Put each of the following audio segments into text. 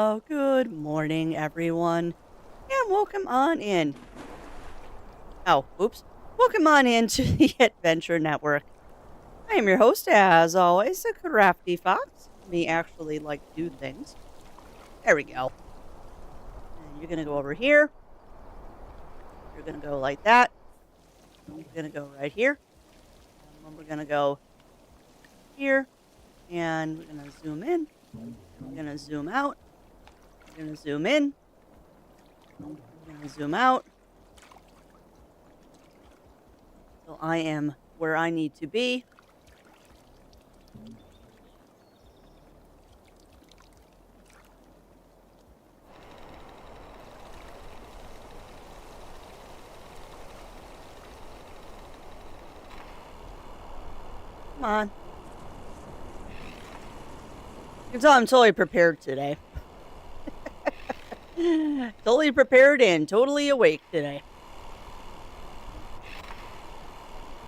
Well, good morning, everyone, and welcome on in. Oh, oops. Welcome on into the Adventure Network. I am your host, as always, a crafty fox. Me actually like do things. There we go. And you're going to go over here. You're going to go like that. You're going to go right here. And then we're going to go here. And we're going to zoom in. We're going to zoom out. We're going to zoom in. We're going to zoom out. So I am where I need to be. Come on. You can tell I'm totally prepared today. Totally prepared and totally awake today.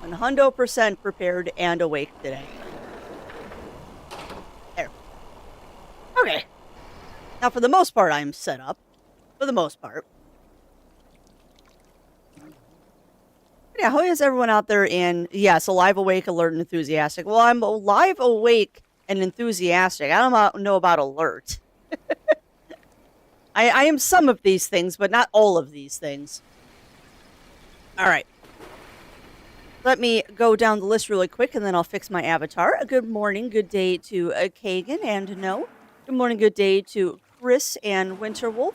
100% prepared and awake today. There. Okay. Now, for the most part, I'm set up. For the most part. But yeah, how is everyone out there in, yes, alive, awake, alert, and enthusiastic? Well, I'm alive, awake, and enthusiastic. I don't know about alert. I am some of these things, but not all of these things. All right. Let me go down the list really quick, and then I'll fix my avatar. A good morning, good day to Kagan and No. Good morning, good day to Chris and Winterwolf.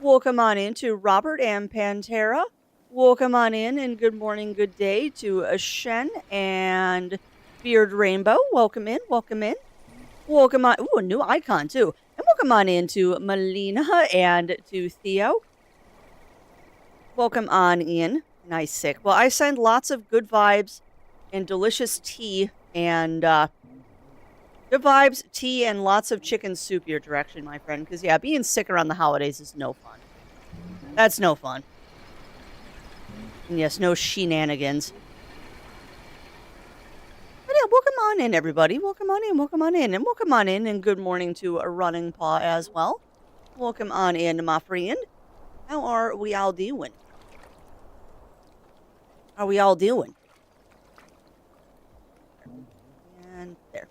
Welcome on in to Robert and Pantera. Welcome on in, and good morning, good day to Shen and Beard Rainbow. Welcome in, welcome in. Welcome on. Ooh, a new icon, too. And welcome on in to Melina and to Theo. Welcome on in. Nice, sick. Well, I send lots of good vibes and delicious tea and good vibes, tea, and lots of chicken soup your direction, my friend. Because, yeah, being sick around the holidays is no fun. That's no fun. And yes, no shenanigans. But yeah, welcome on in, everybody. Welcome on in, welcome on in. And welcome on in, and good morning to a running paw as well. Welcome on in, my friend. How are we all doing? Are we all doing? And there.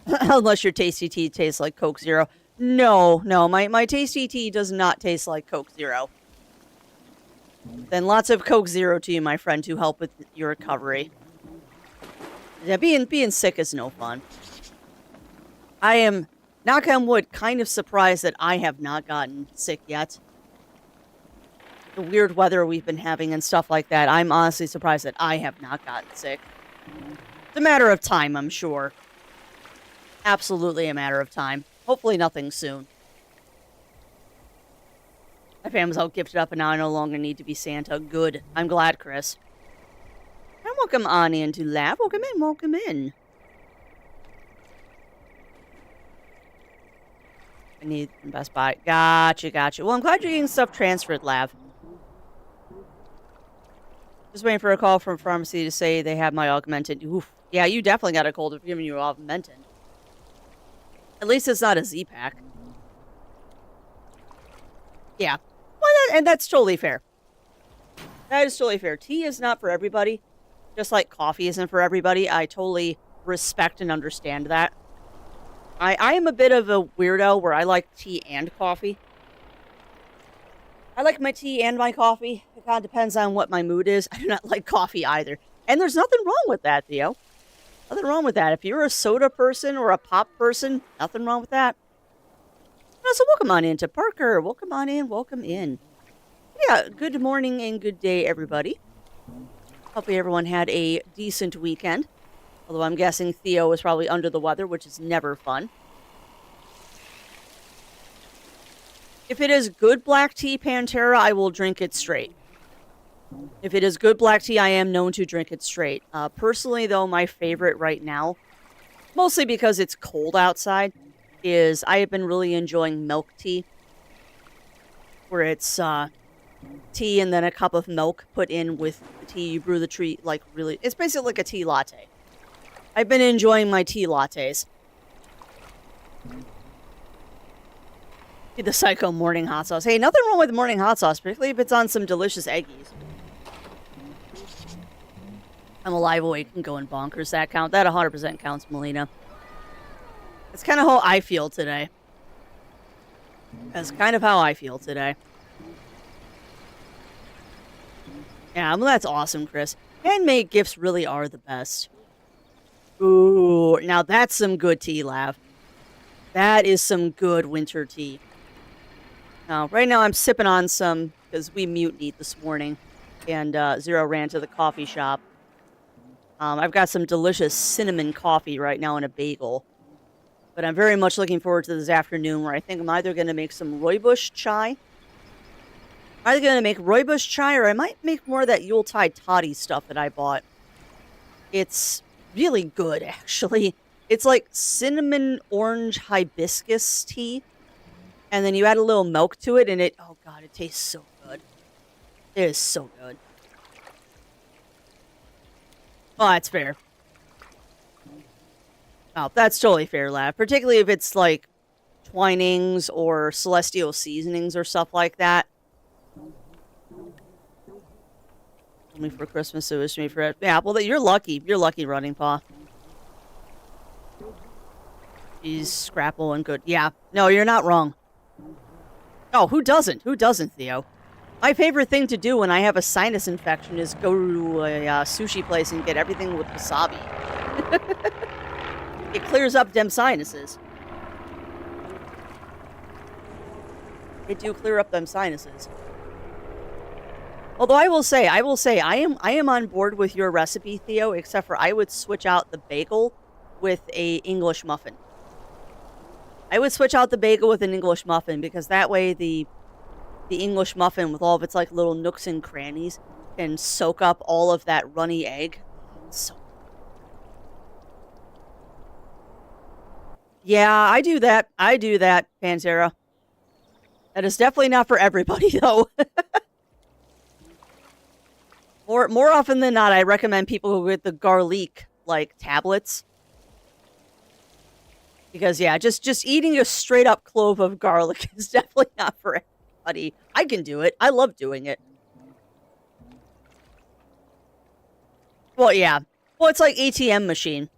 Unless your tasty tea tastes like Coke Zero. No, my tasty tea does not taste like Coke Zero. Then lots of Coke Zero to you, my friend, to help with your recovery. Yeah, being sick is no fun. I am, knock on wood, kind of surprised that I have not gotten sick yet. The weird weather we've been having and stuff like that, I'm honestly surprised that I have not gotten sick. It's a matter of time, I'm sure. Absolutely a matter of time. Hopefully nothing soon. My family's all gifted up and now I no longer need to be Santa. Good. I'm glad, Chris. And welcome on in to Lab. Welcome in, welcome in. I need Best Buy. Gotcha. Well, I'm glad you're getting stuff transferred, Lav. Just waiting for a call from pharmacy to say they have my Augmentin. Oof. Yeah, you definitely got a cold if giving you Augmentin. At least it's not a Z-Pack. Yeah. Well, and that's totally fair. That is totally fair. Tea is not for everybody. Just like coffee isn't for everybody. I totally respect and understand that. I am a bit of a weirdo where I like tea and coffee. I like my tea and my coffee. It kind of depends on what my mood is. I do not like coffee either. And there's nothing wrong with that, Theo. Nothing wrong with that. If you're a soda person or a pop person, nothing wrong with that. So welcome on in to Parker. Welcome on in. Welcome in. Yeah, good morning and good day, everybody. Hopefully everyone had a decent weekend. Although I'm guessing Theo was probably under the weather, which is never fun. If it is good black tea, Pantera, I will drink it straight. If it is good black tea, I am known to drink it straight. Personally, though, my favorite right now, mostly because it's cold outside, is I have been really enjoying milk tea. Where it's tea and then a cup of milk put in with the tea. You brew the tea, like, really... It's basically like a tea latte. I've been enjoying my tea lattes. The Psycho morning hot sauce. Hey, nothing wrong with morning hot sauce, particularly if it's on some delicious eggies. I'm alive, awake, and going bonkers. That count? That 100% counts, Melina. That's kind of how I feel today. That's kind of how I feel today. Yeah, well, that's awesome, Chris. Handmade gifts really are the best. Ooh, now that's some good tea, Lav. That is some good winter tea. Now, right now I'm sipping on some, because we mutinied this morning, and Zero ran to the coffee shop. I've got some delicious cinnamon coffee right now in a bagel. But I'm very much looking forward to this afternoon, where I think I'm either going to make some rooibos chai. I'm either going to make rooibos chai, or I might make more of that Yuletide toddy stuff that I bought. It's really good, actually. It's like cinnamon orange hibiscus tea. And then you add a little milk to it, and oh god, it tastes so good. It is so good. Oh, that's fair. Oh, that's totally fair, Lav. Particularly if it's like Twinings or Celestial Seasonings or stuff like that. Only for Christmas, it was me for it. Yeah, well, you're lucky. You're lucky, Running Paw. He's scrapple and good. Yeah, no, you're not wrong. Oh, who doesn't? Who doesn't, Theo? My favorite thing to do when I have a sinus infection is go to a sushi place and get everything with wasabi. It clears up them sinuses. It do clear up them sinuses. Although I will say, I am on board with your recipe, Theo, except for I would switch out the bagel with a English muffin. I would switch out the bagel with an English muffin, because that way the English muffin, with all of its like little nooks and crannies, can soak up all of that runny egg. So, yeah, I do that. I do that, Pantera. That is definitely not for everybody, though. More often than not, I recommend people who get the garlic like tablets. Because, yeah, just eating a straight-up clove of garlic is definitely not for everybody. I can do it. I love doing it. Well, yeah. Well, it's like ATM machine.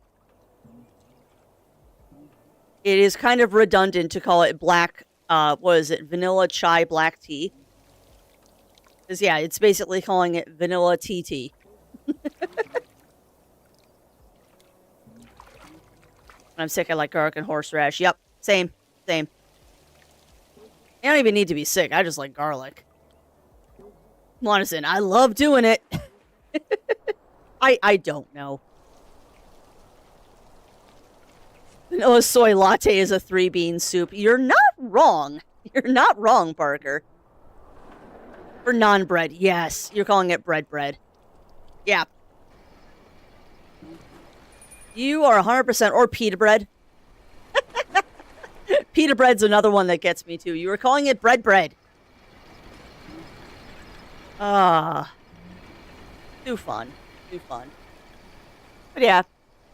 It is kind of redundant to call it black, what is it, vanilla chai black tea. Because, yeah, it's basically calling it vanilla tea. I'm sick, I like garlic and horseradish. Yep, same. I don't even need to be sick. I just like garlic. Listen, I love doing it. I don't know. Vanilla soy latte is a 3-bean soup. You're not wrong. You're not wrong, Parker. For non-bread, yes. You're calling it bread. Yeah. You are 100%, or pita bread. Pita bread's another one that gets me too. You were calling it bread. Too fun. But yeah,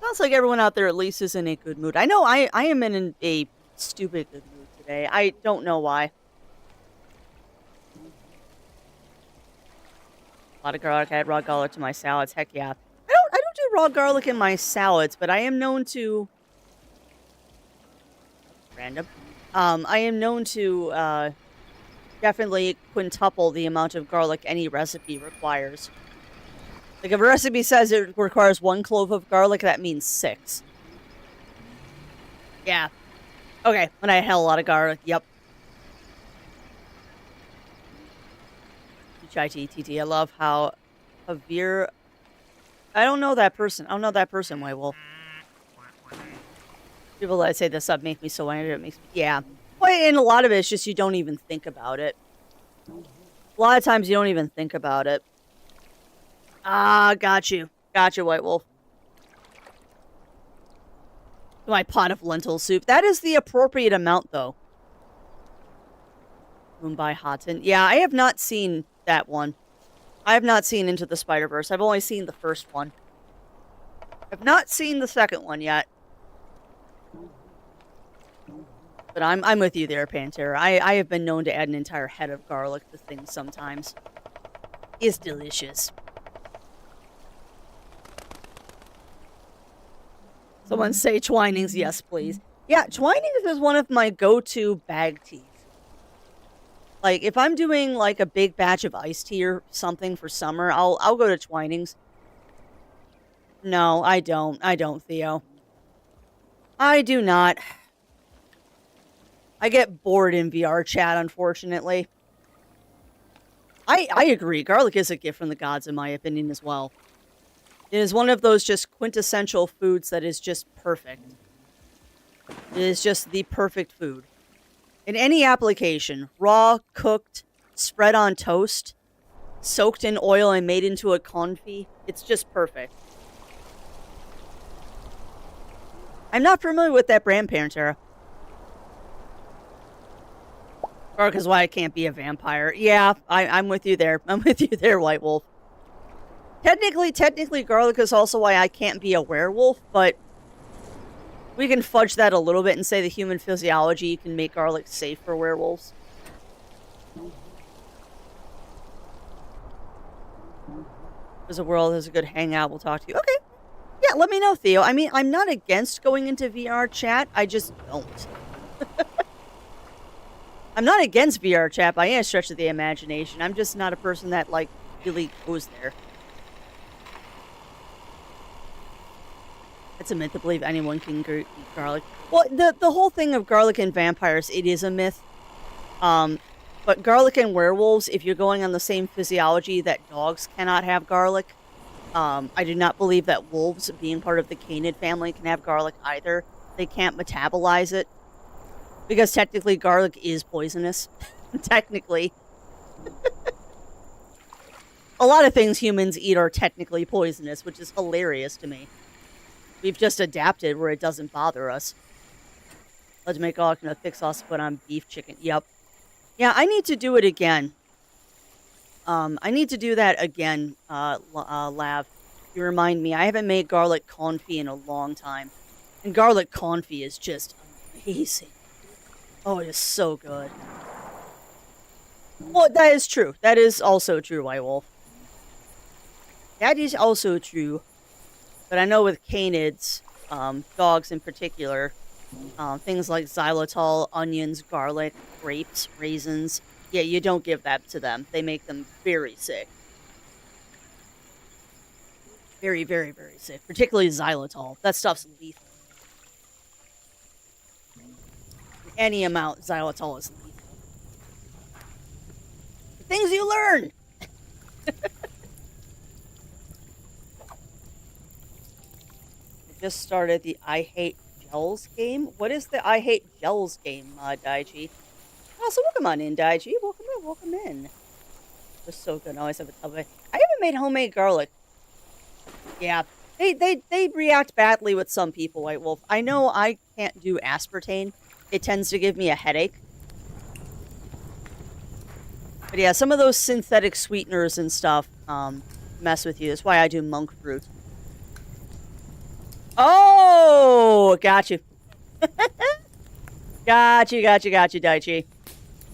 sounds like everyone out there at least is in a good mood. I know I am in a stupid good mood today. I don't know why. A lot of garlic. I add raw garlic to my salads. Heck yeah. I don't do raw garlic in my salads, but I am known to... Random. I am known to definitely quintuple the amount of garlic any recipe requires. Like, if a recipe says it requires 1 clove of garlic, that means 6. Yeah. Okay, when I had a lot of garlic, yep. Chai tea, TT. I love how Javier... I don't know that person. White Wolf. People that say this up make me so angry. It makes me... Yeah. Well, and a lot of it is just you don't even think about it. A lot of times you don't even think about it. Ah, got you. Gotcha, White Wolf. My pot of lentil soup. That is the appropriate amount, though. Mumbai Hotton. Yeah, I have not seen that one. I have not seen Into the Spider-Verse. I've only seen the first one. I've not seen the second one yet. But I'm with you there, Pantera. I have been known to add an entire head of garlic to things sometimes. It's delicious. Someone say Twinings, yes, please. Yeah, Twinings is one of my go-to bag teas. Like, if I'm doing, like, a big batch of iced tea or something for summer, I'll go to Twinings. No, I don't. I don't, Theo. I do not. I get bored in VR chat, unfortunately. I agree. Garlic is a gift from the gods, in my opinion, as well. It is one of those just quintessential foods that is just perfect. It is just the perfect food. In any application, raw, cooked, spread on toast, soaked in oil and made into a confit, it's just perfect. I'm not familiar with that brand, Pantera. Garlic is why I can't be a vampire. Yeah, I'm with you there. I'm with you there, White Wolf. Technically, garlic is also why I can't be a werewolf, but we can fudge that a little bit and say the human physiology can make garlic safe for werewolves. There's a world, there's a good hangout, we'll talk to you. Okay. Yeah, let me know, Theo. I mean, I'm not against going into VR chat, I just don't. I'm not against VR chat by any stretch of the imagination. I'm just not a person that, like, really goes there. It's a myth to believe anyone can eat garlic. Well, the whole thing of garlic and vampires, it is a myth. But garlic and werewolves, if you're going on the same physiology that dogs cannot have garlic, I do not believe that wolves, being part of the canid family, can have garlic either. They can't metabolize it. Because technically garlic is poisonous. Technically. A lot of things humans eat are technically poisonous, which is hilarious to me. We've just adapted where it doesn't bother us. Let's make garlic and a thick sauce to put on beef chicken. Yep. Yeah, I need to do it again. I need to do that again, Lav. You remind me. I haven't made garlic confit in a long time. And garlic confit is just amazing. Oh, it is so good. Well, that is true. That is also true, White Wolf. That is also true. But I know with canids, dogs in particular, things like xylitol, onions, garlic, grapes, raisins, yeah, you don't give that to them. They make them very sick. Very, very, very sick. Particularly xylitol. That stuff's lethal. Any amount, xylitol is lethal. The things you learn! Just started the I Hate Gels game. What is the I Hate Gels game, Daichi? Oh, so welcome on in, Daichi. Welcome in. They're so good. I always have a tub of it. I haven't made homemade garlic. Yeah. They react badly with some people, White Wolf. I know I can't do aspartame. It tends to give me a headache. But yeah, some of those synthetic sweeteners and stuff mess with you. That's why I do monk fruit. Oh, got you. got you, Daichi.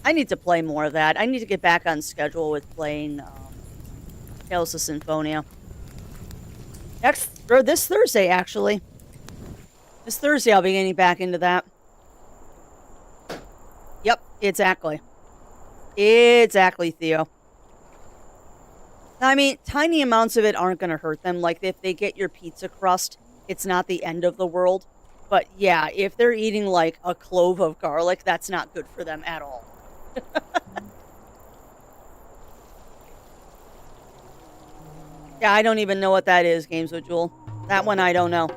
I need to play more of that. I need to get back on schedule with playing Tales of Symphonia. This Thursday, actually. This Thursday, I'll be getting back into that. Yep, exactly. Exactly, Theo. I mean, tiny amounts of it aren't going to hurt them. Like, if they get your pizza crust, it's not the end of the world. But yeah, if they're eating like a clove of garlic, that's not good for them at all. Yeah, I don't even know what that is, Games with Jewel. That one I don't know.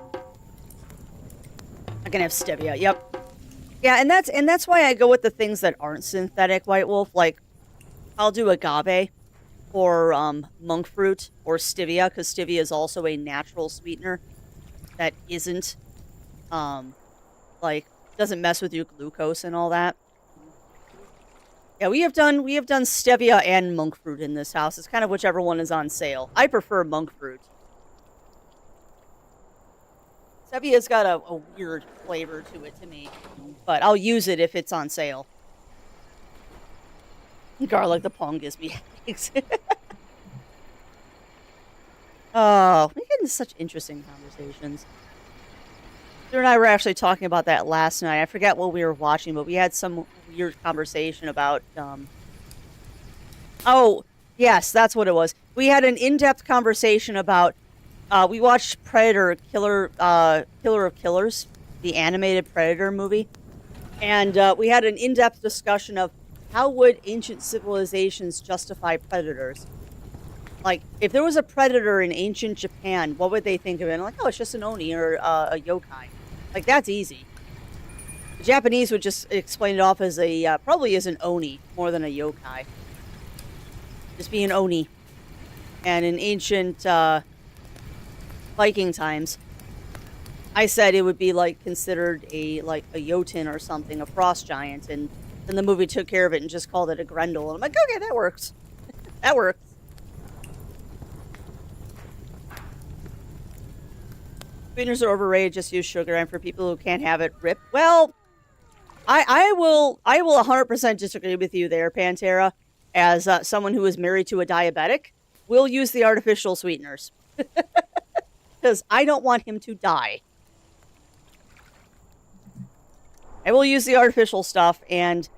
I can have stevia, yep. Yeah, and that's why I go with the things that aren't synthetic, White Wolf. Like, I'll do agave or monk fruit or stevia, because stevia is also a natural sweetener that isn't, like, doesn't mess with your glucose and all that. Yeah, we have done stevia and monk fruit in this house. It's kind of whichever one is on sale. I prefer monk fruit. Stevia's got a weird flavor to it to me, but I'll use it if it's on sale. Garlic the pong gives me headaches. Oh, we get into such interesting conversations. Sue and I were actually talking about that last night. I forget what we were watching, but we had some weird conversation about, oh, yes, that's what it was. We had an in-depth conversation about, we watched Predator, Killer of Killers, the animated Predator movie. And we had an in-depth discussion of how would ancient civilizations justify predators? Like, if there was a predator in ancient Japan, what would they think of it? And like, oh, it's just an oni or a yokai. Like, that's easy. The Japanese would just explain it off as a, probably as an oni more than a yokai. Just be an oni. And in ancient Viking times, I said it would be like considered like a Jotun or something, a frost giant, and then the movie took care of it and just called it a Grendel. And I'm like, okay, that works. That works. Sweeteners are overrated. Just use sugar. And for people who can't have it, rip. Well, I will 100% disagree with you there, Pantera. As someone who is married to a diabetic, will use the artificial sweeteners because I don't want him to die. I will use the artificial stuff, and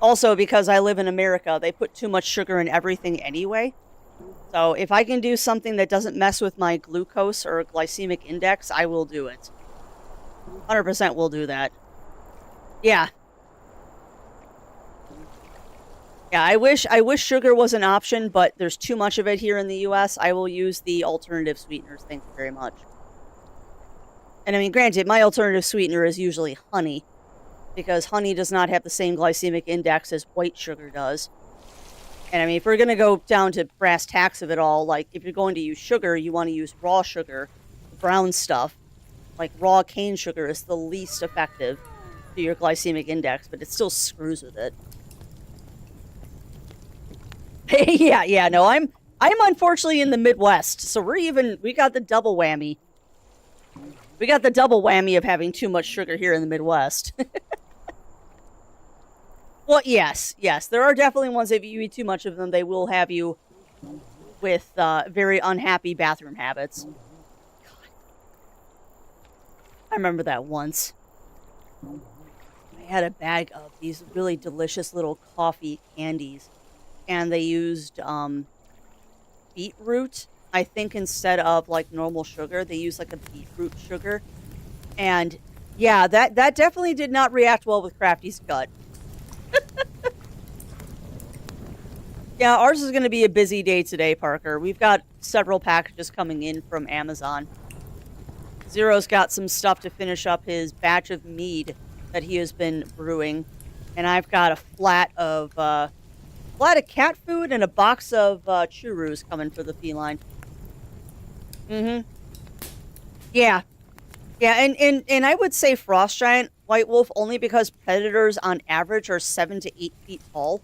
also because I live in America, they put too much sugar in everything anyway. So if I can do something that doesn't mess with my glucose or glycemic index, I will do it. 100% will do that. Yeah. Yeah, I wish sugar was an option, but there's too much of it here in the US. I will use the alternative sweeteners. Thank you very much. And I mean, granted, my alternative sweetener is usually honey, because honey does not have the same glycemic index as white sugar does. And I mean, if we're going to go down to brass tacks of it all, like, if you're going to use sugar, you want to use raw sugar, brown stuff. Like, raw cane sugar is the least effective to your glycemic index, but it still screws with it. Yeah, no, I'm unfortunately in the Midwest, so we got the double whammy. We got the double whammy of having too much sugar here in the Midwest. Well, yes, there are definitely ones, if you eat too much of them, they will have you with very unhappy bathroom habits. God. I remember that once. I had a bag of these really delicious little coffee candies, and they used beetroot, I think, instead of like normal sugar. They used like a beetroot sugar. And yeah, that definitely did not react well with Crafty's gut. Yeah, ours is going to be a busy day today, Parker. We've got several packages coming in from Amazon. Zero's got some stuff to finish up his batch of mead that he has been brewing. And I've got a flat of cat food and a box of churros coming for the feline. Mm-hmm. Yeah. Yeah, and I would say frost giant white wolf only because predators on average are 7 to 8 feet tall.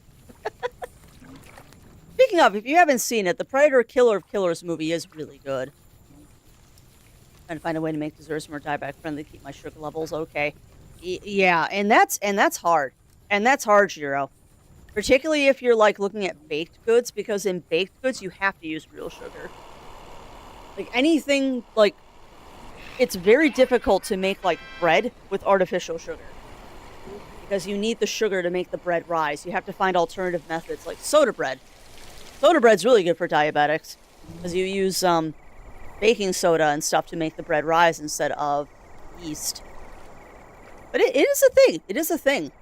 Speaking of, if you haven't seen it, the Predator Killer of Killers movie is really good. Trying to find a way to make desserts more diabetic friendly, keep my sugar levels okay. Yeah, and that's hard. And that's hard, Jiro. Particularly if you're like looking at baked goods, because in baked goods you have to use real sugar. Like anything, like, it's very difficult to make like bread with artificial sugar. Because you need the sugar to make the bread rise. You have to find alternative methods like soda bread. Soda bread's really good for diabetics because you use baking soda and stuff to make the bread rise instead of yeast. But it is a thing. It is a thing.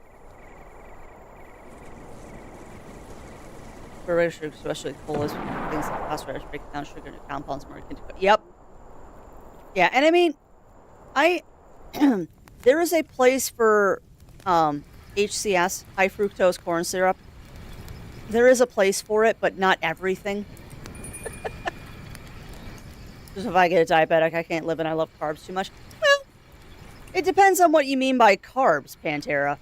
For especially colas, things like phosphorus break down sugar into compounds more. Yep. Yeah, and I mean, there is a place for HCS, high fructose corn syrup. There is a place for it, but not everything. Just if I get a diabetic, I can't live and I love carbs too much. Well, it depends on what you mean by carbs, Pantera.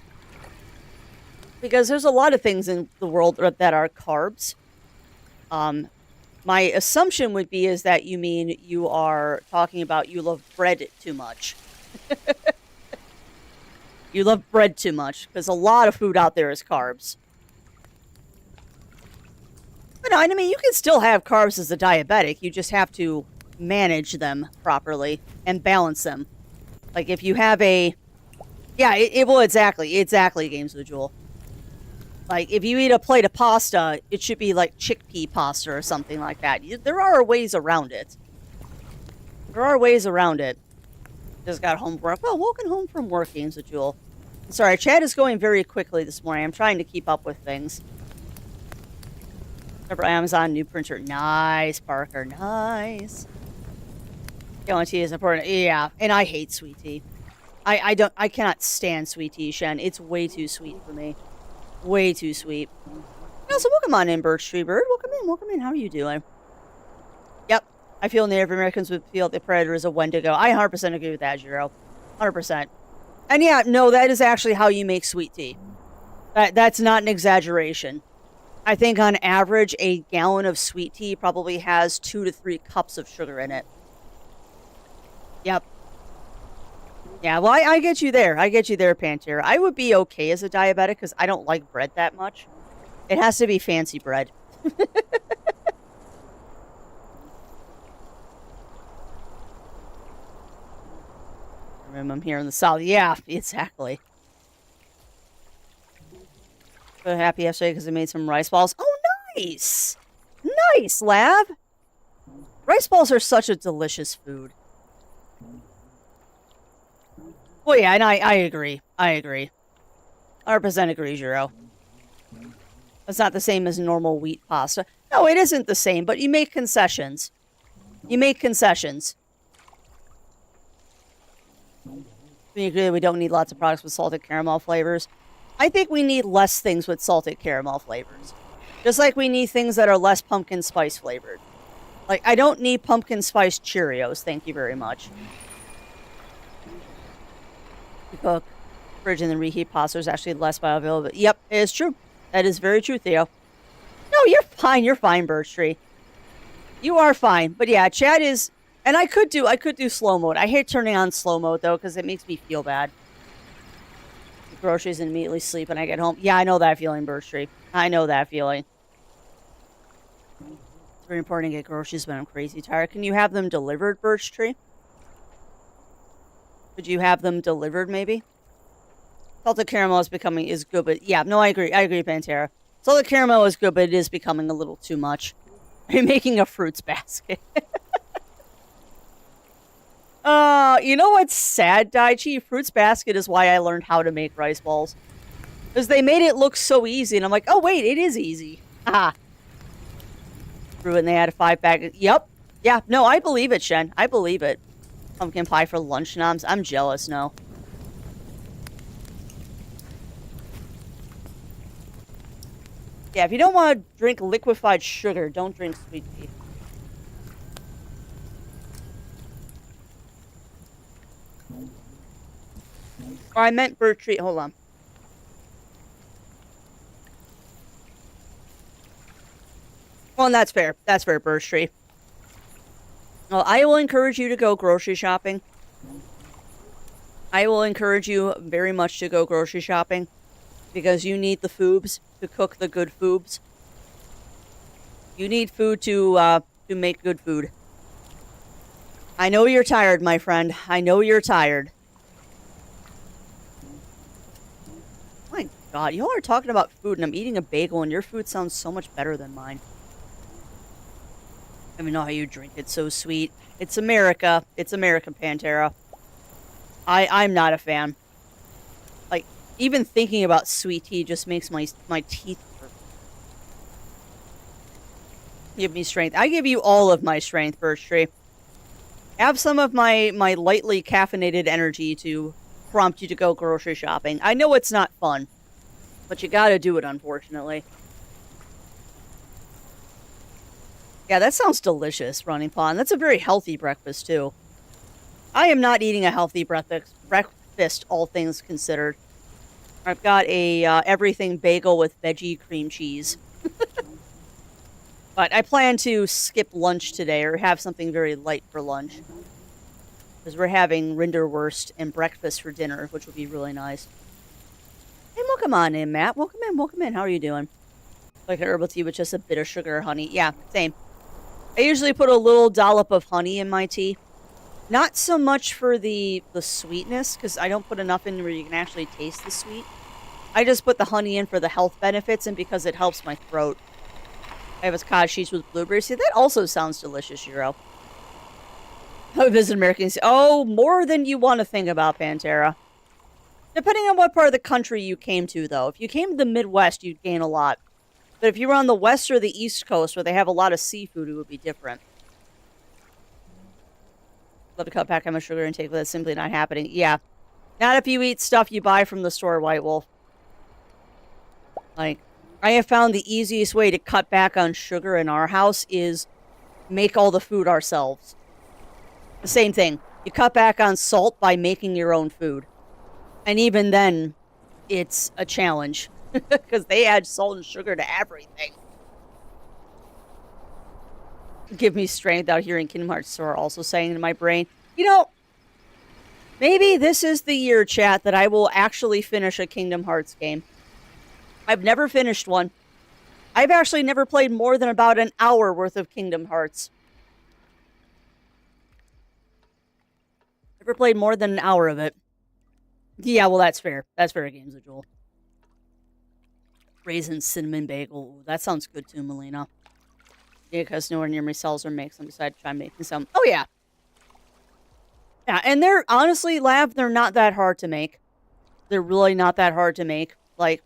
Because there's a lot of things in the world that are carbs. My assumption would be is that you mean you are talking about you love bread too much. You love bread too much, because a lot of food out there is carbs. But no, I mean, you can still have carbs as a diabetic. You just have to manage them properly and balance them. Like if you have a... Yeah, well, exactly, Games with Jewel. Like, if you eat a plate of pasta, it should be like chickpea pasta or something like that. There are ways around it. Just got home from work. Well, welcome home from work, Games with Jewel. Sorry, chat is going very quickly this morning. I'm trying to keep up with things. Remember, Amazon new printer. Nice, Parker. Nice. Yellow tea is important. Yeah, and I hate sweet tea. I cannot stand sweet tea, Shen. It's way too sweet for me. Way too sweet. So welcome on in, Birch Tree Bird. Welcome in. How are you doing? Yep. I feel Native Americans would feel the predator is a Wendigo. I 100% agree with that, Jiro. 100%. And yeah, no, that is actually how you make sweet tea. That's not an exaggeration. I think on average, a gallon of sweet tea probably has 2 to 3 cups of sugar in it. Yep. Yeah, well, I get you there. Pantera. I would be okay as a diabetic because I don't like bread that much. It has to be fancy bread. Remember, I'm here in the South. Yeah, exactly. So happy yesterday because I made some rice balls. Oh, nice! Nice, Lab! Rice balls are such a delicious food. Well, yeah, and I agree. 100% agree, Jiro. It's not the same as normal wheat pasta. No, it isn't the same, but you make concessions. We agree that we don't need lots of products with salted caramel flavors. I think we need less things with salted caramel flavors. Just like we need things that are less pumpkin spice flavored. Like, I don't need pumpkin spice Cheerios, thank you very much. Cook, fridge, and then reheat pasta is actually less bioavailable. Yep, it is true. That is very true, Theo. No, you're fine, Birch Tree. You are fine. But yeah, chat is... And I could do slow mode. I hate turning on slow mode, though, because it makes me feel bad. Eat groceries and immediately sleep when I get home. Yeah, I know that feeling, Birch Tree. I know that feeling. It's very important to get groceries when I'm crazy tired. Can you have them delivered, Birch Tree? Would you have them delivered, maybe? Salted caramel is good, but yeah, no, I agree, Pantera. Salted caramel is good, but it is becoming a little too much. Are you making a fruits basket? You know what's sad, Daichi? Fruits basket is why I learned how to make rice balls. Because they made it look so easy, and I'm like, oh wait, it is easy. Haha. And they had a 5-pack. Yep. Yeah, no, I believe it, Shen. I believe it. Pumpkin pie for lunch noms. I'm jealous, no. Yeah, if you don't want to drink liquefied sugar, don't drink sweet tea. Or I meant Birch Tree. Hold on. Well, and that's fair. That's fair, Birch Tree. Well, I will encourage you to go grocery shopping. I will encourage you very much to go grocery shopping. Because you need the foobs to cook the good foobs. You need food to make good food. I know you're tired, my friend. I know you're tired. My God, y'all are talking about food and I'm eating a bagel and your food sounds so much better than mine. I don't even know how you drink it so sweet. It's America. It's American, Pantera. I'm not a fan. Like, even thinking about sweet tea just makes my teeth hurt. Give me strength. I give you all of my strength, Birch Tree. Have some of my lightly caffeinated energy to prompt you to go grocery shopping. I know it's not fun, but you gotta do it, unfortunately. Yeah, that sounds delicious, Running Pond. That's a very healthy breakfast, too. I am not eating a healthy breakfast, all things considered. I've got a everything bagel with veggie cream cheese. But I plan to skip lunch today or have something very light for lunch. Because we're having Rinderwurst and breakfast for dinner, which will be really nice. Hey, welcome on in, Matt. Welcome in, welcome in. How are you doing? Like an herbal tea with just a bit of sugar or honey. Yeah, same. I usually put a little dollop of honey in my tea. Not so much for the sweetness, because I don't put enough in where you can actually taste the sweet. I just put the honey in for the health benefits and because it helps my throat. I have avocado sheets with blueberries. See, that also sounds delicious, Euro. I visit Americans. Oh, more than you want to think about, Pantera. Depending on what part of the country you came to, though. If you came to the Midwest, you'd gain a lot. But if you were on the West or the East Coast, where they have a lot of seafood, it would be different. Love to cut back on my sugar intake, but that's simply not happening. Yeah. Not if you eat stuff you buy from the store, White Wolf. Like, I have found the easiest way to cut back on sugar in our house is make all the food ourselves. The same thing. You cut back on salt by making your own food. And even then, it's a challenge. Because they add salt and sugar to everything. Give me strength out here in Kingdom Hearts store, also saying in my brain, you know, maybe this is the year, chat, that I will actually finish a Kingdom Hearts game. I've never finished one. I've actually never played more than about an hour worth of Kingdom Hearts. Never played more than an hour of it. Yeah, well, that's fair. That's fair, Games of Joel. Raisin cinnamon bagel. Ooh, that sounds good too, Melina. Yeah, because nowhere near me sells or makes them. Decide to try making some. Oh, yeah. Yeah, and they're, honestly, Lav, they're not that hard to make. They're really not that hard to make. Like,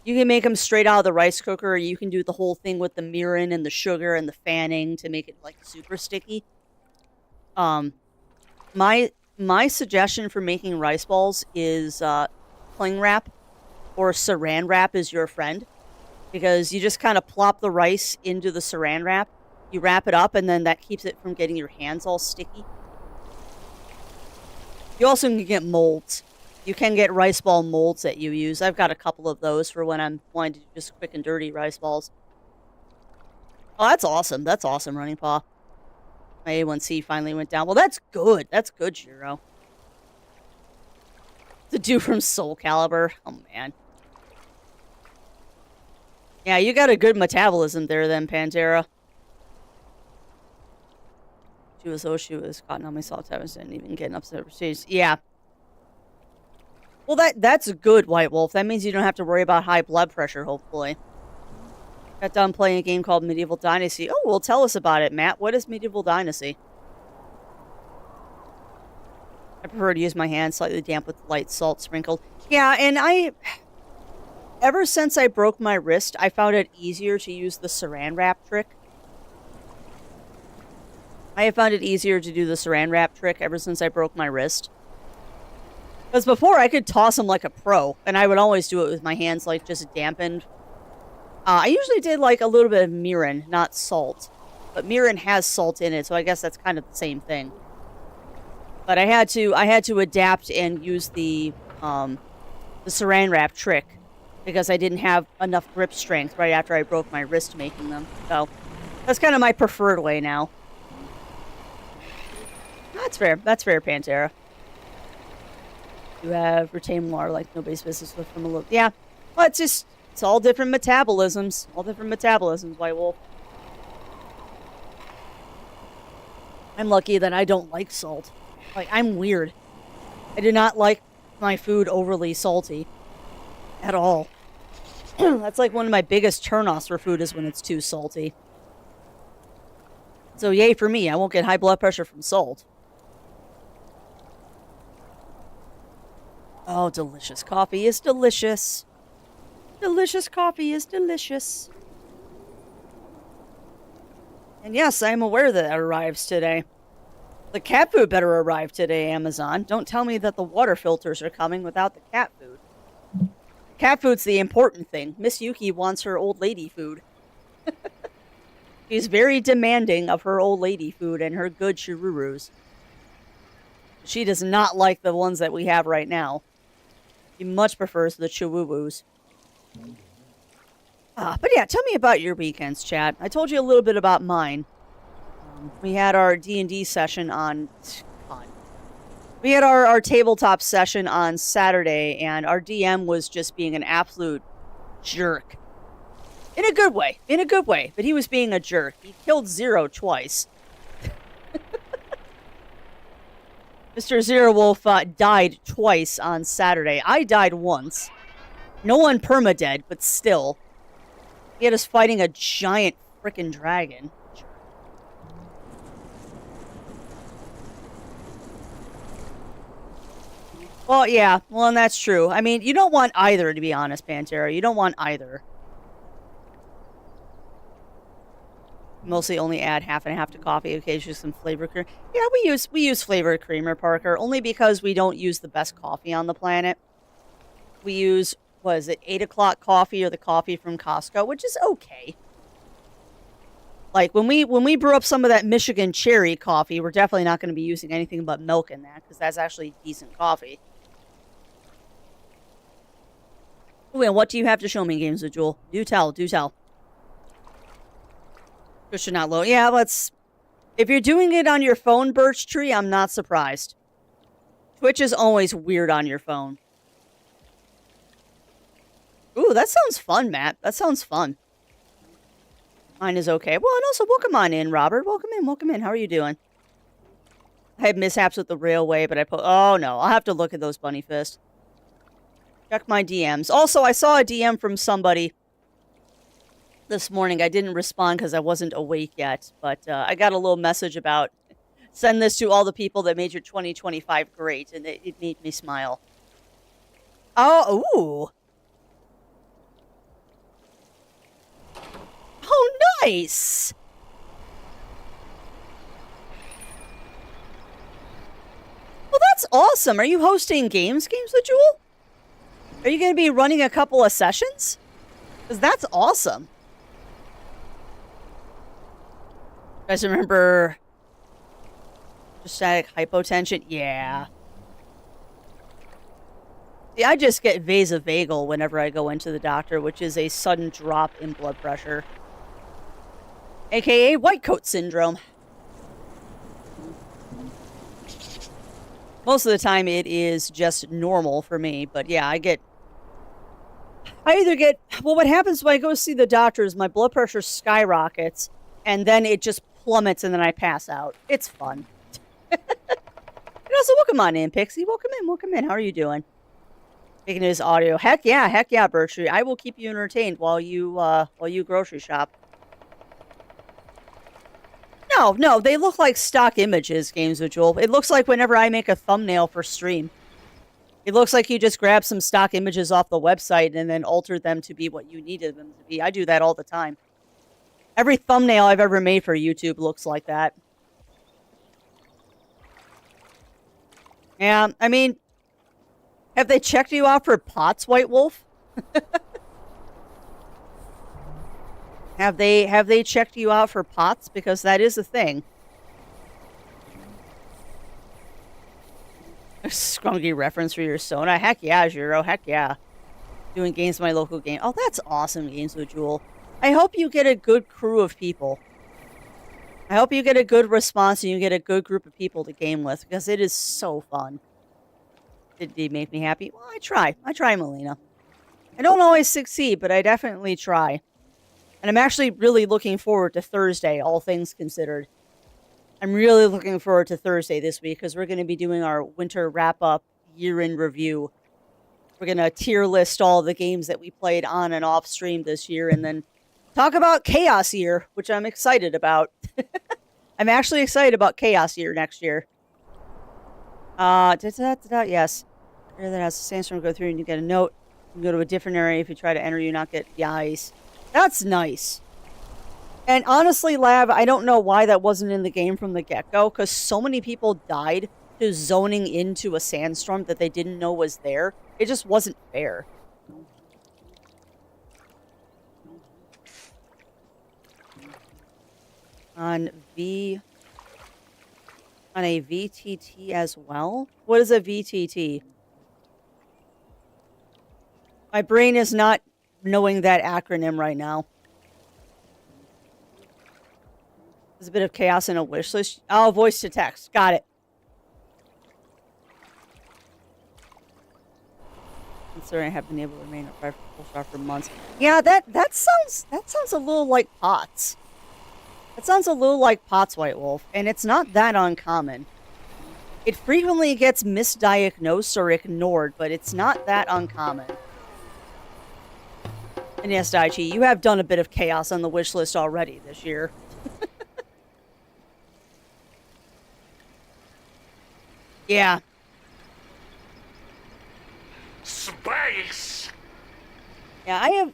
you can make them straight out of the rice cooker, or you can do the whole thing with the mirin and the sugar and the fanning to make it, like, super sticky. My suggestion for making rice balls is cling wrap or saran wrap is your friend. Because you just kind of plop the rice into the saran wrap. You wrap it up, and then that keeps it from getting your hands all sticky. You also can get molds. You can get rice ball molds that you use. I've got a couple of those for when I'm wanting to do just quick and dirty rice balls. Oh, that's awesome. That's awesome, Running Paw. My A1C finally went down. Well, that's good. That's good, Shiro. The dude from Soul Calibur. Oh, man. Yeah, you got a good metabolism there then, Pantera. She was cotton on my salt tablets and even getting upset over stage. Yeah. Well, that's good, White Wolf. That means you don't have to worry about high blood pressure, hopefully. Got done playing a game called Medieval Dynasty. Oh, well, tell us about it, Matt. What is Medieval Dynasty? I prefer to use my hands slightly damp with light salt sprinkled. Yeah, and ever since I broke my wrist, I found it easier to use the saran wrap trick. I have found it easier to do the saran wrap trick ever since I broke my wrist. Because before, I could toss them like a pro, and I would always do it with my hands, like, just dampened. I usually did, like, a little bit of mirin, not salt. But mirin has salt in it, so I guess that's kind of the same thing. But I had to adapt and use the saran wrap trick. Because I didn't have enough grip strength right after I broke my wrist making them. So, that's kind of my preferred way now. That's fair. That's fair, Pantera. You have retained water like nobody's business with from a little... Yeah. Well, it's all different metabolisms. All different metabolisms, White Wolf. I'm lucky that I don't like salt. Like, I'm weird. I do not like my food overly salty. At all. That's like one of my biggest turnoffs for food is when it's too salty. So yay for me, I won't get high blood pressure from salt. Oh, delicious coffee is delicious. Delicious coffee is delicious. And yes, I am aware that it arrives today. The cat food better arrive today, Amazon. Don't tell me that the water filters are coming without the cat food. Cat food's the important thing. Miss Yuki wants her old lady food. She's very demanding of her old lady food and her good chururus. She does not like the ones that we have right now. She much prefers the chihuahuas. But yeah, tell me about your weekends, chat. I told you a little bit about mine. We had our D&D session on... God. We had our tabletop session on Saturday, and our DM was just being an absolute jerk. In a good way. In a good way. But he was being a jerk. He killed Zero twice. Mr. Zero Wolf died twice on Saturday. I died once. No one permadead, but still. He had us fighting a giant frickin' dragon. Well, yeah. Well, and that's true. I mean, you don't want either, to be honest, Pantera. You don't want either. Mostly only add half and half to coffee, occasionally some flavored creamer. Yeah, we use flavored creamer, Parker, only because we don't use the best coffee on the planet. We use, what is it, 8 o'clock coffee or the coffee from Costco, which is okay. Like, when we brew up some of that Michigan cherry coffee, we're definitely not going to be using anything but milk in that, because that's actually decent coffee. Oh, and what do you have to show me, Games with Jewel? Do tell, do tell. It should not load. Yeah, let's... If you're doing it on your phone, Birch Tree, I'm not surprised. Twitch is always weird on your phone. Ooh, that sounds fun, Matt. That sounds fun. Mine is okay. Well, and also, welcome on in, Robert. Welcome in, welcome in. How are you doing? I had mishaps with the railway, but I put... Oh, no. I'll have to look at those bunny fists. Check my DMs. Also, I saw a DM from somebody this morning. I didn't respond because I wasn't awake yet, but I got a little message about send this to all the people that made your 2025 great, and it made me smile. Oh, ooh. Oh, nice. Well, that's awesome. Are you hosting Games with Jewel? Are you going to be running a couple of sessions? Because that's awesome. You guys remember static hypotension? Yeah. See, I just get vasovagal whenever I go into the doctor, which is a sudden drop in blood pressure. AKA white coat syndrome. Most of the time it is just normal for me, but yeah, I either get, well, what happens when I go see the doctor is my blood pressure skyrockets, and then it just plummets, and then I pass out. It's fun. And also, welcome on in, Pixie. Welcome in. How are you doing? Taking his audio. Heck yeah, Berkshire. I will keep you entertained while you grocery shop. No, they look like stock images, Games with Joel. It looks like whenever I make a thumbnail for stream. It looks like you just grab some stock images off the website and then alter them to be what you needed them to be. I do that all the time. Every thumbnail I've ever made for YouTube looks like that. Yeah, I mean, have they checked you out for POTS, White Wolf? Have they checked you out for POTS? Because that is a thing. A scrungy reference for your Sona. Heck yeah, Jiro. Heck yeah. Doing games my local game. Oh, that's awesome, Games with Jewel. I hope you get a good crew of people. I hope you get a good response and you get a good group of people to game with, because it is so fun. Did it make me happy? Well, I try. Melina. I don't always succeed, but I definitely try. And I'm actually really looking forward to Thursday, all things considered. I'm really looking forward to Thursday this week, because we're going to be doing our winter wrap-up year-in review. We're going to tier list all the games that we played on and off stream this year, and then talk about Chaos Year, which I'm excited about. I'm actually excited about Chaos Year next year. Yes. Area that has a sandstorm go through and you get a note. You can go to a different area if you try to enter, you not get the ice. That's nice. And honestly, Lab, I don't know why that wasn't in the game from the get-go, because so many people died to zoning into a sandstorm that they didn't know was there. It just wasn't fair. On a VTT as well? What is a VTT? My brain is not knowing that acronym right now. There's a bit of chaos in a wish list. Oh, voice to text. Got it. Considering I have been able to remain at 5 full shot for months. Yeah, that sounds a little like POTS. That sounds a little like POTS, White Wolf, and it's not that uncommon. It frequently gets misdiagnosed or ignored, but it's not that uncommon. And yes, Daichi, you have done a bit of chaos on the wish list already this year. Yeah. Space! Yeah, I have...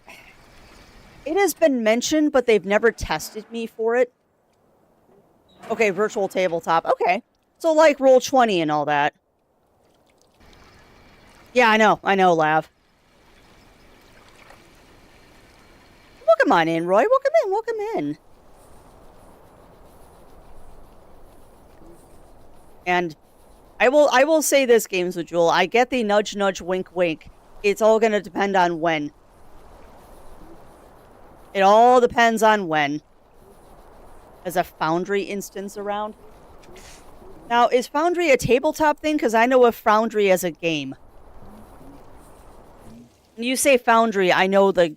It has been mentioned, but they've never tested me for it. Okay, virtual tabletop. Okay. So, like, Roll20 and all that. Yeah, I know, Lav. Welcome on in, Roy. Welcome in. And I will say this, Games with Jewel. I get the nudge, nudge, wink, wink. It's all going to depend on when. It all depends on when. There's a Foundry instance around. Now, is Foundry a tabletop thing? Because I know of Foundry as a game. When you say Foundry, I know the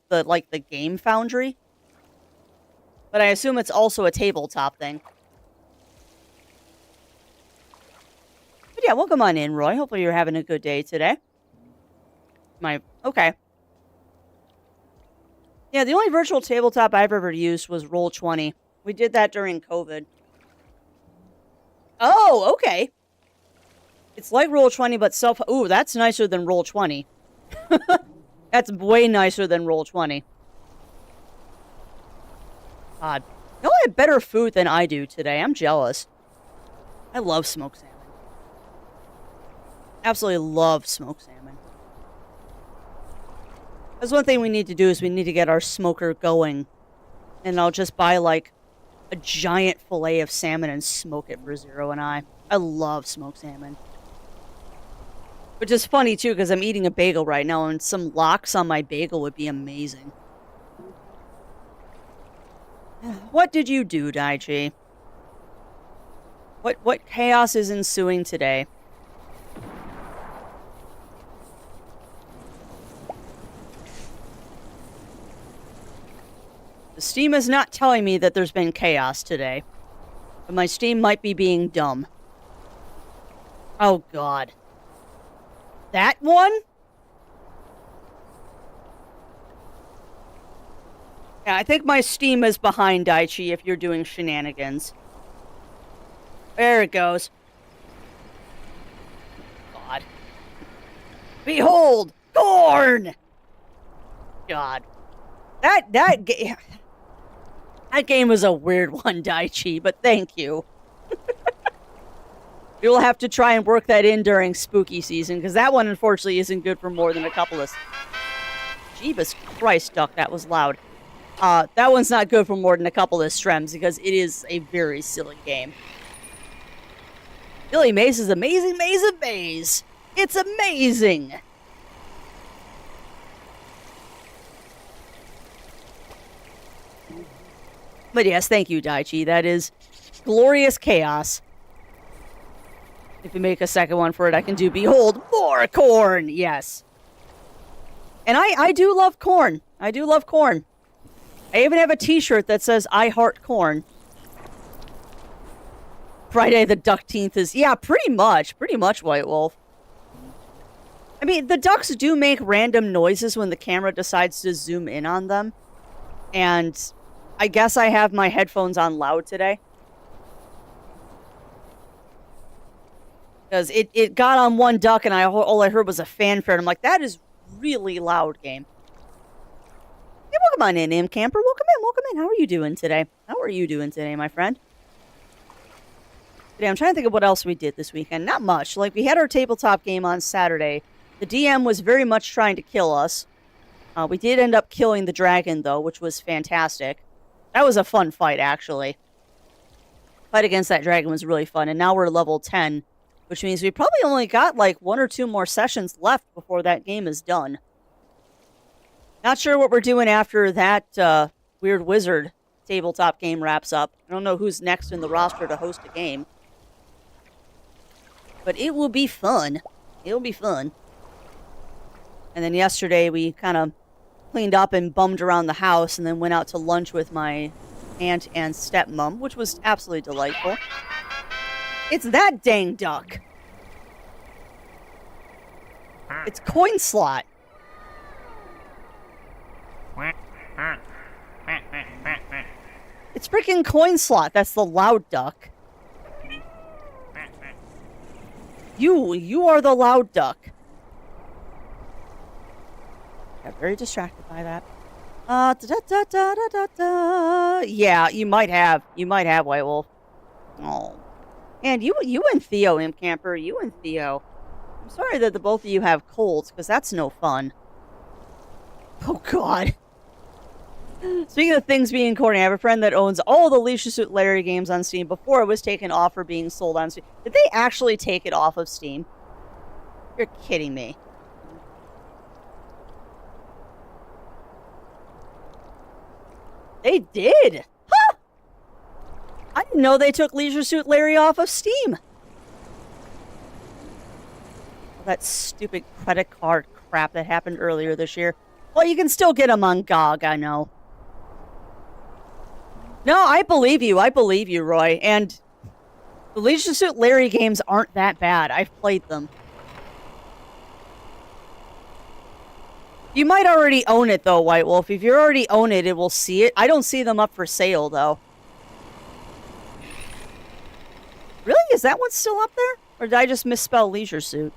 game Foundry. But I assume it's also a tabletop thing. But yeah, welcome on in, Roy. Hopefully you're having a good day today. Okay. Yeah, the only virtual tabletop I've ever used was Roll20. We did that during COVID. Oh, okay. It's like Roll20, but Ooh, that's nicer than Roll20. That's way nicer than Roll20. God. You all have better food than I do today. I'm jealous. I love smoked salmon. Absolutely love smoked salmon. That's one thing we need to do is we need to get our smoker going. And I'll just buy, like, a giant fillet of salmon and smoke it for Zero and I. I love smoked salmon. Which is funny, too, because I'm eating a bagel right now, and some lox on my bagel would be amazing. What did you do, Daichi? What chaos is ensuing today? The Steam is not telling me that there's been chaos today. But my Steam might be being dumb. Oh, God. That one? Yeah, I think my Steam is behind Daichi if you're doing shenanigans. There it goes. God. Behold! Corn! God. That game was a weird one, Daichi, but thank you. You'll have to try and work that in during spooky season, because that one, unfortunately, isn't good for more than a couple of... Jeebus Christ, Duck, that was loud. That one's not good for more than a couple of streams, because it is a very silly game. Billy Mays is amazing maze of maze. It's amazing! But yes, thank you, Daichi. That is glorious chaos. If you make a second one for it, I can do Behold, more corn! Yes. And I do love corn. I do love corn. I even have a t-shirt that says, I heart corn. Friday the Duckteenth is... Yeah, pretty much. Pretty much, White Wolf. I mean, the ducks do make random noises when the camera decides to zoom in on them. And I guess I have my headphones on loud today. Because it got on one duck and all I heard was a fanfare. And I'm like, that is really loud, game. Hey, welcome on in, M Camper. Welcome in. How are you doing today? How are you doing today, my friend? Today, I'm trying to think of what else we did this weekend. Not much. Like, we had our tabletop game on Saturday. The DM was very much trying to kill us. We did end up killing the dragon, though, which was fantastic. That was a fun fight, actually. Fight against that dragon was really fun. And now we're level 10. Which means we probably only got like 1 or 2 more sessions left before that game is done. Not sure what we're doing after that Weird Wizard tabletop game wraps up. I don't know who's next in the roster to host a game. But it will be fun. It'll be fun. And then yesterday we kind of cleaned up and bummed around the house and then went out to lunch with my aunt and stepmom, which was absolutely delightful. It's that dang duck. It's Coin Slot. It's freaking Coin Slot. That's the loud duck. You are the loud duck. Got very distracted by that. Yeah, you might have. You might have, White Wolf. Oh. And you and Theo, Imp Camper. You and Theo. I'm sorry that the both of you have colds, because that's no fun. Oh, God. Speaking of things being corny, I have a friend that owns all the Leisure Suit Larry games on Steam before it was taken off for being sold on Steam. Did they actually take it off of Steam? You're kidding me. They did! Huh! I didn't know they took Leisure Suit Larry off of Steam. That stupid credit card crap that happened earlier this year. Well, you can still get them on GOG, I know. No, I believe you. I believe you, Roy. And the Leisure Suit Larry games aren't that bad. I've played them. You might already own it, though, White Wolf. If you already own it, it will see it. I don't see them up for sale, though. Really? Is that one still up there? Or did I just misspell Leisure Suit?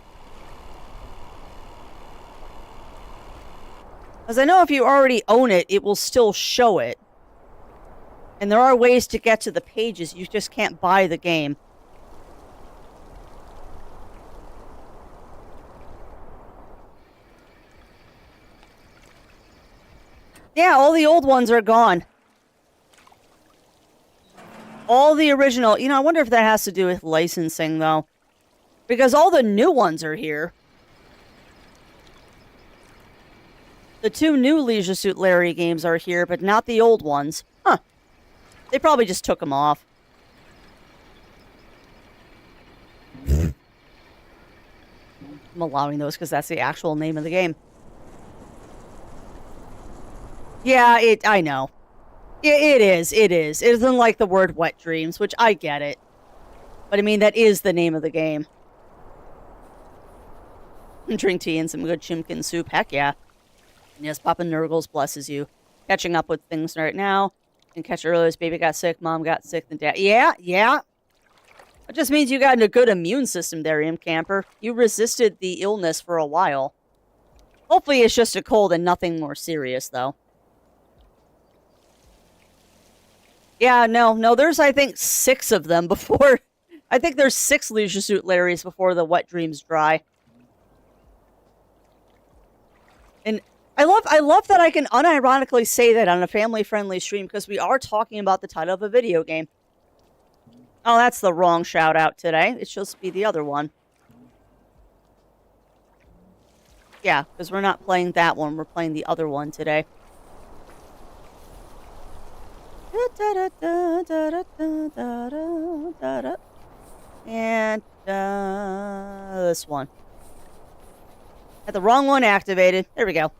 Because I know if you already own it, it will still show it. And there are ways to get to the pages. You just can't buy the game. Yeah, all the old ones are gone. All the original... You know, I wonder if that has to do with licensing, though. Because all the new ones are here. The 2 new Leisure Suit Larry games are here, but not the old ones. Huh. They probably just took them off. I'm allowing those because that's the actual name of the game. Yeah, I know. It is. It isn't like the word Wet Dreams, which I get it. But I mean, that is the name of the game. Drink tea and some good chimkin soup. Heck yeah. Yes, Papa Nurgles blesses you. Catching up with things right now. And catch earlier, this baby got sick, mom got sick, then dad. Yeah. That just means you got a good immune system there, Imp Camper. You resisted the illness for a while. Hopefully it's just a cold and nothing more serious, though. Yeah, no, there's, I think, 6 of them before... I think there's 6 Leisure Suit Larrys before the Wet Dreams dry. And I love that I can unironically say that on a family-friendly stream, because we are talking about the title of a video game. Oh, that's the wrong shout-out today. It should be the other one. Yeah, because we're not playing that one. We're playing the other one today. And, this one. Had the wrong one activated. There we go.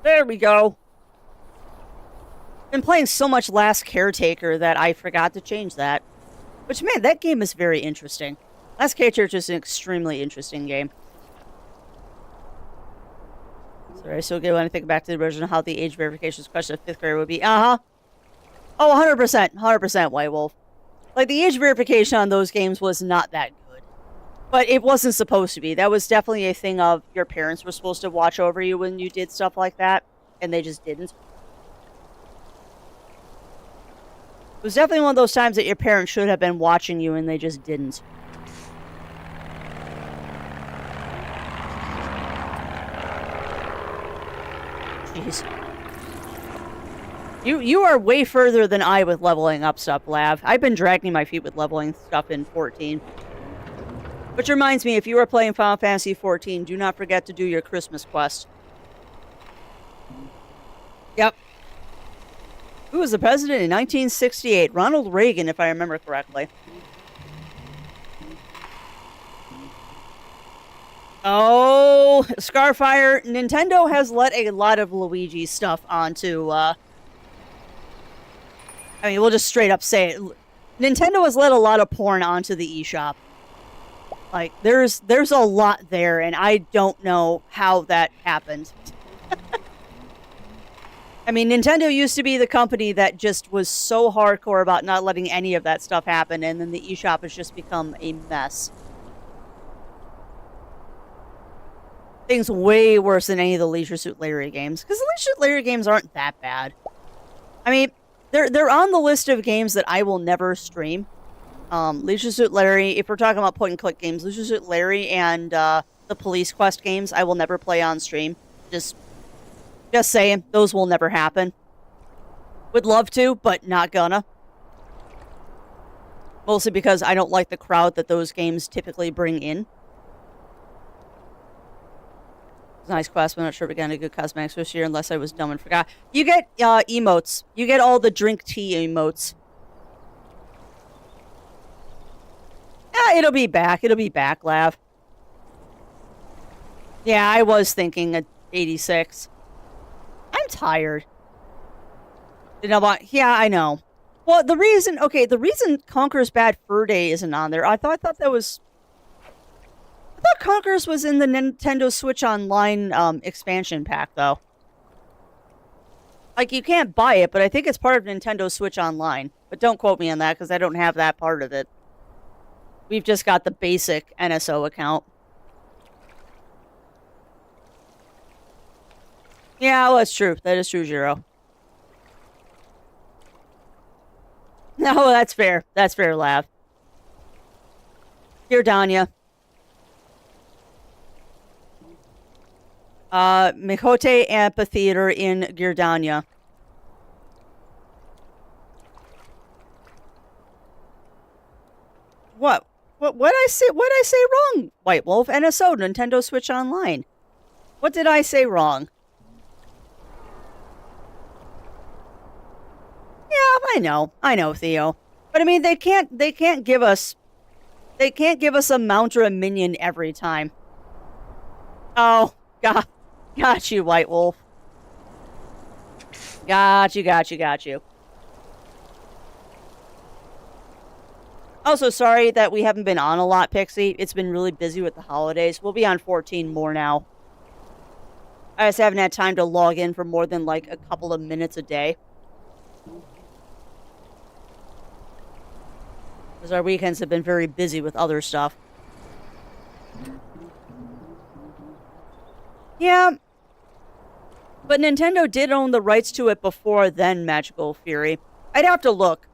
There we go. Been playing so much Last Caretaker that I forgot to change that. Which, man, that game is very interesting. Last Caretaker is an extremely interesting game. Sorry, so good when I think back to the original, how the age verification question of 5th grade would be. Uh-huh. Oh, 100%. 100%, White Wolf. Like, the age verification on those games was not that good. But it wasn't supposed to be. That was definitely a thing of your parents were supposed to watch over you when you did stuff like that, and they just didn't. It was definitely one of those times that your parents should have been watching you, and they just didn't. Jeez. You are way further than I with leveling up stuff, Lav. I've been dragging my feet with leveling stuff in 14. Which reminds me, if you are playing Final Fantasy 14, do not forget to do your Christmas quest. Yep. Who was the president in 1968? Ronald Reagan, if I remember correctly. Oh, Scarfire. Nintendo has let a lot of Luigi stuff onto, I mean, we'll just straight up say it. Nintendo has let a lot of porn onto the eShop. Like, there's a lot there, and I don't know how that happened. I mean, Nintendo used to be the company that just was so hardcore about not letting any of that stuff happen, and then the eShop has just become a mess. Things way worse than any of the Leisure Suit Larry games, because the Leisure Suit Larry games aren't that bad. I mean, they're on the list of games that I will never stream. Leisure Suit Larry, if we're talking about point-and-click games, Leisure Suit Larry and the Police Quest games, I will never play on stream. Just saying, those will never happen. Would love to, but not gonna. Mostly because I don't like the crowd that those games typically bring in. It's a nice quest, but I'm not sure if we're getting a good cosmetics this year unless I was dumb and forgot. You get emotes. You get all the drink tea emotes. Yeah, it'll be back. It'll be back, Lav. Yeah, I was thinking at 86. I'm tired. You know what? Yeah, I know. Well, the reason Conker's Bad Fur Day isn't on there, I thought Conker's was in the Nintendo Switch Online expansion pack, though. Like, you can't buy it, but I think it's part of Nintendo Switch Online. But don't quote me on that, because I don't have that part of it. We've just got the basic NSO account. Yeah, well, that's true. That is true, Zero. No, that's fair. That's fair, Lav. Here, Danya. Mikote Amphitheater in Girdania. What? What did I say? What did I say wrong? White Wolf, NSO, Nintendo Switch Online. What did I say wrong? Yeah, I know, Theo. But I mean, they can't give us a mount or a minion every time. Oh, got you, White Wolf. Got you. Also, sorry that we haven't been on a lot, Pixie. It's been really busy with the holidays. We'll be on 14 more now. I just haven't had time to log in for more than, like, a couple of minutes a day. Because our weekends have been very busy with other stuff. Yeah. But Nintendo did own the rights to it before then, Magical Fury. I'd have to look.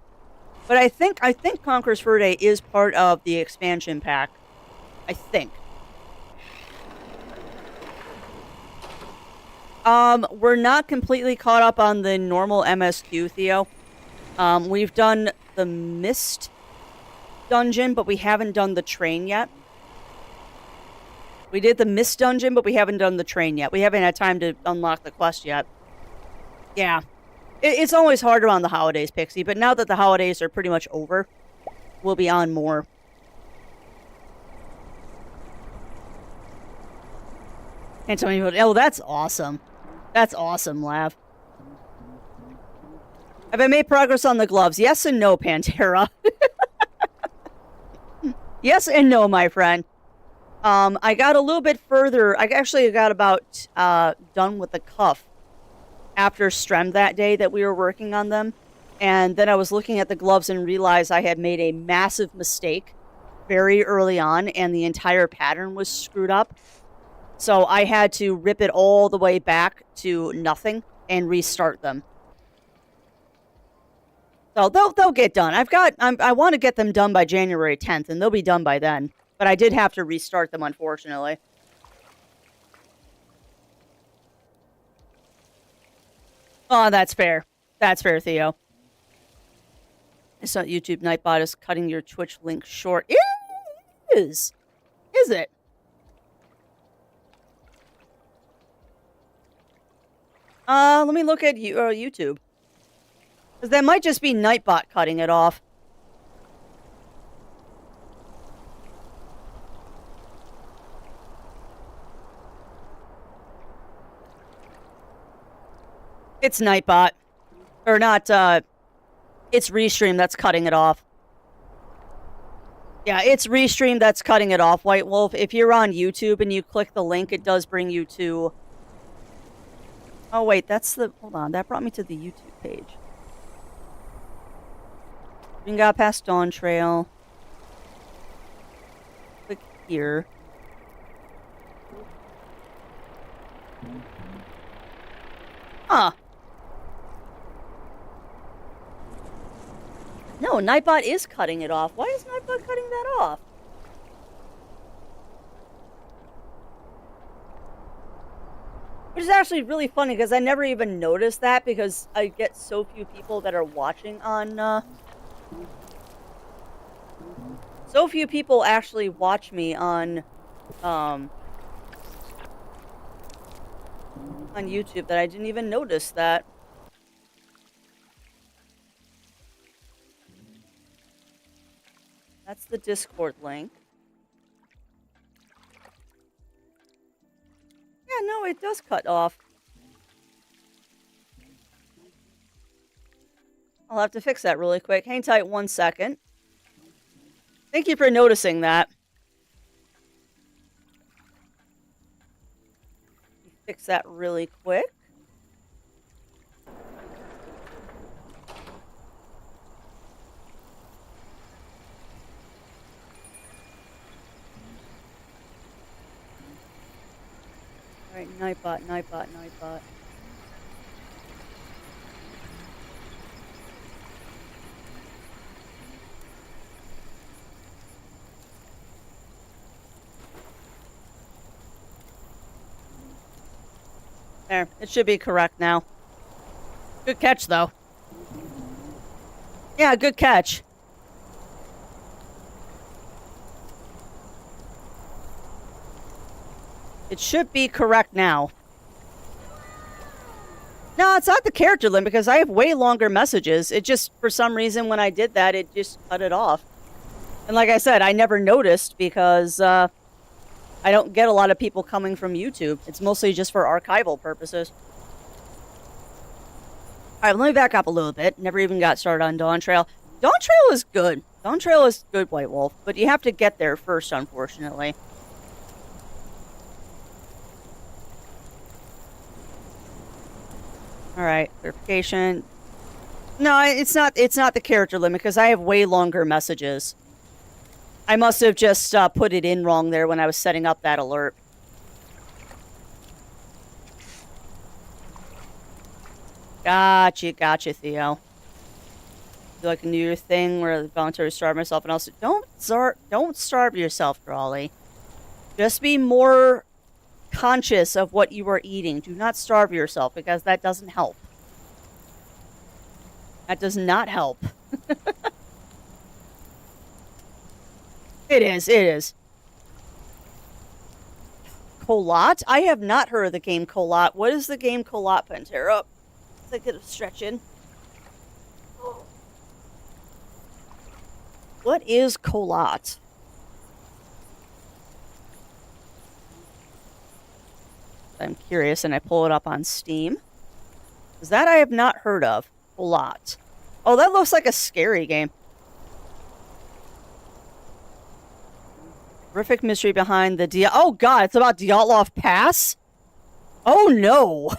But I think Conker's Fur Day is part of the expansion pack. I think. We're not completely caught up on the normal MSQ, Theo. We've done the Mist dungeon, but we haven't done the train yet. We did the Mist dungeon, but we haven't done the train yet. We haven't had time to unlock the quest yet. Yeah. It's always hard around the holidays, Pixie, but now that the holidays are pretty much over, we'll be on more. And so many people, oh, that's awesome. That's awesome, Lav. Have I made progress on the gloves? Yes and no, Pantera. Yes and no, my friend. I got a little bit further. I actually got about done with the cuff after Strem that day that we were working on them. And then I was looking at the gloves and realized I had made a massive mistake very early on, and the entire pattern was screwed up. So I had to rip it all the way back to nothing and restart them. So they'll get done. I want to get them done by January 10th, and they'll be done by then. But I did have to restart them, unfortunately. Oh, that's fair. That's fair, Theo. It's not YouTube Nightbot is cutting your Twitch link short. It is. Is it? Let me look at YouTube. Because that might just be Nightbot cutting it off. It's Nightbot. Or not, it's Restream that's cutting it off. Yeah, it's Restream that's cutting it off, White Wolf. If you're on YouTube and you click the link, it does bring you to... Oh, wait, that's the... Hold on, that brought me to the YouTube page. We got past Dawn Trail. Click here. Huh. No, Nightbot is cutting it off. Why is Nightbot cutting that off? Which is actually really funny because I never even noticed that because I get so few people that are watching on, so few people actually watch me on YouTube that I didn't even notice that. That's the Discord link. Yeah, no, it does cut off. I'll have to fix that really quick. Hang tight 1 second. Thank you for noticing that. Fix that really quick. Alright, Nightbot. There, it should be correct now. Good catch, though. Yeah, good catch. It should be correct now. No, it's not the character limit because I have way longer messages. It just, for some reason, when I did that, it just cut it off. And like I said, I never noticed because I don't get a lot of people coming from YouTube. It's mostly just for archival purposes. Alright, let me back up a little bit. Never even got started on Dawn Trail. Dawn Trail is good. Dawn Trail is good, White Wolf. But you have to get there first, unfortunately. Alright, clarification. No, it's not the character limit because I have way longer messages. I must have just put it in wrong there when I was setting up that alert. Gotcha, Theo. Do like a New Year thing where I voluntarily starve myself and also don't starve yourself, Drawley. Just be more conscious of what you are eating. Do not starve yourself because that doesn't help. That does not help. It is. Colot? I have not heard of the game Colot. What is the game Colot, Pantera? Let's take a stretch in. What is Colot? I'm curious, and I pull it up on Steam. Because that I have not heard of. Colot. Oh, that looks like a scary game. Horrific mystery behind the Oh god, it's about Dyatlov Pass? Oh no.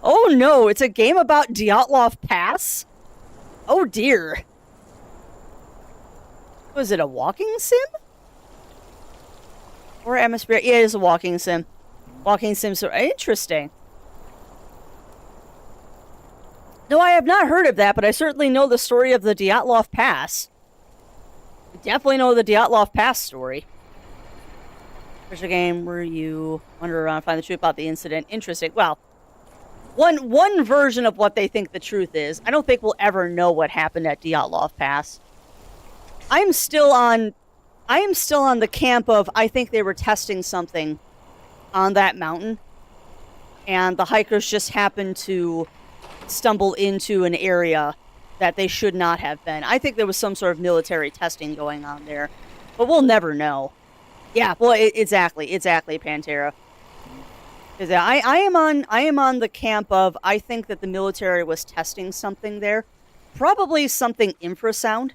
Oh no, it's a game about Dyatlov Pass? Oh dear. Was it a walking sim? Or atmosphere? Yeah, it is a walking sim. Walking sim, so interesting. No, I have not heard of that, but I certainly know the story of the Dyatlov Pass. I definitely know the Dyatlov Pass story. There's a game where you wander around and find the truth about the incident. Interesting. Well, one version of what they think the truth is. I don't think we'll ever know what happened at Dyatlov Pass. I am still on the camp of I think they were testing something on that mountain. and the hikers just happened to stumble into an area that they should not have been. I think there was some sort of military testing going on there, but we'll never know. Yeah, well, exactly, Pantera. I am on the camp of, I think that the military was testing something there, probably something infrasound,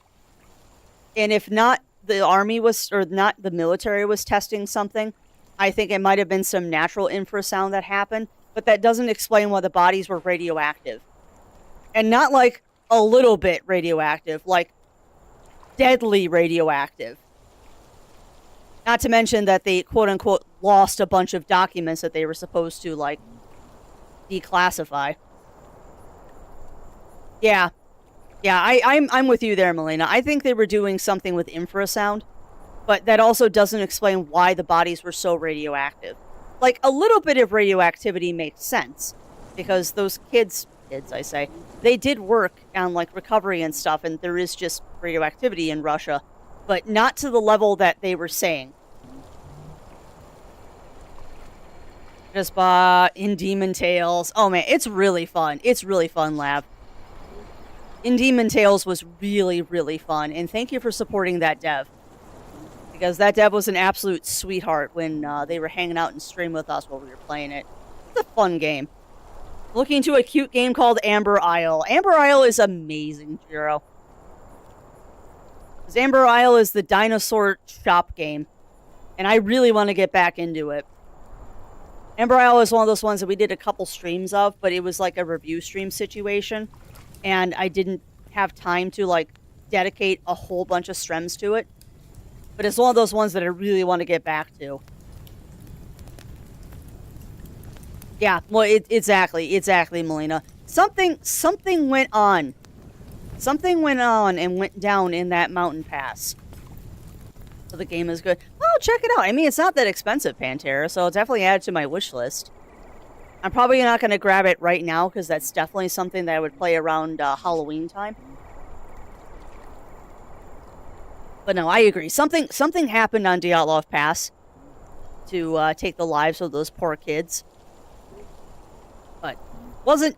and if not the army was, or not the military was testing something, I think it might have been some natural infrasound that happened, but that doesn't explain why the bodies were radioactive. And not like a little bit radioactive, like deadly radioactive. Not to mention that they, quote-unquote, lost a bunch of documents that they were supposed to, like, declassify. Yeah. Yeah, I'm with you there, Melina. I think they were doing something with infrasound, but that also doesn't explain why the bodies were so radioactive. Like, a little bit of radioactivity makes sense, because those kids, I say, they did work on, like, recovery and stuff, and there is just radioactivity in Russia, but not to the level that they were saying. Just in Demon Tales. Oh man, it's really fun. It's really fun, Lab. In Demon Tales was really, really fun, and thank you for supporting that dev. Because that dev was an absolute sweetheart when they were hanging out and stream with us while we were playing it. It's a fun game. Looking to a cute game called Amber Isle. Amber Isle is amazing, Jiro. Because Amber Isle is the dinosaur shop game, and I really want to get back into it. Amber Isle is one of those ones that we did a couple streams of, but it was like a review stream situation, and I didn't have time to, like, dedicate a whole bunch of streams to it. But it's one of those ones that I really want to get back to. Yeah, well, exactly, Melina. Something went on. Something went on and went down in that mountain pass. So the game is good. Well, check it out. I mean, it's not that expensive, Pantera, so I'll definitely add it to my wish list. I'm probably not going to grab it right now, because that's definitely something that I would play around Halloween time. But no, I agree. Something happened on Dyatlov Pass to take the lives of those poor kids. But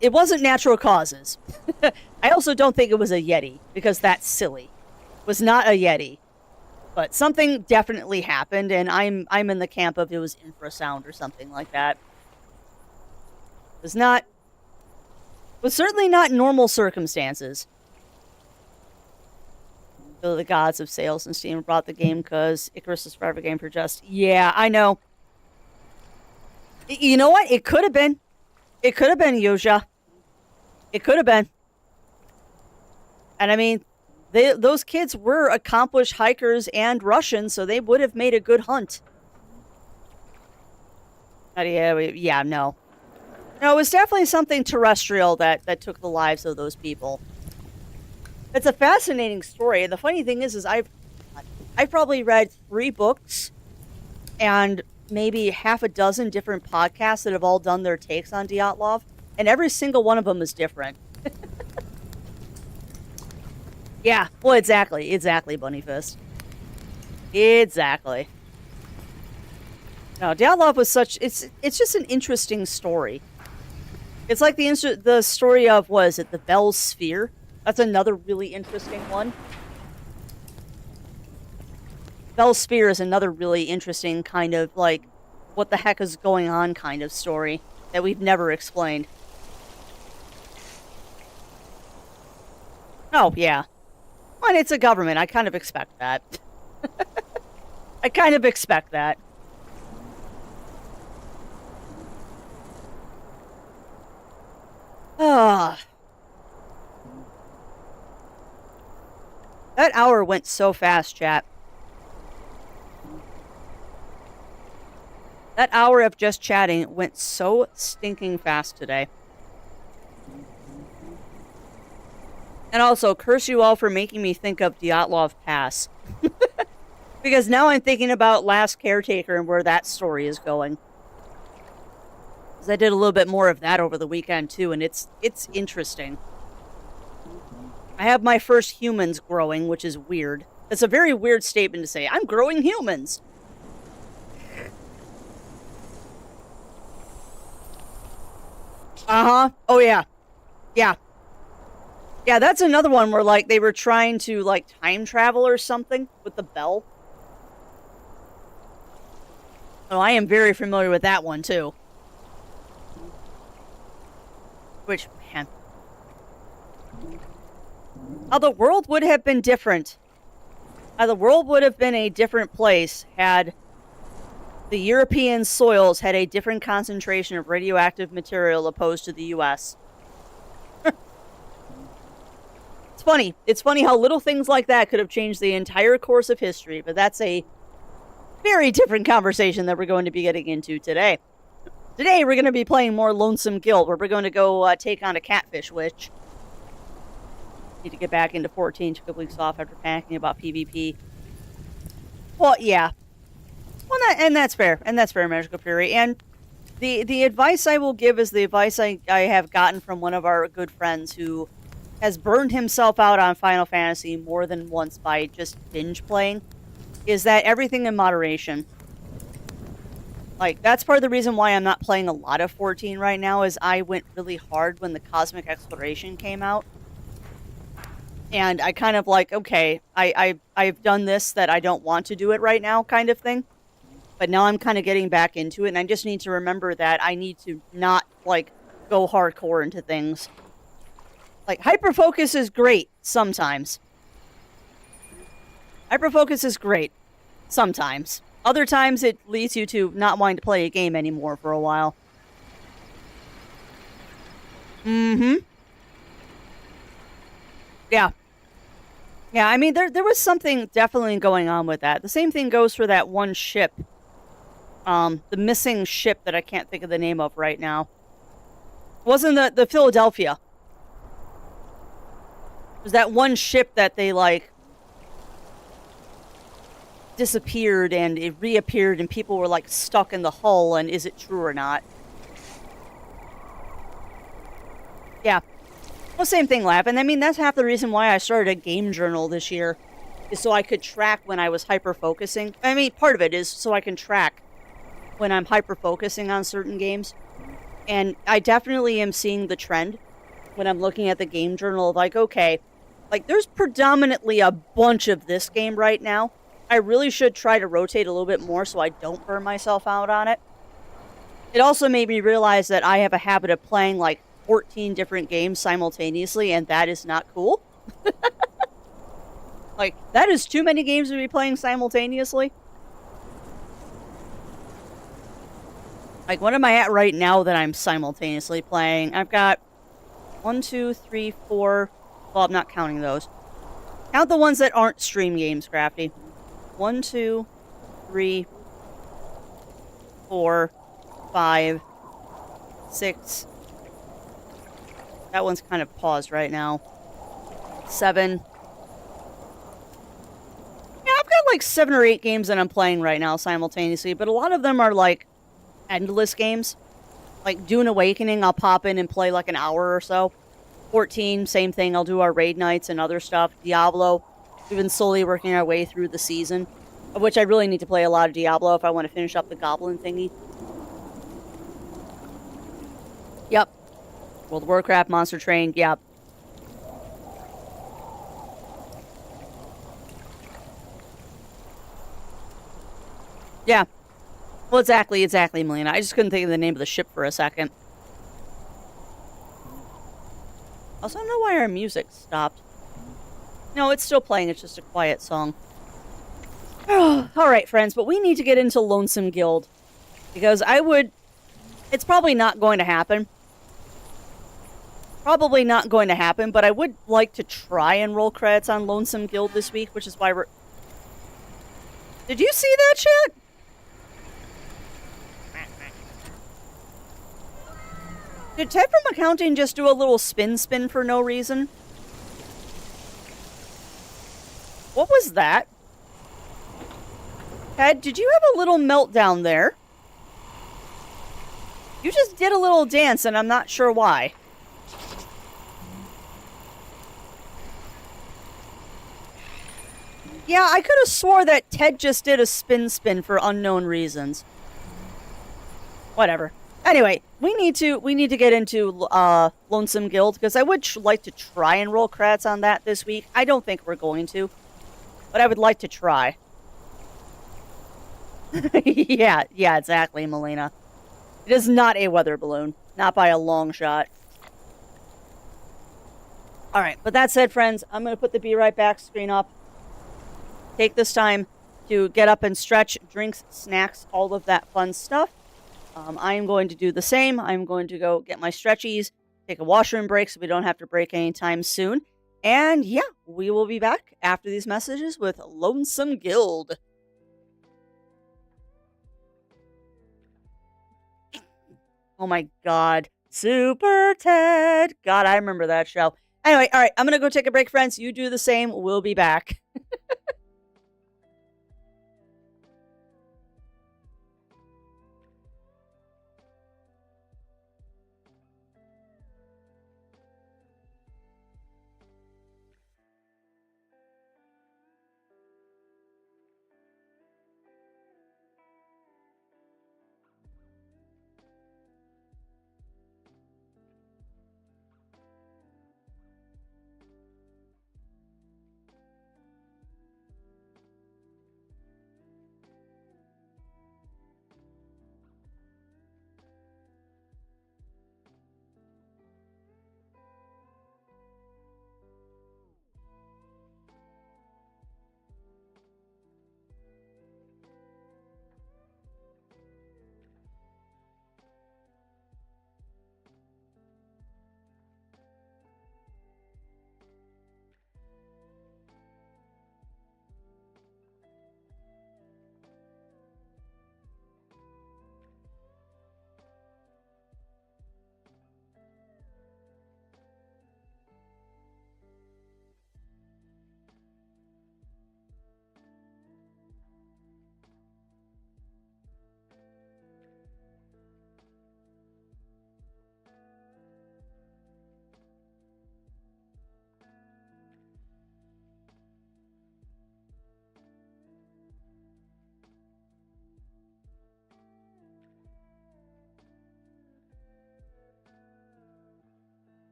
it wasn't natural causes. I also don't think it was a Yeti, because that's silly. It was not a Yeti. But something definitely happened, and I'm in the camp of it was infrasound or something like that. It was certainly not normal circumstances. The gods of sales and Steam brought the game because Icarus is forever game for just... Yeah, I know. You know what? It could have been. It could have been, Yosha. It could have been. And I mean, those kids were accomplished hikers and Russians, so they would have made a good hunt. Yeah, no. No, it was definitely something terrestrial that took the lives of those people. It's a fascinating story. The funny thing is I've probably read 3 books and maybe half a dozen different podcasts that have all done their takes on Dyatlov, and every single one of them is different. Yeah, well, exactly, Bunnyfist. Exactly. No, Dyatlov was such... It's just an interesting story. It's like the story of, what is it, the Bell Sphere? That's another really interesting one. Bell Sphere is another really interesting kind of, like, what the heck is going on kind of story that we've never explained. Oh, yeah. Well, and it's a government. I kind of expect that. I kind of expect that. Ah. That hour went so fast, chat. That hour of just chatting went so stinking fast today. And also, curse you all for making me think of Dyatlov Pass. Because now I'm thinking about Last Caretaker and where that story is going. Because I did a little bit more of that over the weekend, too, and it's interesting. I have my first humans growing, which is weird. It's a very weird statement to say. I'm growing humans. Uh-huh. Oh, yeah. Yeah. Yeah, that's another one where, like, they were trying to, like, time travel or something with the bell. Oh, I am very familiar with that one, too. Which, man. How the world would have been different. How the world would have been a different place had the European soils had a different concentration of radioactive material opposed to the U.S. It's funny. It's funny how little things like that could have changed the entire course of history, but that's a very different conversation that we're going to be getting into today. Today, we're going to be playing more Lonesome Guild, where we're going to go take on a Catfish witch. Need to get back into 14, took a week off after panicking about PvP. Well, yeah. Well, that's fair. And that's fair, Magical Fury. And the advice I will give is the advice I have gotten from one of our good friends who has burned himself out on Final Fantasy more than once by just binge playing, is that everything in moderation. Like, that's part of the reason why I'm not playing a lot of 14 right now, is I went really hard when the Cosmic Exploration came out. And I kind of like, okay, I've done this that I don't want to do it right now kind of thing. But now I'm kind of getting back into it, and I just need to remember that I need to not, like, go hardcore into things. Like, hyperfocus is great sometimes. Hyperfocus is great sometimes. Other times it leads you to not wanting to play a game anymore for a while. Mm-hmm. Yeah. Yeah, I mean, there was something definitely going on with that. The same thing goes for that one ship. The missing ship that I can't think of the name of right now. It wasn't the Philadelphia. It was that one ship that they, like, disappeared and it reappeared and people were, like, stuck in the hull, and is it true or not? Yeah. Well, same thing, Lav. And I mean, that's half the reason why I started a game journal this year, is so I could track when I was hyper-focusing. I mean, part of it is so I can track when I'm hyper-focusing on certain games. And I definitely am seeing the trend when I'm looking at the game journal of, like, okay, like, there's predominantly a bunch of this game right now. I really should try to rotate a little bit more so I don't burn myself out on it. It also made me realize that I have a habit of playing, like, 14 different games simultaneously, and that is not cool. Like, that is too many games to be playing simultaneously. Like, what am I at right now that I'm simultaneously playing? I've got 1, 2, 3, 4... Well, I'm not counting those. Count the ones that aren't stream games, Crafty. 1, 2, 3, 4, 5, 6. That one's kind of paused right now. 7. Yeah, I've got like 7 or 8 games that I'm playing right now simultaneously, but a lot of them are like endless games. Like Dune Awakening, I'll pop in and play like an hour or so. 14, same thing, I'll do our raid nights and other stuff. Diablo, we've been slowly working our way through the season, of which I really need to play a lot of Diablo if I want to finish up the Goblin thingy. Yep. World of Warcraft, Monster Train, yep. Yeah. Well, exactly, Melina. I just couldn't think of the name of the ship for a second. Also, I don't know why our music stopped. No, it's still playing. It's just a quiet song. Alright, friends, but we need to get into Lonesome Guild. Because it's probably not going to happen. Probably not going to happen, but I would like to try and roll credits on Lonesome Guild this week, which is why we're... Did you see that shit? Did Ted from accounting just do a little spin for no reason? What was that? Ted, did you have a little meltdown there? You just did a little dance and I'm not sure why. Yeah, I could have swore that Ted just did a spin for unknown reasons. Whatever. Anyway, we need to get into Lonesome Guild because I would like to try and roll crats on that this week. I don't think we're going to, but I would like to try. Yeah, exactly, Melina. It is not a weather balloon, not by a long shot. All right, but that said, friends, I'm going to put the Be Right Back screen up. Take this time to get up and stretch, drinks, snacks, all of that fun stuff. I am going to do the same. I'm going to go get my stretchies, take a washroom break so we don't have to break anytime soon. And yeah, we will be back after these messages with Lonesome Guild. Oh my god. Super Ted. God, I remember that show. Anyway, all right, I'm going to go take a break, friends. You do the same. We'll be back.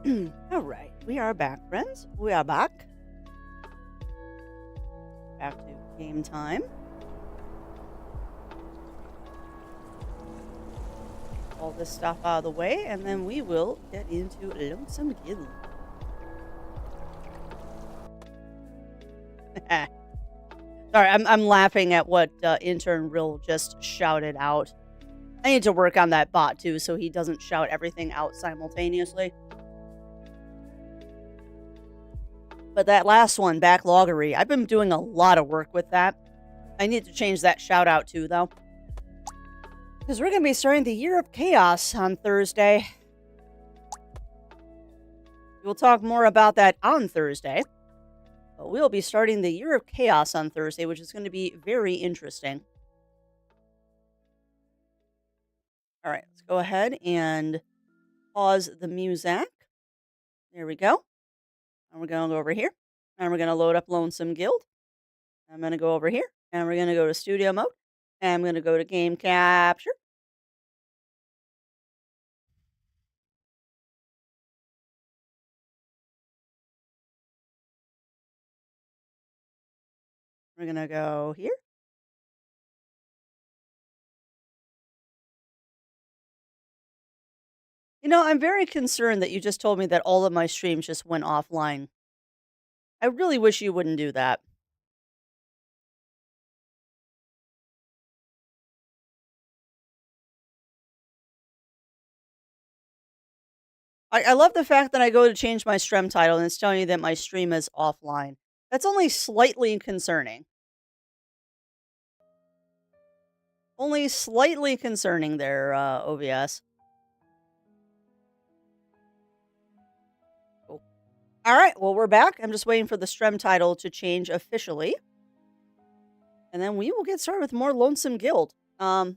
All right, we are back, friends. We are back. Back to game time. All this stuff out of the way, and then we will get into Lonesome Guild. Sorry, I'm laughing at what intern Rill just shouted out. I need to work on that bot too, so he doesn't shout everything out simultaneously. But that last one, backloggery, I've been doing a lot of work with that. I need to change that shout out too, though. Because we're going to be starting the Year of Chaos on Thursday. We'll talk more about that on Thursday. But we'll be starting the Year of Chaos on Thursday, which is going to be very interesting. All right, let's go ahead and pause the music. There we go. And we're going to go over here. And we're going to load up Lonesome Guild. I'm going to go over here. And we're going to go to Studio Mode. And I'm going to go to Game Capture. We're going to go here. You know, I'm very concerned that you just told me that all of my streams just went offline. I really wish you wouldn't do that. I love the fact that I go to change my stream title and it's telling you that my stream is offline. That's only slightly concerning. Only slightly concerning there, OBS. Cool. All right, well, we're back. I'm just waiting for the stream title to change officially. And then we will get started with more Lonesome Guild. The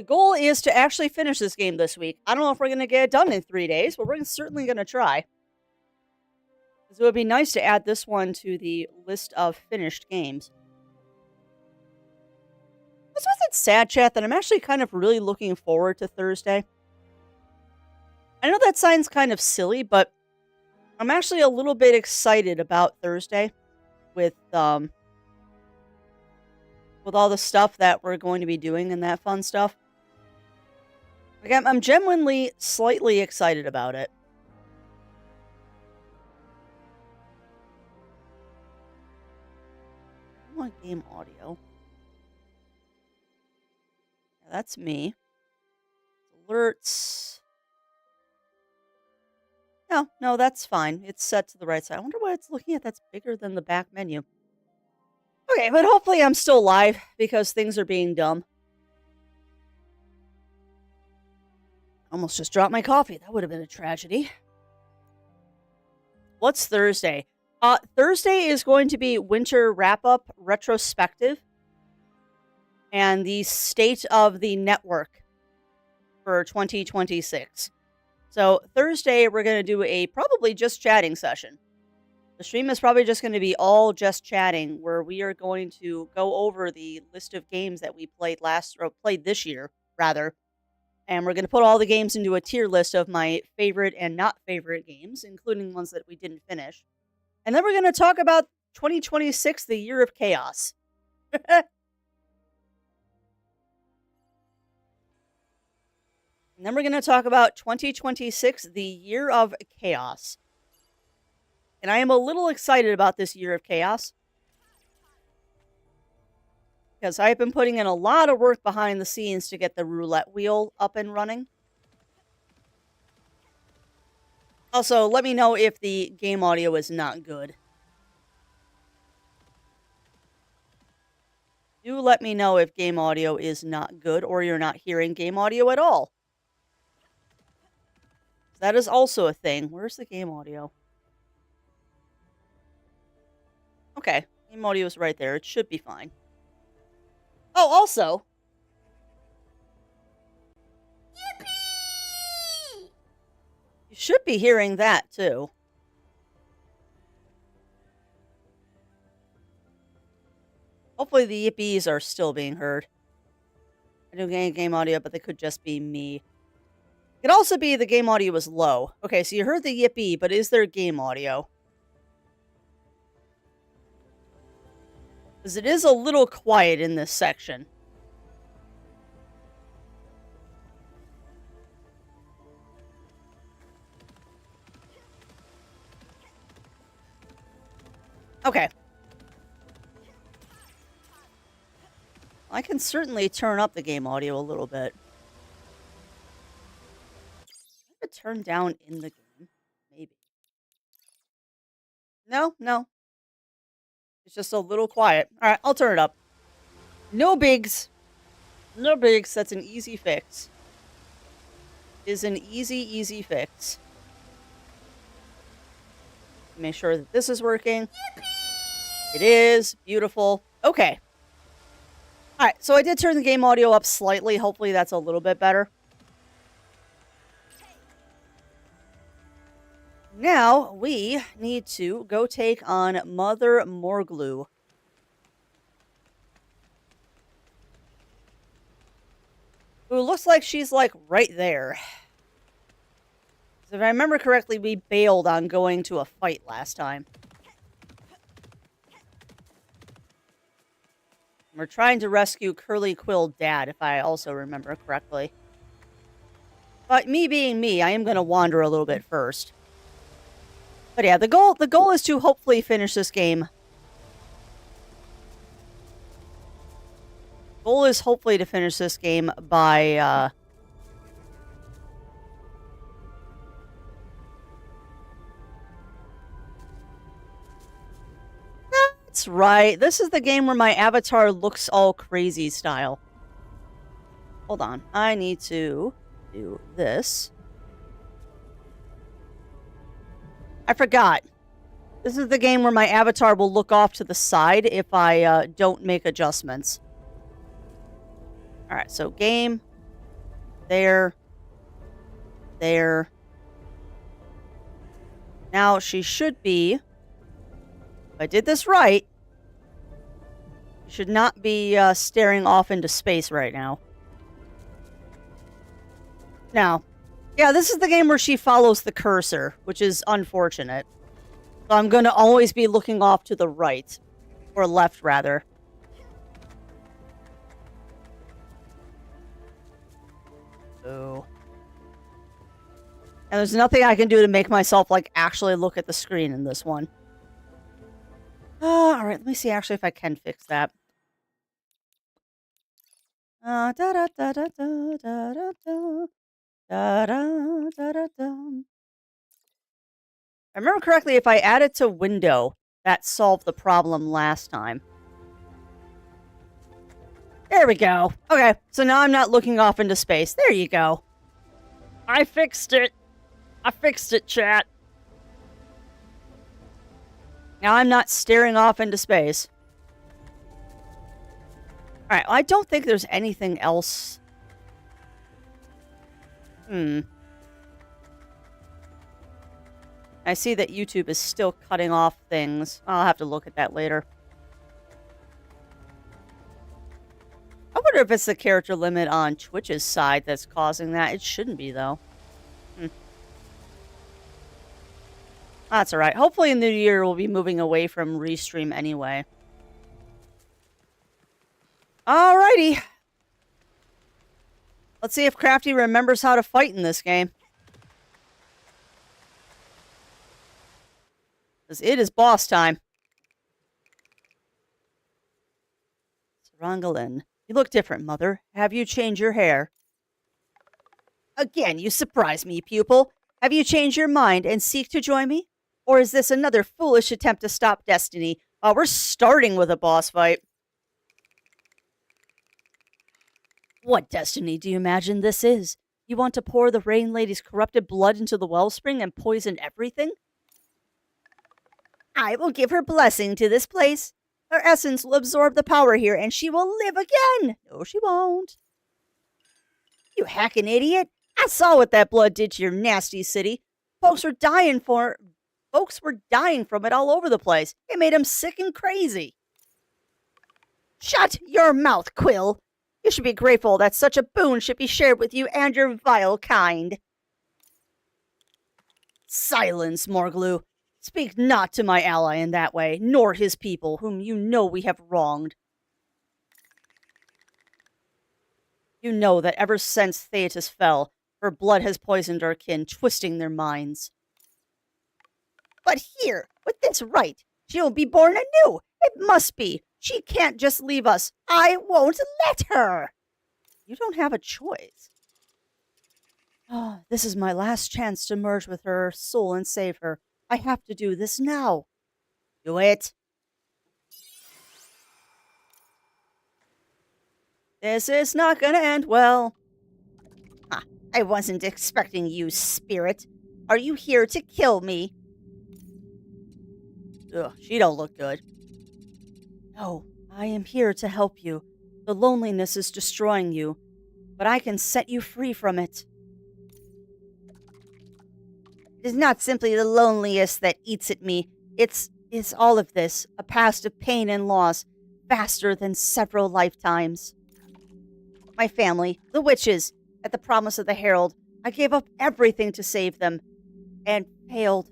goal is to actually finish this game this week. I don't know if we're going to get it done in 3 days, but we're certainly going to try. Because it would be nice to add this one to the list of finished games. What's with it sad, chat, that I'm actually kind of really looking forward to Thursday? I know that sounds kind of silly, but I'm actually a little bit excited about Thursday with all the stuff that we're going to be doing and that fun stuff. Like, I'm genuinely slightly excited about it. I want game audio. Yeah, that's me. Alerts. No, that's fine. It's set to the right side. I wonder what it's looking at that's bigger than the back menu. Okay, but hopefully I'm still live because things are being dumb. Almost just dropped my coffee. That would have been a tragedy. What's Thursday? Thursday is going to be Winter Wrap-Up Retrospective and the State of the Network for 2026. So Thursday, we're going to do a probably just chatting session. The stream is probably just going to be all just chatting, where we are going to go over the list of games that we played played this year, rather. And we're going to put all the games into a tier list of my favorite and not favorite games, including ones that we didn't finish. And then we're going to talk about 2026, the Year of Chaos. And then we're going to talk about 2026, the Year of Chaos. And I am a little excited about this Year of Chaos. Because I've been putting in a lot of work behind the scenes to get the roulette wheel up and running. Also, let me know if the game audio is not good. Do let me know if game audio is not good or you're not hearing game audio at all. That is also a thing. Where's the game audio? Okay, game audio is right there. It should be fine. Oh, also. Yippee! You should be hearing that, too. Hopefully the yippies are still being heard. I don't get any game audio, but they could just be me. It could also be the game audio was low. Okay, so you heard the yippee, but is there game audio? Because it is a little quiet in this section. Okay. I can certainly turn up the game audio a little bit. I could turn down in the game. Maybe. No. It's just a little quiet. All right, I'll turn it up. No bigs. No bigs. That's an easy fix. Is an easy fix. Make sure that this is working. Yippee! It is. Beautiful. Okay. All right, so I did turn the game audio up slightly. Hopefully that's a little bit better. Now we need to go take on Mother Morglu. Who looks like she's like right there. So if I remember correctly, we bailed on going to a fight last time. We're trying to rescue Curly Quill Dad, if I also remember correctly. But me being me, I am going to wander a little bit first. But yeah, the goal is to hopefully finish this game. Goal is hopefully to finish this game by That's right. This is the game where my avatar looks all crazy style. Hold on. I need to do this. I forgot. This is the game where my avatar will look off to the side if I don't make adjustments. Alright, so game. There. There. Now, she should be... If I did this right, she should not be staring off into space right now. Now, yeah, this is the game where she follows the cursor, which is unfortunate. So I'm going to always be looking off to the right. Or left, rather. Oh. And there's nothing I can do to make myself, like, actually look at the screen in this one. Alright, let me see actually if I can fix that. Da da da da da da da da. Da da da da da. I remember correctly, if I added to window, that solved the problem last time. There we go. Okay, so now I'm not looking off into space. There you go. I fixed it. I fixed it, chat. Now I'm not staring off into space. Alright, well, I don't think there's anything else. I see that YouTube is still cutting off things. I'll have to look at that later. I wonder if it's the character limit on Twitch's side that's causing that. It shouldn't be, though. That's alright. Hopefully in the new year we'll be moving away from Restream anyway. Alrighty. Let's see if Crafty remembers how to fight in this game. Because it is boss time. Sarangalin. You look different, Mother. Have you changed your hair? Again, you surprise me, pupil. Have you changed your mind and seek to join me? Or is this another foolish attempt to stop destiny? We're starting with a boss fight. What destiny do you imagine this is? You want to pour the Rain Lady's corrupted blood into the wellspring and poison everything? I will give her blessing to this place. Her essence will absorb the power here, and she will live again. No, she won't. You hacking idiot. I saw what that blood did to your nasty city. Folks were dying from it all over the place. It made them sick and crazy. Shut your mouth, Quill. You should be grateful that such a boon should be shared with you and your vile kind. Silence, Morglu. Speak not to my ally in that way, nor his people, whom you know we have wronged. You know that ever since Theatus fell, her blood has poisoned our kin, twisting their minds. But here, with this right, she'll be born anew. It must be. She can't just leave us. I won't let her. You don't have a choice. Oh, this is my last chance to merge with her soul and save her. I have to do this now. Do it. This is not gonna end well. Ah, I wasn't expecting you, spirit. Are you here to kill me? Ugh, she don't look good. No, I am here to help you. The loneliness is destroying you, but I can set you free from it. It is not simply the loneliness that eats at me. It's all of this, a past of pain and loss, vaster than several lifetimes. My family, the witches, at the promise of the Herald, I gave up everything to save them, and failed.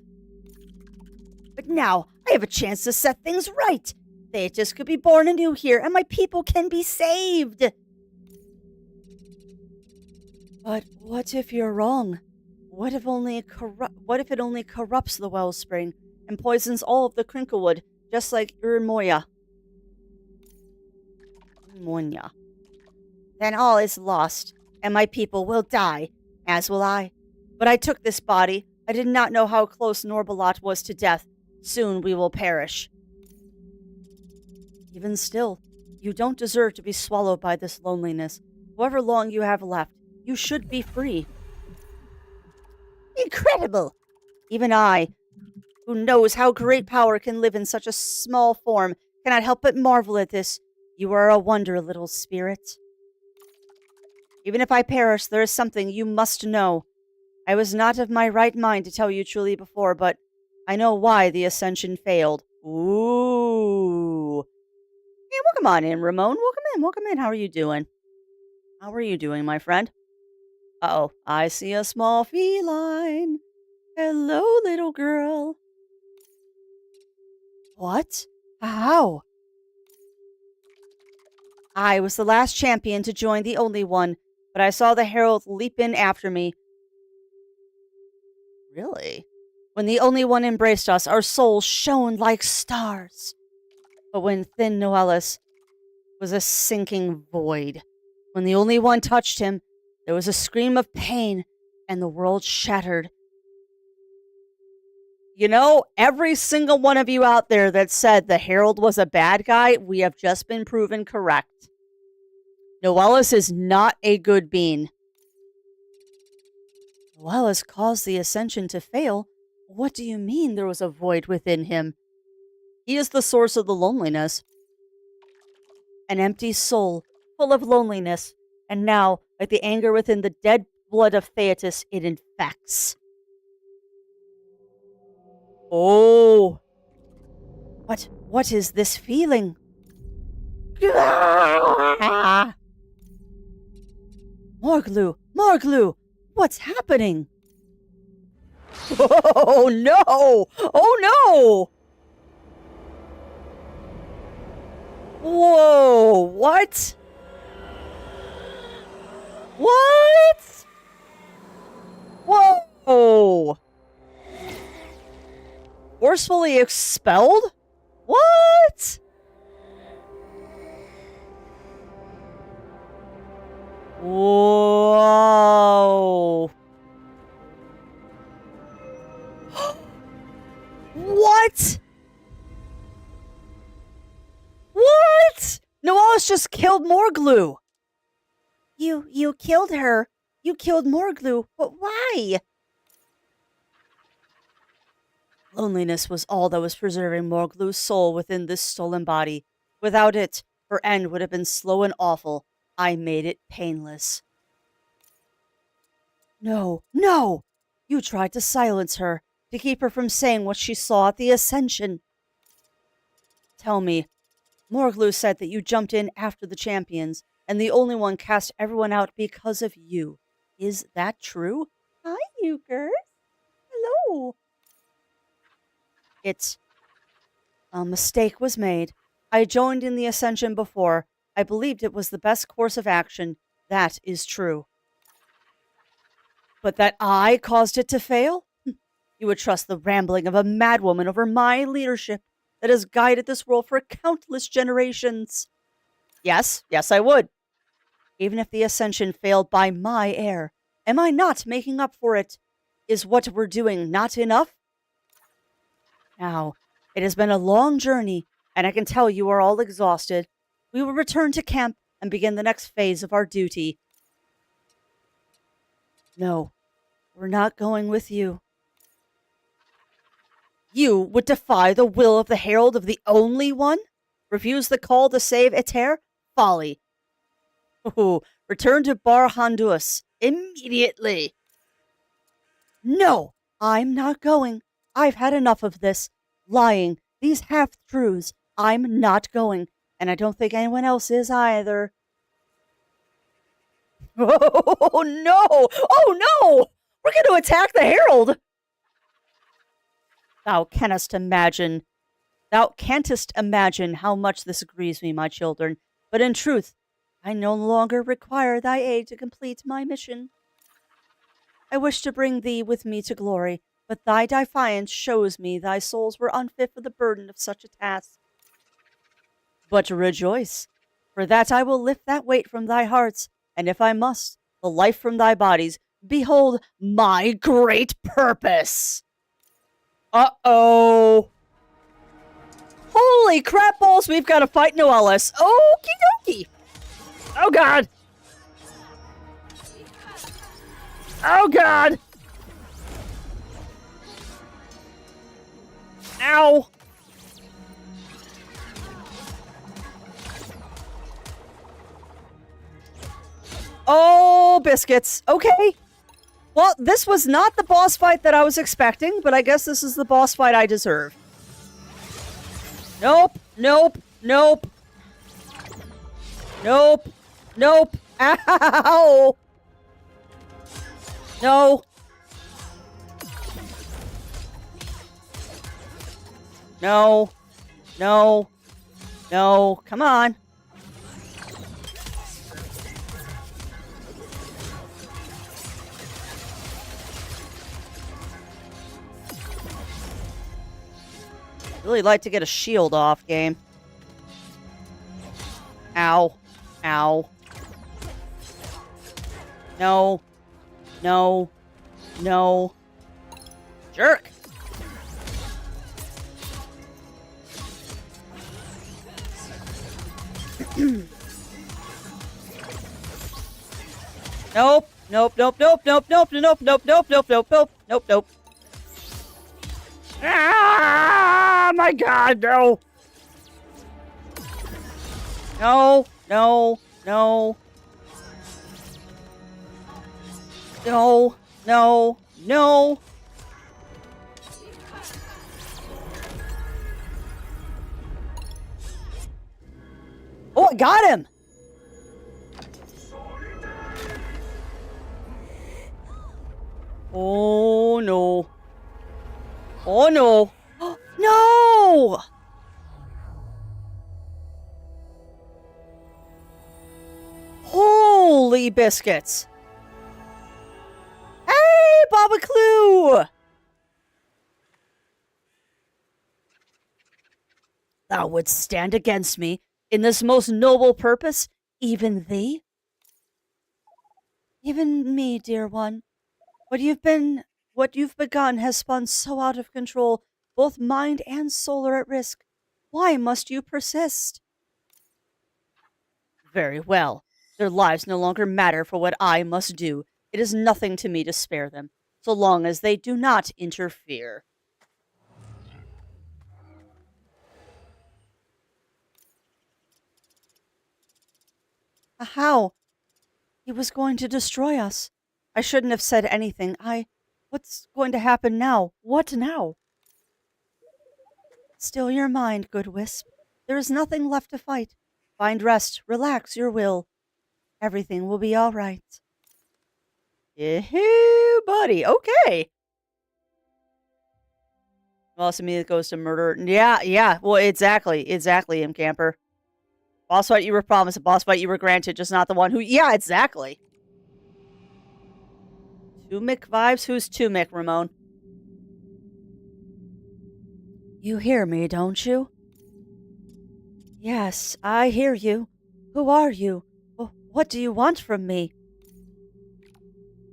But now, I have a chance to set things right. Theatus could be born anew here, and my people can be saved. But what if you're wrong? What if it only corrupts the wellspring and poisons all of the crinklewood, just like Urmoya? Then all is lost, and my people will die, as will I. But I took this body. I did not know how close Norbalot was to death. Soon we will perish. Even still, you don't deserve to be swallowed by this loneliness. However long you have left, you should be free. Incredible! Even I, who knows how great power can live in such a small form, cannot help but marvel at this. You are a wonder, little spirit. Even if I perish, there is something you must know. I was not of my right mind to tell you truly before, but I know why the ascension failed. Ooh. Hey, welcome on in, Ramon. Welcome in. How are you doing? How are you doing, my friend? Uh-oh, I see a small feline. Hello, little girl. What? How? I was the last champion to join the only one, but I saw the herald leap in after me. Really? When the only one embraced us, our souls shone like stars. But when Thin Noelis was a sinking void. When the only one touched him, there was a scream of pain, and the world shattered. You know, every single one of you out there that said the Herald was a bad guy, we have just been proven correct. Noelis is not a good being. Noelis caused the ascension to fail. What do you mean there was a void within him? He is the source of the loneliness. An empty soul, full of loneliness, and now, like the anger within the dead blood of Theatus, it infects. Oh. What is this feeling? Morglu, what's happening? Oh no! Oh no! Whoa, what? What? Whoa! Forcefully expelled? What? Whoa. What? What? Noelis just killed Morglu. You killed her. You killed Morglu, but why? Loneliness was all that was preserving Morglu's soul within this stolen body. Without it, her end would have been slow and awful. I made it painless. No! You tried to silence her, to keep her from saying what she saw at the Ascension. Tell me, Morglu said that you jumped in after the champions, and the only one cast everyone out because of you. Is that true? Hi, Euchre. no! A mistake was made. I joined in the Ascension before. I believed it was the best course of action. That is true. But that I caused it to fail? You would trust the rambling of a madwoman over my leadership that has guided this world for countless generations. Yes, I would. Even if the Ascension failed by my heir, am I not making up for it? Is what we're doing not enough? Now, it has been a long journey, and I can tell you are all exhausted. We will return to camp and begin the next phase of our duty. No, we're not going with you. You would defy the will of the Herald of the Only One? Refuse the call to save Eter? Folly. Ooh, return to Bar Handus immediately. No, I'm not going. I've had enough of this. Lying, these half-truths. I'm not going, and I don't think anyone else is either. Oh, no! Oh, no! We're going to attack the Herald! Thou canst imagine how much this grieves me, my children, but in truth, I no longer require thy aid to complete my mission. I wish to bring thee with me to glory, but thy defiance shows me thy souls were unfit for the burden of such a task. But rejoice, for that I will lift that weight from thy hearts, and if I must, the life from thy bodies. Behold my great purpose! Uh-oh! Holy crap balls, we've got to fight Noelis. Okie dokie! Oh god! Oh god! Ow! Oh, biscuits. Okay. Well, this was not the boss fight that I was expecting, but I guess this is the boss fight I deserve. Nope. Nope. Nope. Nope. Nope. Ow! No. No. No. No. Come on. Really like to get a shield off, game. Ow. Ow. No. No. No. Jerk. Nope. Nope. Nope. Nope. Nope. Nope. Nope. Nope. Nope. Nope. Nope. Nope. Nope. Nope. Ah, my God, no. No, no, no. No, no, no. Oh, I got him. Oh, no. Oh, no. No! Holy biscuits. Hey, Baba Clue! Thou wouldst stand against me in this most noble purpose, even thee? Even me, dear one. What you've begun has spun so out of control, both mind and soul are at risk. Why must you persist? Very well. Their lives no longer matter for what I must do. It is nothing to me to spare them, so long as they do not interfere. How? He was going to destroy us. I shouldn't have said anything. What's going to happen now? What now? Still your mind, good Wisp. There is nothing left to fight. Find rest, relax your will. Everything will be all right. Ew, buddy. Okay. Well, immediately goes to murder. Yeah, yeah. Well, exactly. Exactly, M. Camper. Boss fight you were promised, a boss fight you were granted, just not the one who... Yeah, exactly. Tumic vibes? Who's Tumic, Ramon? You hear me, don't you? Yes, I hear you. Who are you? What do you want from me?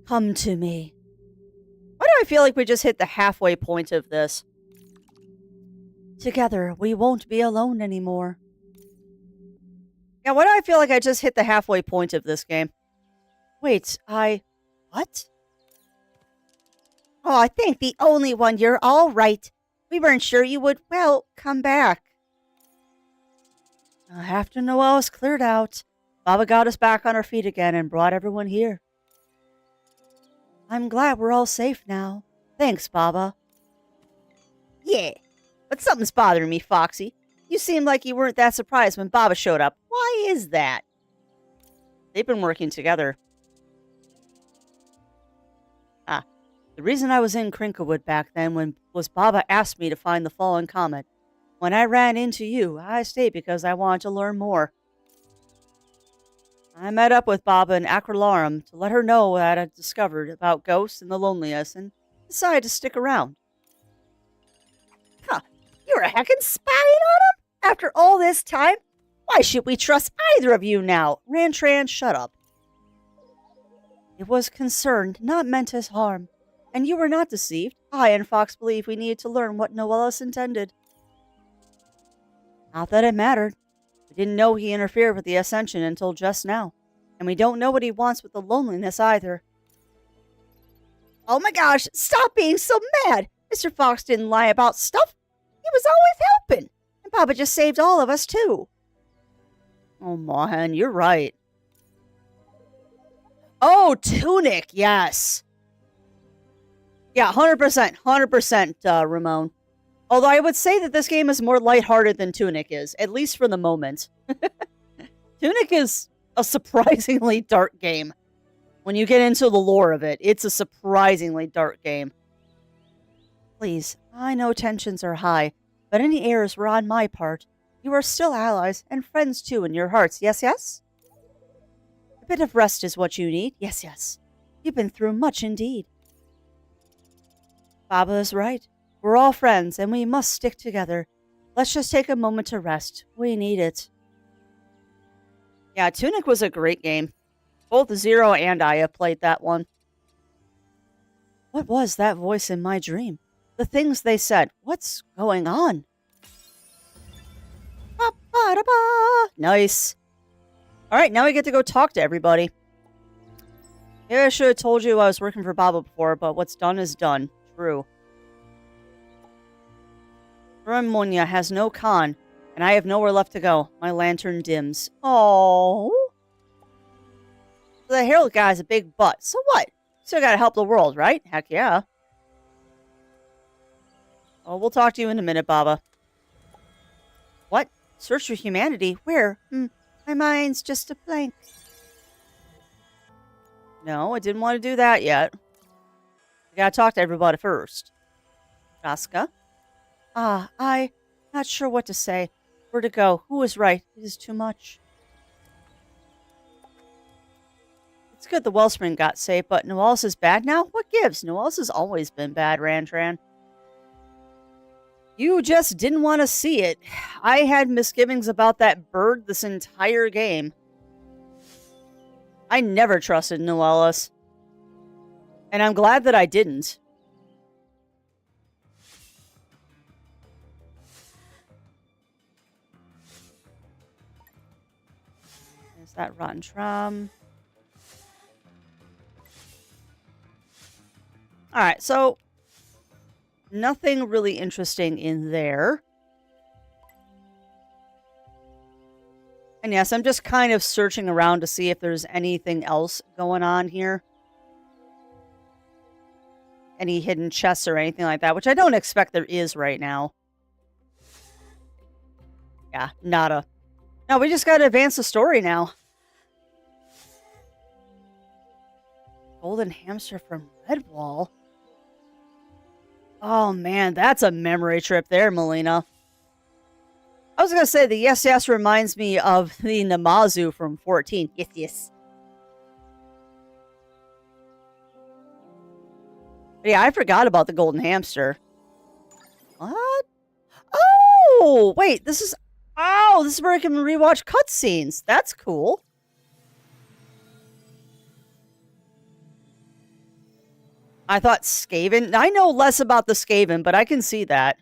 Come to me. Why do I feel like we just hit the halfway point of this? Together, we won't be alone anymore. Yeah, why do I feel like I just hit the halfway point of this game? Wait, what? Oh, I think the only one. You're all right. We weren't sure you would, well, come back. After Noelle was cleared out, Baba got us back on our feet again and brought everyone here. I'm glad we're all safe now. Thanks, Baba. Yeah, but something's bothering me, Foxy. You seemed like you weren't that surprised when Baba showed up. Why is that? They've been working together. The reason I was in Crinklewood back then was Baba asked me to find the fallen comet. When I ran into you, I stayed because I wanted to learn more. I met up with Baba in Acrilarum to let her know what I had discovered about ghosts and the loneliness and decided to stick around. Huh, you were heckin' spying on him? After all this time? Why should we trust either of you now? Rantran, shut up. It was concerned, not meant as harm. And you were not deceived. I and Fox believed we needed to learn what Noellus intended. Not that it mattered. We didn't know he interfered with the Ascension until just now. And we don't know what he wants with the loneliness either. Oh my gosh, stop being so mad! Mr. Fox didn't lie about stuff. He was always helping. And Papa just saved all of us too. Oh man, you're right. Oh, Tunic, yes. Yeah, 100%, Ramon. Although I would say that this game is more lighthearted than Tunic is, at least for the moment. Tunic is a surprisingly dark game. When you get into the lore of it, it's a surprisingly dark game. Please, I know tensions are high, but any errors were on my part. You are still allies, and friends too in your hearts, yes, yes? A bit of rest is what you need, yes, yes. You've been through much indeed. Baba is right. We're all friends, and we must stick together. Let's just take a moment to rest. We need it. Yeah, Tunic was a great game. Both Zero and I have played that one. What was that voice in my dream? The things they said. What's going on? Ba-ba-da-ba. Nice. Alright, now we get to go talk to everybody. Maybe I should have told you I was working for Baba before, but what's done is done. True. Ramonia has no con, and I have nowhere left to go. My lantern dims. Oh. The Herald guy's a big butt. So what? Still gotta help the world, right? Heck yeah. Oh, we'll talk to you in a minute, Baba. What? Search for humanity? Where? My mind's just a blank. No, I didn't want to do that yet. I gotta talk to everybody first. Jaska? I'm not sure what to say. Where to go? Who is right? It is too much. It's good the wellspring got safe, but Noellus is bad now? What gives? Noellus has always been bad, Rantran. You just didn't want to see it. I had misgivings about that bird this entire game. I never trusted Noellus. And I'm glad that I didn't. There's that rotten trum. Alright, so nothing really interesting in there. And yes, I'm just kind of searching around to see if there's anything else going on here. Any hidden chests or anything like that, which I don't expect there is right now. Yeah, nada. No, we just gotta advance the story now. Golden hamster from Redwall. Oh, man, that's a memory trip there, Melina. I was going to say the yes, yes reminds me of the Namazu from 14. Yes, yes. Yeah, I forgot about the golden hamster. What? Oh, wait, this is... Oh, this is where I can rewatch cutscenes. That's cool. I thought Skaven... I know less about the Skaven, but I can see that.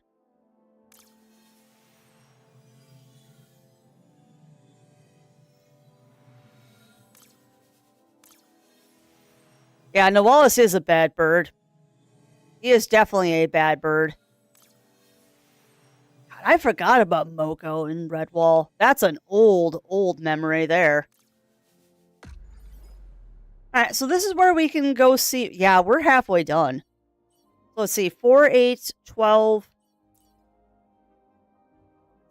Yeah, Nowalis is a bad bird. He is definitely a bad bird. God, I forgot about Moko in Redwall. That's an old memory there. Alright, so this is where we can go see... Yeah, we're halfway done. Let's see. 4, 8, 12,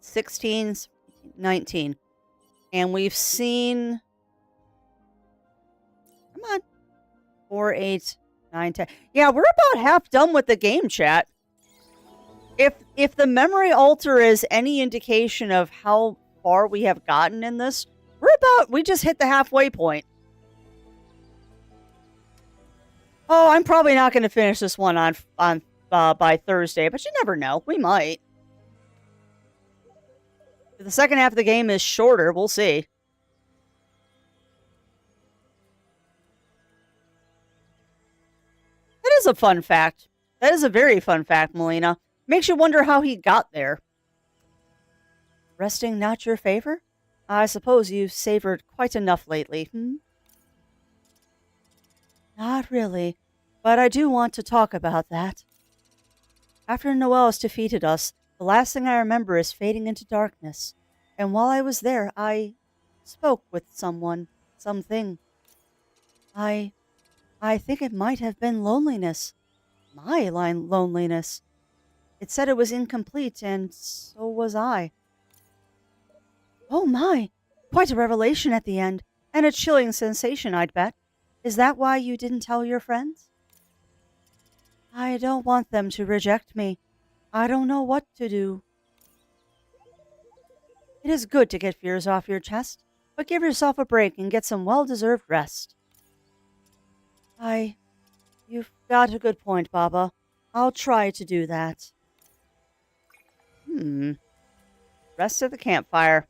16, 19. And we've seen... Come on. 4, 8, 9, 10. Yeah, we're about half done with the game, chat. If the memory altar is any indication of how far we have gotten in this, we just hit the halfway point. Oh, I'm probably not going to finish this one by Thursday, but you never know. We might. If the second half of the game is shorter, we'll see. That is a fun fact. That is a very fun fact, Melina. Makes you wonder how he got there. Resting not your favor? I suppose you've savored quite enough lately, Not really, but I do want to talk about that. After Noel's defeated us, the last thing I remember is fading into darkness. And while I was there, I spoke with someone, something. I think it might have been loneliness. My loneliness. It said it was incomplete, and so was I. Oh my! Quite a revelation at the end, and a chilling sensation, I'd bet. Is that why you didn't tell your friends? I don't want them to reject me. I don't know what to do. It is good to get fears off your chest, but give yourself a break and get some well-deserved rest. You've got a good point, Baba. I'll try to do that. Rest at the campfire.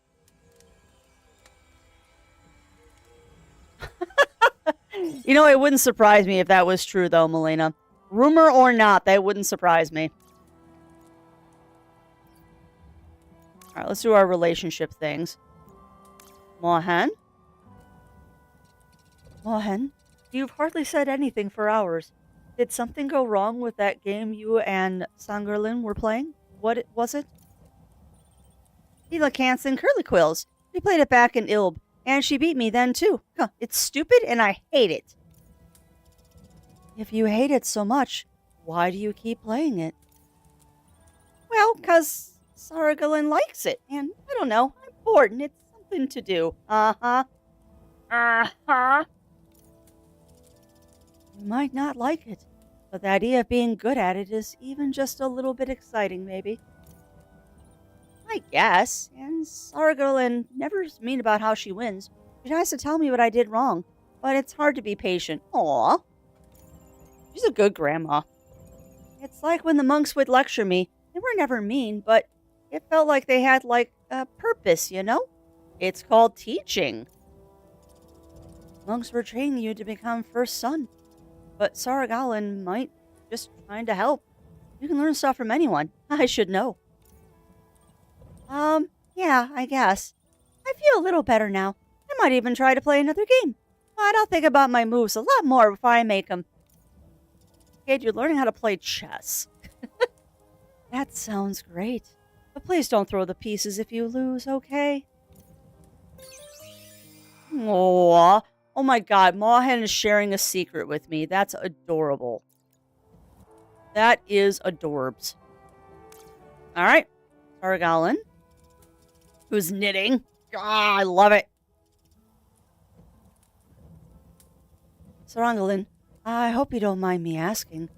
You know, it wouldn't surprise me if that was true, though, Melina. Rumor or not, that wouldn't surprise me. Alright, let's do our relationship things. Mohan? Mohan, you've hardly said anything for hours. Did something go wrong with that game you and Sangerlin were playing? What was it? Elacants and Curlyquills. We played it back in Ilb, and she beat me then too. Huh, it's stupid and I hate it. If you hate it so much, why do you keep playing it? Well, 'cause Sargalin likes it, and I don't know, I'm bored and it's something to do. Uh-huh. Uh-huh. You might not like it, but the idea of being good at it is even just a little bit exciting, maybe. I guess, and Sargalin never's mean about how she wins. She tries to tell me what I did wrong, but it's hard to be patient. Aw. She's a good grandma. It's like when the monks would lecture me. They were never mean, but it felt like they had, a purpose, you know? It's called teaching. Monks were training you to become first son, but Sargalin might just trying to help. You can learn stuff from anyone. I should know. Yeah, I guess. I feel a little better now. I might even try to play another game. But I'll think about my moves a lot more before I make them. Kid, you're learning how to play chess. That sounds great. But please don't throw the pieces if you lose, okay? Aww. Oh my god, Mohan is sharing a secret with me. That's adorable. That is adorbs. Alright. Sargalin. Who's knitting. Ah, I love it. Sargalin, I hope you don't mind me asking.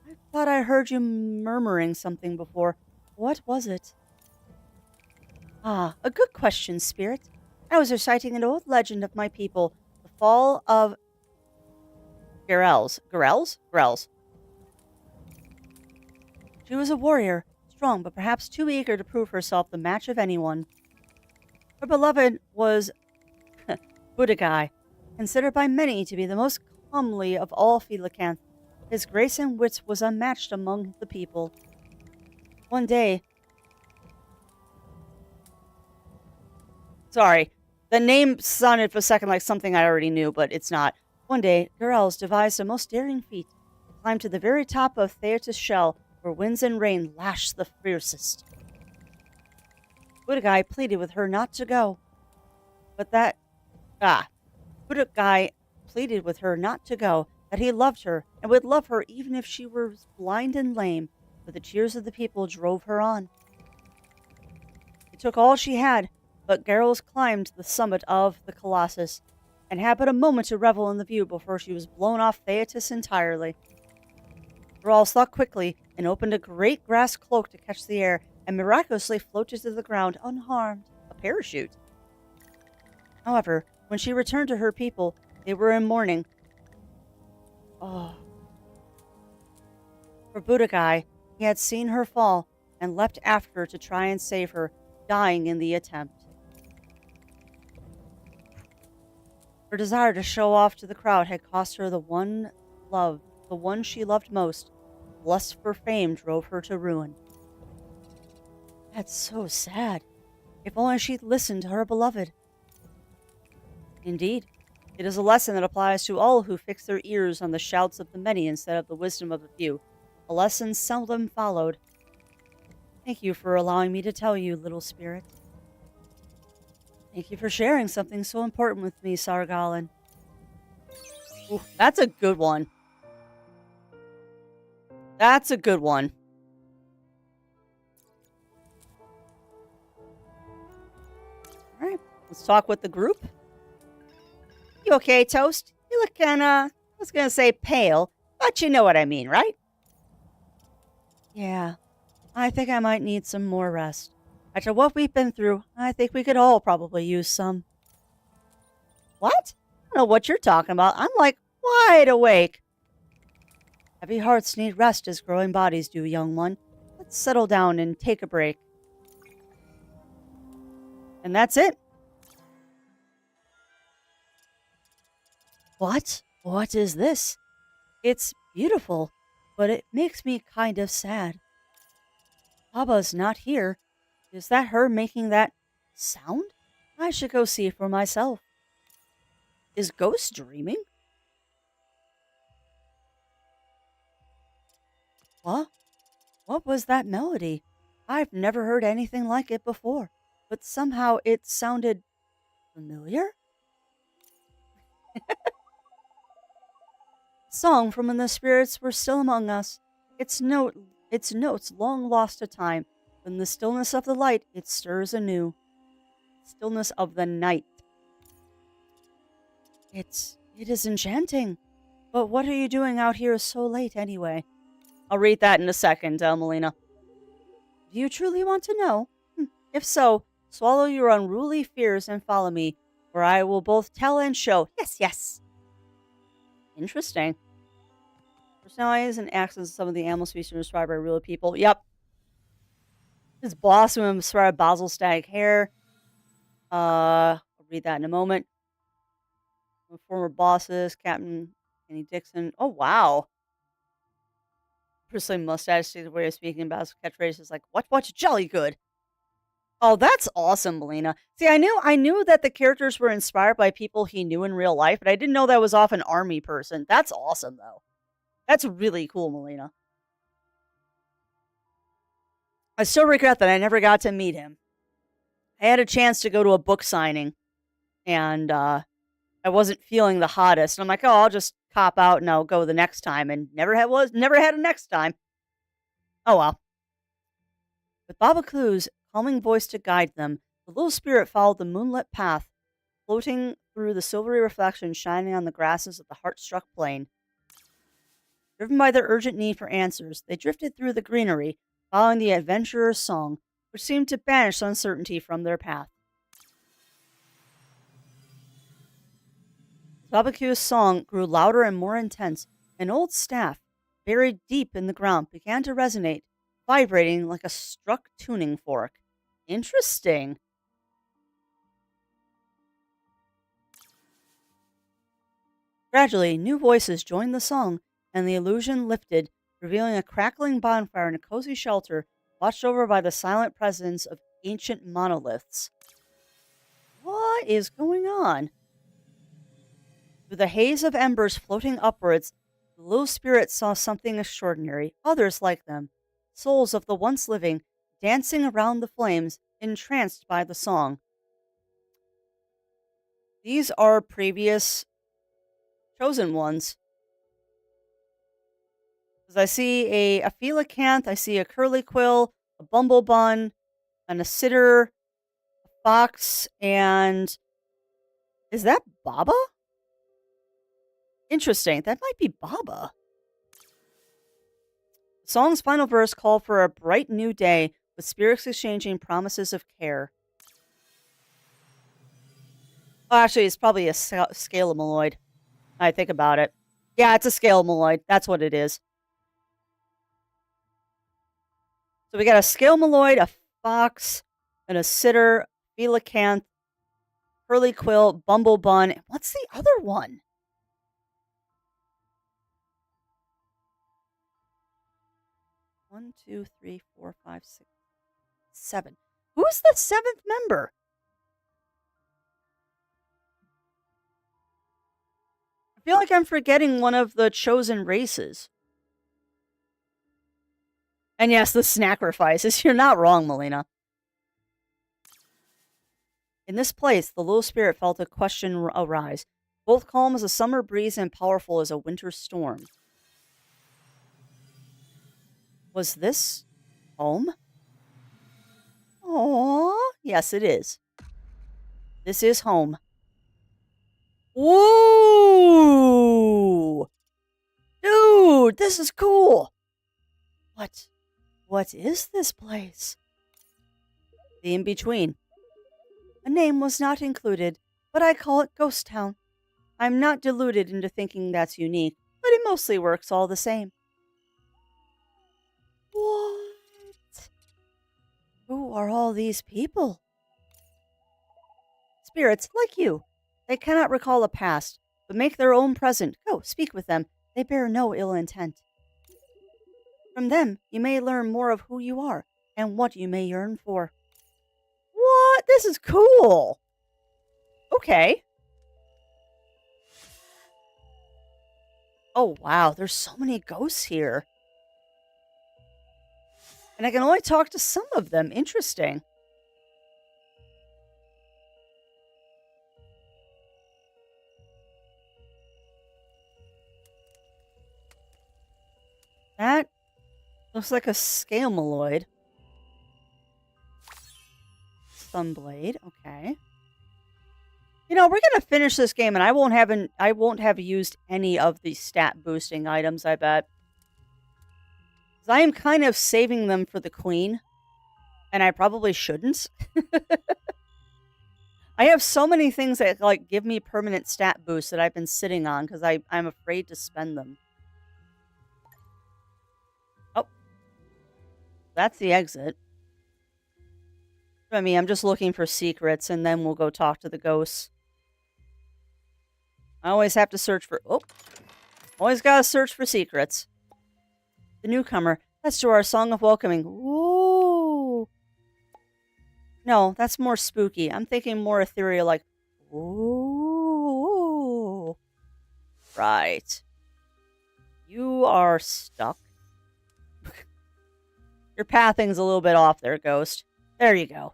I've thought I heard you murmuring something before. What was it? Ah, a good question, Spirit. I was reciting an old legend of my people, the fall of Garels. Garels? Grels. She was a warrior, strong but perhaps too eager to prove herself the match of anyone. Her beloved was Budagai, considered by many to be the most comely of all Felicanth. His grace and wit was unmatched among the people. One day, sorry, the name sounded for a second like something I already knew, but it's not. One day, Garels devised a most daring feat. Climbed to the very top of Theatus' shell, where winds and rain lashed the fiercest. Budagai pleaded with her not to go. Budagai pleaded with her not to go, that he loved her, and would love her even if she were blind and lame, but the tears of the people drove her on. It took all she had, but Garels climbed the summit of the Colossus, and had but a moment to revel in the view before she was blown off Theatus entirely. Garels thought quickly, and opened a great grass cloak to catch the air, and miraculously floated to the ground unharmed. A parachute. However, when she returned to her people, they were in mourning. Oh. For Budagai, he had seen her fall, and leapt after her to try and save her, dying in the attempt. Her desire to show off to the crowd had cost her the one she loved most. Lust for fame drove her to ruin. That's so sad. If only she'd listened to her beloved. Indeed, it is a lesson that applies to all who fix their ears on the shouts of the many instead of the wisdom of the few. A lesson seldom followed. Thank you for allowing me to tell you, little spirit. Thank you for sharing something so important with me, Sargalin. Ooh, that's a good one. That's a good one. All right, let's talk with the group. You okay, Toast? You look kinda, I was gonna say pale, but you know what I mean, right? Yeah, I think I might need some more rest. After what we've been through, I think we could all probably use some. What? I don't know what you're talking about. I'm like wide awake. Heavy hearts need rest as growing bodies do, young one. Let's settle down and take a break. And that's it. What? What is this? It's beautiful, but it makes me kind of sad. Baba's not here. Is that her making that sound? I should go see for myself. Is Ghost dreaming? What? What was that melody? I've never heard anything like it before, but somehow it sounded familiar? Song from when the spirits were still among us. Its notes long lost to time. When the stillness of the light, it stirs anew. Stillness of the night. It is enchanting. But what are you doing out here so late anyway? I'll read that in a second, Melina. Do you truly want to know? If so, swallow your unruly fears and follow me, where I will both tell and show. Yes, yes. Interesting. Personalities and accents of some of the animal species described by real people. Yep. His boss who inspired Basil Stag hair. I'll read that in a moment. Former bosses, Captain Kenny Dixon. Oh, wow. Personally, mustache, the way of speaking about his catchphrase is like, what's jolly good? Oh, that's awesome, Melina. See, I knew that the characters were inspired by people he knew in real life, but I didn't know that was off an army person. That's awesome, though. That's really cool, Melina. I still regret that I never got to meet him. I had a chance to go to a book signing, and I wasn't feeling the hottest. And I'm like, oh, I'll just cop out and I'll go the next time, and never had a next time. Oh well. With Baba Clue's calming voice to guide them, the little spirit followed the moonlit path, floating through the silvery reflection shining on the grasses of the heart-struck plain. Driven by their urgent need for answers, they drifted through the greenery, following the adventurer's song, which seemed to banish uncertainty from their path. Babacu's song grew louder and more intense. An old staff, buried deep in the ground, began to resonate, vibrating like a struck tuning fork. Interesting. Gradually, new voices joined the song, and the illusion lifted, revealing a crackling bonfire in a cozy shelter watched over by the silent presence of ancient monoliths. What is going on? Through the haze of embers floating upwards, the little spirit saw something extraordinary. Others like them, souls of the once living, dancing around the flames, entranced by the song. These are previous chosen ones. Because I see a Phelacanth, I see a Curlyquill, a Bumblebun, an Acitor, a Fox, and is that Baba? Interesting. That might be Baba. The song's final verse called for a bright new day with spirits exchanging promises of care. Oh, actually, it's probably a Scaleamaloid. I think about it. Yeah, it's a Scaleamaloid. That's what it is. So we got a Scaleamaloid, a Fox, an Acitor, Phelacanth, Curlyquill, Bumblebun. What's the other one? One, two, three, four, five, six, seven. Who's the seventh member? I feel like I'm forgetting one of the chosen races. And yes, the sacrifices. You're not wrong, Melina. In this place, the little spirit felt a question arise, both calm as a summer breeze and powerful as a winter storm. Was this home? Aww. Yes, it is. This is home. Whoa! Dude, this is cool. What is this place? The in-between. A name was not included, but I call it Ghost Town. I'm not deluded into thinking that's unique, but it mostly works all the same. What? Who are all these people? Spirits like you. They cannot recall a past, but make their own present. Go, speak with them. They bear no ill intent. From them, you may learn more of who you are and what you may yearn for. What? This is cool. Okay. Oh, wow. There's so many ghosts here. And I can only talk to some of them. Interesting. That looks like a Scaleamaloid. Sunblade, okay. You know, we're gonna finish this game, and I won't have used any of the stat boosting items. I bet, 'cause I am kind of saving them for the queen, and I probably shouldn't. I have so many things that like give me permanent stat boosts that I've been sitting on because I'm afraid to spend them. Oh, that's the exit. I mean, I'm just looking for secrets, and then we'll go talk to the ghosts. I always have to search for... Oh! Always gotta search for secrets. The newcomer. Let's do our song of welcoming. Ooh! No, that's more spooky. I'm thinking more ethereal, like... Ooh! Right. You are stuck. Your pathing's a little bit off there, ghost. There you go.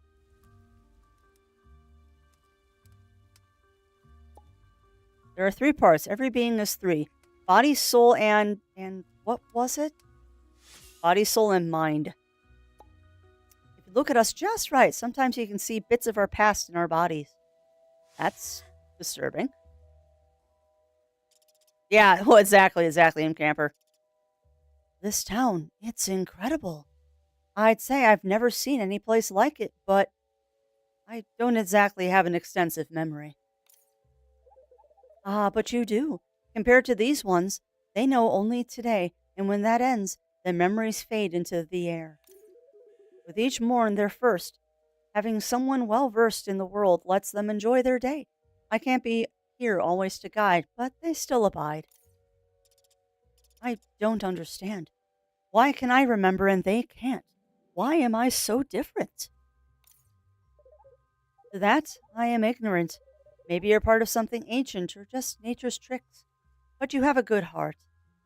There are 3 parts. Every being is 3. Body, soul, and what was it? Body, soul, and mind. If you look at us just right, sometimes you can see bits of our past in our bodies. That's disturbing. Yeah, well, exactly, M. Camper. This town, it's incredible. I'd say I've never seen any place like it, but I don't exactly have an extensive memory. Ah, but you do. Compared to these ones, they know only today, and when that ends, their memories fade into the air. With each morn, they're first. Having someone well versed in the world lets them enjoy their day. I can't be here always to guide, but they still abide. I don't understand. Why can I remember and they can't? Why am I so different? To that, I am ignorant. Maybe you're part of something ancient or just nature's tricks. But you have a good heart,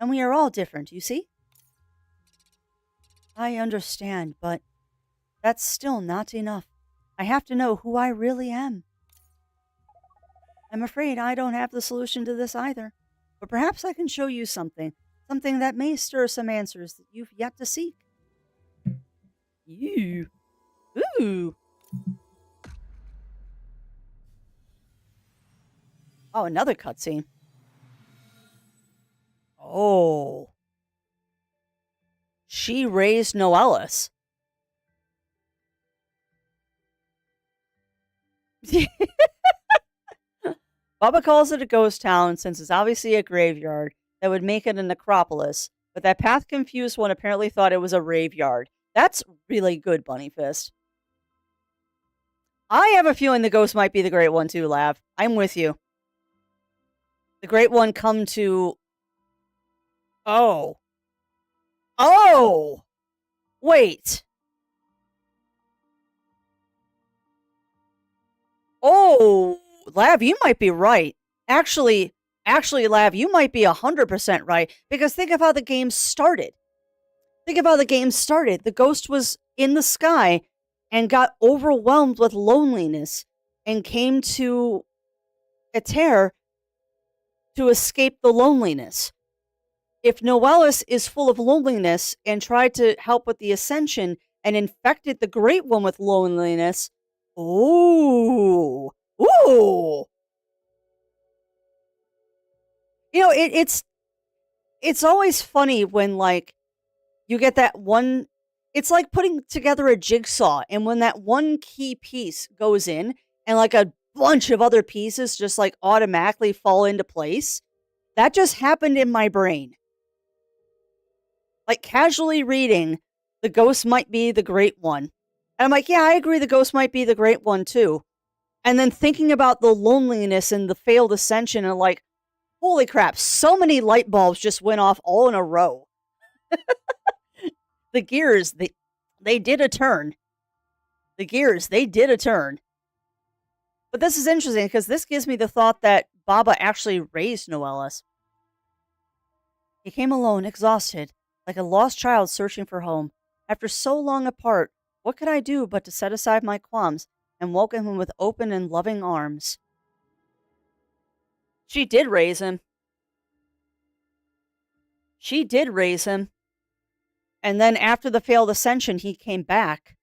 and we are all different, you see? I understand, but that's still not enough. I have to know who I really am. I'm afraid I don't have the solution to this either, but perhaps I can show you something, something that may stir some answers that you've yet to seek. You. Ooh. Oh, another cutscene. Oh. She raised Noellis. Baba calls it a ghost town since it's obviously a graveyard that would make it a necropolis, but that path confused one apparently thought it was a graveyard. That's really good, Bunny Fist. I have a feeling the ghost might be the Great One too, Lav. I'm with you. The Great One come to... Oh. Oh! Wait. Oh, Lav, you might be right. Actually, Lav, you might be 100% right, because think of how the game started. The ghost was in the sky and got overwhelmed with loneliness and came to Aether to escape the loneliness. If Noellis is full of loneliness and tried to help with the ascension and infected the Great One with loneliness, ooh, ooh. You know, it's always funny when like you get that one. It's like putting together a jigsaw, and when that one key piece goes in, and like a bunch of other pieces just like automatically fall into place. That just happened in my brain. Like casually reading, the ghost might be the Great One. And I'm like, yeah, I agree the ghost might be the Great One too. And then thinking about the loneliness and the failed ascension and like, holy crap, so many light bulbs just went off all in a row. The gears, they did a turn. They did a turn. But this is interesting because this gives me the thought that Baba actually raised Noellis. He came alone, exhausted, like a lost child searching for home. After so long apart, what could I do but to set aside my qualms and welcome him with open and loving arms? She did raise him. She did raise him. And then after the failed ascension, he came back.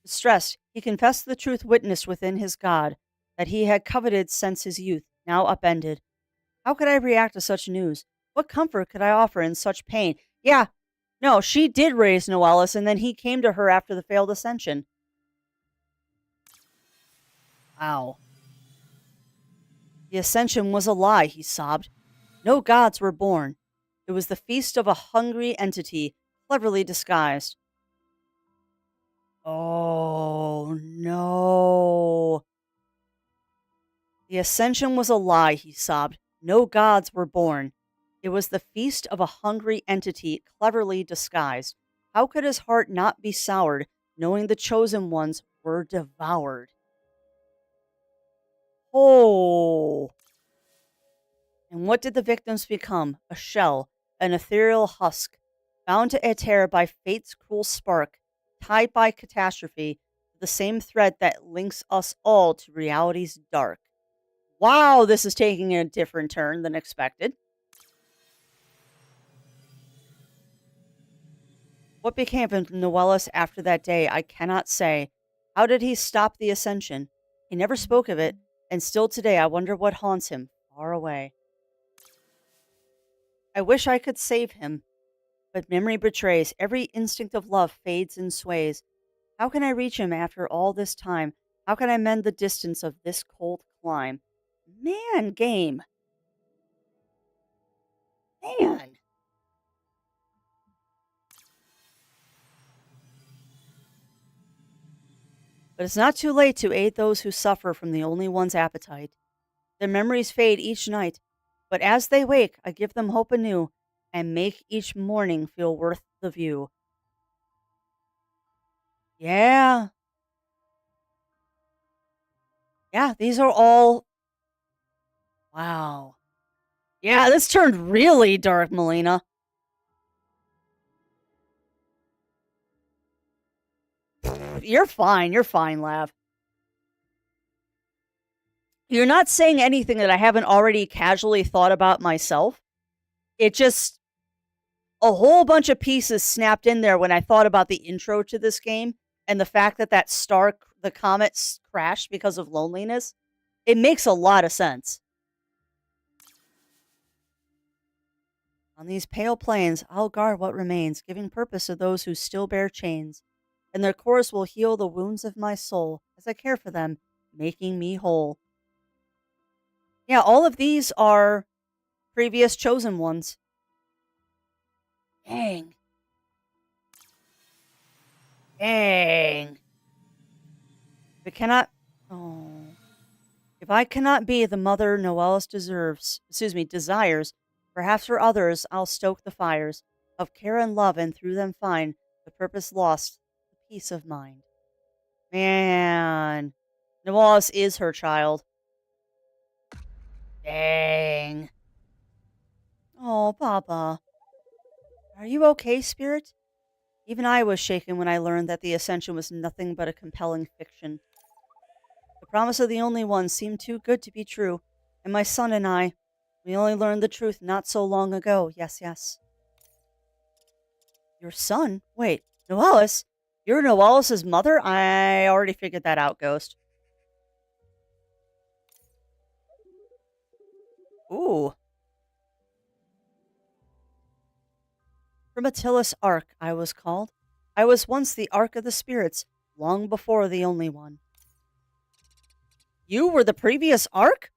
Distressed, he confessed the truth witnessed within his God, that he had coveted since his youth, now upended. How could I react to such news? What comfort could I offer in such pain? Yeah, no, she did raise Noellis, and then he came to her after the failed ascension. Wow. The ascension was a lie, he sobbed. No gods were born. It was the feast of a hungry entity, cleverly disguised. Oh, no. The ascension was a lie, he sobbed. No gods were born. It was the feast of a hungry entity, cleverly disguised. How could his heart not be soured, knowing the chosen ones were devoured? Oh. And what did the victims become? A shell, an ethereal husk, bound to Aether by fate's cruel spark, tied by catastrophe to the same thread that links us all to reality's dark. Wow, this is taking a different turn than expected. What became of Noellis after that day, I cannot say. How did he stop the ascension? He never spoke of it, and still today I wonder what haunts him far away. I wish I could save him, but memory betrays. Every instinct of love fades and sways. How can I reach him after all this time? How can I mend the distance of this cold clime? Man, game. Man. But it's not too late to aid those who suffer from the only one's appetite. Their memories fade each night, but as they wake, I give them hope anew and make each morning feel worth the view. Yeah. Yeah, these are all. Wow. Yeah, this turned really dark, Melina. You're fine. You're fine, Lav. You're not saying anything that I haven't already casually thought about myself. It just a whole bunch of pieces snapped in there when I thought about the intro to this game and the fact that the comet crashed because of loneliness. It makes a lot of sense. On these pale plains, I'll guard what remains, giving purpose to those who still bear chains, and their chorus will heal the wounds of my soul as I care for them, making me whole. Yeah, all of these are previous chosen ones. Dang. Dang. If it cannot. Oh. If I cannot be the mother Noellus desires, perhaps for others I'll stoke the fires of care and love and through them find the purpose lost, the peace of mind. Man. Noellus is her child. Dang. Oh, Papa. Are you okay, Spirit? Even I was shaken when I learned that the Ascension was nothing but a compelling fiction. The promise of the Only One seemed too good to be true, and my son and I, we only learned the truth not so long ago. Yes, yes. Your son? Wait, Noellus? You're Noellus's mother? I already figured that out, Ghost. Ooh. From Attila's Ark, I was called. I was once the Ark of the Spirits, long before the Only One. You were the previous Ark?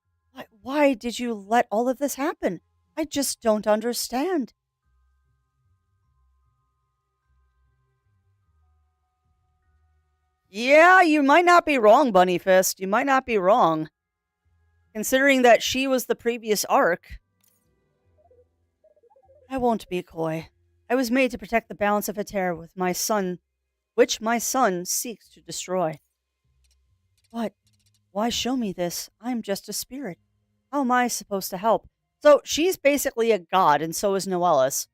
Why did you let all of this happen? I just don't understand. Yeah, you might not be wrong, Bunny Fist. You might not be wrong. Considering that she was the previous Ark. I won't be coy. I was made to protect the balance of Heterra with my son, which my son seeks to destroy. What? Why show me this? I'm just a spirit. How am I supposed to help? So she's basically a god, and so is Noellus.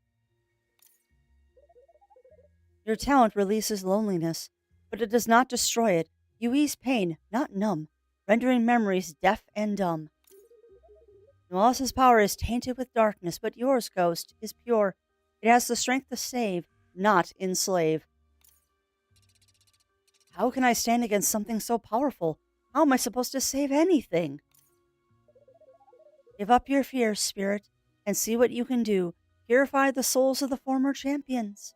Your talent releases loneliness, but it does not destroy it. You ease pain, not numb, rendering memories deaf and dumb. Noellus's power is tainted with darkness, but yours, Ghost, is pure. It has the strength to save, not enslave. How can I stand against something so powerful? How am I supposed to save anything? Give up your fears, Spirit, and see what you can do. Purify the souls of the former champions.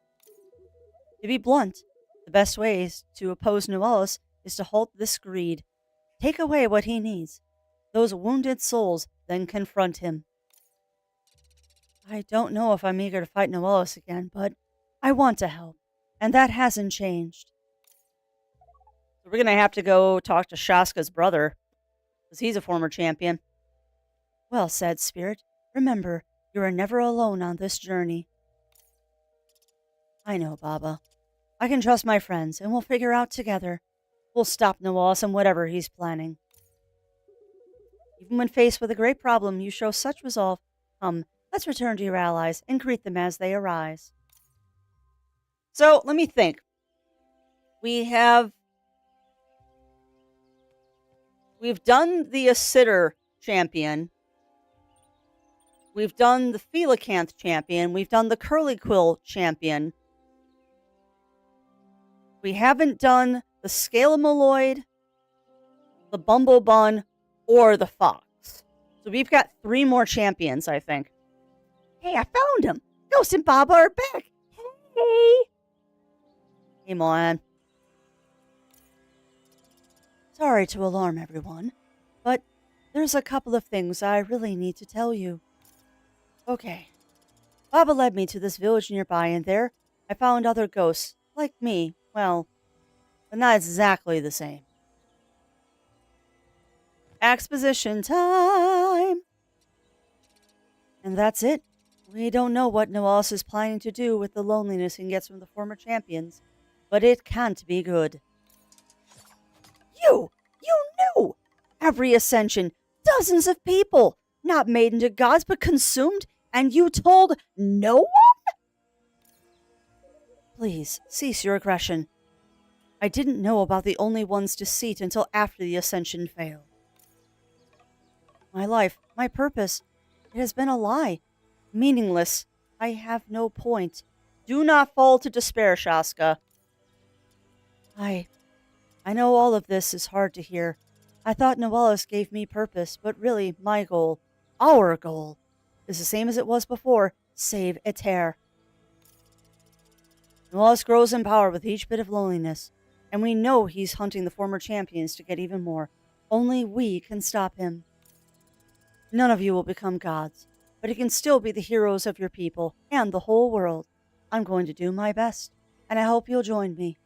To be blunt, the best way to oppose Noellus is to halt this greed. Take away what he needs. Those wounded souls then confront him. I don't know if I'm eager to fight Noellus again, but I want to help, and that hasn't changed. So we're going to have to go talk to Shaska's brother, because he's a former champion. Well said, Spirit. Remember, you are never alone on this journey. I know, Baba. I can trust my friends, and we'll figure out together. We'll stop Noellus and whatever he's planning. Even when faced with a great problem, you show such resolve. Come, let's return to your allies and greet them as they arise. So, let me think. We've done the Acitor champion. We've done the Felicanth champion. We've done the Curlyquill champion. We haven't done the Scalamaloid, the Bumblebun, or the Fox. So we've got 3 more champions, I think. Hey, I found him! Ghost and Baba are back! Hey! Hey, Moan. Sorry to alarm everyone, but there's a couple of things I really need to tell you. Okay. Baba led me to this village nearby, and there I found other ghosts, like me. Well, but not exactly the same. Exposition time! And that's it. We don't know what Noelis is planning to do with the loneliness he gets from the former champions, but it can't be good. You knew! Every ascension, dozens of people, not made into gods but consumed, and you told no one? Please, cease your aggression. I didn't know about the Only One's deceit until after the ascension failed. My life, my purpose, it has been a lie. Meaningless. I have no point. Do not fall to despair, Shaska. I know all of this is hard to hear. I thought Noelis gave me purpose, but really my goal, our goal, is the same as it was before. Save Aether. Noelis grows in power with each bit of loneliness, and we know he's hunting the former champions to get even more. Only we can stop him. None of you will become gods, but you can still be the heroes of your people and the whole world. I'm going to do my best, and I hope you'll join me.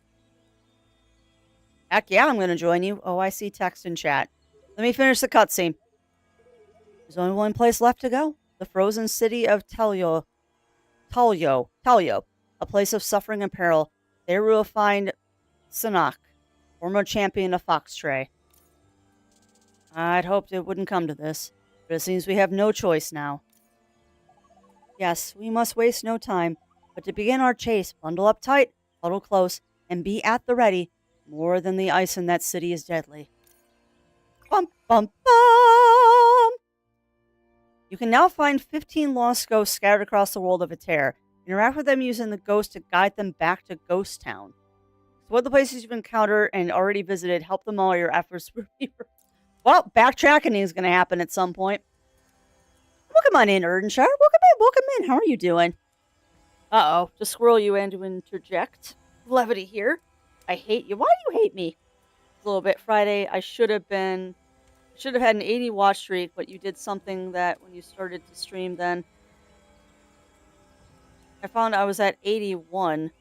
Heck yeah, I'm going to join you. Oh, I see text in chat. Let me finish the cutscene. There's only one place left to go. The frozen city of Talyo, a place of suffering and peril. There we will find Sanak, former champion of Foxtray. I'd hoped it wouldn't come to this, but it seems we have no choice now. Yes, we must waste no time, but to begin our chase, bundle up tight, huddle close, and be at the ready. More than the ice in that city is deadly. Bum, bum, bum! You can now find 15 lost ghosts scattered across the world of Aether. Interact with them using the ghost to guide them back to Ghost Town. So what the places you've encountered and already visited, help them all your efforts. Well, backtracking is going to happen at some point. Welcome on in, Erdenshire. Welcome in. How are you doing? Uh-oh. Just squirrel you in to interject. Levity here. I hate you. Why do you hate me? It's a little bit Friday. I should have had an 80 watch streak, but you did something that when you started to stream then. I found I was at 81.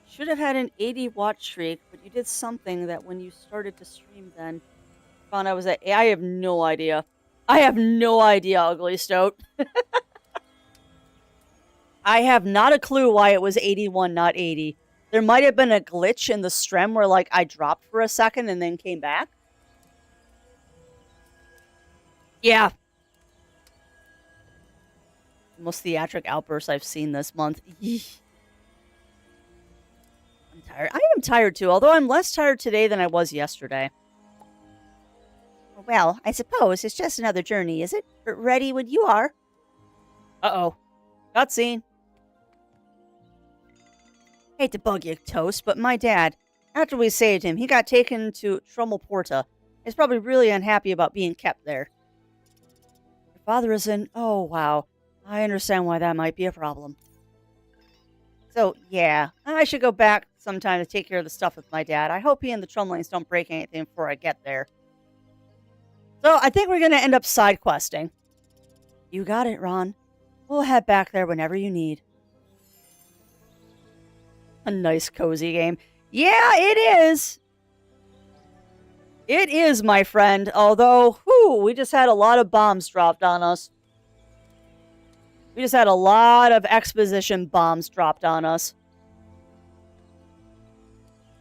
Should have had an 80 watch streak, but you did something that when you started to stream then. Found I was at... I have no idea. Ugly Stoat. I have not a clue why it was 81, not 80. There might have been a glitch in the stream where, like, I dropped for a second and then came back. Yeah. Most theatric outbursts I've seen this month. I'm tired. I am tired, too, although I'm less tired today than I was yesterday. Well, I suppose it's just another journey, is it? Ready when you are. Uh-oh. Cutscene. Hate to bug you, Toast, but my dad, after we saved him, he got taken to Trummelporta. He's probably really unhappy about being kept there. Your father is in... Oh, wow. I understand why that might be a problem. So, yeah, I should go back sometime to take care of the stuff with my dad. I hope he and the Trumlings don't break anything before I get there. So, I think we're going to end up side questing. You got it, Ron. We'll head back there whenever you need. A nice, cozy game. Yeah, it is. It is, my friend. Although, we just had a lot of bombs dropped on us. We just had a lot of exposition bombs dropped on us.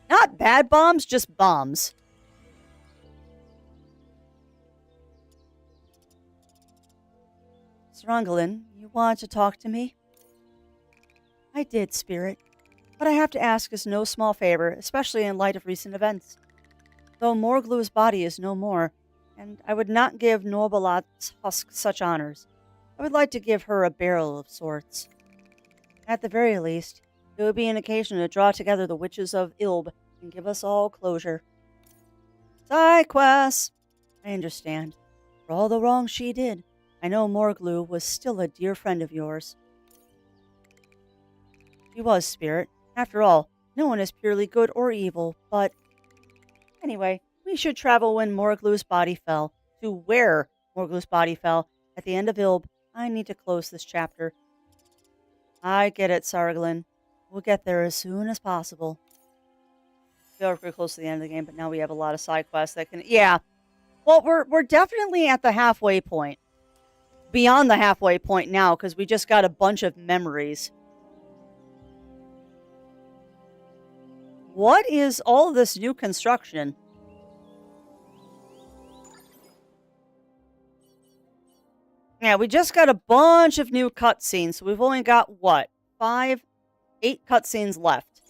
Not bad bombs, just bombs. Srungalin, you wanted to talk to me? I did, Spirit. But I have to ask is no small favor, especially in light of recent events. Though Morglu's body is no more, and I would not give Norbalat's husk such honors, I would like to give her a burial of sorts. At the very least, it would be an occasion to draw together the witches of Ilb and give us all closure. Side quests! I understand. For all the wrong she did, I know Morglue was still a dear friend of yours. She was, Spirit. After all, no one is purely good or evil, but... Anyway, we should travel when Morglue's body fell. To where Morglue's body fell. At the end of Ilb, I need to close this chapter. I get it, Sarglin. We'll get there as soon as possible. I feel like we're close to the end of the game, but now we have a lot of side quests that can... Yeah. Well, we're definitely at the halfway point. Beyond the halfway point now, because we just got a bunch of memories. What is all this new construction? Yeah, we just got a bunch of new cutscenes, so we've only got, what, 8 cutscenes left.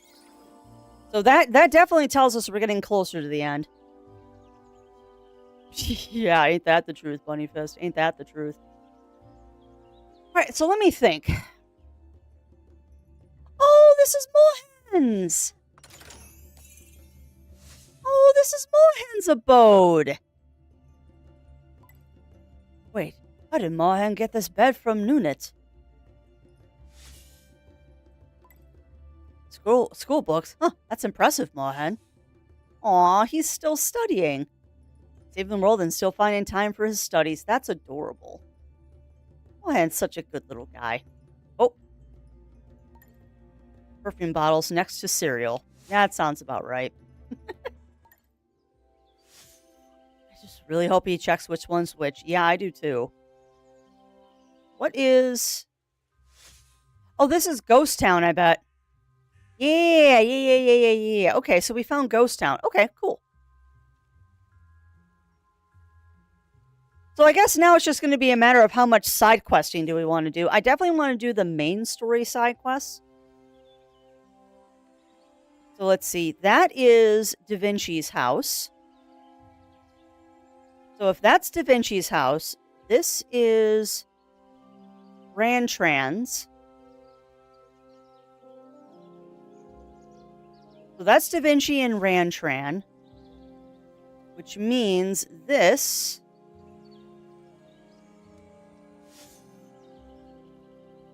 So that definitely tells us we're getting closer to the end. Yeah, ain't that the truth, Bunny Fist? Ain't that the truth? Alright, so let me think. Oh, this is Mohan's! Oh, this is Mohan's abode! Wait, how did Mohan get this bed from Nunit? School books? Huh, that's impressive, Mohan. Aw, he's still studying. Saving the world and still finding time for his studies. That's adorable. Mohan's such a good little guy. Oh. Perfume bottles next to cereal. That sounds about right. I just really hope he checks which one's which. Yeah, I do too. What is... Oh, this is Ghost Town, I bet. Yeah. Okay, so we found Ghost Town. Okay, cool. So I guess now it's just going to be a matter of how much side questing do we want to do. I definitely want to do the main story side quests. So let's see. That is Da Vinci's house. So if that's Da Vinci's house, this is Rantrans. So that's Da Vinci and Rantran. Which means this...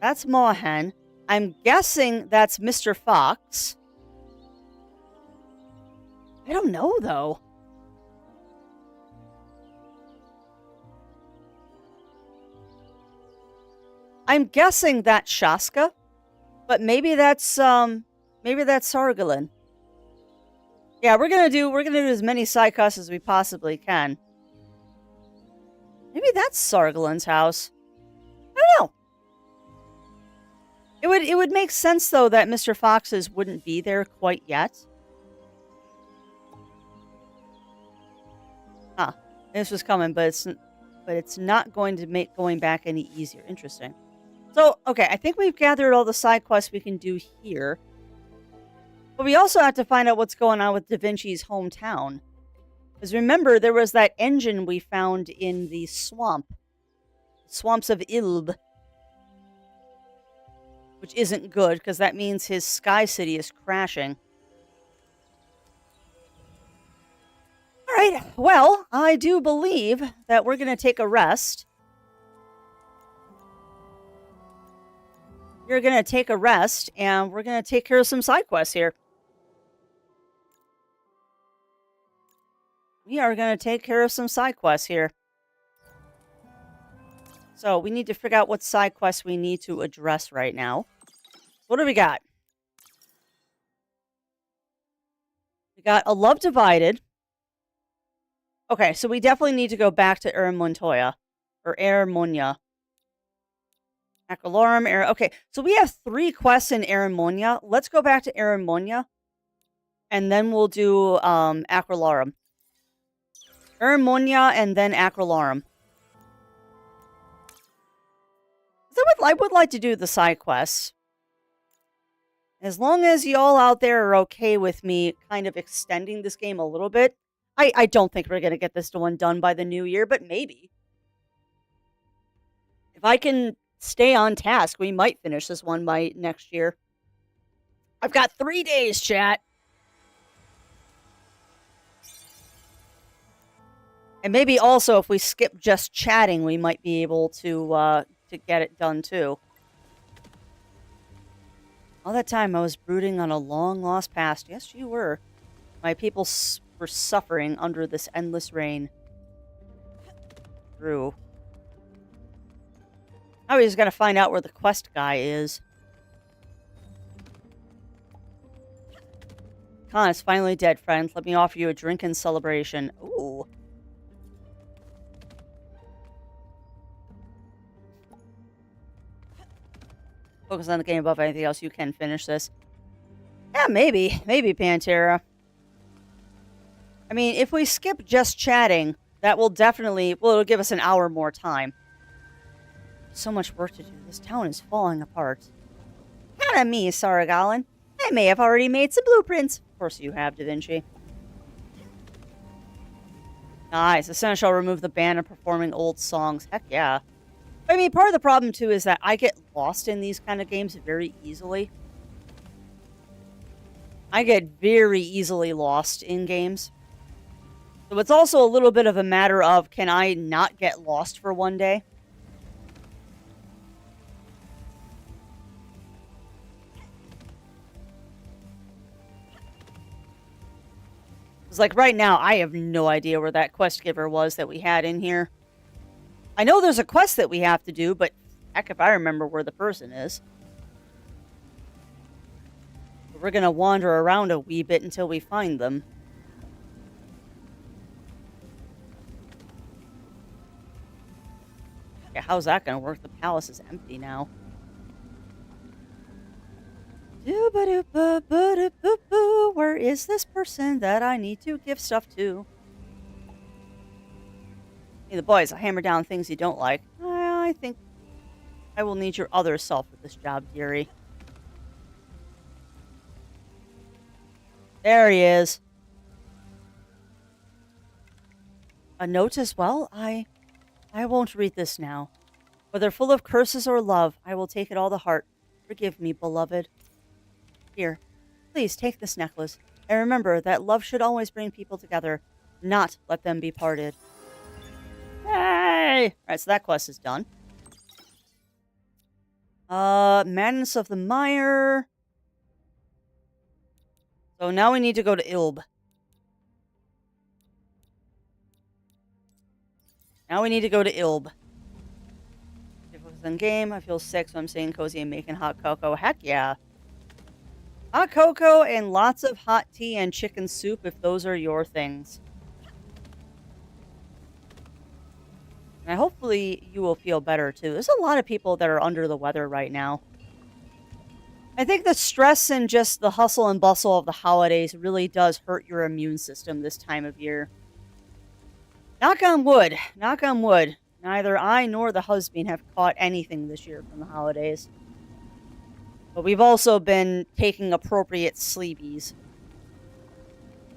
That's Mohan. I'm guessing that's Mr. Fox. I don't know, though. I'm guessing that's Shaska, but maybe that's Sargalin. Yeah, we're gonna do as many side quests as we possibly can. Maybe that's Sargalin's house. I don't know. It would make sense though that Mr. Fox's wouldn't be there quite yet. Huh. This was coming, but it's not going to make going back any easier. Interesting. So, okay, I think we've gathered all the side quests we can do here. But we also have to find out what's going on with Da Vinci's hometown. Because remember, there was that engine we found in the swamp. Swamps of Ilb. Which isn't good, because that means his Sky City is crashing. Alright, well, I do believe that we're going to take a rest. You're going to take a rest, and we're going to take care of some side quests here. We are going to take care of some side quests here. So, we need to figure out what side quests we need to address right now. What do we got? We got A Love Divided. Okay, so we definitely need to go back to Montoya. Or Monia. Acrolorum, okay, so we have 3 quests in Monia. Let's go back to Monia. And then we'll do Acrolorum. Monia and then Acrolorum. I would like to do the side quests. As long as y'all out there are okay with me kind of extending this game a little bit. I don't think we're going to get this one done by the new year, but maybe. If I can stay on task, we might finish this one by next year. I've got 3 days, chat. And maybe also if we skip just chatting, we might be able to get it done too. All that time I was brooding on a long-lost past. Yes, you were. My people were suffering under this endless rain. True. Now we just gotta find out where the quest guy is. Khan is finally dead, friend. Let me offer you a drink in celebration. Ooh. Focus on the game above anything else. You can finish this. Yeah, maybe. Maybe, Pantera. I mean, if we skip just chatting, that will definitely... Well, it'll give us an hour more time. So much work to do. This town is falling apart. Kinda me, Saragallon. I may have already made some blueprints. Of course you have, Da Vinci. Nice. Essential. Remove the ban of performing old songs. Heck yeah. I mean, part of the problem, too, is that I get lost in these kind of games very easily. I get very easily lost in games. So it's also a little bit of a matter of, can I not get lost for one day? It's like right now, I have no idea where that quest giver was that we had in here. I know there's a quest that we have to do, but heck if I remember where the person is. We're gonna wander around a wee bit until we find them. Yeah, how's that gonna work? The palace is empty now. Where is this person that I need to give stuff to? Hey, the boys, I'll hammer down things you don't like. I think I will need your other self with this job, dearie. There he is. A note as well? I won't read this now. Whether full of curses or love, I will take it all to heart. Forgive me, beloved. Here, please take this necklace. And remember that love should always bring people together, not let them be parted. Hey! Alright, so that quest is done. Madness of the Mire. So now we need to go to Ilb. Now we need to go to Ilb. If it was in game, I feel sick, so I'm staying cozy and making hot cocoa. Heck yeah. Hot cocoa and lots of hot tea and chicken soup if those are your things. And hopefully you will feel better too. There's a lot of people that are under the weather right now. I think the stress and just the hustle and bustle of the holidays really does hurt your immune system this time of year. Knock on wood. Knock on wood. Neither I nor the husband have caught anything this year from the holidays. But we've also been taking appropriate sleepies.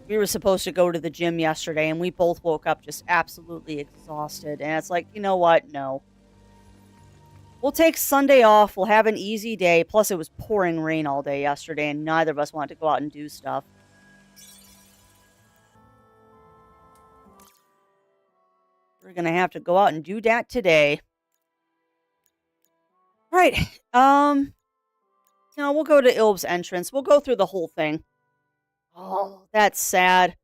We were supposed to go to the gym yesterday, and we both woke up just absolutely exhausted. And it's like, you know what? No. We'll take Sunday off. We'll have an easy day. Plus, it was pouring rain all day yesterday, and neither of us wanted to go out and do stuff. We're going to have to go out and do that today. All right. No, we'll go to Ilb's entrance. We'll go through the whole thing. Oh, that's sad.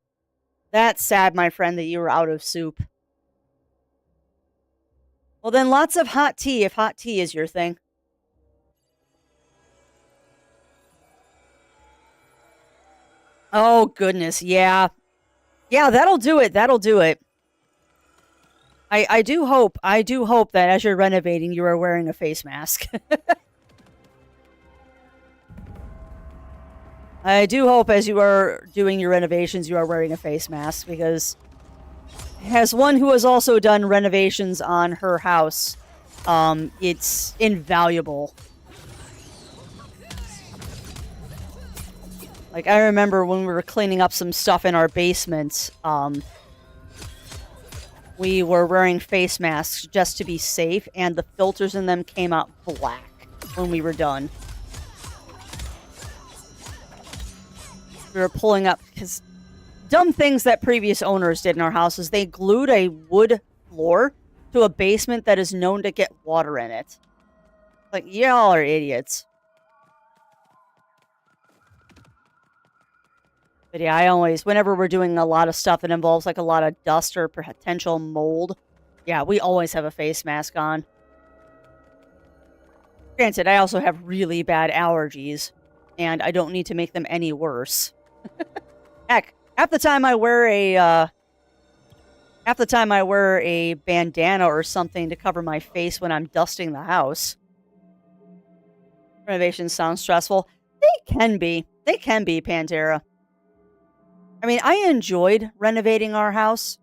That's sad, my friend, that you were out of soup. Well, then lots of hot tea, if hot tea is your thing. Oh, goodness, yeah. Yeah, that'll do it. That'll do it. I do hope that as you're renovating, you are wearing a face mask. I do hope as you are doing your renovations, you are wearing a face mask, because as one who has also done renovations on her house, it's invaluable. Like, I remember when we were cleaning up some stuff in our basement, we were wearing face masks just to be safe, and the filters in them came out black when we were done. We were pulling up, because dumb things that previous owners did in our house is they glued a wood floor to a basement that is known to get water in it. Like, y'all are idiots. But yeah, I always, whenever we're doing a lot of stuff that involves like a lot of dust or potential mold, yeah, we always have a face mask on. Granted, I also have really bad allergies, and I don't need to make them any worse. Heck, half the time I wear a bandana or something to cover my face when I'm dusting the house. Renovations sound stressful. They can be. They can be, Pantera. I mean, I enjoyed renovating our house.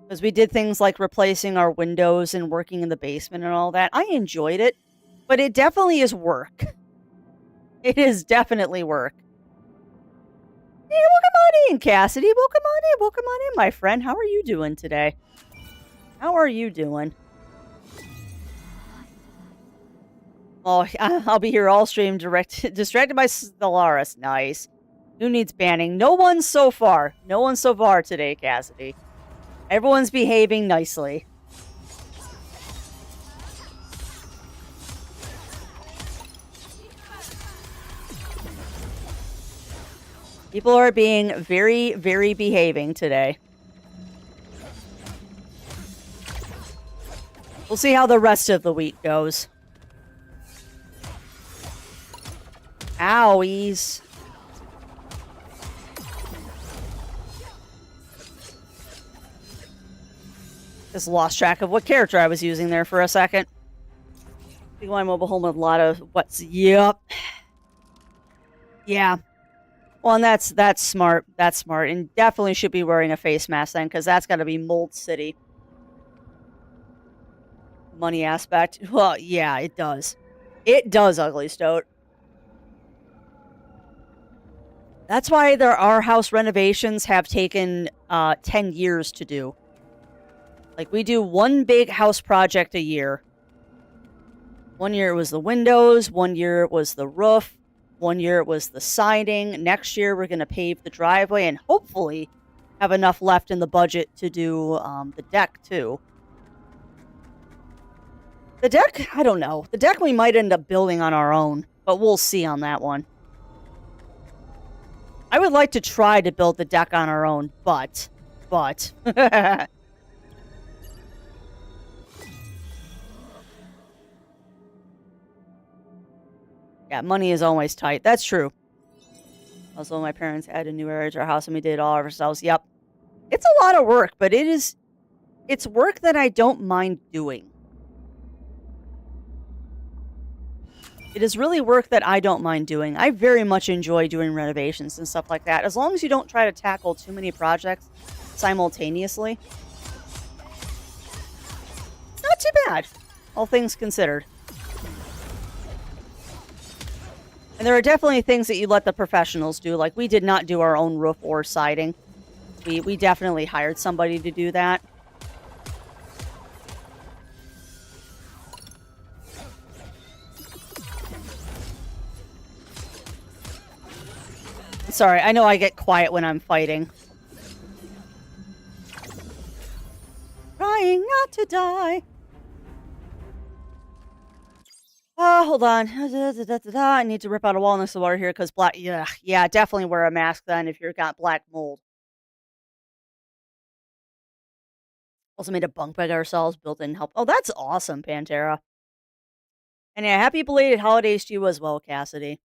Because we did things like replacing our windows and working in the basement and all that. I enjoyed it. But it definitely is work. It is definitely work. Hey, welcome on in, Cassidy. Welcome on in. Welcome on in, my friend. How are you doing today? How are you doing? Oh, I'll be here all stream distracted by Stellaris. Nice. Who needs banning? No one so far. No one so far today, Cassidy. Everyone's behaving nicely. People are being very, very behaving today. We'll see how the rest of the week goes. Owies. Just lost track of what character I was using there for a second. I think my mobile home with a lot of what's... Yep. Yeah. Well, and that's smart. That's smart. And definitely should be wearing a face mask then, because that's got to be Mold City. Money aspect. Well, yeah, it does. It does, Ugly Stoat. That's why our house renovations have taken 10 years to do. Like, we do one big house project a year. One year it was the windows. One year it was the roof. One year it was the siding. Next year we're going to pave the driveway and hopefully have enough left in the budget to do the deck too. The deck, I don't know. The deck we might end up building on our own, but we'll see on that one. I would like to try to build the deck on our own, but. Yeah, money is always tight. That's true. Also, my parents added a new area to our house and we did it all ourselves. Yep. It's a lot of work, but it's work that I don't mind doing. It is really work that I don't mind doing. I very much enjoy doing renovations and stuff like that. As long as you don't try to tackle too many projects simultaneously. It's not too bad, all things considered. And there are definitely things that you let the professionals do. Like, we did not do our own roof or siding. We definitely hired somebody to do that. Sorry, I know I get quiet when I'm fighting. Trying not to die. Hold on. I need to rip out a wall next to the water here because black... Yeah, definitely wear a mask then if you've got black mold. Also made a bunk bed ourselves, built-in help. Oh, that's awesome, Pantera. And yeah, happy belated holidays to you as well, Cassidy.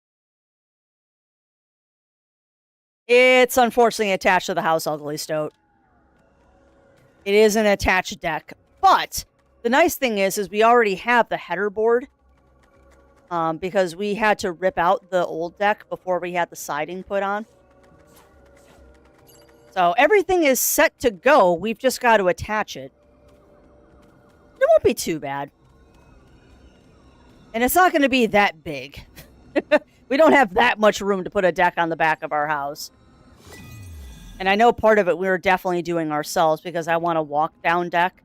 It's unfortunately attached to the house, Ugly Stoat. It is an attached deck. But the nice thing is we already have the header board. Because we had to rip out the old deck before we had the siding put on. So everything is set to go. We've just got to attach it. It won't be too bad. And it's not going to be that big. We don't have that much room to put a deck on the back of our house. And I know part of it we were definitely doing ourselves because I want a walk-down deck.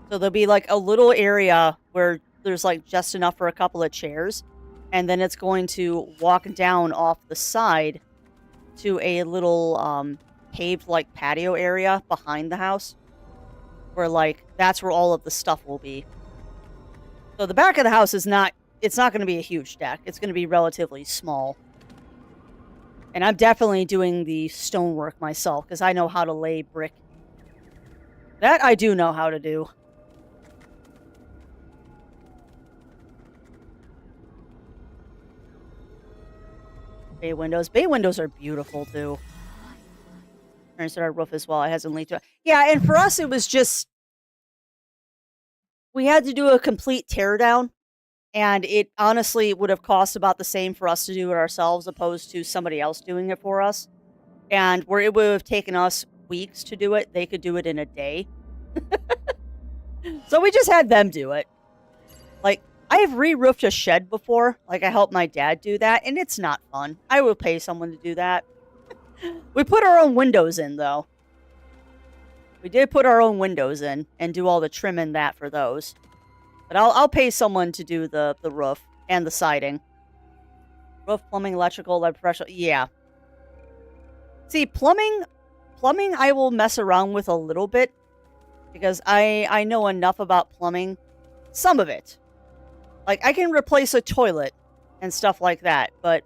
So there'll be like a little area where there's like just enough for a couple of chairs. And then it's going to walk down off the side to a little paved, like, patio area behind the house. Where, like, that's where all of the stuff will be. So the back of the house is not... It's not going to be a huge deck. It's going to be relatively small. And I'm definitely doing the stonework myself, because I know how to lay brick. That I do know how to do. Bay windows. Bay windows are beautiful, too. Turns to our roof as well. It hasn't leaked. Yeah, and for us, it was just... We had to do a complete teardown. And it honestly would have cost about the same for us to do it ourselves, opposed to somebody else doing it for us. And where it would have taken us weeks to do it, they could do it in a day. So we just had them do it. Like, I have re-roofed a shed before. Like, I helped my dad do that, and it's not fun. I will pay someone to do that. We put our own windows in, though. We did put our own windows in and do all the trim in that for those. But I'll pay someone to do the roof and the siding. Roof, plumbing, electrical, lead pressure. Yeah. See, plumbing I will mess around with a little bit. Because I know enough about plumbing. Some of it. Like, I can replace a toilet and stuff like that. But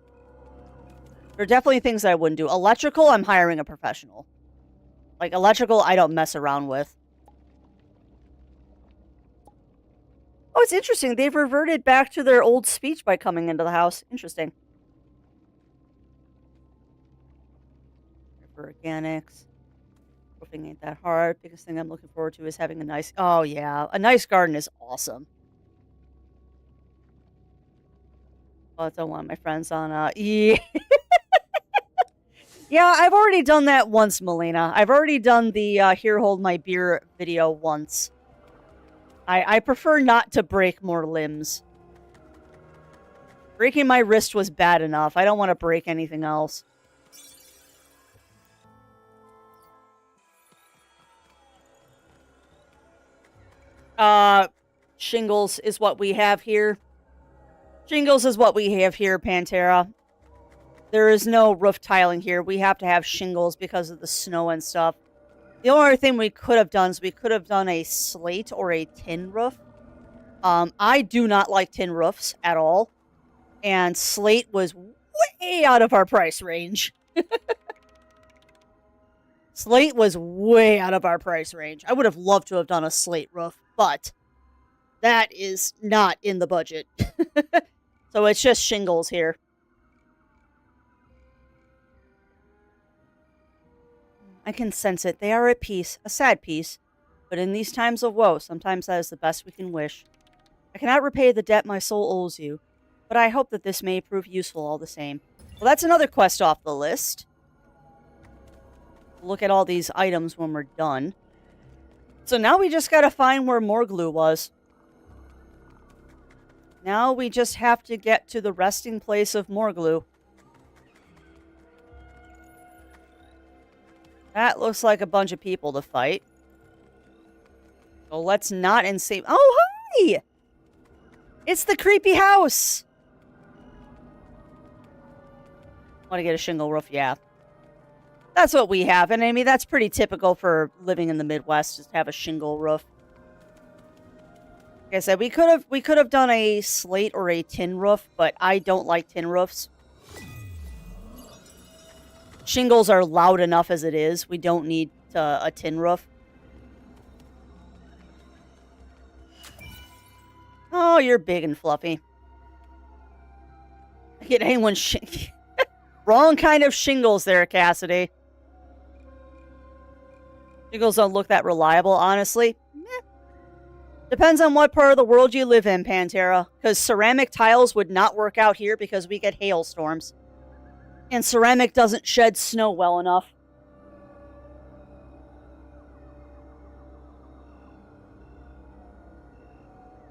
there are definitely things that I wouldn't do. Electrical, I'm hiring a professional. Like, electrical, I don't mess around with. Oh, it's interesting. They've reverted back to their old speech by coming into the house. Interesting. For organics. Roofing ain't that hard. Biggest thing I'm looking forward to is having a nice... Oh, yeah. A nice garden is awesome. Oh, that's one of my friends on... Yeah. Yeah, I've already done that once, Melina. I've already done the Here Hold My Beer video once. I prefer not to break more limbs. Breaking my wrist was bad enough. I don't want to break anything else. Shingles is what we have here. Shingles is what we have here, Pantera. There is no roof tiling here. We have to have shingles because of the snow and stuff. The only other thing we could have done is we could have done a slate or a tin roof. I do not like tin roofs at all. And slate was way out of our price range. Slate was way out of our price range. I would have loved to have done a slate roof, but that is not in the budget. So it's just shingles here. I can sense it. They are at peace, a sad peace. But in these times of woe, sometimes that is the best we can wish. I cannot repay the debt my soul owes you, but I hope that this may prove useful all the same. Well, that's another quest off the list. Look at all these items when we're done. So now we just gotta find where more glue was. Now we just have to get to the resting place of more glue. That looks like a bunch of people to fight. So let's not insane. Oh, hi! It's the creepy house! Want to get a shingle roof? Yeah. That's what we have. And I mean, that's pretty typical for living in the Midwest, just to have a shingle roof. Like I said, we could have done a slate or a tin roof, but I don't like tin roofs. Shingles are loud enough as it is. We don't need a tin roof. Oh, you're big and fluffy. I get anyone wrong kind of shingles there, Cassidy. Shingles don't look that reliable, honestly. Depends on what part of the world you live in, Pantera. Because ceramic tiles would not work out here because we get hailstorms. And ceramic doesn't shed snow well enough.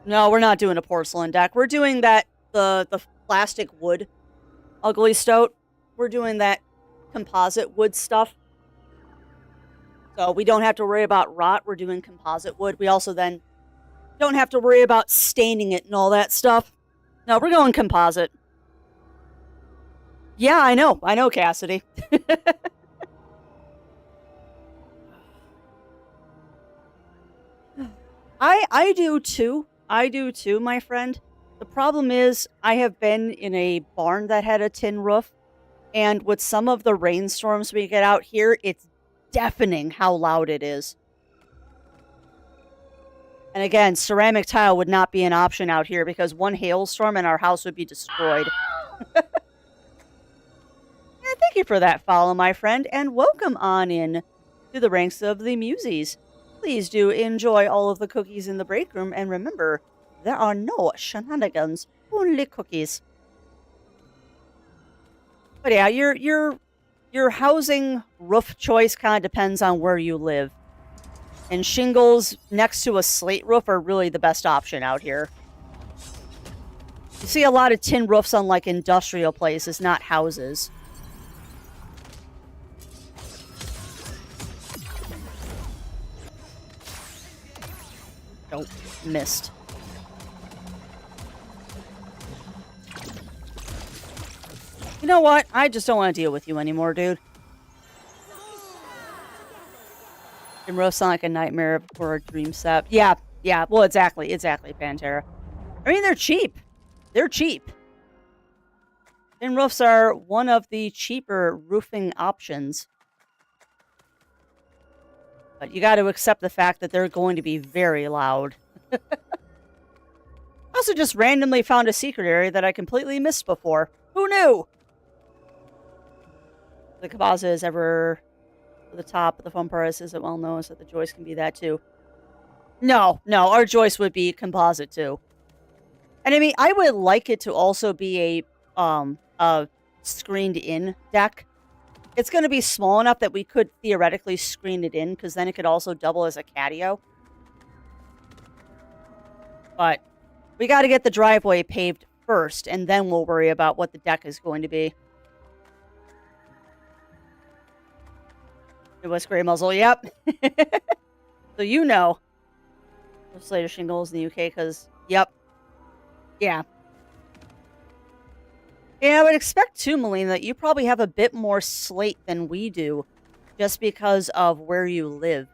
No, we're not doing a porcelain deck. We're doing that, the plastic wood ugly stoat. We're doing that composite wood stuff. So we don't have to worry about rot. We're doing composite wood. We also then don't have to worry about staining it and all that stuff. No, we're going composite. Yeah, I know, Cassidy. I do too. I do too, my friend. The problem is I have been in a barn that had a tin roof, and with some of the rainstorms we get out here, it's deafening how loud it is. And again, ceramic tile would not be an option out here because one hailstorm and our house would be destroyed. Yeah, thank you for that follow, my friend, and welcome on in to the ranks of the Muses. Please do enjoy all of the cookies in the break room, and remember, there are no shenanigans, only cookies. But yeah, your housing roof choice kind of depends on where you live. And shingles next to a slate roof are really the best option out here. You see a lot of tin roofs on like industrial places, not houses. Nope, missed. You know what? I just don't want to deal with you anymore, dude. Tin roofs sound like a nightmare or a dream set. Yeah, yeah. Well, exactly, Pantera. I mean, they're cheap. They're cheap. Tin roofs are one of the cheaper roofing options. But you got to accept the fact that they're going to be very loud. I also just randomly found a secret area that I completely missed before. Who knew? The composite is ever to the top, but the fun part is it well known is that the joist can be that too. No, our joist would be composite too. And I mean, I would like it to also be a screened in deck. It's going to be small enough that we could theoretically screen it in, because then it could also double as a catio. But we got to get the driveway paved first, and then we'll worry about what the deck is going to be. It was gray muzzle, yep. So you know. Slater shingles in the UK, because, yep. Yeah. Yeah, I would expect too, Melina, that you probably have a bit more slate than we do, just because of where you live.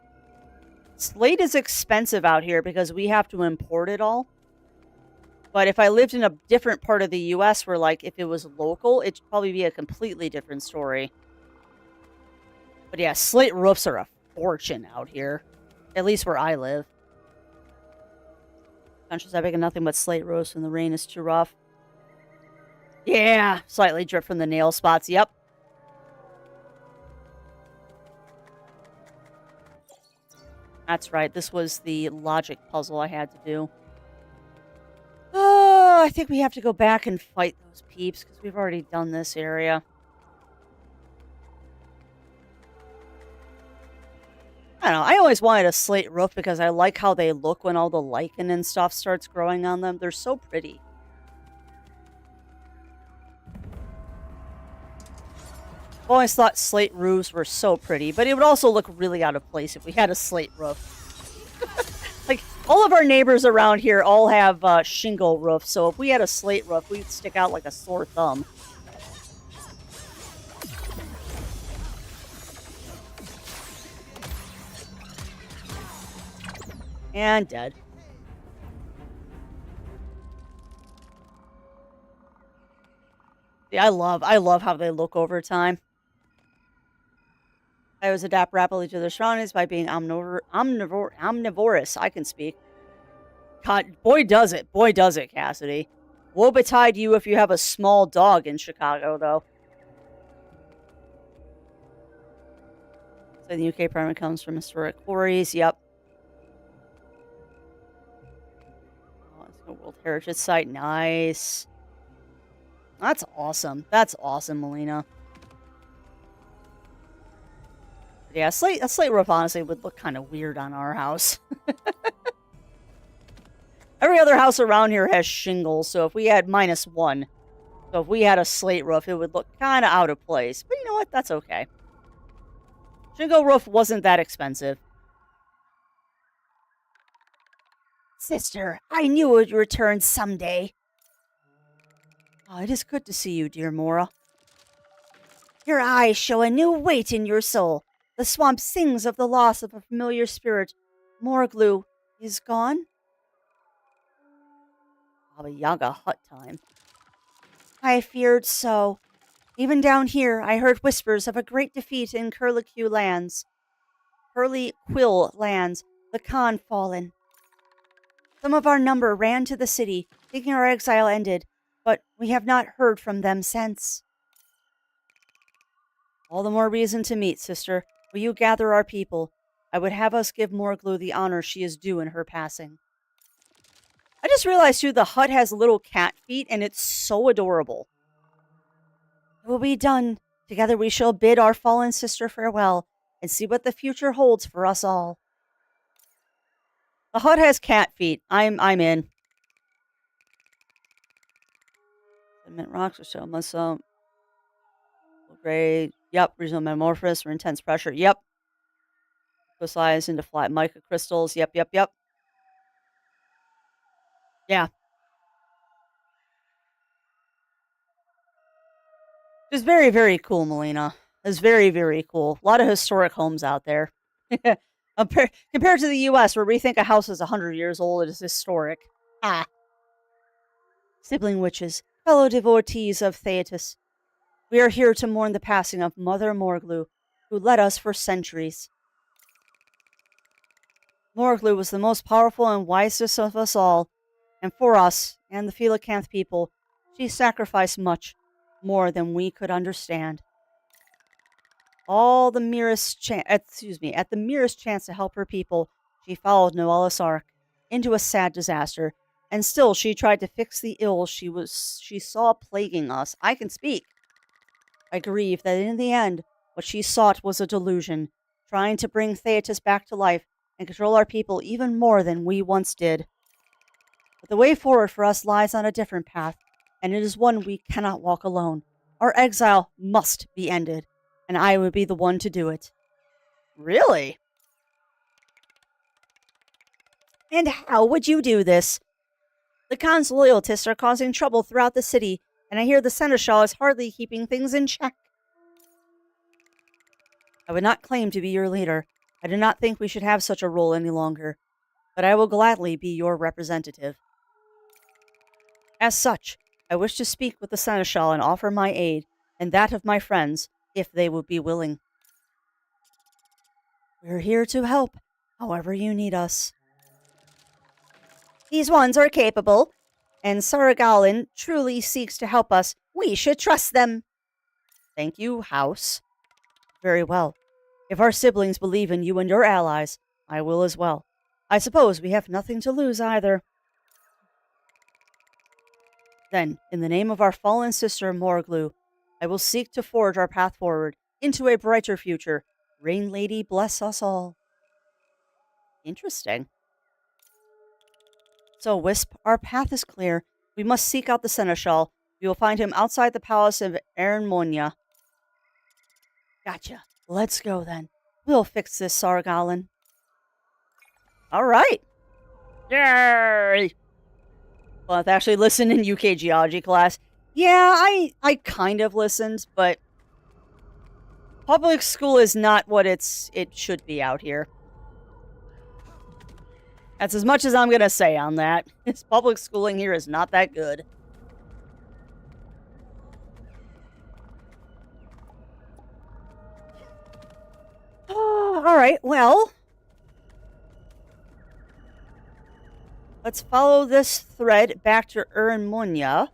Slate is expensive out here because we have to import it all. But if I lived in a different part of the US where, like, if it was local, it'd probably be a completely different story. But yeah, slate roofs are a fortune out here. At least where I live. Country's epic and nothing but slate roofs when the rain is too rough. Yeah, slightly drip from the nail spots, yep. That's right, this was the logic puzzle I had to do. Oh, I think we have to go back and fight those peeps, because we've already done this area. I don't know, I always wanted a slate roof because I like how they look when all the lichen and stuff starts growing on them. They're so pretty. I've always thought slate roofs were so pretty, but it would also look really out of place if we had a slate roof. Like, all of our neighbors around here all have shingle roofs, so if we had a slate roof, we'd stick out like a sore thumb. And dead. Yeah, I love how they look over time. I always adapt rapidly to their surroundings by being omnivorous. I can speak. God, boy does it, Cassidy. Woe betide you if you have a small dog in Chicago, though. So the UK permit comes from historic quarries. Yep. Oh, it's a World Heritage Site. Nice. That's awesome. That's awesome, Melina. Yeah, a slate roof honestly would look kind of weird on our house. Every other house around here has shingles, so if we had -1, so if we had a slate roof, it would look kind of out of place. But you know what? That's okay. Shingle roof wasn't that expensive. Sister, I knew it would return someday. Oh, it is good to see you, dear Mora. Your eyes show a new weight in your soul. The swamp sings of the loss of a familiar spirit. Morglue, is gone? Baba Yaga hut time. I feared so. Even down here, I heard whispers of a great defeat in Curlicue lands. Quill lands, the Khan fallen. Some of our number ran to the city, thinking our exile ended, but we have not heard from them since. All the more reason to meet, sister. Will you gather our people? I would have us give Morglu the honor she is due in her passing. I just realized, too, the hut has little cat feet, and it's so adorable. It will be done. Together we shall bid our fallen sister farewell and see what the future holds for us all. The hut has cat feet. I'm in. Sediment rocks are so muscle. Grade. Yep. Regional metamorphosis or intense pressure. Yep. Crystallize into flat mica crystals. Yep. Yeah. It's very, very cool, Melina. It's very, very cool. A lot of historic homes out there. Compared to the U.S., where we think a house is 100 years old, it is historic. Ah. Sibling witches, fellow devotees of Theatus, we are here to mourn the passing of Mother Morglu, who led us for centuries. Morglu was the most powerful and wisest of us all, and for us and the Felicanth people, she sacrificed much, more than we could understand. At the merest chance to help her people, she followed Noella's Ark into a sad disaster, and still she tried to fix the ills she saw plaguing us. I can speak. I grieve that in the end, what she sought was a delusion, trying to bring Theatus back to life and control our people even more than we once did. But the way forward for us lies on a different path, and it is one we cannot walk alone. Our exile must be ended, and I would be the one to do it. Really? And how would you do this? The Khan's loyalists are causing trouble throughout the city, and I hear the Seneschal is hardly keeping things in check. I would not claim to be your leader. I do not think we should have such a role any longer, but I will gladly be your representative. As such, I wish to speak with the Seneschal and offer my aid, and that of my friends, if they would be willing. We're here to help, however you need us. These ones are capable, and Saragalin truly seeks to help us. We should trust them. Thank you, House. Very well. If our siblings believe in you and your allies, I will as well. I suppose we have nothing to lose either. Then, in the name of our fallen sister Morglu, I will seek to forge our path forward into a brighter future. Rain Lady bless us all. Interesting. So, Wisp, our path is clear. We must seek out the Seneschal. We will find him outside the palace of Erinmonia. Gotcha. Let's go then. We'll fix this, Sargalin. All right. Yay! Well, I've actually listened in UK geology class. Yeah, I kind of listened, but public school is not what it should be out here. That's as much as I'm going to say on that. It's public schooling here is not that good. All right, well, let's follow this thread back to Erinmonia.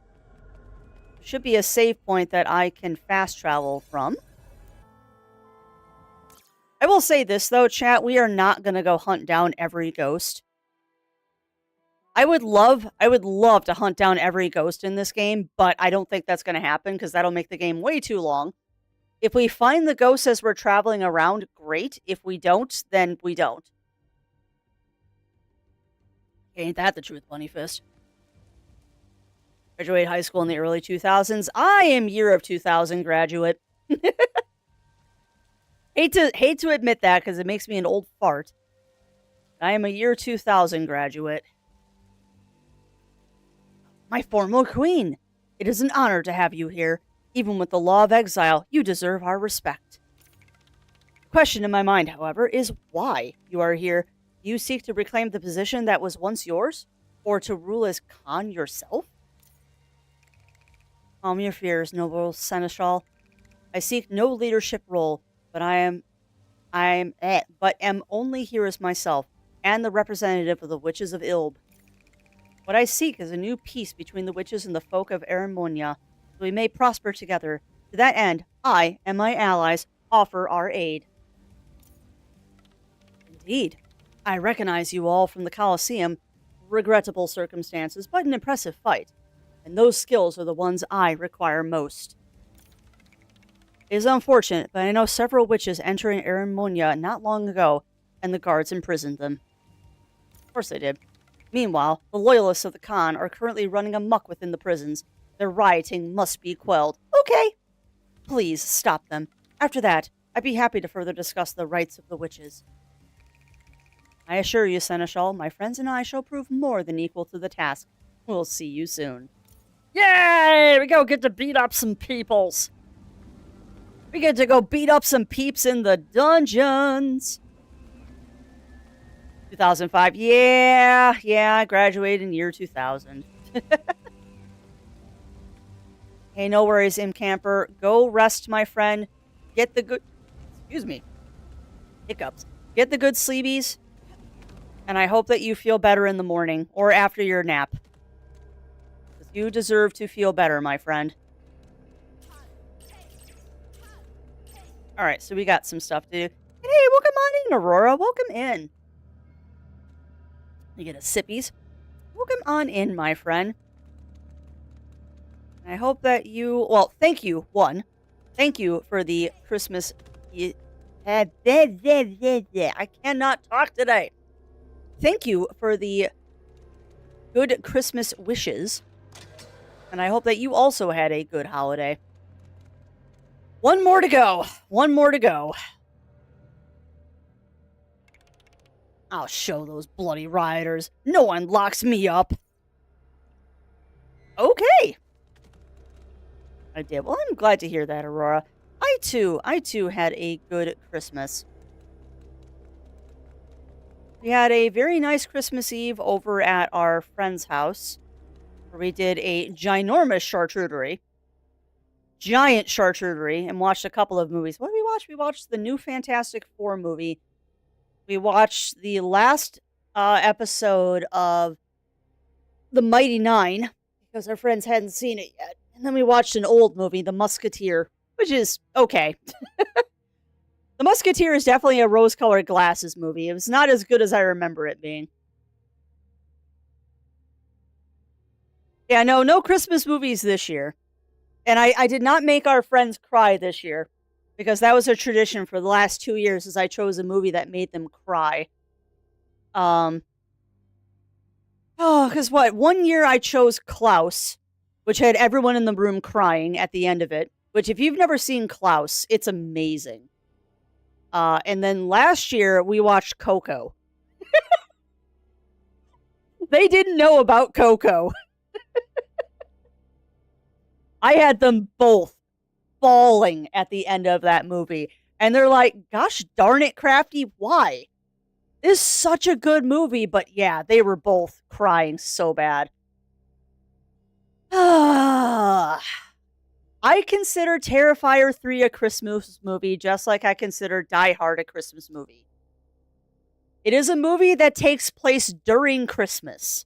Should be a save point that I can fast travel from. I will say this, though, chat. We are not going to go hunt down every ghost. I would love to hunt down every ghost in this game, but I don't think that's going to happen because that'll make the game way too long. If we find the ghosts as we're traveling around, great. If we don't, then we don't. Ain't that the truth, Bunny Fist? Graduated high school in the early 2000s. I am year of 2000 graduate. hate to admit that because it makes me an old fart. I am a year 2000 graduate. My former queen, it is an honor to have you here. Even with the law of exile, you deserve our respect. The question in my mind, however, is why you are here. You seek to reclaim the position that was once yours? Or to rule as Khan yourself? Calm your fears, noble seneschal. I seek no leadership role, but but am only here as myself, and the representative of the witches of Ilb. What I seek is a new peace between the witches and the folk of Eremonia, so we may prosper together. To that end, I and my allies offer our aid. Indeed. I recognize you all from the Colosseum. Regrettable circumstances, but an impressive fight. And those skills are the ones I require most. It is unfortunate, but I know several witches entering Eremonia not long ago, and the guards imprisoned them. Of course they did. Meanwhile, the loyalists of the Khan are currently running amok within the prisons. Their rioting must be quelled. Okay. Please, stop them. After that, I'd be happy to further discuss the rights of the witches. I assure you, Seneschal, my friends and I shall prove more than equal to the task. We'll see you soon. Yay! We get to beat up some peoples. We get to go beat up some peeps in the dungeons. 2005. Yeah, I graduated in year 2000. Hey, no worries, Im Camper. Go rest, my friend. Get the good... Excuse me. Hiccups. Get the good sleebies. And I hope that you feel better in the morning or after your nap. You deserve to feel better, my friend. Alright, so we got some stuff to do. Hey, welcome on in, Aurora. Welcome in. You get a sippies. Welcome on in, my friend. I hope that you... Well, thank you, one. Thank you for the Christmas... I cannot talk today. Thank you for the good Christmas wishes. And I hope that you also had a good holiday. One more to go. One more to go. I'll show those bloody rioters. No one locks me up. Okay. I did. Well, I'm glad to hear that, Aurora. I too had a good Christmas. We had a very nice Christmas Eve over at our friend's house, where we did a ginormous charcuterie. Giant charcuterie, and watched a couple of movies. What did we watch? We watched the new Fantastic Four movie. We watched the last episode of The Mighty Nine, because our friends hadn't seen it yet. And then we watched an old movie, The Musketeer, which is okay. The Musketeer is definitely a rose-colored glasses movie. It was not as good as I remember it being. Yeah, no Christmas movies this year. And I did not make our friends cry this year, because that was a tradition for the last 2 years, as I chose a movie that made them cry. Because what? 1 year I chose Klaus, which had everyone in the room crying at the end of it. Which, if you've never seen Klaus, it's amazing. And then last year, we watched Coco. They didn't know about Coco. I had them both bawling at the end of that movie. And they're like, gosh darn it, Crafty, why? This is such a good movie, but yeah, they were both crying so bad. I consider Terrifier 3 a Christmas movie, just like I consider Die Hard a Christmas movie. It is a movie that takes place during Christmas.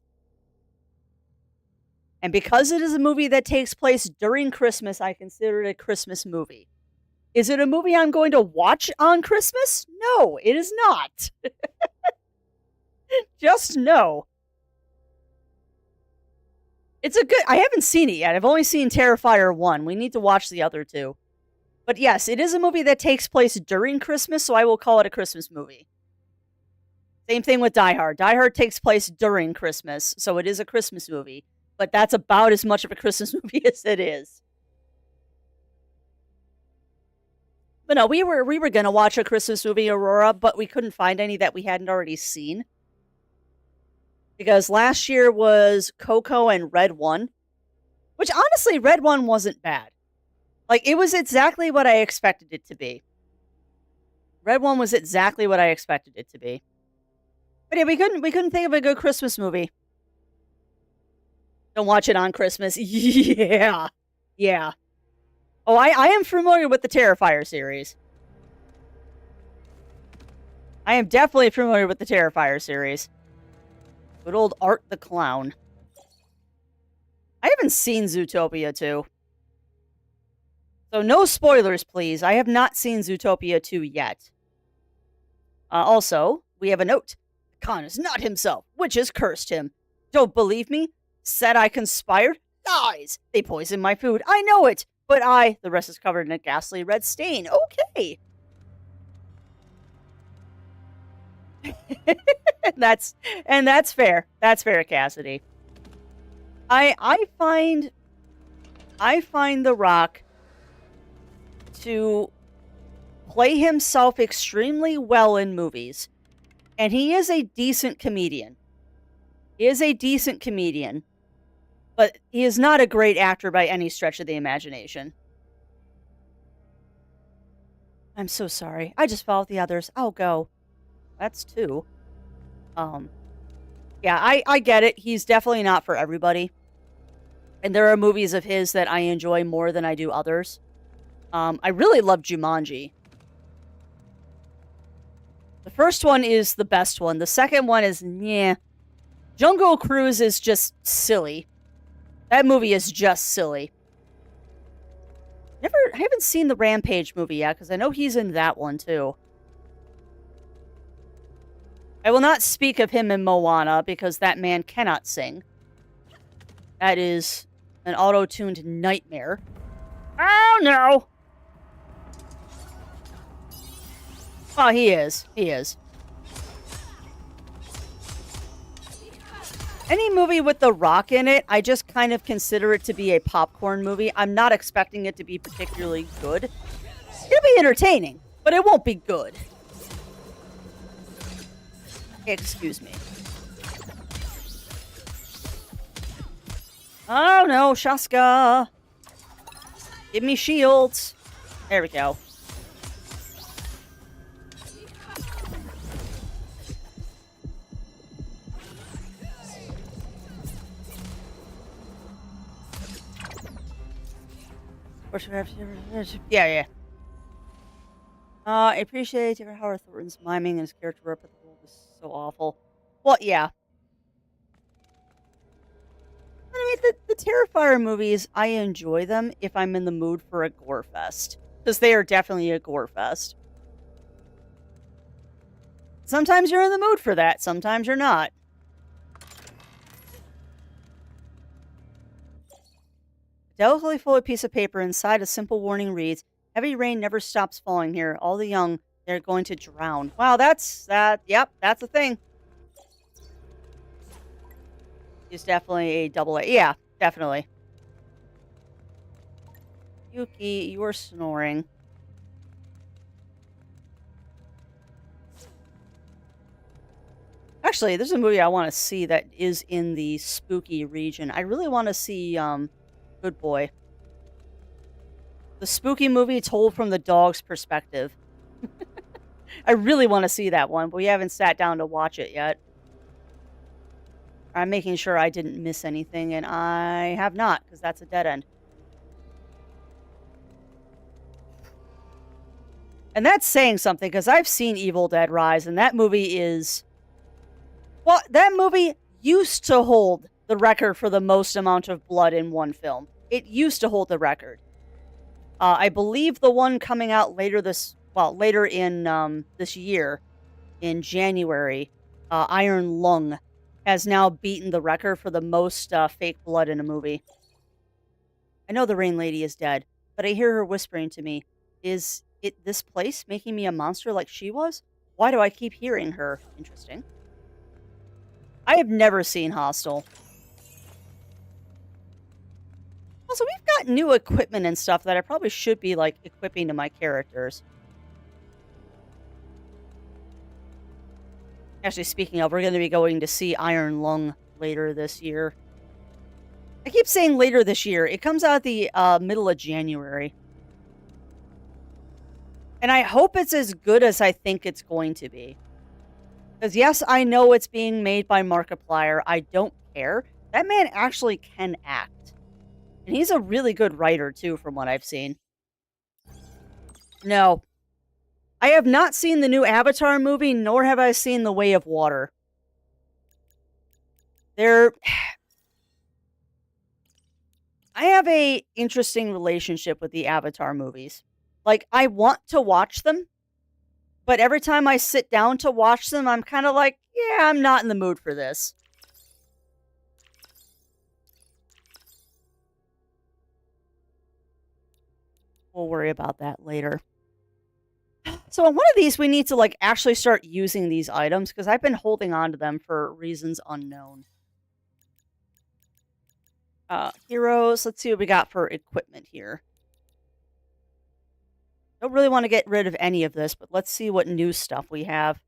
And because it is a movie that takes place during Christmas, I consider it a Christmas movie. Is it a movie I'm going to watch on Christmas? No, it is not. Just no. It's a good... I haven't seen it yet. I've only seen Terrifier 1. We need to watch the other two. But yes, it is a movie that takes place during Christmas, so I will call it a Christmas movie. Same thing with Die Hard. Die Hard takes place during Christmas, so it is a Christmas movie. But that's about as much of a Christmas movie as it is. But no, we were going to watch a Christmas movie, Aurora, but we couldn't find any that we hadn't already seen. Because last year was Coco and Red 1. Which, honestly, Red 1 wasn't bad. Like, it was exactly what I expected it to be. Red 1 was exactly what I expected it to be. But yeah, we couldn't think of a good Christmas movie. Don't watch it on Christmas. Yeah. Yeah. Oh, I am familiar with the Terrifier series. I am definitely familiar with the Terrifier series. Good old Art the Clown. I haven't seen Zootopia 2. So no spoilers, please. I have not seen Zootopia 2 yet. Also, we have a note. Khan is not himself. Witches cursed him. Don't believe me? Said I conspired? Lies! They poisoned my food. I know it! But the rest is covered in a ghastly red stain. Okay. that's fair. That's fair, Cassidy. I find The Rock to play himself extremely well in movies. And he is a decent comedian. But he is not a great actor by any stretch of the imagination. I'm so sorry. I just followed the others. I'll go. That's 2. Yeah, I get it. He's definitely not for everybody. And there are movies of his that I enjoy more than I do others. I really love Jumanji. The first one is the best one. The second one is, yeah. Jungle Cruise is just silly. That movie is just silly. I haven't seen the Rampage movie yet, because I know he's in that one, too. I will not speak of him in Moana, because that man cannot sing. That is an auto-tuned nightmare. Oh, no! Oh, he is. He is. Any movie with The Rock in it, I just kind of consider it to be a popcorn movie. I'm not expecting it to be particularly good. It'll be entertaining, but it won't be good. Excuse me. Oh no, Shaska! Give me shields. There we go. Yeah. I appreciate Howard Thornton's miming and his character rep, but the world is so awful. Well, yeah. I mean, the Terrifier movies, I enjoy them if I'm in the mood for a gore fest. Because they are definitely a gore fest. Sometimes you're in the mood for that, sometimes you're not. Delicately folded piece of paper inside a simple warning reads, "Heavy rain never stops falling here. All the young, they're going to drown." Wow, yep, that's a thing. It's definitely a double A. Yeah, definitely. Yuki, you are snoring. Actually, there's a movie I want to see that is in the spooky region. I really want to see, Good Boy. The spooky movie told from the dog's perspective. I really want to see that one, but we haven't sat down to watch it yet. I'm making sure I didn't miss anything, and I have not, because that's a dead end. And that's saying something, because I've seen Evil Dead Rise, and that movie is... Well, that movie used to hold the record for the most amount of blood in one film. It used to hold the record. I believe the one coming out later in this year, in January, Iron Lung, has now beaten the record for the most fake blood in a movie. I know the Rain Lady is dead, but I hear her whispering to me, "Is it this place making me a monster like she was? Why do I keep hearing her?" Interesting. I have never seen Hostel. Also, we've got new equipment and stuff that I probably should be, like, equipping to my characters. Actually, speaking of, we're going to be going to see Iron Lung later this year. I keep saying later this year. It comes out the middle of January. And I hope it's as good as I think it's going to be. Because yes, I know it's being made by Markiplier. I don't care. That man actually can act. And he's a really good writer, too, from what I've seen. No. I have not seen the new Avatar movie, nor have I seen The Way of Water. I have a interesting relationship with the Avatar movies. Like, I want to watch them, but every time I sit down to watch them, I'm kind of like, yeah, I'm not in the mood for this. We'll worry about that later. So on one of these, we need to like actually start using these items because I've been holding on to them for reasons unknown. Heroes. Let's see what we got for equipment here. Don't really want to get rid of any of this, but let's see what new stuff we have.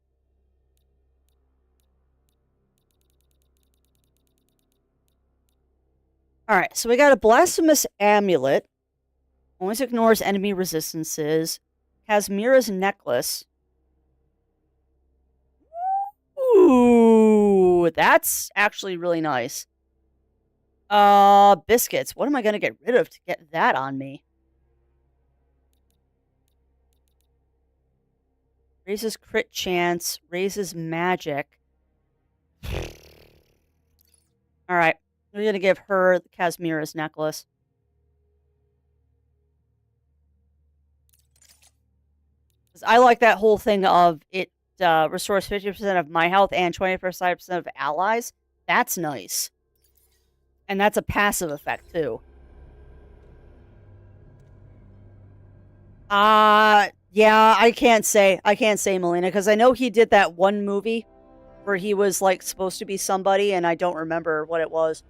All right, so we got a blasphemous amulet. Always ignores enemy resistances. Has Mira's necklace. Ooh, that's actually really nice. Biscuits. What am I going to get rid of to get that on me? Raises crit chance. Raises magic. All right. We're going to give her the Casmira's necklace. I like that whole thing of it restores 50% of my health and 25% of allies. That's nice. And that's a passive effect, too. Yeah, I can't say, Melina, because I know he did that one movie where he was, like, supposed to be somebody, and I don't remember what it was.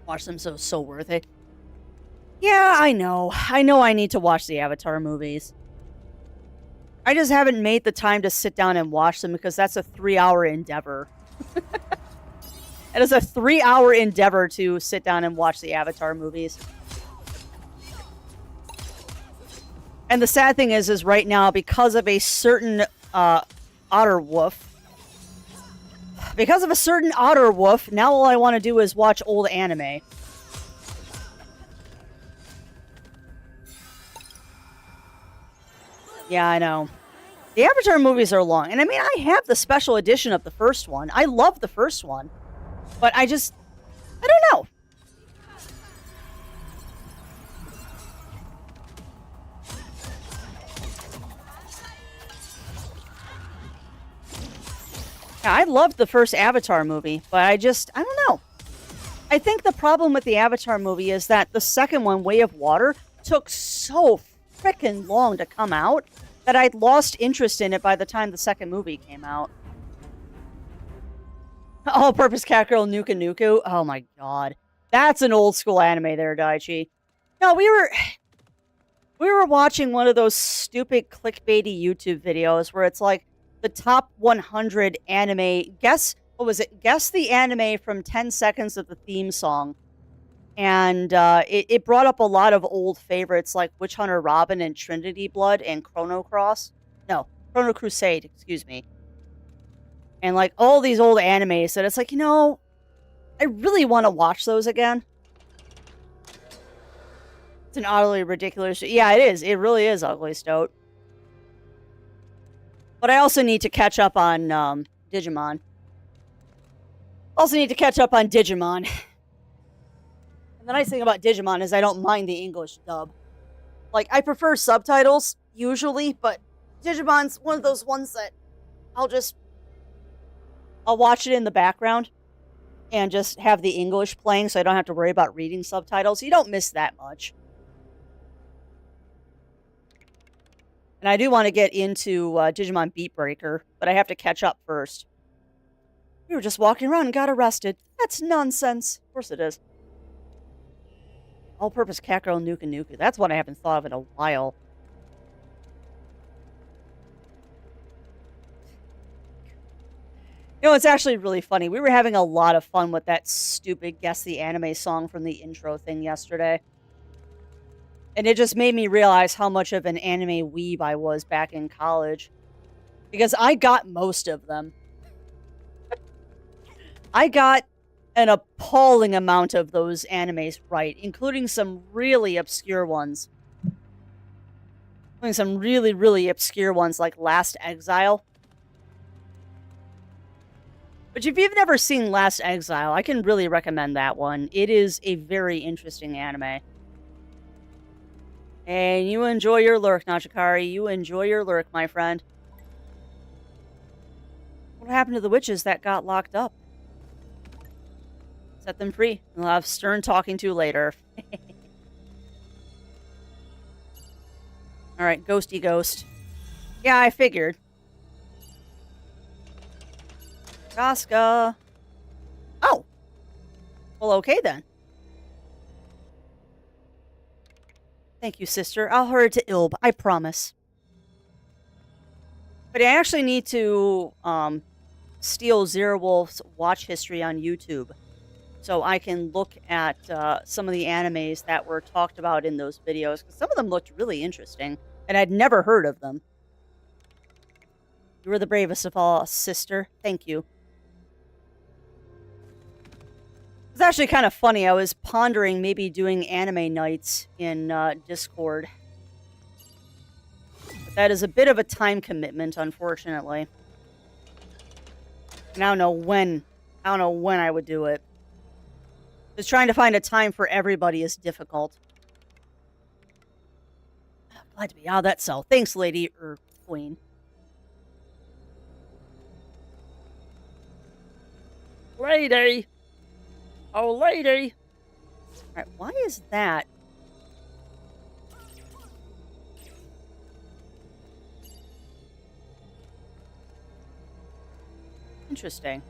Watch them, so worth it. Yeah, I know. I know I need to watch the Avatar movies. I just haven't made the time to sit down and watch them because that's a 3-hour endeavor. It is a 3-hour endeavor to sit down and watch the Avatar movies. And the sad thing is right now, because of a certain otter wolf, now all I want to do is watch old anime. Yeah, I know. The Avatar movies are long. And I mean, I have the special edition of the first one. I love the first one. But I don't know. Yeah, I loved the first Avatar movie, but I don't know. I think the problem with the Avatar movie is that the second one, Way of Water, took so freaking long to come out that I'd lost interest in it by the time the second movie came out. All-purpose cat girl Nuka Nuku. Oh my god. That's an old school anime there, Daichi. No, we were watching one of those stupid clickbaity YouTube videos where it's like the top 100 anime. Guess the anime from 10 seconds of the theme song. And it brought up a lot of old favorites like Witch Hunter Robin and Trinity Blood and Chrono Crusade, excuse me. And like all these old animes that it's like, I really want to watch those again. It's an utterly ridiculous. Yeah, it is. It really is ugly, Stoat. But I also need to catch up on Digimon. The nice thing about Digimon is I don't mind the English dub. Like, I prefer subtitles, usually, but Digimon's one of those ones that I'll watch it in the background and just have the English playing so I don't have to worry about reading subtitles. You don't miss that much. And I do want to get into Digimon Beat Breaker, but I have to catch up first. We were just walking around and got arrested. That's nonsense. Of course it is. All-purpose cat girl Nuka Nuka. That's one I haven't thought of in a while. It's actually really funny. We were having a lot of fun with that stupid Guess the Anime song from the intro thing yesterday. And it just made me realize how much of an anime weeb I was back in college. Because I got most of them. I got an appalling amount of those animes right, including some really obscure ones. Including some really, really obscure ones like Last Exile. But if you've never seen Last Exile, I can really recommend that one. It is a very interesting anime. And you enjoy your lurk, Nachikari. You enjoy your lurk, my friend. What happened to the witches that got locked up? Set them free. We'll have stern talking to later. Alright, ghosty ghost. Yeah, I figured. Casca. Oh. Well, okay then. Thank you, sister. I'll hurry to Ilb, I promise. But I actually need to steal Zero Wolf's watch history on YouTube so I can look at some of the animes that were talked about in those videos, because some of them looked really interesting, and I'd never heard of them. You were the bravest of all, sister. Thank you. It's actually kind of funny. I was pondering maybe doing anime nights in Discord. But that is a bit of a time commitment, unfortunately. And I don't know when I would do it. Just trying to find a time for everybody is difficult. Glad to be out of that cell. Thanks, lady or queen. Lady! Oh, lady! Alright, why is that? Interesting.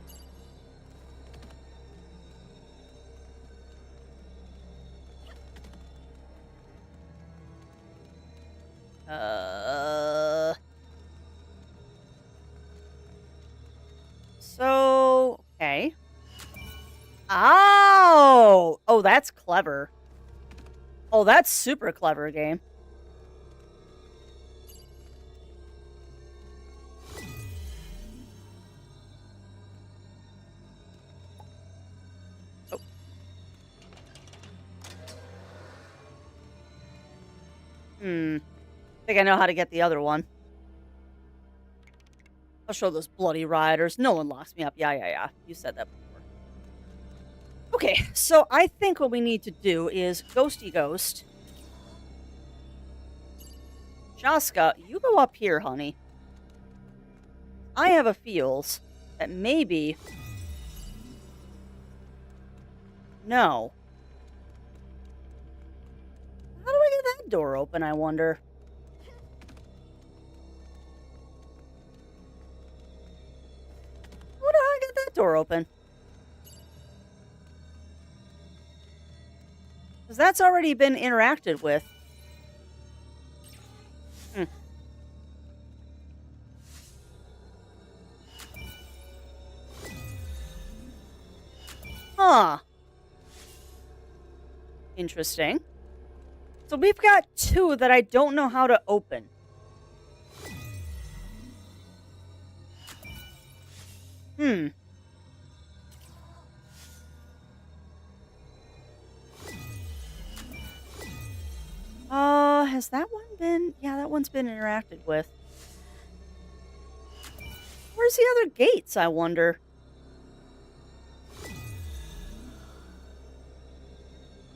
So, okay. Oh! Oh, that's clever. Oh, that's super clever, game. Oh. I think I know how to get the other one. I'll show those bloody rioters. No one locks me up. Yeah. You said that before. Okay, so I think what we need to do is Ghosty Ghost. Shaska, you go up here, honey. I have a feels that maybe... No. How do I get that door open, I wonder? How do I get that door open? Because that's already been interacted with. Huh. Interesting. So we've got two that I don't know how to open. Has that one been... Yeah, that one's been interacted with. Where's the other gates, I wonder?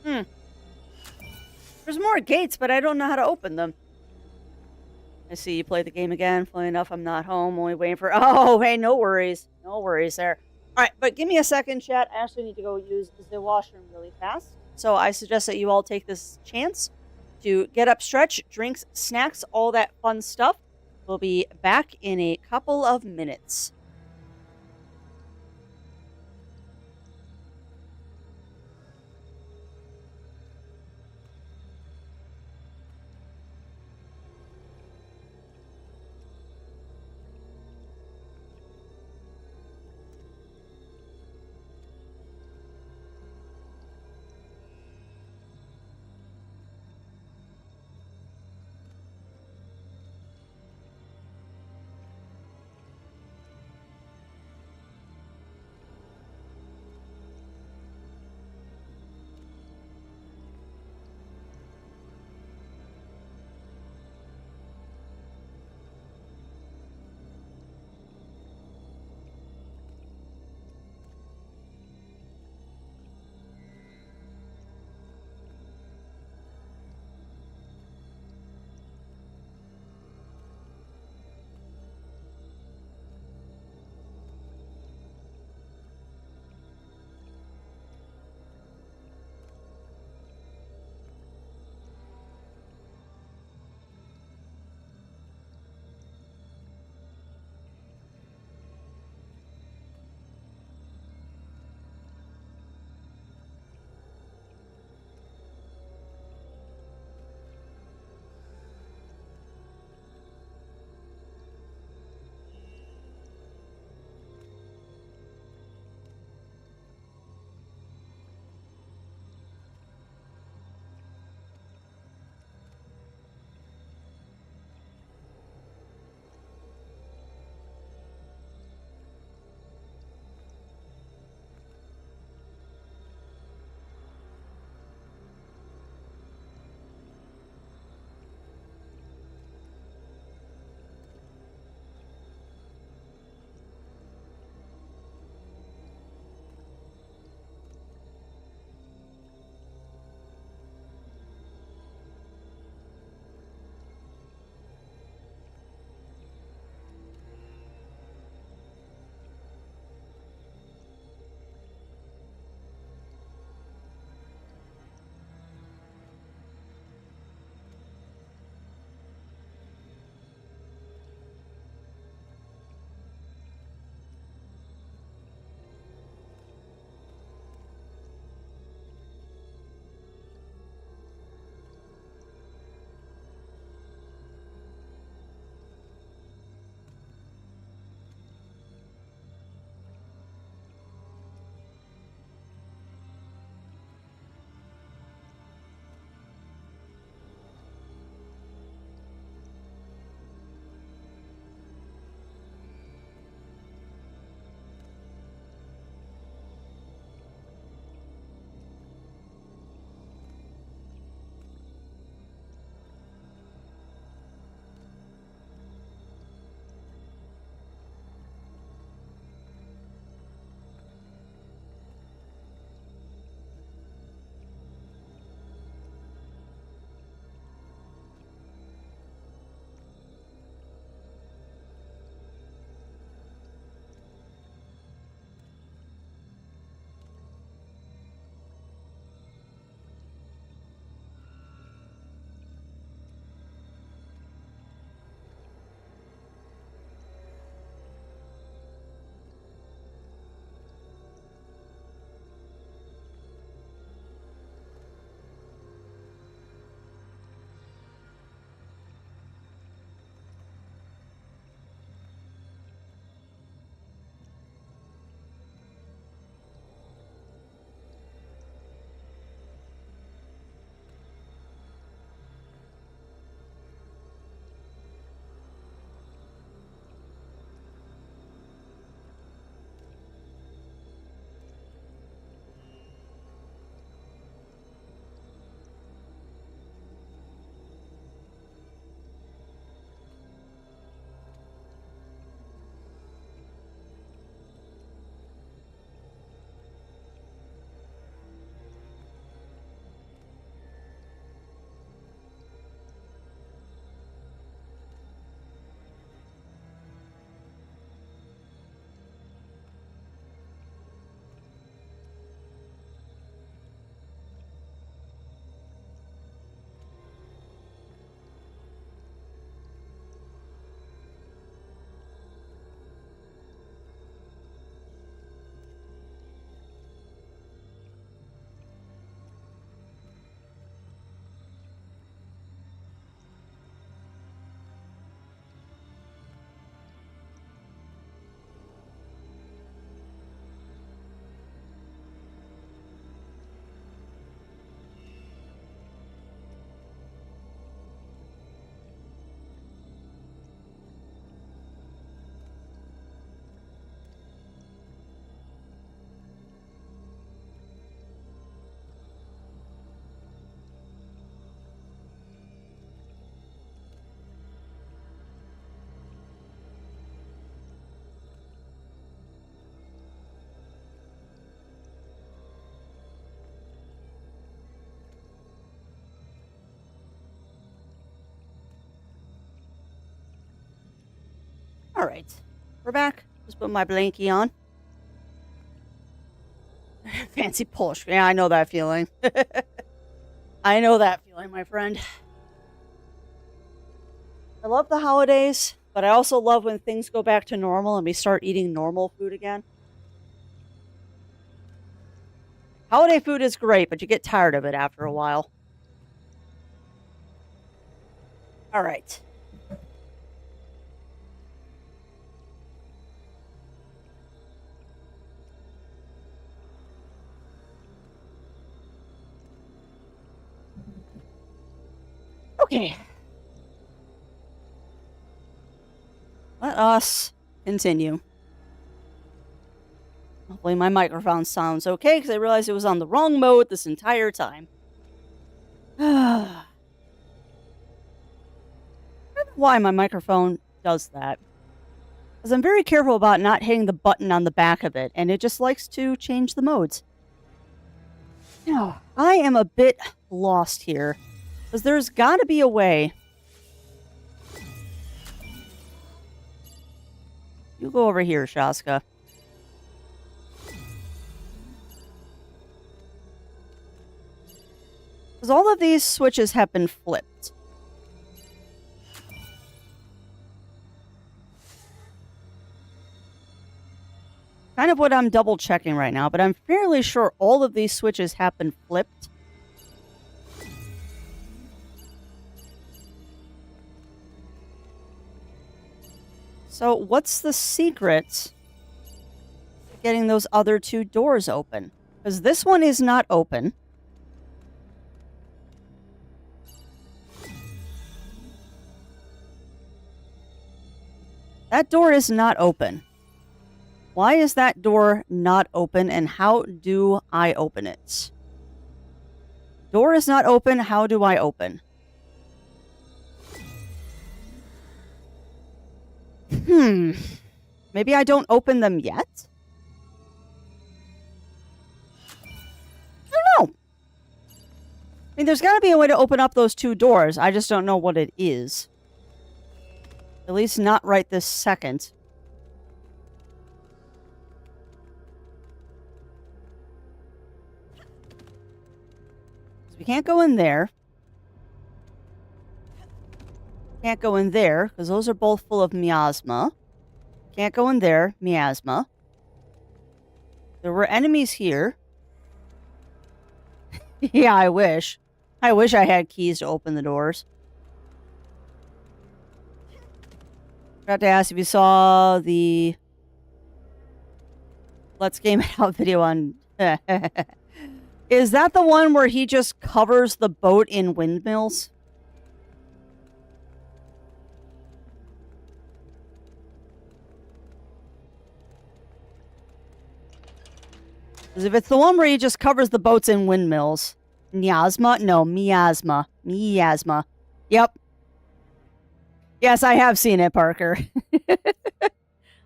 There's more gates, but I don't know how to open them. I see you play the game again. Funny enough, I'm not home. Only waiting for... Oh, hey, no worries. No worries there. All right, but give me a second, chat. I actually need to go use the washroom really fast. So I suggest that you all take this chance to get up, stretch, drinks, snacks, all that fun stuff. We'll be back in a couple of minutes. All right. We're back. Just put my blankie on. Fancy Polish. Yeah, I know that feeling. I know that feeling, my friend. I love the holidays, but I also love when things go back to normal and we start eating normal food again. Holiday food is great, but you get tired of it after a while. All right. Okay. Let us continue. Hopefully my microphone sounds okay, because I realized it was on the wrong mode this entire time. I don't know why my microphone does that. Because I'm very careful about not hitting the button on the back of it, and it just likes to change the modes. Now, I am a bit lost here, because there's got to be a way. You go over here, Shaska. Because all of these switches have been flipped. Kind of what I'm double checking right now, but I'm fairly sure all of these switches have been flipped. So what's the secret to getting those other two doors open? Because this one is not open. That door is not open. Why is that door not open, and how do I open it? Door is not open. How do I open? Maybe I don't open them yet? I don't know. I mean, there's got to be a way to open up those two doors. I just don't know what it is. At least not right this second. So we can't go in there. Can't go in there, because those are both full of miasma. Can't go in there, miasma. There were enemies here. Yeah, I wish. I wish I had keys to open the doors. Forgot to ask if you saw the Let's Game It Out video on... Is that the one where he just covers the boat in windmills? Because if it's the one where he just covers the boats in windmills... Miasma? No, miasma. Miasma. Yep. Yes, I have seen it, Parker.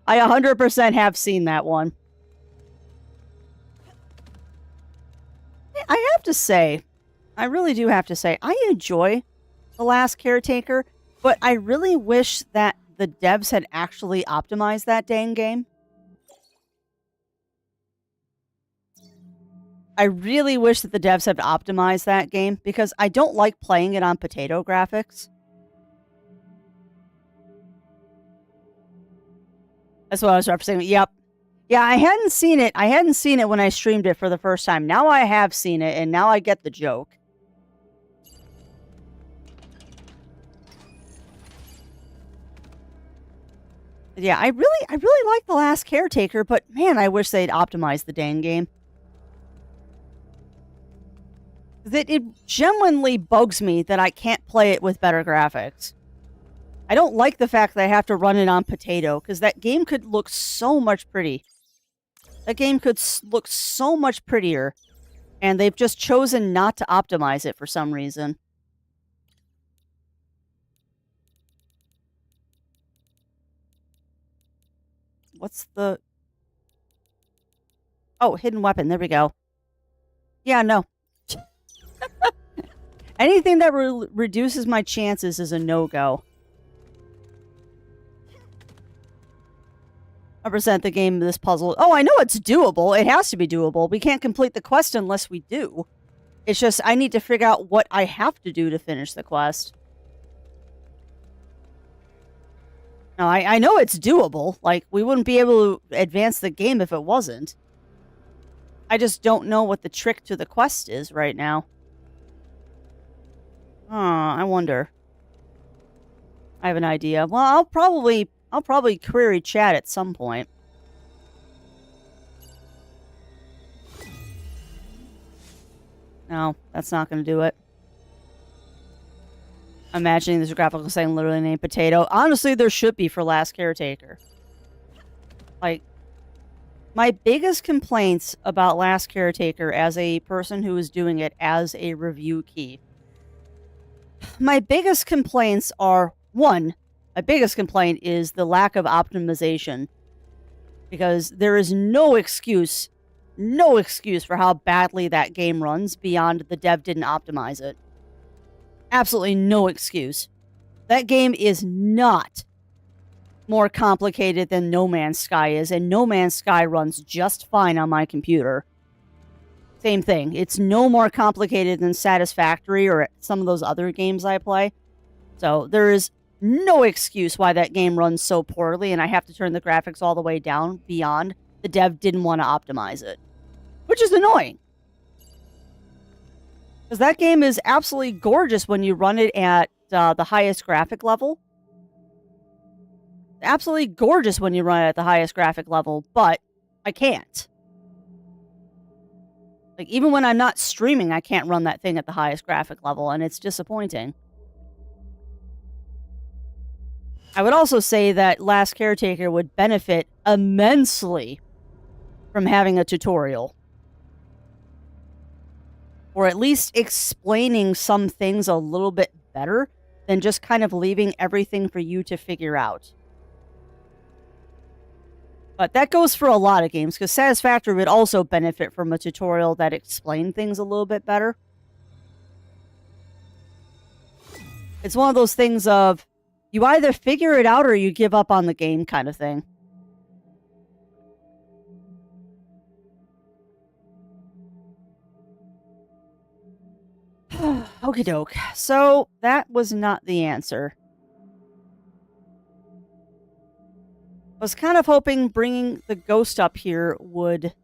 I 100% have seen that one. I have to say, I really do have to say, I enjoy The Last Caretaker, but I really wish that the devs had actually optimized that dang game. I really wish that the devs had optimized that game, because I don't like playing it on potato graphics. That's what I was referencing. Yep. Yeah, I hadn't seen it. I hadn't seen it when I streamed it for the first time. Now I have seen it, and now I get the joke. Yeah, I really like The Last Caretaker, but man, I wish they'd optimized the dang game. It genuinely bugs me that I can't play it with better graphics. I don't like the fact that I have to run it on potato, because that game could look so much pretty. That game could look so much prettier, and they've just chosen not to optimize it for some reason. What's the... Oh, hidden weapon. There we go. Yeah, no. Anything that reduces my chances is a no-go. 100% the game, this puzzle. Oh, I know it's doable. It has to be doable. We can't complete the quest unless we do. It's just, I need to figure out what I have to do to finish the quest. Now, I know it's doable. Like, we wouldn't be able to advance the game if it wasn't. I just don't know what the trick to the quest is right now. I wonder. I have an idea. Well, I'll probably query chat at some point. No, that's not going to do it. Imagining this graphical saying literally named potato. Honestly, there should be for Last Caretaker. Like, my biggest complaints about Last Caretaker as a person who is doing it as a review key. My biggest complaints are, one, my biggest complaint is the lack of optimization. Because there is no excuse for how badly that game runs beyond the dev didn't optimize it. Absolutely no excuse. That game is not more complicated than No Man's Sky is, and No Man's Sky runs just fine on my computer. Same thing. It's no more complicated than Satisfactory or some of those other games I play. So there is no excuse why that game runs so poorly, and I have to turn the graphics all the way down beyond the dev didn't want to optimize it. Which is annoying. Because that game is absolutely gorgeous when you run it at the highest graphic level. Absolutely gorgeous when you run it at the highest graphic level, but I can't. Like, even when I'm not streaming, I can't run that thing at the highest graphic level, and it's disappointing. I would also say that Last Caretaker would benefit immensely from having a tutorial. Or at least explaining some things a little bit better than just kind of leaving everything for you to figure out. But that goes for a lot of games, because Satisfactory would also benefit from a tutorial that explained things a little bit better. It's one of those things of, you either figure it out or you give up on the game kind of thing. Okie doke. So, that was not the answer. I was kind of hoping bringing the ghost up here would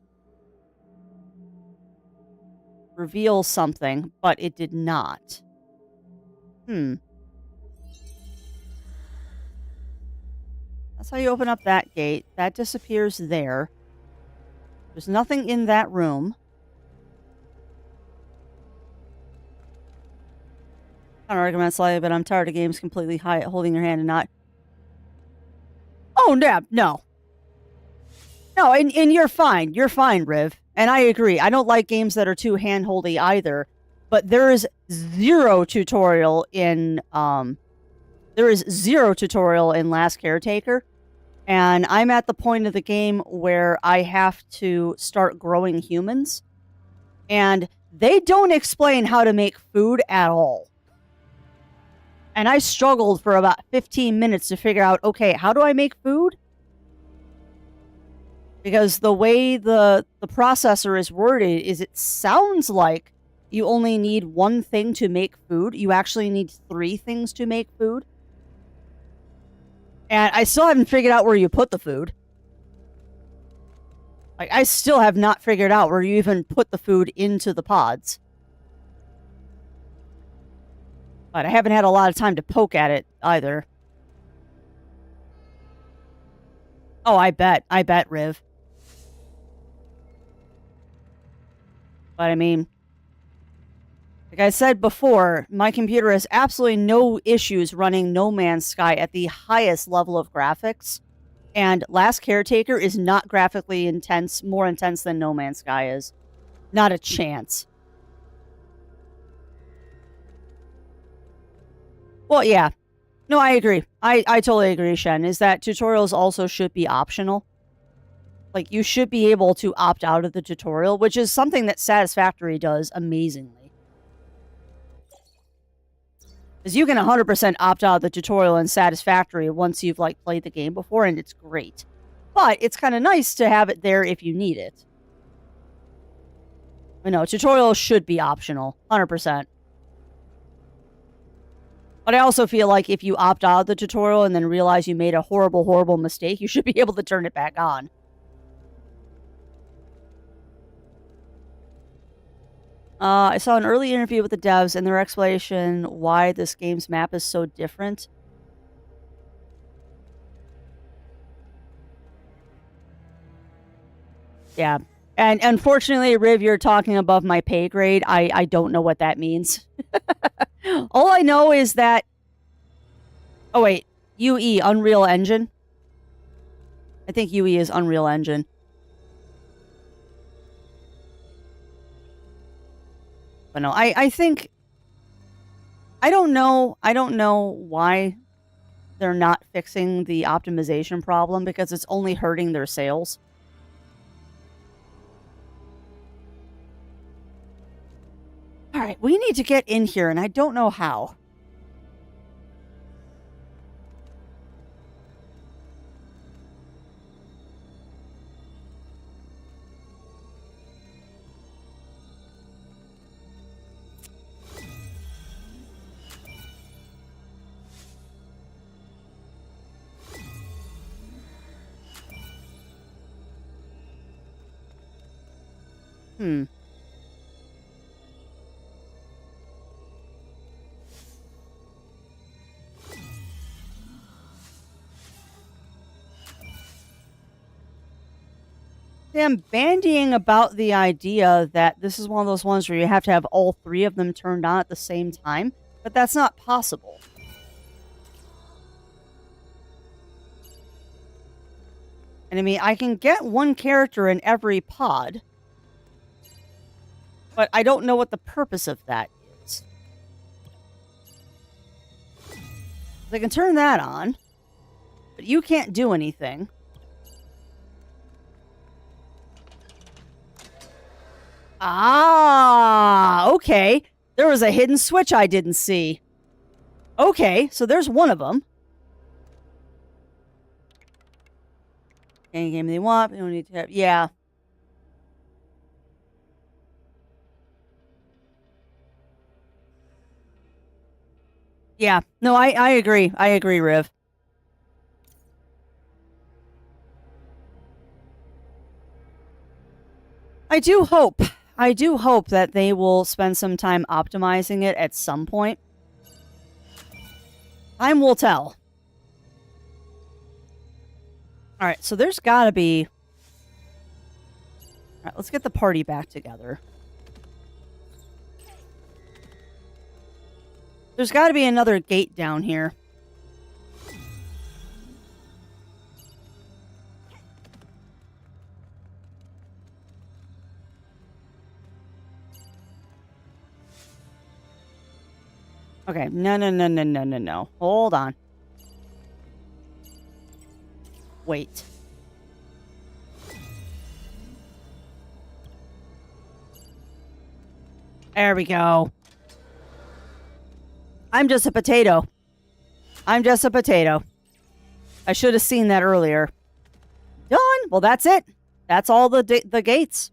reveal something, but it did not. That's how you open up that gate. That disappears there. There's nothing in that room. I don't recommend slightly, but I'm tired of games completely holding your hand and not. Oh, no. No, and you're fine. You're fine, Riv. And I agree. I don't like games that are too hand-holdy either. But there is zero tutorial in Last Caretaker. And I'm at the point of the game where I have to start growing humans. And they don't explain how to make food at all. And I struggled for about 15 minutes to figure out, okay, how do I make food? Because the way the processor is worded is it sounds like you only need one thing to make food. You actually need 3 things to make food. And I still haven't figured out where you put the food. Like, I still have not figured out where you even put the food into the pods. But I haven't had a lot of time to poke at it either. Oh, I bet, Riv. But I mean, like I said before, my computer has absolutely no issues running No Man's Sky at the highest level of graphics. And Last Caretaker is not graphically more intense than No Man's Sky is. Not a chance. Well, yeah. No, I agree. I totally agree, Shen, is that tutorials also should be optional. Like, you should be able to opt out of the tutorial, which is something that Satisfactory does amazingly. Because you can 100% opt out of the tutorial in Satisfactory once you've, like, played the game before, and it's great. But it's kind of nice to have it there if you need it. I know, tutorials should be optional, 100%. But I also feel like if you opt out of the tutorial and then realize you made a horrible, horrible mistake, you should be able to turn it back on. I saw an early interview with the devs and their explanation why this game's map is so different. Yeah. And unfortunately, Riv, you're talking above my pay grade. I don't know what that means. All I know is that... Oh, wait. UE, Unreal Engine? I think UE is Unreal Engine. But no, I think... I don't know why they're not fixing the optimization problem, because it's only hurting their sales. Alright, we need to get in here, and I don't know how. I'm bandying about the idea that this is one of those ones where you have to have all three of them turned on at the same time, but that's not possible. And I mean, I can get one character in every pod, but I don't know what the purpose of that is. I can turn that on, but you can't do anything. Ah, okay. There was a hidden switch I didn't see. Okay, so there's one of them. Any game they want, they don't need to have... Yeah. Yeah. No, I agree. I agree, Riv. I do hope that they will spend some time optimizing it at some point. Time will tell. Alright, so there's gotta be... Alright, let's get the party back together. There's gotta be another gate down here. Okay, no. Hold on. Wait. There we go. I'm just a potato. I should have seen that earlier. Done. Well, that's it. That's all the gates.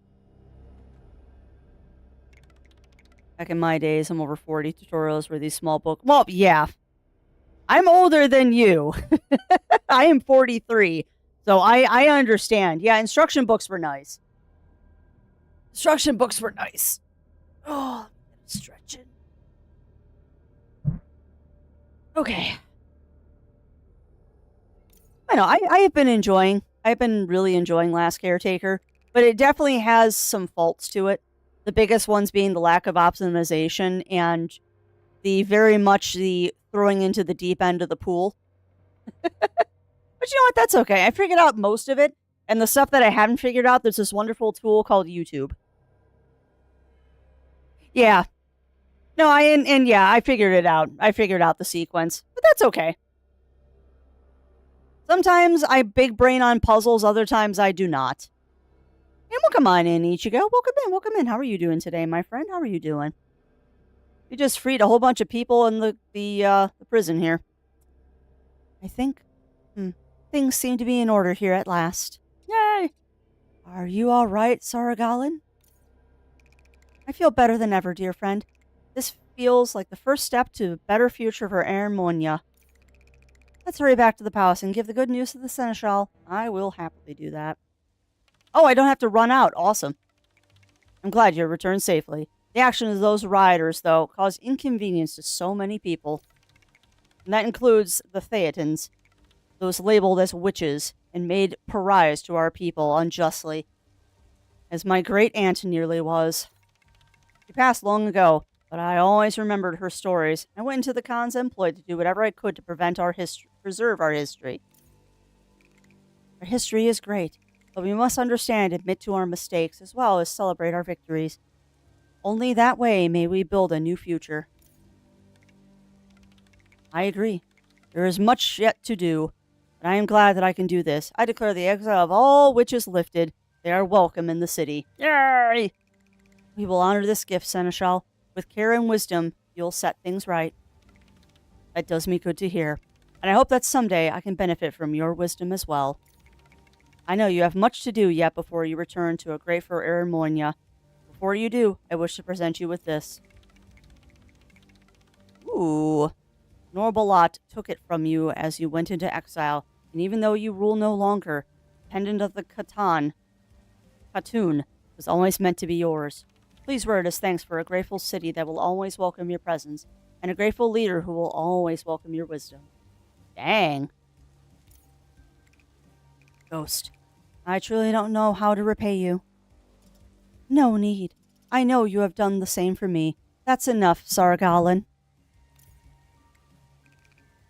Back in my days, I'm over 40 tutorials were these small books. Well, yeah. I'm older than you. I am 43. So I understand. Yeah, instruction books were nice. Oh, stretching. Okay. I know, I've been really enjoying Last Caretaker, but it definitely has some faults to it. The biggest ones being the lack of optimization and the very much the throwing into the deep end of the pool. But you know what? That's okay. I figured out most of it. And the stuff that I haven't figured out, there's this wonderful tool called YouTube. Yeah. No, I figured it out. I figured out the sequence. But that's okay. Sometimes I big brain on puzzles, other times I do not. And welcome on in, Ichigo. Welcome in. How are you doing today, my friend? How are you doing? You just freed a whole bunch of people in the prison here. I think. Things seem to be in order here at last. Yay! Are you all right, Saragalin? I feel better than ever, dear friend. This feels like the first step to a better future for Ermonia. Let's hurry back to the palace and give the good news to the Seneschal. I will happily do that. Oh, I don't have to run out. Awesome. I'm glad you returned safely. The action of those rioters, though, caused inconvenience to so many people. And that includes the Theatans, those labeled as witches, and made pariahs to our people unjustly. As my great-aunt nearly was. She passed long ago, but I always remembered her stories. I went into the Khan's employ to do whatever I could to preserve our history. Our history is great, but we must understand and admit to our mistakes, as well as celebrate our victories. Only that way may we build a new future. I agree. There is much yet to do, but I am glad that I can do this. I declare the exile of all witches lifted. They are welcome in the city. Yay! We will honor this gift, Seneschal. With care and wisdom, you'll set things right. That does me good to hear, and I hope that someday I can benefit from your wisdom as well. I know you have much to do yet before you return to a grateful Ermonia. Before you do, I wish to present you with this. Ooh. Norbalot took it from you as you went into exile, and even though you rule no longer, the pendant of the Khatoon was always meant to be yours. Please wear it as thanks for a grateful city that will always welcome your presence, and a grateful leader who will always welcome your wisdom. Dang. Ghost, I truly don't know how to repay you. No need. I know you have done the same for me. That's enough, Saragalin.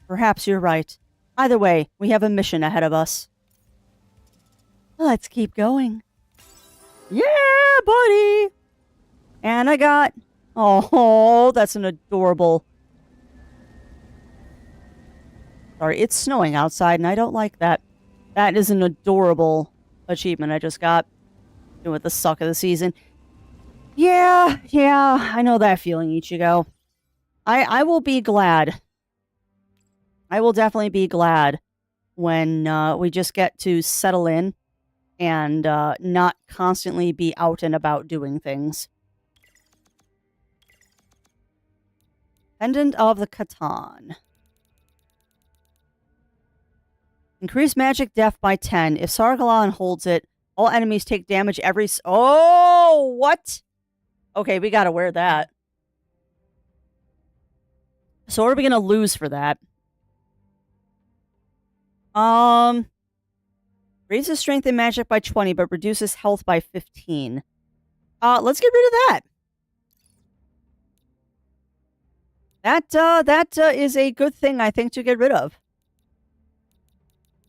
Perhaps you're right. Either way, we have a mission ahead of us. Let's keep going. Yeah, buddy! And I got... Oh, that's an adorable... Sorry, it's snowing outside, and I don't like that. That is an adorable achievement I just got. With the suck of the season. Yeah, I know that feeling, Ichigo. I will be glad. I will definitely be glad when we just get to settle in and not constantly be out and about doing things. Pendant of the Khatoon. Increase magic def by 10. If Saragalon holds it, all enemies take damage every... Oh, what? Okay, we gotta wear that. So what are we gonna lose for that? Raises strength and magic by 20, but reduces health by 15. Let's get rid of that. That is a good thing, I think, to get rid of.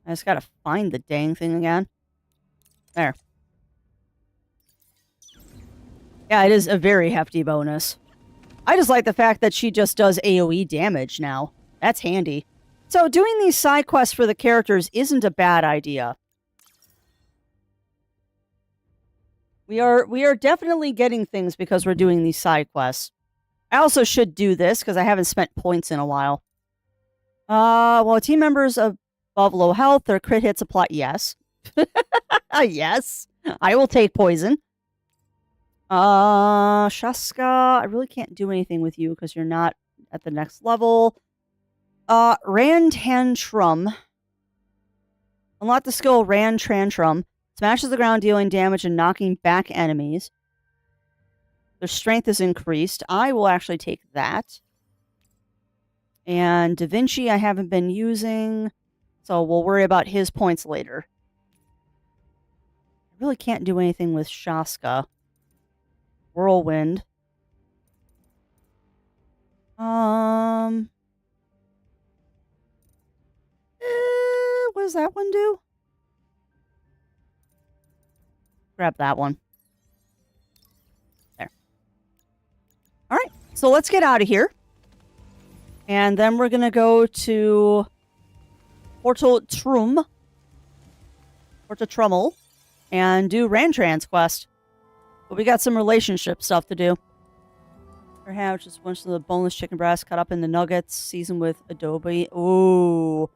I just gotta find the dang thing again. There. Yeah, it is a very hefty bonus. I just like the fact that she just does AoE damage now. That's handy. So doing these side quests for the characters isn't a bad idea. We are definitely getting things because we're doing these side quests. I also should do this because I haven't spent points in a while. Well, team members above low health, their crit hits apply. Yes. Yes. I will take poison. Shaska, I really can't do anything with you because you're not at the next level. Ran Tantrum. Unlock the skill Ran Tantrum. Smashes the ground, dealing damage and knocking back enemies. Their strength is increased. I will actually take that. And Da Vinci I haven't been using, so we'll worry about his points later. I really can't do anything with Shaska. Whirlwind. What does that one do? Grab that one. There. Alright, so let's get out of here. And then we're going to go to Portal Trummel, and do Rantrans quest. But we got some relationship stuff to do. Perhaps just a bunch of the boneless chicken breast cut up into nuggets, seasoned with adobe. Ooh.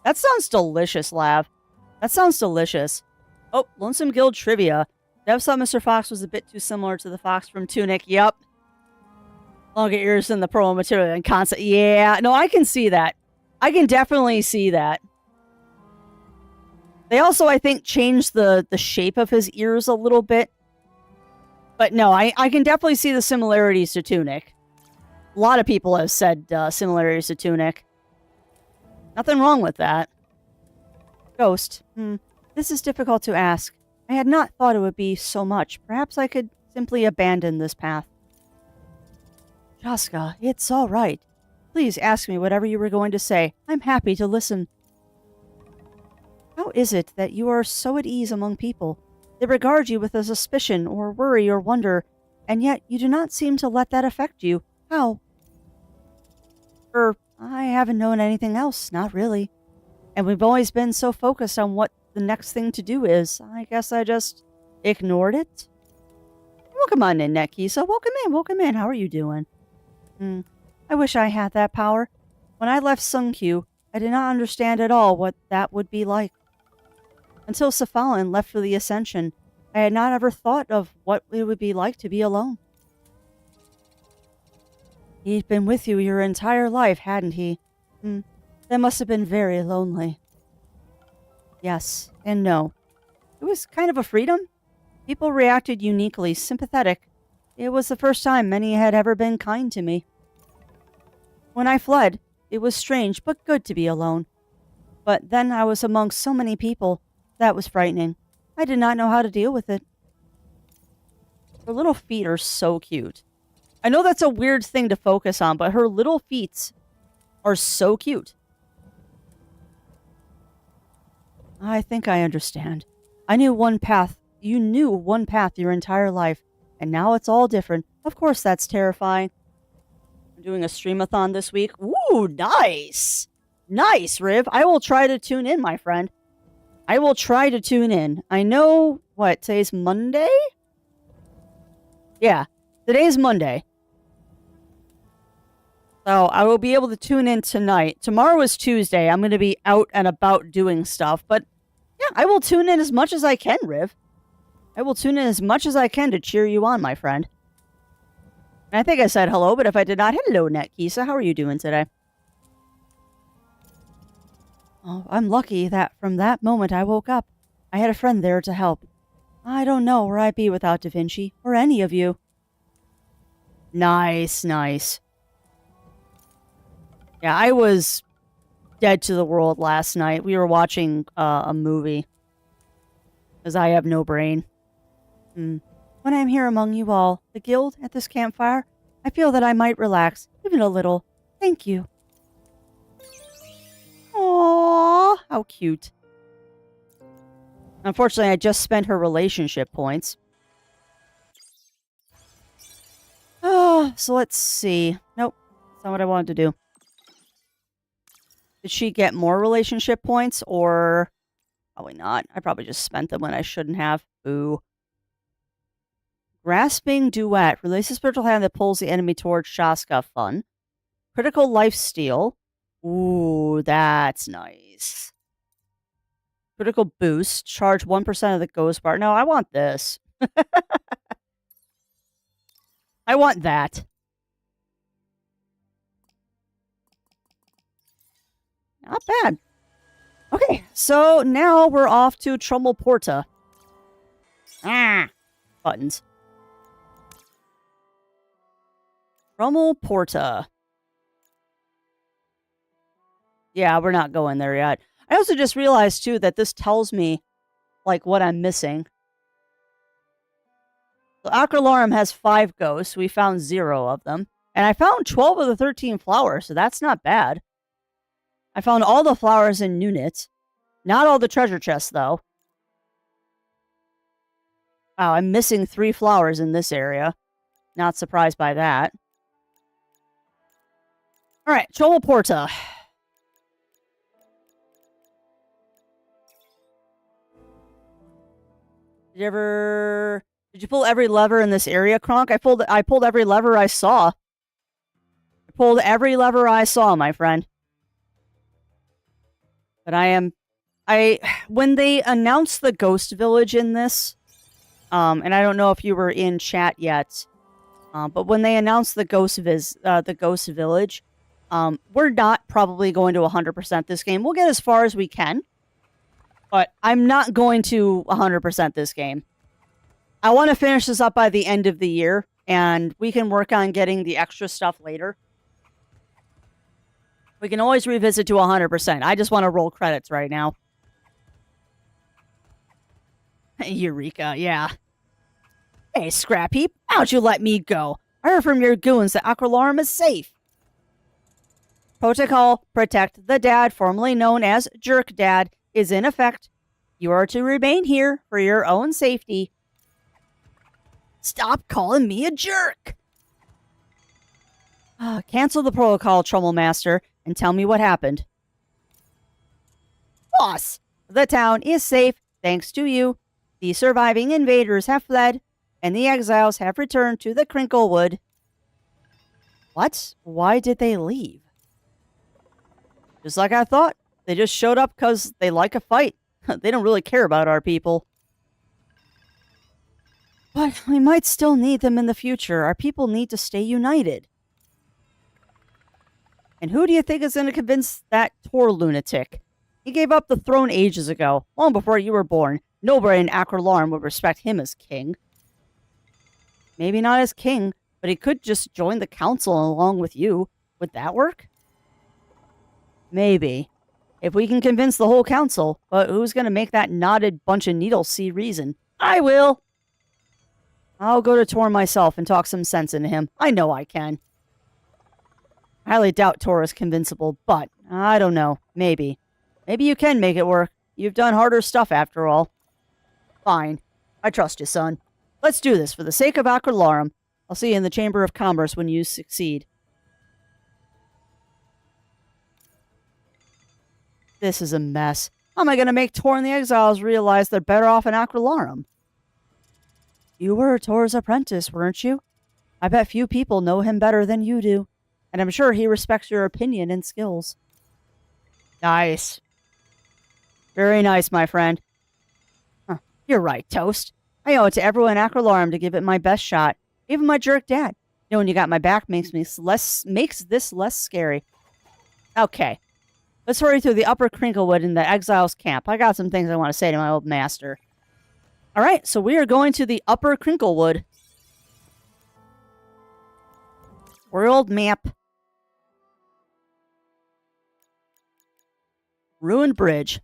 That sounds delicious, Lav. That sounds delicious. Oh, Lonesome Guild trivia. Dev thought Mr. Fox was a bit too similar to the fox from Tunic. Yep. Longer ears than the promo material and concept. Yeah, no, I can see that. I can definitely see that. They also, I think, changed the shape of his ears a little bit. But no, I can definitely see the similarities to Tunic. A lot of people have said similarities to Tunic. Nothing wrong with that. Ghost. This is difficult to ask. I had not thought it would be so much. Perhaps I could simply abandon this path. Shaska, it's all right. Please ask me whatever you were going to say. I'm happy to listen. How is it that you are so at ease among people? They regard you with a suspicion or worry or wonder, and yet you do not seem to let that affect you. How? I haven't known anything else, not really. And we've always been so focused on what the next thing to do is. I guess I just ignored it. Welcome on in, Netkisa. Welcome in. How are you doing? I wish I had that power. When I left Sunkyu, I did not understand at all what that would be like. Until Cephalon left for the Ascension, I had not ever thought of what it would be like to be alone. He'd been with you your entire life, hadn't he? That must have been very lonely. Yes and no. It was kind of a freedom. People reacted uniquely, sympathetic. It was the first time many had ever been kind to me. When I fled, it was strange but good to be alone. But then I was among so many people. That was frightening. I did not know how to deal with it. Her little feet are so cute. I know that's a weird thing to focus on, but her little feet are so cute. I think I understand. I knew one path. You knew one path your entire life, and now it's all different. Of course that's terrifying. I'm doing a streamathon this week. Ooh, nice! Nice, Riv. I will try to tune in, my friend. I will try to tune in. I know, what, today's Monday? Yeah, today's Monday. So I will be able to tune in tonight. Tomorrow is Tuesday. I'm going to be out and about doing stuff. But yeah, I will tune in as much as I can, Riv. I will tune in as much as I can to cheer you on, my friend. And I think I said hello, but if I did not, hello, Netkisa. How are you doing today? Oh, I'm lucky that from that moment I woke up. I had a friend there to help. I don't know where I'd be without Da Vinci, or any of you. Nice, nice. Yeah, I was dead to the world last night. We were watching a movie. Because I have no brain. When I am here among you all, the guild, at this campfire, I feel that I might relax, even a little. Thank you. Aww, how cute. Unfortunately, I just spent her relationship points. So let's see. Nope, that's not what I wanted to do. Did she get more relationship points, or... Probably not. I probably just spent them when I shouldn't have. Boo. Grasping Duet. Release a spiritual hand that pulls the enemy towards Shaska. Fun. Critical Life Steal. Ooh, that's nice. Critical Boost. Charge 1% of the ghost bar. No, I want this. I want that. Not bad. Okay, so now we're off to Trummelporta. Buttons. Trummelporta. Yeah, we're not going there yet. I also just realized, too, that this tells me, like, what I'm missing. So Acrolarum has 5 ghosts. We found 0 of them. And I found 12 of the 13 flowers, so that's not bad. I found all the flowers in Nunit. Not all the treasure chests, though. Wow, I'm missing 3 flowers in this area. Not surprised by that. Alright, Trummelporta. Did you pull every lever in this area, Kronk? I pulled every lever I saw. I pulled every lever I saw, my friend. But when they announced the Ghost Village in this, and I don't know if you were in chat yet, but when they announced the Ghost Village, we're not probably going to 100% this game. We'll get as far as we can, but I'm not going to 100% this game. I want to finish this up by the end of the year, and we can work on getting the extra stuff later. We can always revisit to 100%. I just want to roll credits right now. Eureka, yeah. Hey, Scrap Heap, why don't you let me go? I heard from your goons that Aqualarum is safe. Protocol Protect the Dad, formerly known as Jerk Dad, is in effect. You are to remain here for your own safety. Stop calling me a jerk! Cancel the protocol, Trommel Master, and tell me what happened. Boss, the town is safe thanks to you. The surviving invaders have fled, and the exiles have returned to the Crinklewood. What? Why did they leave? Just like I thought. They just showed up because they like a fight. They don't really care about our people. But we might still need them in the future. Our people need to stay united. And who do you think is going to convince that Tor lunatic? He gave up the throne ages ago, long before you were born. Nobody in Aqualarum would respect him as king. Maybe not as king, but he could just join the council along with you. Would that work? Maybe. If we can convince the whole council, but who's going to make that knotted bunch of needles see reason? I will! I'll go to Tor myself and talk some sense into him. I know I can. I highly doubt Tor is convincible, but I don't know. Maybe. Maybe you can make it work. You've done harder stuff after all. Fine. I trust you, son. Let's do this for the sake of Aqualarum. I'll see you in the Chamber of Commerce when you succeed. This is a mess. How am I going to make Tor and the exiles realize they're better off in Aqualarum? You were Tor's apprentice, weren't you? I bet few people know him better than you do, and I'm sure he respects your opinion and skills. Nice. Very nice, my friend. Huh. You're right, Toast. I owe it to everyone in Aqualarum to give it my best shot. Even my jerk dad. Knowing you got my back makes this less scary. Okay. Let's hurry through the upper Crinklewood in the exiles camp. I got some things I want to say to my old master. Alright, so we are going to the upper Crinklewood. World map. Ruined bridge.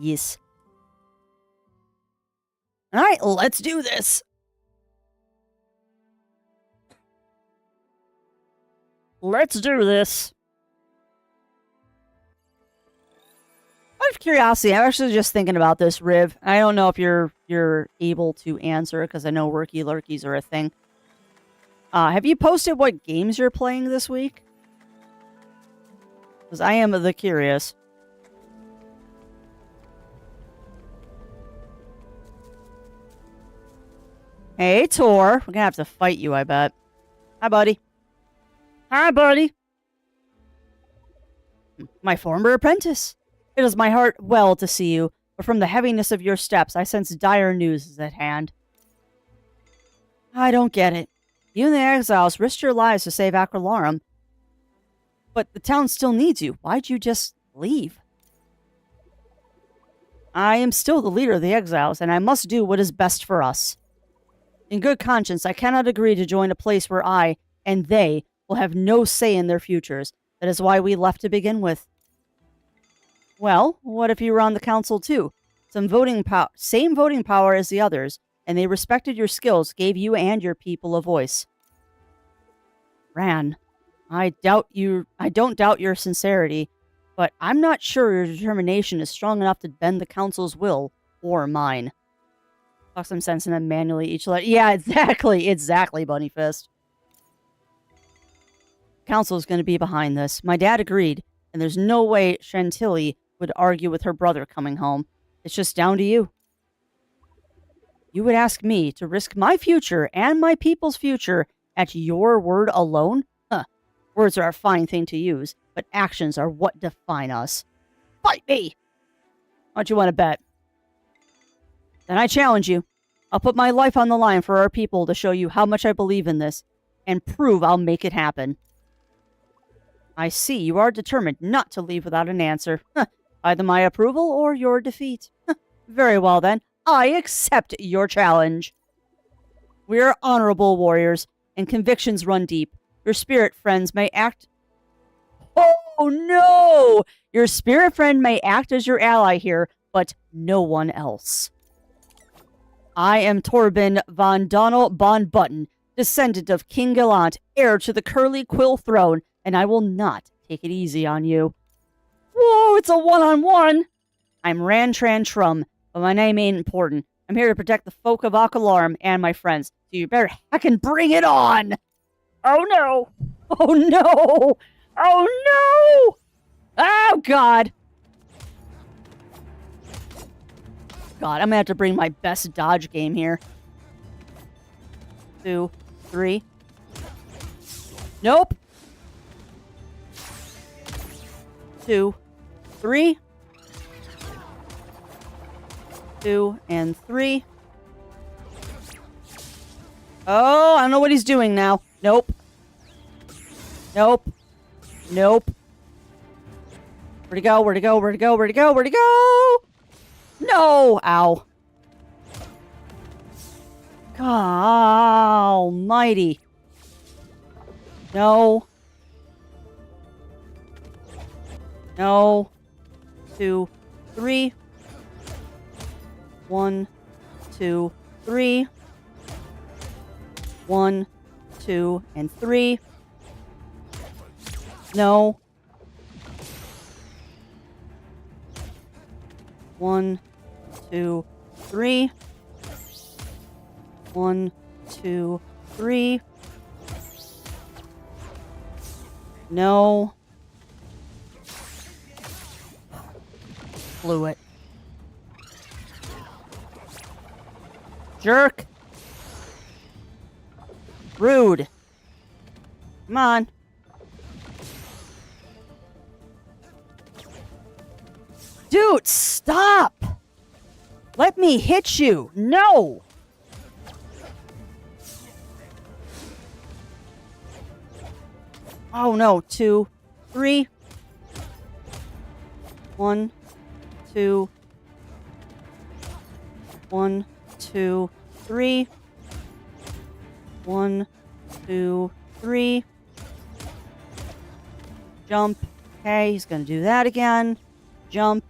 Yes. Alright, let's do this. Let's do this. Out of curiosity, I'm actually just thinking about this, Riv. I don't know if you're able to answer it, because I know worky lurkies are a thing. Have you posted what games you're playing this week? Because I am the curious. Hey, Tor. We're gonna have to fight you, I bet. Hi, buddy. Hi, buddy. My former apprentice. It does my heart well to see you, but from the heaviness of your steps, I sense dire news is at hand. I don't get it. You and the exiles risked your lives to save Aqualarum, but the town still needs you. Why'd you just leave? I am still the leader of the exiles, and I must do what is best for us. In good conscience, I cannot agree to join a place where I, and they, will have no say in their futures. That is why we left to begin with. Well, what if you were on the council too? Same voting power as the others, and they respected your skills, gave you and your people a voice. Ran, I don't doubt your sincerity, but I'm not sure your determination is strong enough to bend the council's will, or mine. Talk some sense and then manually each letter. Yeah, exactly, Bunny Fist. Council's going to be behind this. My dad agreed, and there's no way Chantilly would argue with her brother coming home. It's just down to you. You would ask me to risk my future and my people's future at your word alone? Huh. Words are a fine thing to use, but actions are what define us. fight me. What you want to bet? Then I challenge you. I'll put my life on the line for our people to show you how much I believe in this and prove I'll make it happen. I see you are determined not to leave without an answer. Either my approval or your defeat. Very well then. I accept your challenge. We're honorable warriors, and convictions run deep. Your spirit friends may act... Oh no! Your spirit friend may act as your ally here, but no one else. I am Torben von Donald von Button, descendant of King Gallant, heir to the Curly Quill throne, and I will not take it easy on you. Whoa, it's a one-on-one! I'm Rantran Trum, but my name ain't important. I'm here to protect the folk of Akalarm and my friends, so you better heckin' bring it on! Oh no! Oh no! Oh no! Oh god! God, I'm gonna have to bring my best dodge game here. 2, 3. Nope! 2, 3. 2 and 3. Oh, I don't know what he's doing now. Nope. Nope. Nope. Where'd he go? Where'd he go? Where'd he go? Where'd he go? Where'd he go? No! Ow. God almighty. No. No. 2, 3. 1, 2, 3. 1, 2, and 3. No. 1, 2, 3. 1, 2, 3. No. Blew it. Jerk. Rude. Come on. Dude, stop! Let me hit you! No! Oh no, 2, 3. 1, 2. 1, 2, 3. 1, 2, 3. Jump. Okay, he's gonna do that again. Jump.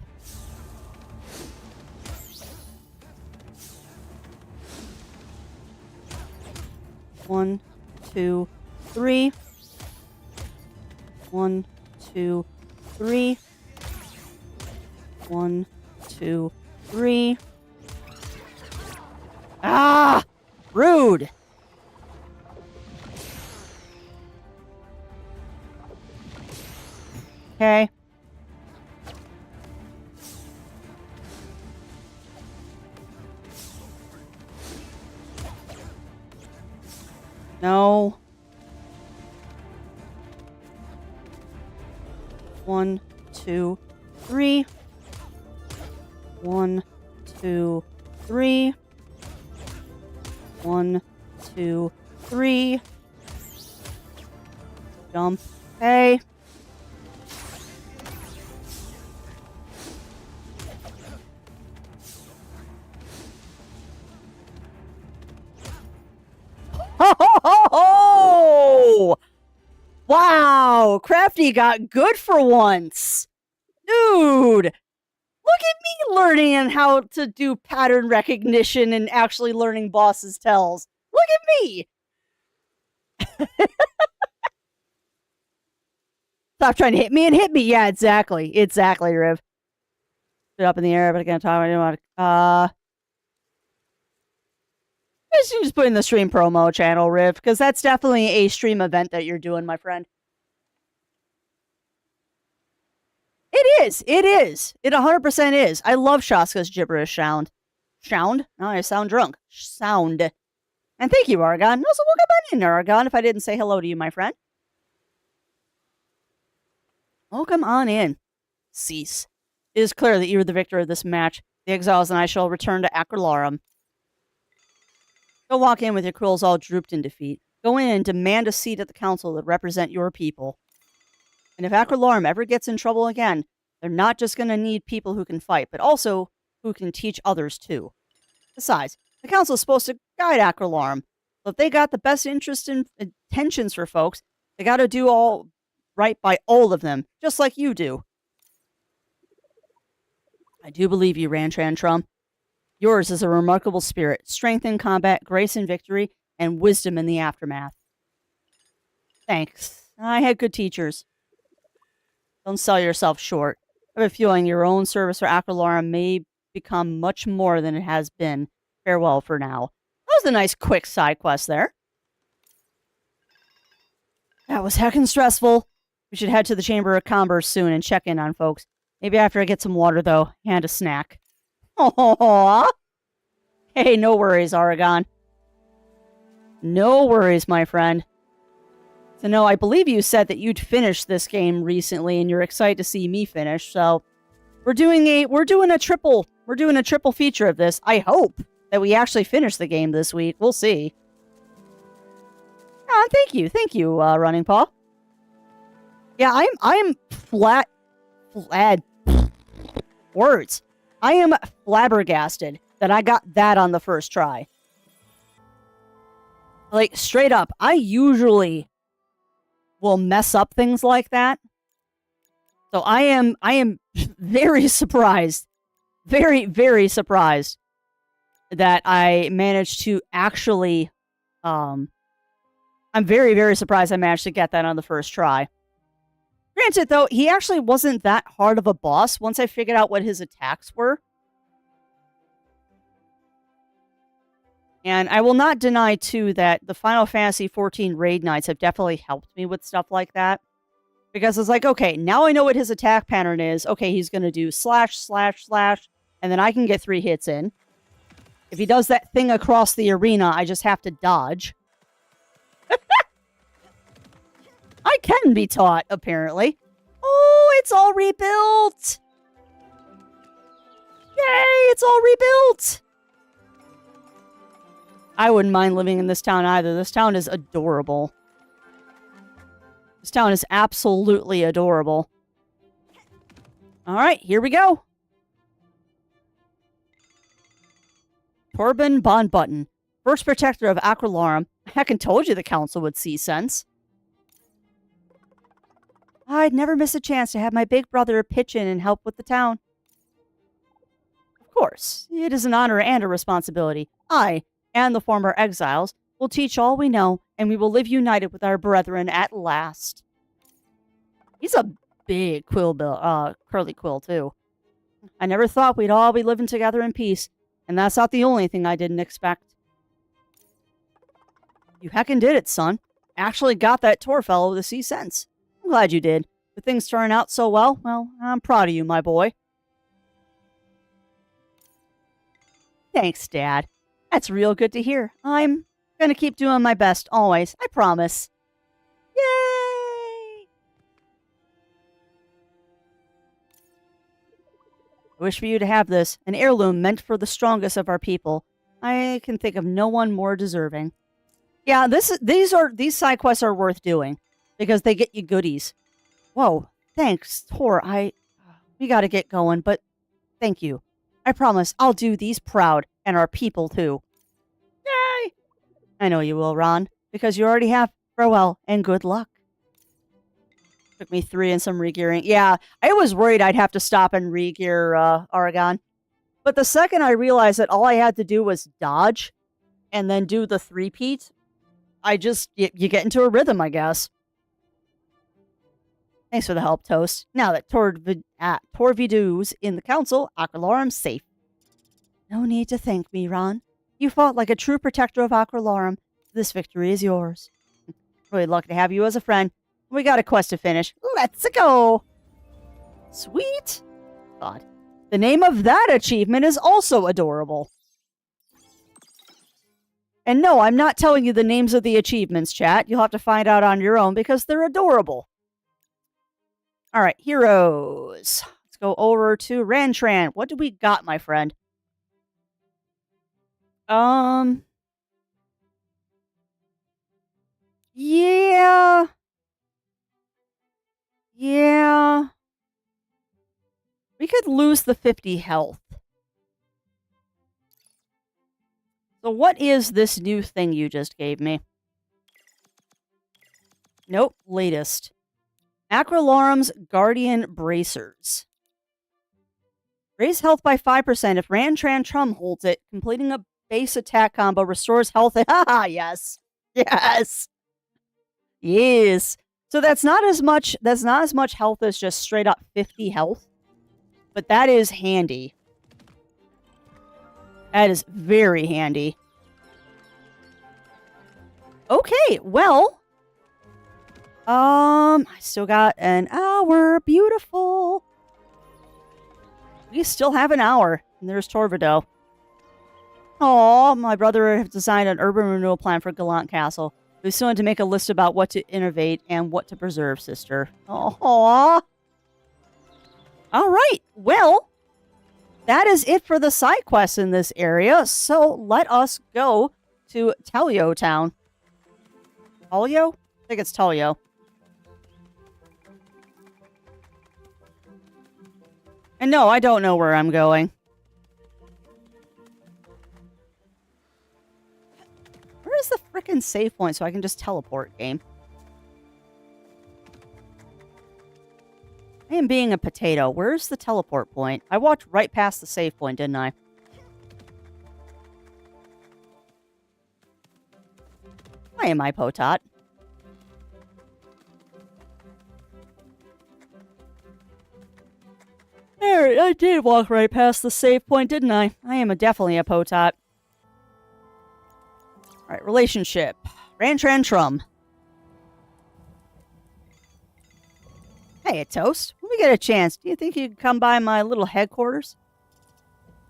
One, 2, 3. 1, 2, 3. 1, 2, 3. Ah! Rude! Okay. No. 1, 2, 3. 1, 2, 3. 1, 2, 3. Jump. Okay. Ho ho ho ho! Wow, Crafty got good for once. Dude, look at me learning and how to do pattern recognition and actually learning bosses' tells. Look at me. Stop trying to hit me and hit me. Yeah, exactly. Exactly, Riv. Put it up in the air, but again, time I didn't want to. You just put in the stream promo channel, Riv, because that's definitely a stream event that you're doing, my friend. It is. It is. It 100% is. I love Shaska's gibberish sound. Sound? Now I sound drunk. Sound. And thank you, Aragon. Also, welcome on in, Aragon, if I didn't say hello to you, my friend. Welcome on in. Cease. It is clear that you are the victor of this match. The exiles and I shall return to Acrolarum. Go walk in with your quills all drooped in defeat. Go in and demand a seat at the council that represent your people. And if Acrolarum ever gets in trouble again, they're not just going to need people who can fight, but also who can teach others too. Besides, the council is supposed to guide Acrolarum. So if they got the best interest and intentions for folks, they got to do all right by all of them, just like you do. I do believe you, Rantrantrum. Yours is a remarkable spirit, strength in combat, grace in victory, and wisdom in the aftermath. Thanks. I had good teachers. Don't sell yourself short. I have a feeling your own service for Acrolarum may become much more than it has been. Farewell for now. That was a nice quick side quest there. That was heckin' stressful. We should head to the Chamber of Commerce soon and check in on folks. Maybe after I get some water, though, and a snack. Aww. Hey, no worries, Aragon. No worries, my friend. So, no, I believe you said that you'd finished this game recently, and you're excited to see me finish. So, we're doing a triple feature of this. I hope that we actually finish the game this week. We'll see. Thank you, Running Paw. Yeah, I'm flat. Words. I am flabbergasted that I got that on the first try. Like, straight up, I usually will mess up things like that. So I am very surprised. Very, very surprised that I managed to actually, I'm very, very surprised I managed to get that on the first try. Granted, though, he actually wasn't that hard of a boss once I figured out what his attacks were. And I will not deny, too, that the Final Fantasy XIV raid nights have definitely helped me with stuff like that. Because it's like, okay, now I know what his attack pattern is. Okay, he's going to do slash, slash, slash, and then I can get 3 hits in. If he does that thing across the arena, I just have to dodge. I can be taught, apparently. Oh, it's all rebuilt! Yay, it's all rebuilt! I wouldn't mind living in this town either. This town is adorable. This town is absolutely adorable. Alright, here we go. Torben Bonbutton, first protector of Acrolarum. I heckin' told you the council would see sense. I'd never miss a chance to have my big brother pitch in and help with the town. Of course, it is an honor and a responsibility. I, and the former exiles, will teach all we know, and we will live united with our brethren at last. He's a big curly quill, too. I never thought we'd all be living together in peace, and that's not the only thing I didn't expect. You heckin' did it, son. Actually got that Tor fellow to see sense. I'm glad you did. With things turning out so well, I'm proud of you, my boy. Thanks, Dad. That's real good to hear. I'm gonna keep doing my best, always. I promise. Yay! I wish for you to have this, an heirloom meant for the strongest of our people. I can think of no one more deserving. Yeah, these side quests are worth doing. Because they get you goodies. Whoa, thanks, Tor. We gotta get going, but thank you. I promise I'll do these proud, and our people too. Yay! I know you will, Ron, because you already have. Farewell, and good luck. Took me 3 and some regearing. Yeah, I was worried I'd have to stop and regear Aragon. But the second I realized that all I had to do was dodge, and then do the 3-peat, you get into a rhythm, I guess. Thanks for the help, Toast. Now that Torvidu's in the council, Acrolorum's safe. No need to thank me, Ron. You fought like a true protector of Acrolorum. This victory is yours. Really lucky to have you as a friend. We got a quest to finish. Let's go! Sweet! God. The name of that achievement is also adorable. And no, I'm not telling you the names of the achievements, chat. You'll have to find out on your own because they're adorable. Alright, heroes. Let's go over to Rantran. What do we got, my friend? Yeah. Yeah. We could lose the 50 health. So what is this new thing you just gave me? Nope, latest. Acrolorum's Guardian Bracers. Raise health by 5% if Rantran Trum holds it. Completing a base attack combo restores health. Ah, yes. Yes. Yes. So that's not as much health as just straight up 50 health. But that is handy. That is very handy. Okay, well. I still got an hour. Beautiful. We still have an hour. And there's Torvido. Aw, my brother has designed an urban renewal plan for Gallant Castle. We still need to make a list about what to innovate and what to preserve, sister. Aw. All right. Well, that is it for the side quests in this area. So let us go to Telio Town. Telio? I think it's Telio. And no, I don't know where I'm going. Where is the frickin' save point so I can just teleport, game? I am being a potato. Where's the teleport point? I walked right past the save point, didn't I? Why am I Potot? There, I did walk right past the save point, didn't I? I am definitely a Potot. Alright, relationship. Rantran Trum. Hey, Toast. When we get a chance, do you think you could come by my little headquarters?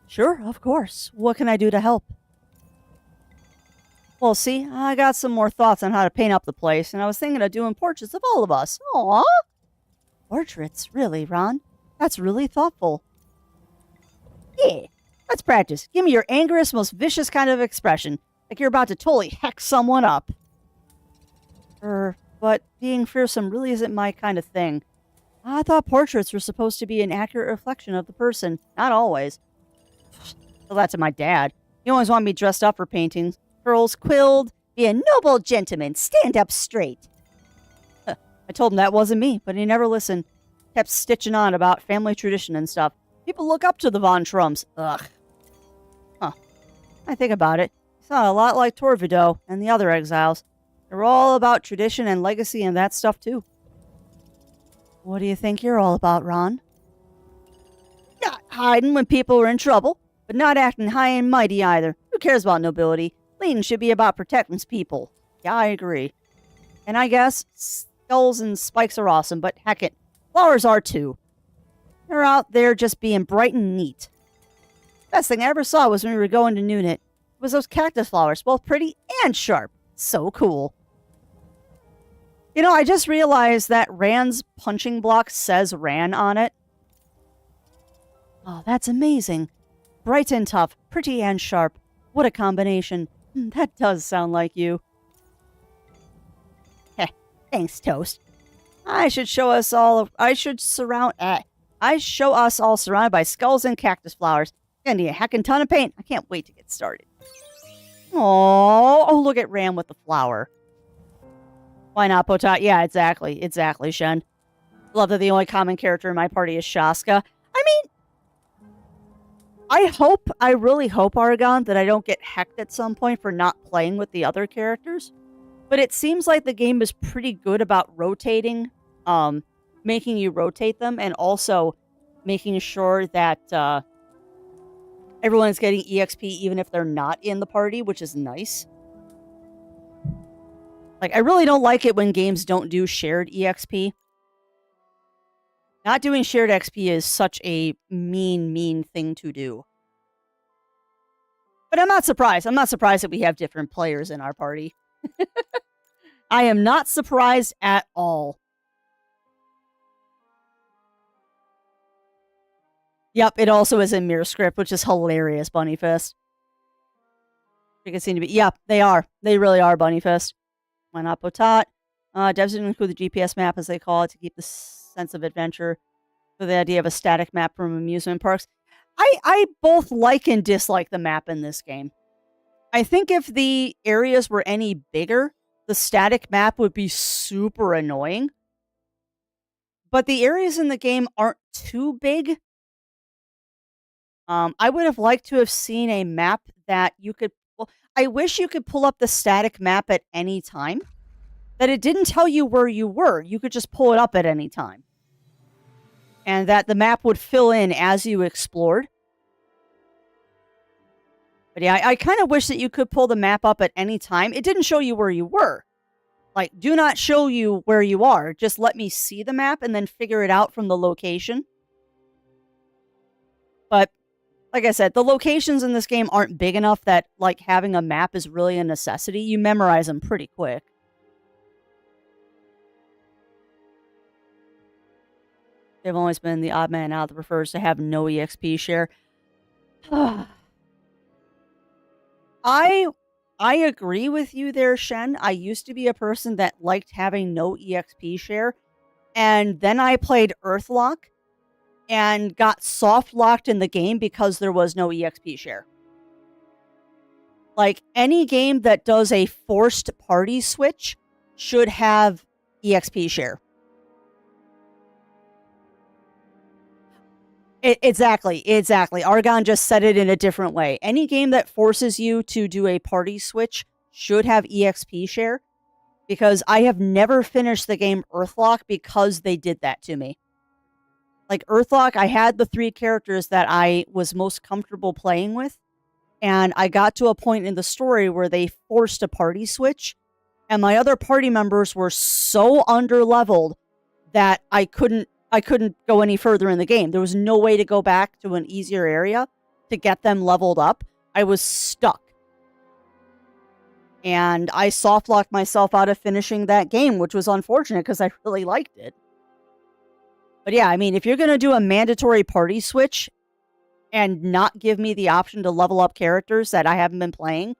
Sure, of course. What can I do to help? Well, see, I got some more thoughts on how to paint up the place, and I was thinking of doing portraits of all of us. Aww. Portraits? Really, Ron? That's really thoughtful. Yeah, let's practice. Give me your angriest, most vicious kind of expression. Like you're about to totally heck someone up. But being fearsome really isn't my kind of thing. I thought portraits were supposed to be an accurate reflection of the person. Not always. Well, that's my dad. He always wanted me dressed up for paintings. Curls quilled. Be a noble gentleman. Stand up straight. I told him that wasn't me, but he never listened. Kept stitching on about family tradition and stuff. People look up to the Von Trums. Ugh. Huh. I think about it. He sounded a lot like Torvido and the other exiles. They're all about tradition and legacy and that stuff, too. What do you think you're all about, Ron? Not hiding when people are in trouble, but not acting high and mighty either. Who cares about nobility? Leading should be about protecting people. Yeah, I agree. And I guess skulls and spikes are awesome, but heck it, flowers are too. They're out there just being bright and neat. Best thing I ever saw was when we were going to Noonit. It was those cactus flowers, both pretty and sharp. So cool. You know, I just realized that Ran's punching block says Ran on it. Oh, that's amazing. Bright and tough, pretty and sharp. What a combination. That does sound like you. Heh, thanks, Toast. I show us all surrounded by skulls and cactus flowers. Gonna need a heckin' ton of paint. I can't wait to get started. Oh, look at Ram with the flower. Why not, Potat? Yeah, exactly, Shen. Love that the only common character in my party is Shaska. I mean, I really hope, Argon, that I don't get hecked at some point for not playing with the other characters. But it seems like the game is pretty good about rotating, making you rotate them, and also making sure that everyone is getting EXP even if they're not in the party, which is nice. Like, I really don't like it when games don't do shared EXP. Not doing shared XP is such a mean thing to do. But I'm not surprised. I'm not surprised that we have different players in our party. I am not surprised at all. Yep, it also is in mirror script, which is hilarious, Bunny Fist. You can seem to be. Yeah, they are. They really are Bunny Fist. Why not Potat? Devs didn't include the GPS map, as they call it, to keep the sense of adventure. For the idea of a static map from amusement parks. I both like and dislike the map in this game. I think if the areas were any bigger, the static map would be super annoying. But the areas in the game aren't too big. I would have liked to have seen a map that you could... Well, I wish you could pull up the static map at any time. That it didn't tell you where you were. You could just pull it up at any time. And that the map would fill in as you explored. But yeah, I kind of wish that you could pull the map up at any time. It didn't show you where you were. Like, do not show you where you are. Just let me see the map and then figure it out from the location. But, like I said, the locations in this game aren't big enough that, like, having a map is really a necessity. You memorize them pretty quick. They've always been the odd man out that prefers to have no EXP share. I agree with you there, Shen. I used to be a person that liked having no EXP share. And then I played Earthlock and got soft locked in the game because there was no EXP share. Like, any game that does a forced party switch should have EXP share. Exactly. Argon just said it in a different way. Any game that forces you to do a party switch should have EXP share, because I have never finished the game Earthlock because they did that to me. Like, Earthlock, I had the 3 characters that I was most comfortable playing with, and I got to a point in the story where they forced a party switch, and my other party members were so underleveled that I couldn't go any further in the game. There was no way to go back to an easier area to get them leveled up. I was stuck. And I soft-locked myself out of finishing that game, which was unfortunate because I really liked it. But yeah, I mean, if you're going to do a mandatory party switch and not give me the option to level up characters that I haven't been playing,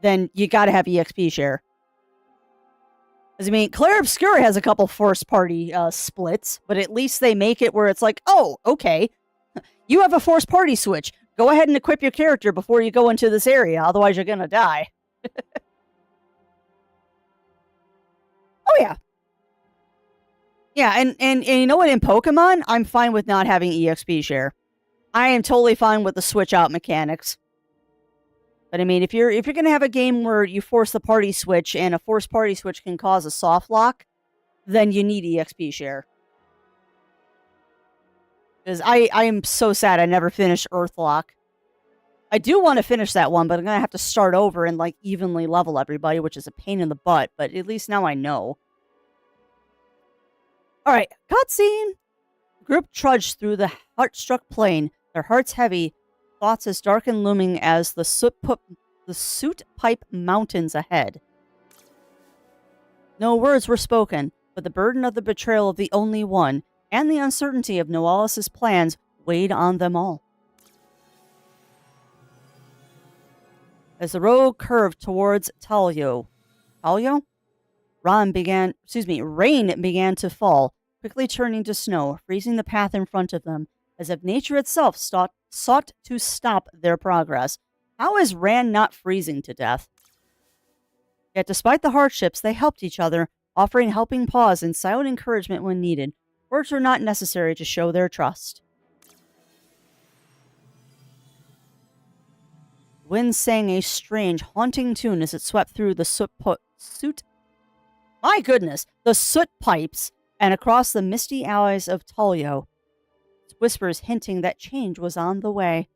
then you got to have EXP share. I mean, Claire Obscura has a couple forced party splits, but at least they make it where it's like, oh, okay, you have a forced party switch. Go ahead and equip your character before you go into this area, otherwise you're gonna die. Oh, yeah. Yeah, and you know what? In Pokemon, I'm fine with not having EXP share. I am totally fine with the switch out mechanics. But I mean, if you're going to have a game where you force the party switch and a forced party switch can cause a soft lock, then you need EXP share. Because I am so sad I never finished Earthlock. I do want to finish that one, but I'm going to have to start over and, like, evenly level everybody, which is a pain in the butt, but at least now I know. Alright, cutscene! Group trudged through the heart-struck plain, their hearts heavy, thoughts as dark and looming as the soot pipe mountains ahead. No words were spoken, but the burden of the betrayal of the Only One and the uncertainty of Noalis' plans weighed on them all. As the road curved towards Rain began to fall, quickly turning to snow, freezing the path in front of them, as if nature itself sought to stop their progress. How is Ran not freezing to death? Yet despite the hardships, they helped each other, offering helping paws and silent encouragement when needed. Words were not necessary to show their trust. Wind sang a strange, haunting tune as it swept through the soot pipes and across the misty alleys of Talio. Whispers hinting that change was on the way.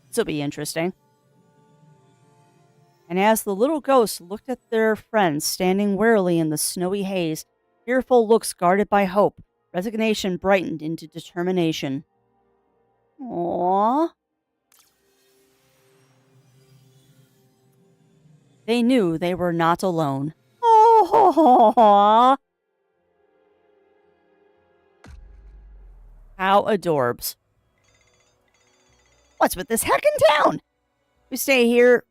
This'll be interesting. And as the little ghosts looked at their friends standing warily in the snowy haze, fearful looks guarded by hope, resignation brightened into determination. Aww. They knew they were not alone. Aww. How adorbs. What's with this heckin' town? We stay here.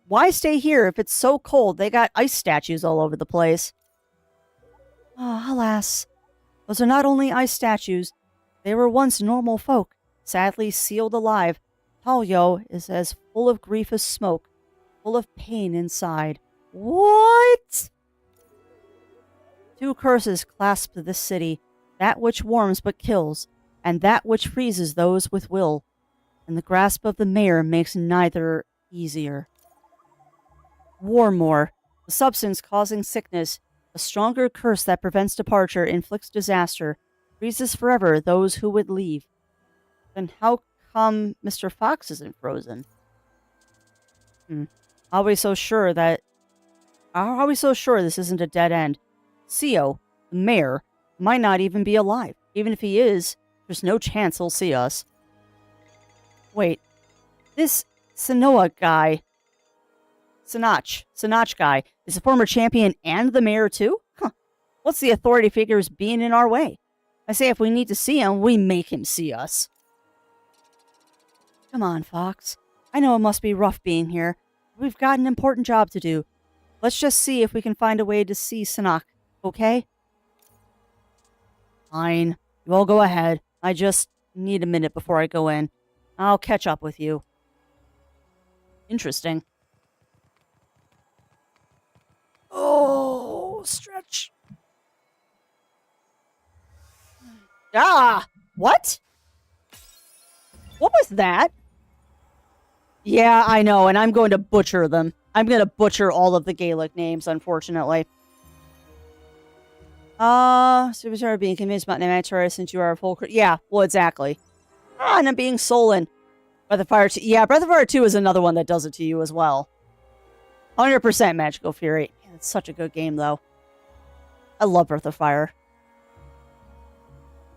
Why stay here if it's so cold? They got ice statues all over the place. Ah, alas. Those are not only ice statues. They were once normal folk, sadly sealed alive. Talyo is as full of grief as smoke, full of pain inside. What? Two curses clasp this city, that which warms but kills, and that which freezes those with will. And the grasp of the mayor makes neither easier. Warmore, the substance causing sickness, a stronger curse that prevents departure, inflicts disaster, freezes forever those who would leave. Then how come Mr. Fox isn't frozen? How are we so sure this isn't a dead end? Seo, the mayor, might not even be alive. Even if he is, there's no chance he'll see us. Wait, this Sinach guy, is a former champion and the mayor too? Huh. What's the authority figures being in our way? I say if we need to see him, we make him see us. Come on, Fox. I know it must be rough being here. But we've got an important job to do. Let's just see if we can find a way to see Sinach, okay? Fine. You all go ahead. I just need a minute before I go in. I'll catch up with you. Interesting. Oh, stretch. Ah! What? What was that? Yeah, I know, and I'm going to butcher them. I'm going to butcher all of the Gaelic names, unfortunately. Superstar being convinced about Namatora since you are a full... Yeah, well, exactly. And I'm being sullen. Breath of Fire 2. Yeah, Breath of Fire 2 is another one that does it to you as well. 100% Magical Fury. Man, it's such a good game, though. I love Breath of Fire.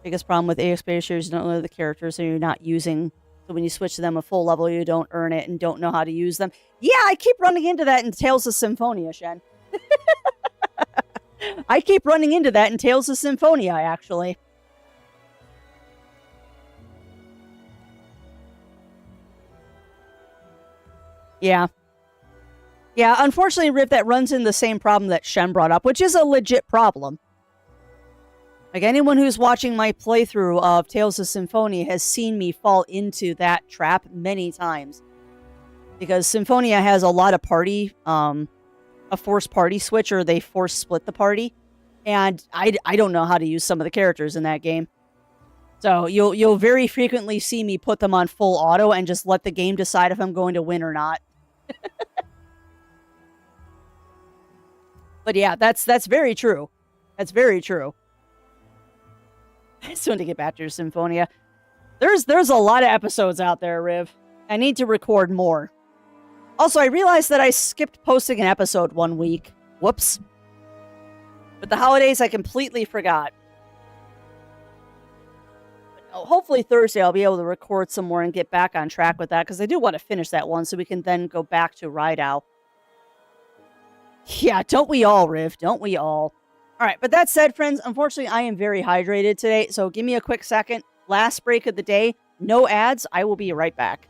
Biggest problem with AXP shares, you don't know the characters, so you're not using... So when you switch to them a full level, you don't earn it and don't know how to use them. Yeah, I keep running into that in Tales of Symphonia, Shen. I keep running into that in Tales of Symphonia, actually. Yeah. Yeah, unfortunately, Riv, that runs in the same problem that Shen brought up, which is a legit problem. Like, anyone who's watching my playthrough of Tales of Symphonia has seen me fall into that trap many times. Because Symphonia has a lot of party, a forced party switch, or they force split the party. And I don't know how to use some of the characters in that game. So you'll very frequently see me put them on full auto and just let the game decide if I'm going to win or not. But yeah, that's very true. That's very true. I just want to get back to Symphonia. There's a lot of episodes out there, Riv. I need to record more. Also, I realized that I skipped posting an episode 1 week. Whoops. With the holidays, I completely forgot. But hopefully Thursday I'll be able to record some more and get back on track with that, because I do want to finish that one so we can then go back to Rideout. Yeah, don't we all, Riv? Don't we all? All right, but that said, friends, unfortunately, I am very hydrated today, so give me a quick second. Last break of the day. No ads. I will be right back.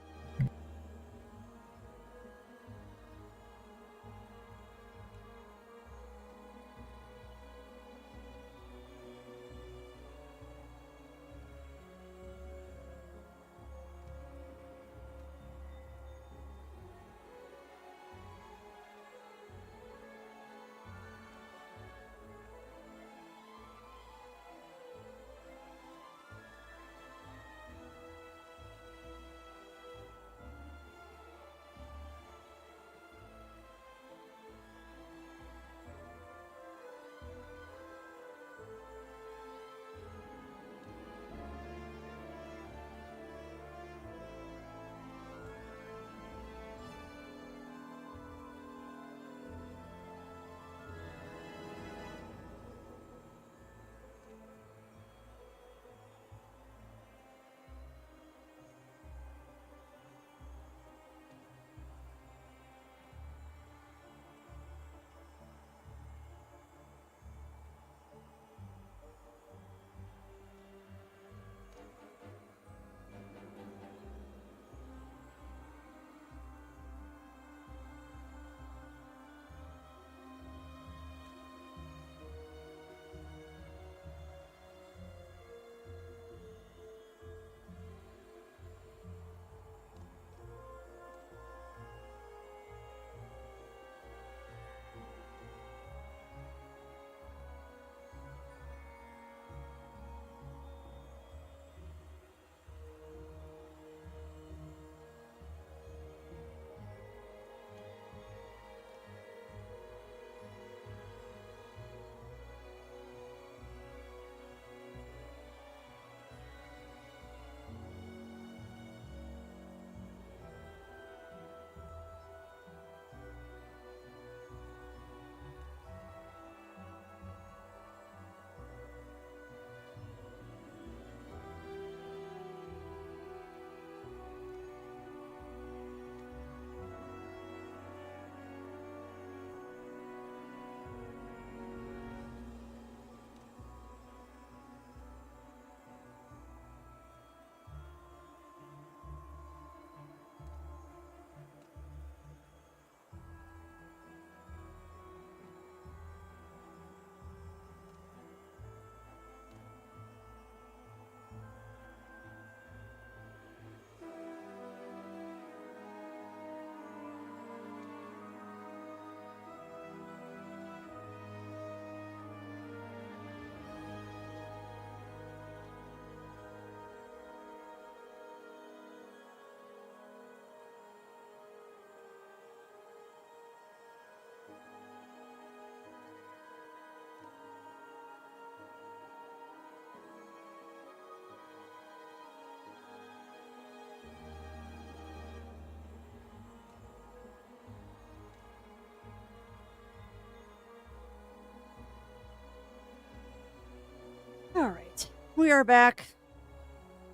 We are back.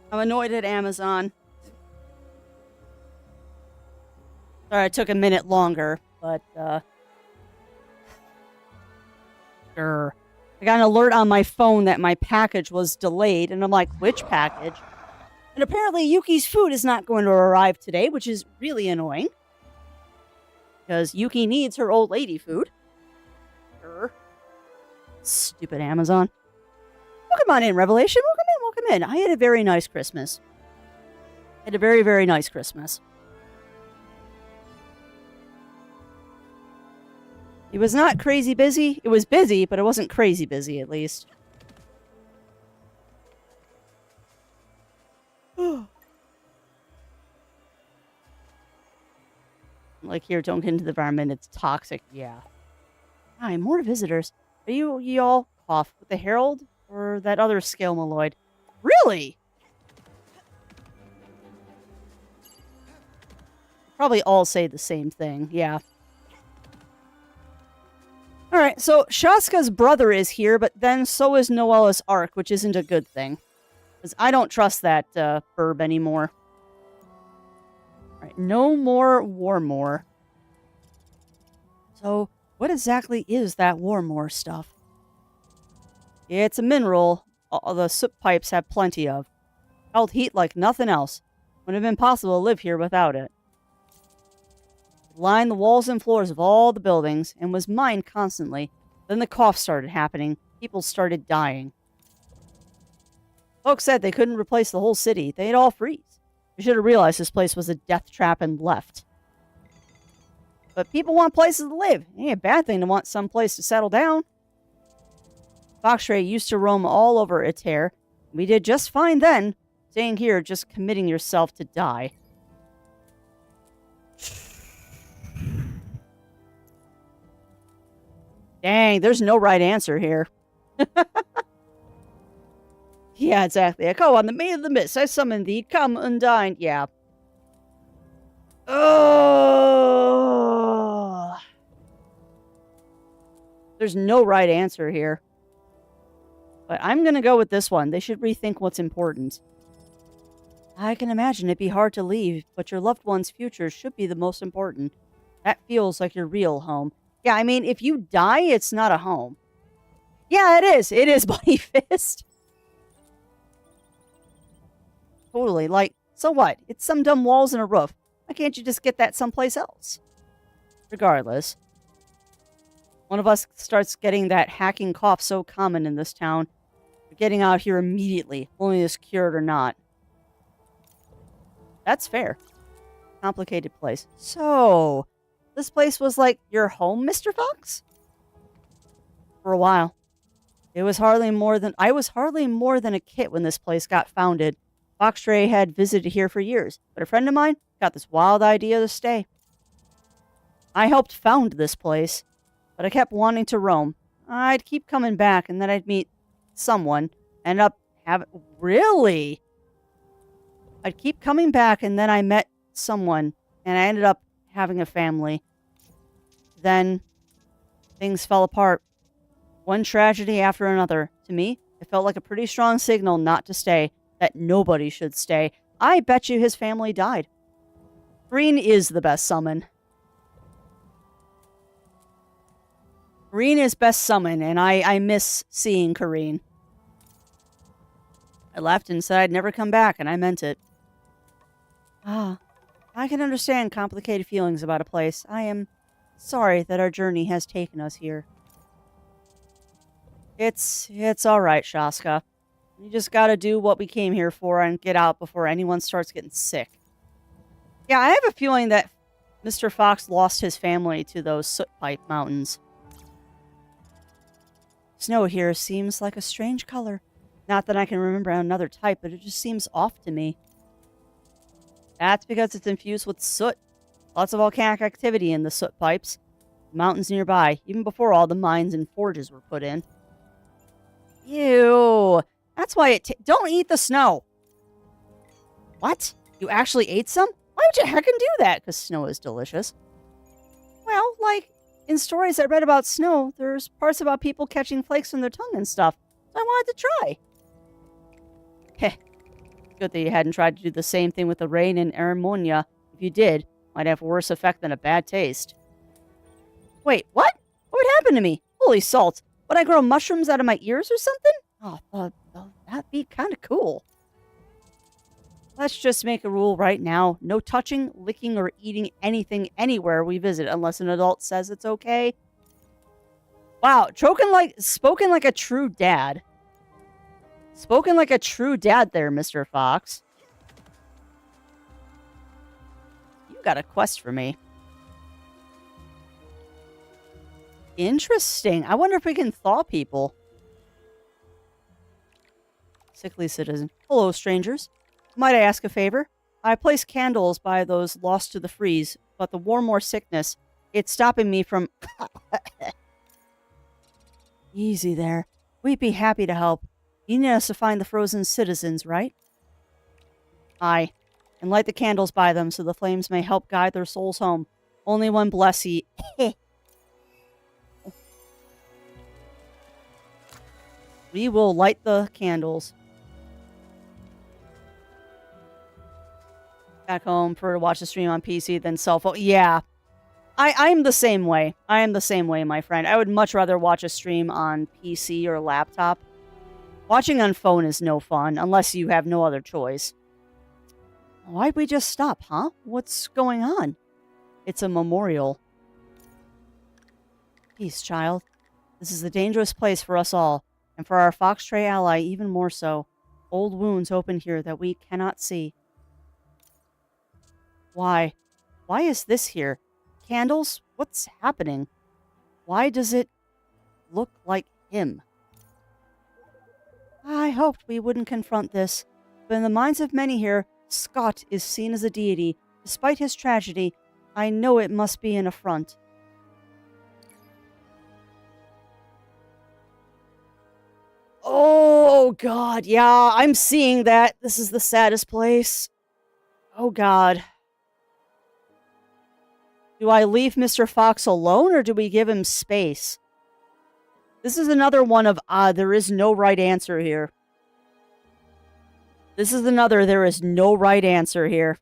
I'm annoyed at Amazon. Sorry, it took a minute longer, but, sure. I got an alert on my phone that my package was delayed, and I'm like, which package? And apparently Yuki's food is not going to arrive today, which is really annoying. Because Yuki needs her old lady food. Sure. Stupid Amazon. Welcome on in, Revelation. Welcome in. I had a very nice Christmas. I had a very, very nice Christmas. It was not crazy busy. It was busy, but it wasn't crazy busy, at least. Like here, don't get into the environment. It's toxic. Yeah. Hi, more visitors. Are you all off with the Herald or that other scale Malloyd? Really? Probably all say the same thing. Yeah. All right, so Shaska's brother is here, but then so is Noella's Ark, which isn't a good thing. Because I don't trust that burb anymore. All right, no more Warmore. So, what exactly is that Warmore stuff? It's a mineral all the soot pipes have plenty of. Held heat like nothing else. Wouldn't have been possible to live here without it. Lined the walls and floors of all the buildings and was mined constantly. Then the coughs started happening. People started dying. Folks said they couldn't replace the whole city. They'd all freeze. We should have realized this place was a death trap and left. But people want places to live. It ain't a bad thing to want some place to settle down. Foxray used to roam all over Itair. We did just fine then. Staying here, just committing yourself to die. Dang, there's no right answer here. Yeah, exactly. Echo on the Maid of the Mist. I summon thee. Come undine. Yeah. Oh. There's no right answer here. But I'm going to go with this one. They should rethink what's important. I can imagine it'd be hard to leave, but your loved one's future should be the most important. That feels like your real home. Yeah, I mean, if you die, it's not a home. Yeah, it is. It is Bloody Fist. Totally. Like, so what? It's some dumb walls and a roof. Why can't you just get that someplace else? Regardless. One of us starts getting that hacking cough so common in this town. We're getting out here immediately, only it's cured or not. That's fair. Complicated place. So, this place was like your home, Mr. Fox? For a while. I was hardly more than a kid when this place got founded. Foxray had visited here for years, but a friend of mine got this wild idea to stay. I helped found this place, but I kept wanting to roam. I'd keep coming back, and then I'd meet someone. Really? I'd keep coming back, and then I met someone, and I ended up having a family. Then things fell apart. One tragedy after another. To me, it felt like a pretty strong signal not to stay, that nobody should stay. I bet you his family died. Green is the best summon. Kareen is best summon, and I miss seeing Kareen. I left and said I'd never come back, and I meant it. I can understand complicated feelings about a place. I am sorry that our journey has taken us here. It's all right, Shaska. You just gotta do what we came here for and get out before anyone starts getting sick. Yeah, I have a feeling that Mr. Fox lost his family to those soot pipe mountains. Snow here seems like a strange color. Not that I can remember another type, but it just seems off to me. That's because it's infused with soot. Lots of volcanic activity in the soot pipes. Mountains nearby, even before all the mines and forges were put in. Ew. That's why don't eat the snow. What? You actually ate some? Why would you heckin' do that? Because snow is delicious. Well, like, in stories I read about snow, there's parts about people catching flakes on their tongue and stuff. So I wanted to try. Heh. Good that you hadn't tried to do the same thing with the rain in Aramonia. If you did, might have worse effect than a bad taste. Wait, what? What would happen to me? Holy salt. Would I grow mushrooms out of my ears or something? That'd be kind of cool. Let's just make a rule right now. No touching, licking, or eating anything anywhere we visit unless an adult says it's okay. Wow, spoken like a true dad. Spoken like a true dad there, Mr. Fox. You got a quest for me. Interesting. I wonder if we can thaw people. Sickly citizen. Hello, strangers. Might I ask a favor? I placed candles by those lost to the freeze, but the war more sickness, it's stopping me from... Easy there. We'd be happy to help. You need us to find the frozen citizens, right? Aye. And light the candles by them so the flames may help guide their souls home. Only one bless ye. We will light the candles. Back home to watch the stream on PC than cell phone. Yeah. I'm the same way. I am the same way, my friend. I would much rather watch a stream on PC or laptop. Watching on phone is no fun, unless you have no other choice. Why'd we just stop, huh? What's going on? It's a memorial. Peace, child. This is a dangerous place for us all, and for our Foxtray ally even more so. Old wounds open here that we cannot see. Why? Why is this here? Candles? What's happening? Why does it look like him? I hoped we wouldn't confront this, but in the minds of many here, Scott is seen as a deity. Despite his tragedy, I know it must be an affront. Oh, God, yeah, I'm seeing that. This is the saddest place. Oh, God. Do I leave Mr. Fox alone, or do we give him space? This is another one of, there is no right answer here. This is another, there is no right answer here.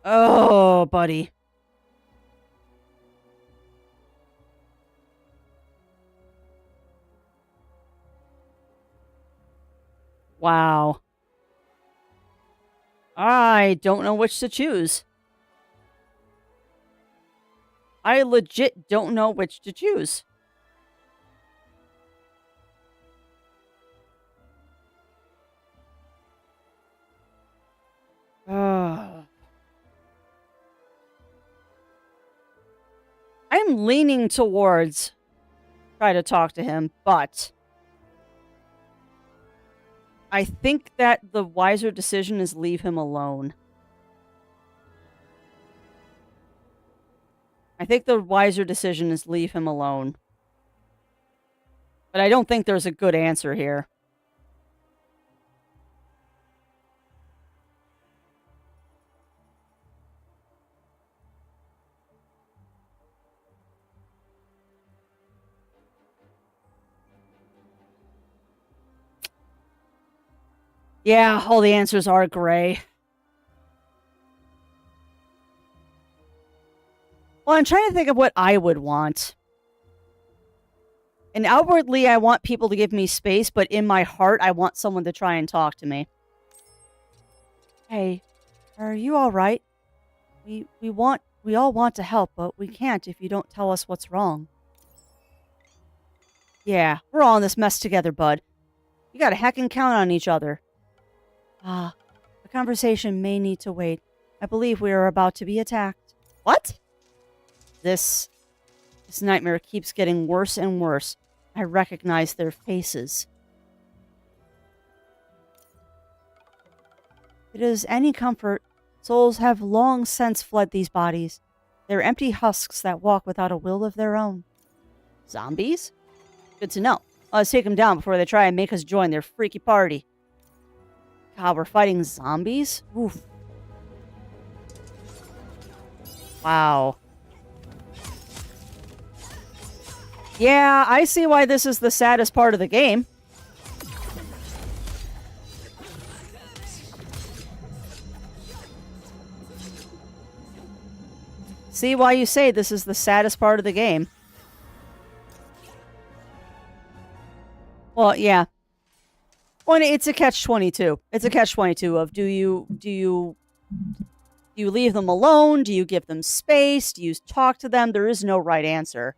Oh, buddy. Wow. I don't know which to choose. I legit don't know which to choose. I'm leaning towards try to talk to him, but I think that the wiser decision is leave him alone. I think the wiser decision is leave him alone. But I don't think there's a good answer here. Yeah, all the answers are gray. Well, I'm trying to think of what I would want. And outwardly, I want people to give me space, but in my heart, I want someone to try and talk to me. Hey, are you all right? We all want to help, but we can't if you don't tell us what's wrong. Yeah, we're all in this mess together, bud. You gotta heckin' count on each other. The conversation may need to wait. I believe we are about to be attacked. What? This nightmare keeps getting worse and worse. I recognize their faces. If it is any comfort, souls have long since fled these bodies. They're empty husks that walk without a will of their own. Zombies? Good to know. Let's take them down before they try and make us join their freaky party. God, we're fighting zombies? Oof. Wow. Yeah, I see why this is the saddest part of the game. See why you say this is the saddest part of the game. Well, yeah. Well, it's a catch-22. It's a catch-22 of do you leave them alone? Do you give them space? Do you talk to them? There is no right answer.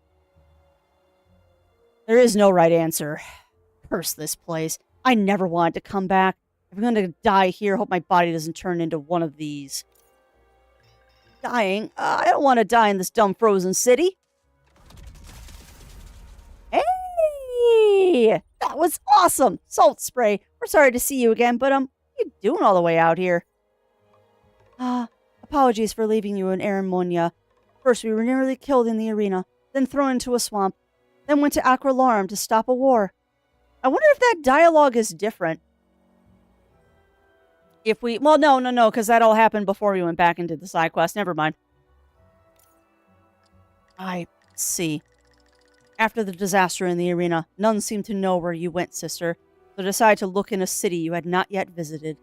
There is no right answer. Curse this place. I never wanted to come back. If I'm going to die here, hope my body doesn't turn into one of these. Dying? I don't want to die in this dumb frozen city. Hey! That was awesome! Salt spray. We're sorry to see you again, but, what are you doing all the way out here? Apologies for leaving you in Aramonia. First, we were nearly killed in the arena, then thrown into a swamp, then went to Aqualarum to stop a war. I wonder if that dialogue is different. Well, no, because that all happened before we went back into the side quest. Never mind. I see. After the disaster in the arena, none seemed to know where you went, sister, so decided to look in a city you had not yet visited.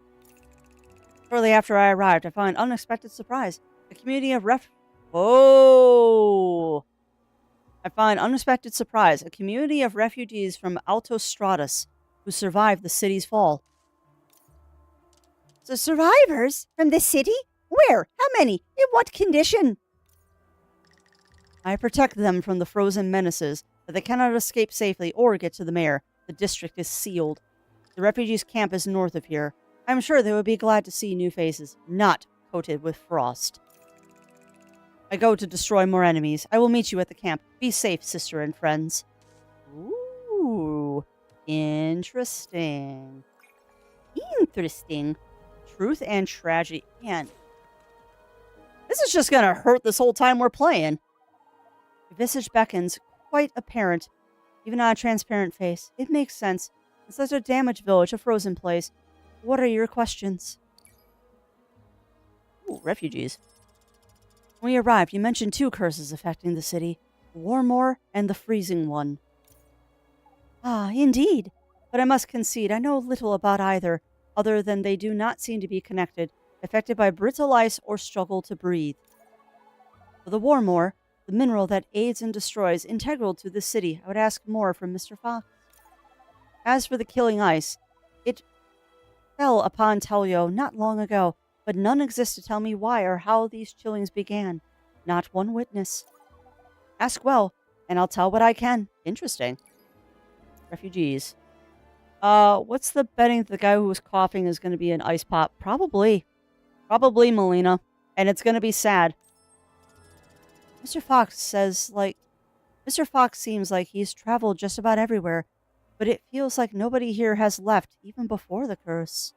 Shortly after I arrived, I found an unexpected surprise. A community of I find unexpected surprise. A community of refugees from Altos Stratus who survived the city's fall. So survivors from the city? Where? How many? In what condition? I protect them from the frozen menaces, but they cannot escape safely or get to the mayor. The district is sealed. The refugees' camp is north of here. I'm sure they would be glad to see new faces, not coated with frost. I go to destroy more enemies. I will meet you at the camp. Be safe, sister and friends. Ooh, interesting. Interesting. Truth and tragedy. Man, this is just gonna hurt this whole time we're playing. Your visage beckons, quite apparent, even on a transparent face. It makes sense. In such a damaged village, a frozen place. What are your questions? Ooh, refugees. When we arrived, you mentioned two curses affecting the city. Warmore and the freezing one. Ah, indeed. But I must concede, I know little about either, other than they do not seem to be connected, affected by brittle ice or struggle to breathe. For the Warmore, the mineral that aids and destroys, integral to the city, I would ask more from Mr. Fox. As for the killing ice, it fell upon Telio not long ago, but none exists to tell me why or how these chillings began. Not one witness. Ask well, and I'll tell what I can. Interesting. Refugees. What's the betting the guy who was coughing is going to be an ice pop? Probably. Probably Melina. And it's going to be sad. Mr. Fox seems like he's traveled just about everywhere, but it feels like nobody here has left, even before the curse.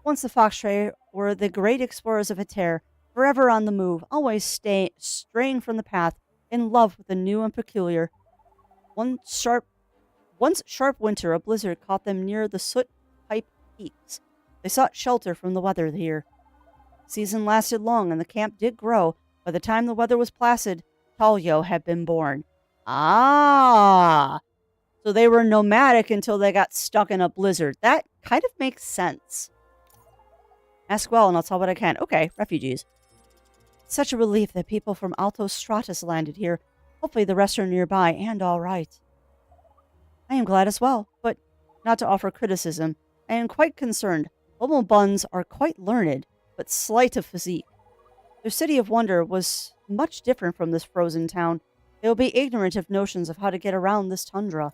Once the Foxtray were the great explorers of Ater, forever on the move, always straying from the path, in love with the new and peculiar. Once sharp winter, a blizzard caught them near the Soot Pipe Peaks. They sought shelter from the weather here. The season lasted long, and the camp did grow. By the time the weather was placid, Talyo had been born. Ah! So they were nomadic until they got stuck in a blizzard. That kind of makes sense. Ask well, and I'll tell what I can. Okay, refugees. It's such a relief that people from Altos Stratus landed here. Hopefully the rest are nearby and all right. I am glad as well, but not to offer criticism. I am quite concerned. Lomo Buns are quite learned, but slight of physique. Their city of wonder was much different from this frozen town. They will be ignorant of notions of how to get around this tundra.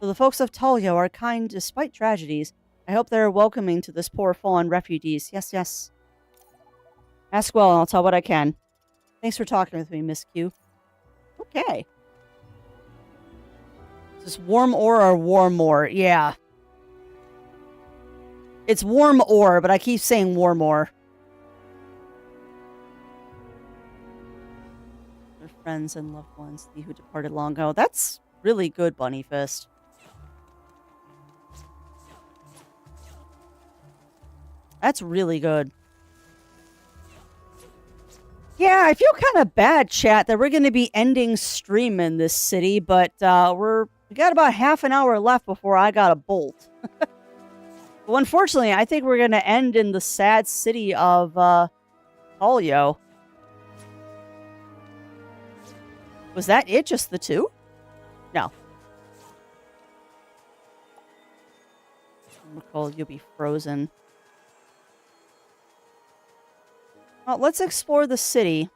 So the folks of Talyo are kind despite tragedies. I hope they are welcoming to this poor fallen refugees. Yes, yes. Ask well, and I'll tell what I can. Thanks for talking with me, Miss Q. Okay. Is this warm ore or warmore? Yeah. It's warm ore, but I keep saying warmore. Their friends and loved ones, the who departed long ago. That's really good, Bunny Fist. That's really good. Yeah, I feel kind of bad, chat, that we're going to be ending stream in this city, but we got about half an hour left before I got a bolt. Well, unfortunately, I think we're going to end in the sad city of Talyo. Was that it? Just the two? No. Nicole, you'll be frozen. Well, let's explore the city.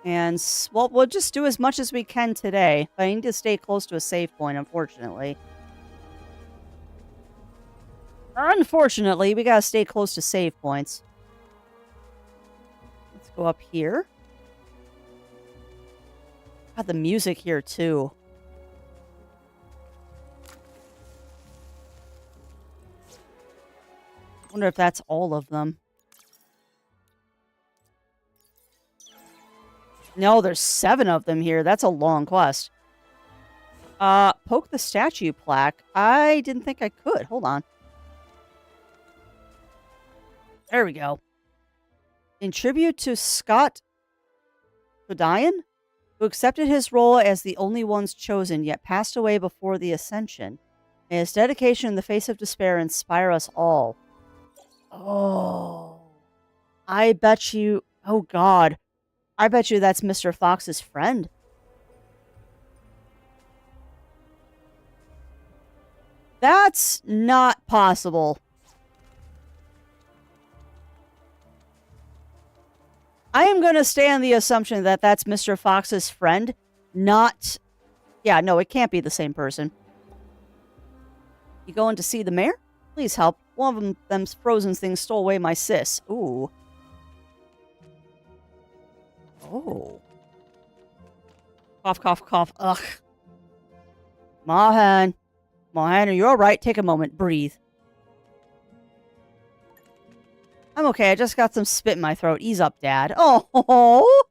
And, well, we'll just do as much as we can today. I need to stay close to a save point, unfortunately. Unfortunately, we gotta stay close to save points. Let's go up here. Got the music here, too. Wonder if that's all of them. No, there's 7 of them here. That's a long quest. Poke the statue plaque. I didn't think I could. Hold on. There we go. In tribute to Scott Fodian, who accepted his role as the only ones chosen, yet passed away before the ascension. May his dedication in the face of despair inspire us all. Oh. I bet you... Oh, God. I bet you that's Mr. Fox's friend. That's not possible. I am going to stay on the assumption that that's Mr. Fox's friend, not... Yeah, no, it can't be the same person. You going to see the mayor? Please help. One of them frozen things stole away my sis. Ooh. Oh. Cough, cough, cough. Ugh. Mahan. Mahan, are you alright? Take a moment. Breathe. I'm okay. I just got some spit in my throat. Ease up, Dad. Oh.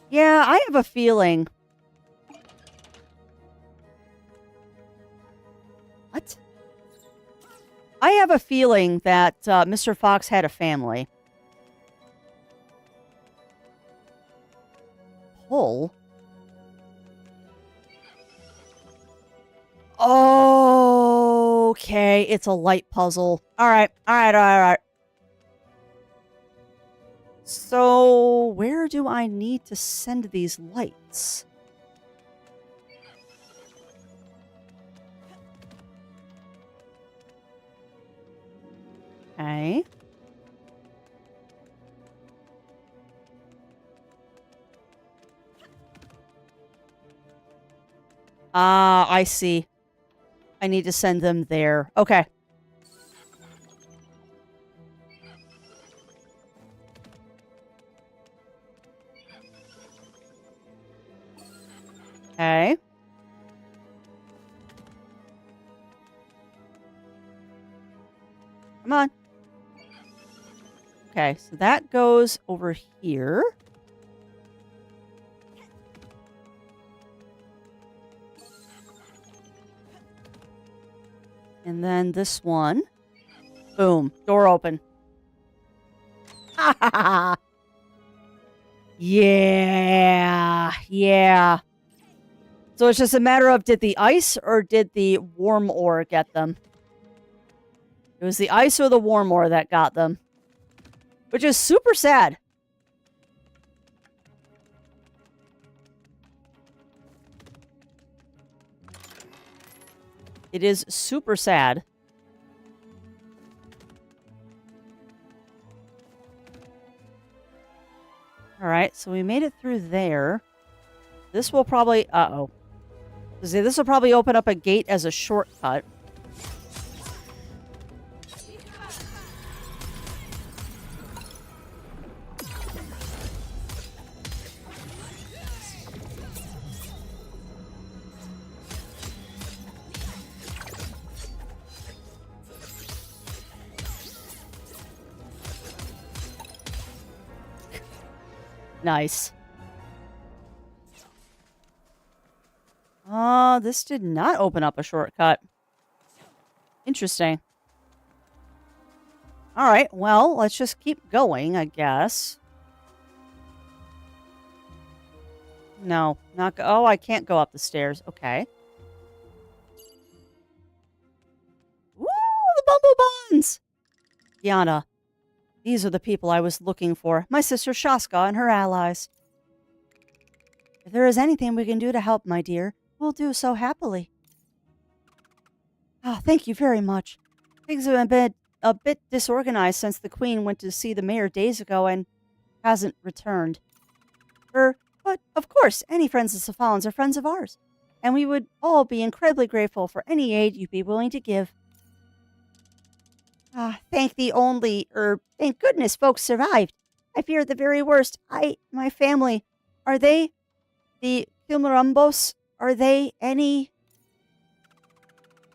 Yeah, I have a feeling. What? I have a feeling that Mr. Fox had a family. Pull? Okay, it's a light puzzle. Alright. So, where do I need to send these lights? Okay. I see. I need to send them there. Okay. Okay. Come on. Okay, so that goes over here. And then this one. Boom. Door open. Yeah. Yeah. So it's just a matter of, did the ice or did the warm ore get them? It was the ice or the warm ore that got them. Which is super sad. It is super sad. Alright, so we made it through there. This will probably... Uh-oh. This will probably open up a gate as a shortcut. Nice. This did not open up a shortcut. Interesting. Alright, well, let's just keep going, I guess. No, not go- Oh, I can't go up the stairs. Okay. Woo! The bumble buns! Yana. These are the people I was looking for. My sister Shaska and her allies. If there is anything we can do to help, my dear, we'll do so happily. Ah, thank you very much. Things have been a bit disorganized since the Queen went to see the mayor days ago and hasn't returned. But of course, any friends of Cephalans are friends of ours, and we would all be incredibly grateful for any aid you'd be willing to give. Ah, thank goodness folks survived. I feared the very worst. My family, are they the Kilmarumbos? Are they any?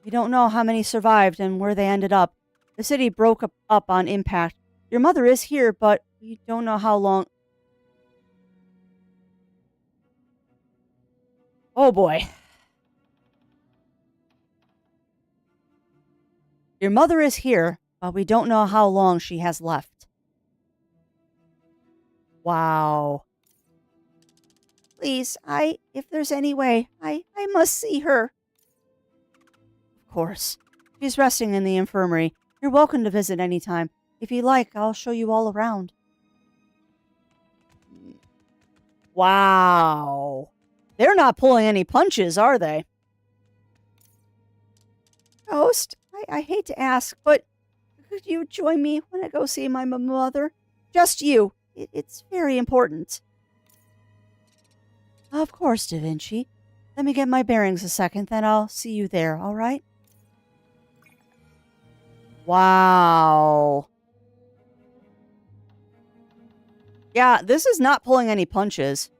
We don't know how many survived and where they ended up. The city broke up on impact. Your mother is here, but we don't know how long. Oh boy. Your mother is here, but we don't know how long she has left. Wow. Please, if there's any way, I must see her. Of course. She's resting in the infirmary. You're welcome to visit any time. If you like, I'll show you all around. Wow. They're not pulling any punches, are they? Ghost, I hate to ask, but could you join me when I go see my mother? Just you. It's very important. Of course, Da Vinci. Let me get my bearings a second, then I'll see you there, all right? Wow. Yeah, this is not pulling any punches.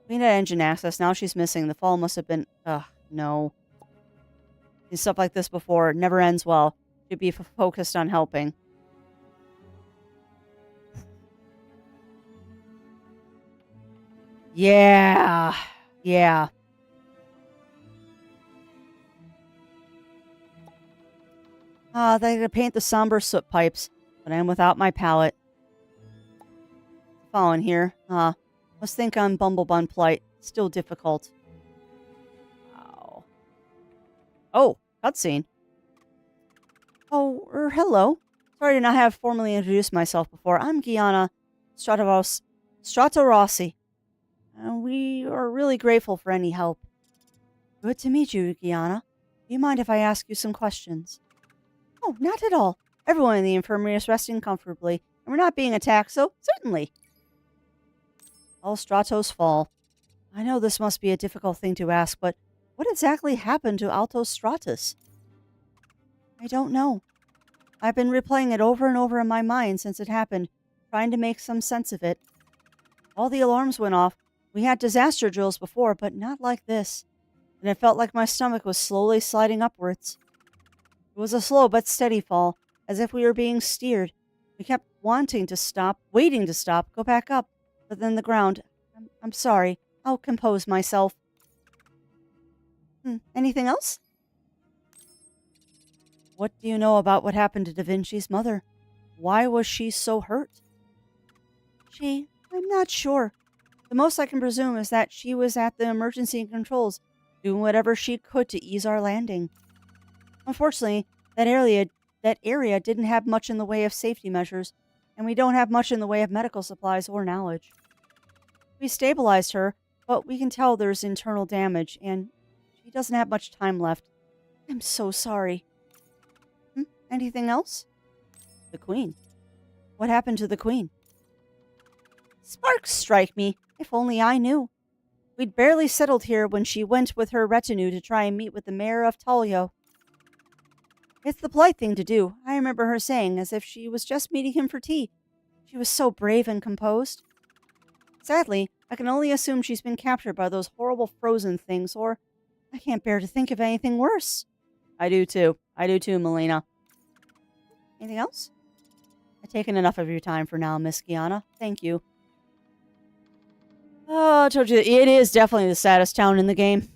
Queen had engine access. Now she's missing. The fall must have been... Ugh, no. Stuff like this before. It never ends well. Should be focused on helping. Yeah. Yeah. They gotta paint the somber soot pipes, but I'm without my palette. Following here. Must think on Bumblebun plight. Still difficult. Wow. Oh, cutscene. Oh, hello. Sorry to not have formally introduced myself before. I'm Gianna Stratorossi. We are really grateful for any help. Good to meet you, Gianna. Do you mind if I ask you some questions? Oh, not at all. Everyone in the infirmary is resting comfortably, and we're not being attacked, so certainly. All Stratos fall. I know this must be a difficult thing to ask, but what exactly happened to Altos Stratus? I don't know. I've been replaying it over and over in my mind since it happened, trying to make some sense of it. All the alarms went off. We had disaster drills before, but not like this. And it felt like my stomach was slowly sliding upwards. It was a slow but steady fall, as if we were being steered. We kept waiting to stop, go back up. But then the ground. I'm sorry. I'll compose myself. Anything else? What do you know about what happened to Da Vinci's mother? Why was she so hurt? I'm not sure. The most I can presume is that she was at the emergency controls, doing whatever she could to ease our landing. Unfortunately, that area didn't have much in the way of safety measures, and we don't have much in the way of medical supplies or knowledge. We stabilized her, but we can tell there's internal damage, and she doesn't have much time left. I'm so sorry. Anything else? The Queen. What happened to the Queen? Sparks strike me. If only I knew. We'd barely settled here when she went with her retinue to try and meet with the mayor of Talio. It's the polite thing to do, I remember her saying, as if she was just meeting him for tea. She was so brave and composed. Sadly, I can only assume she's been captured by those horrible frozen things, or I can't bear to think of anything worse. I do too, Melina. Anything else? I've taken enough of your time for now, Miss Gianna. Thank you. Oh, I told you, it is definitely the saddest town in the game.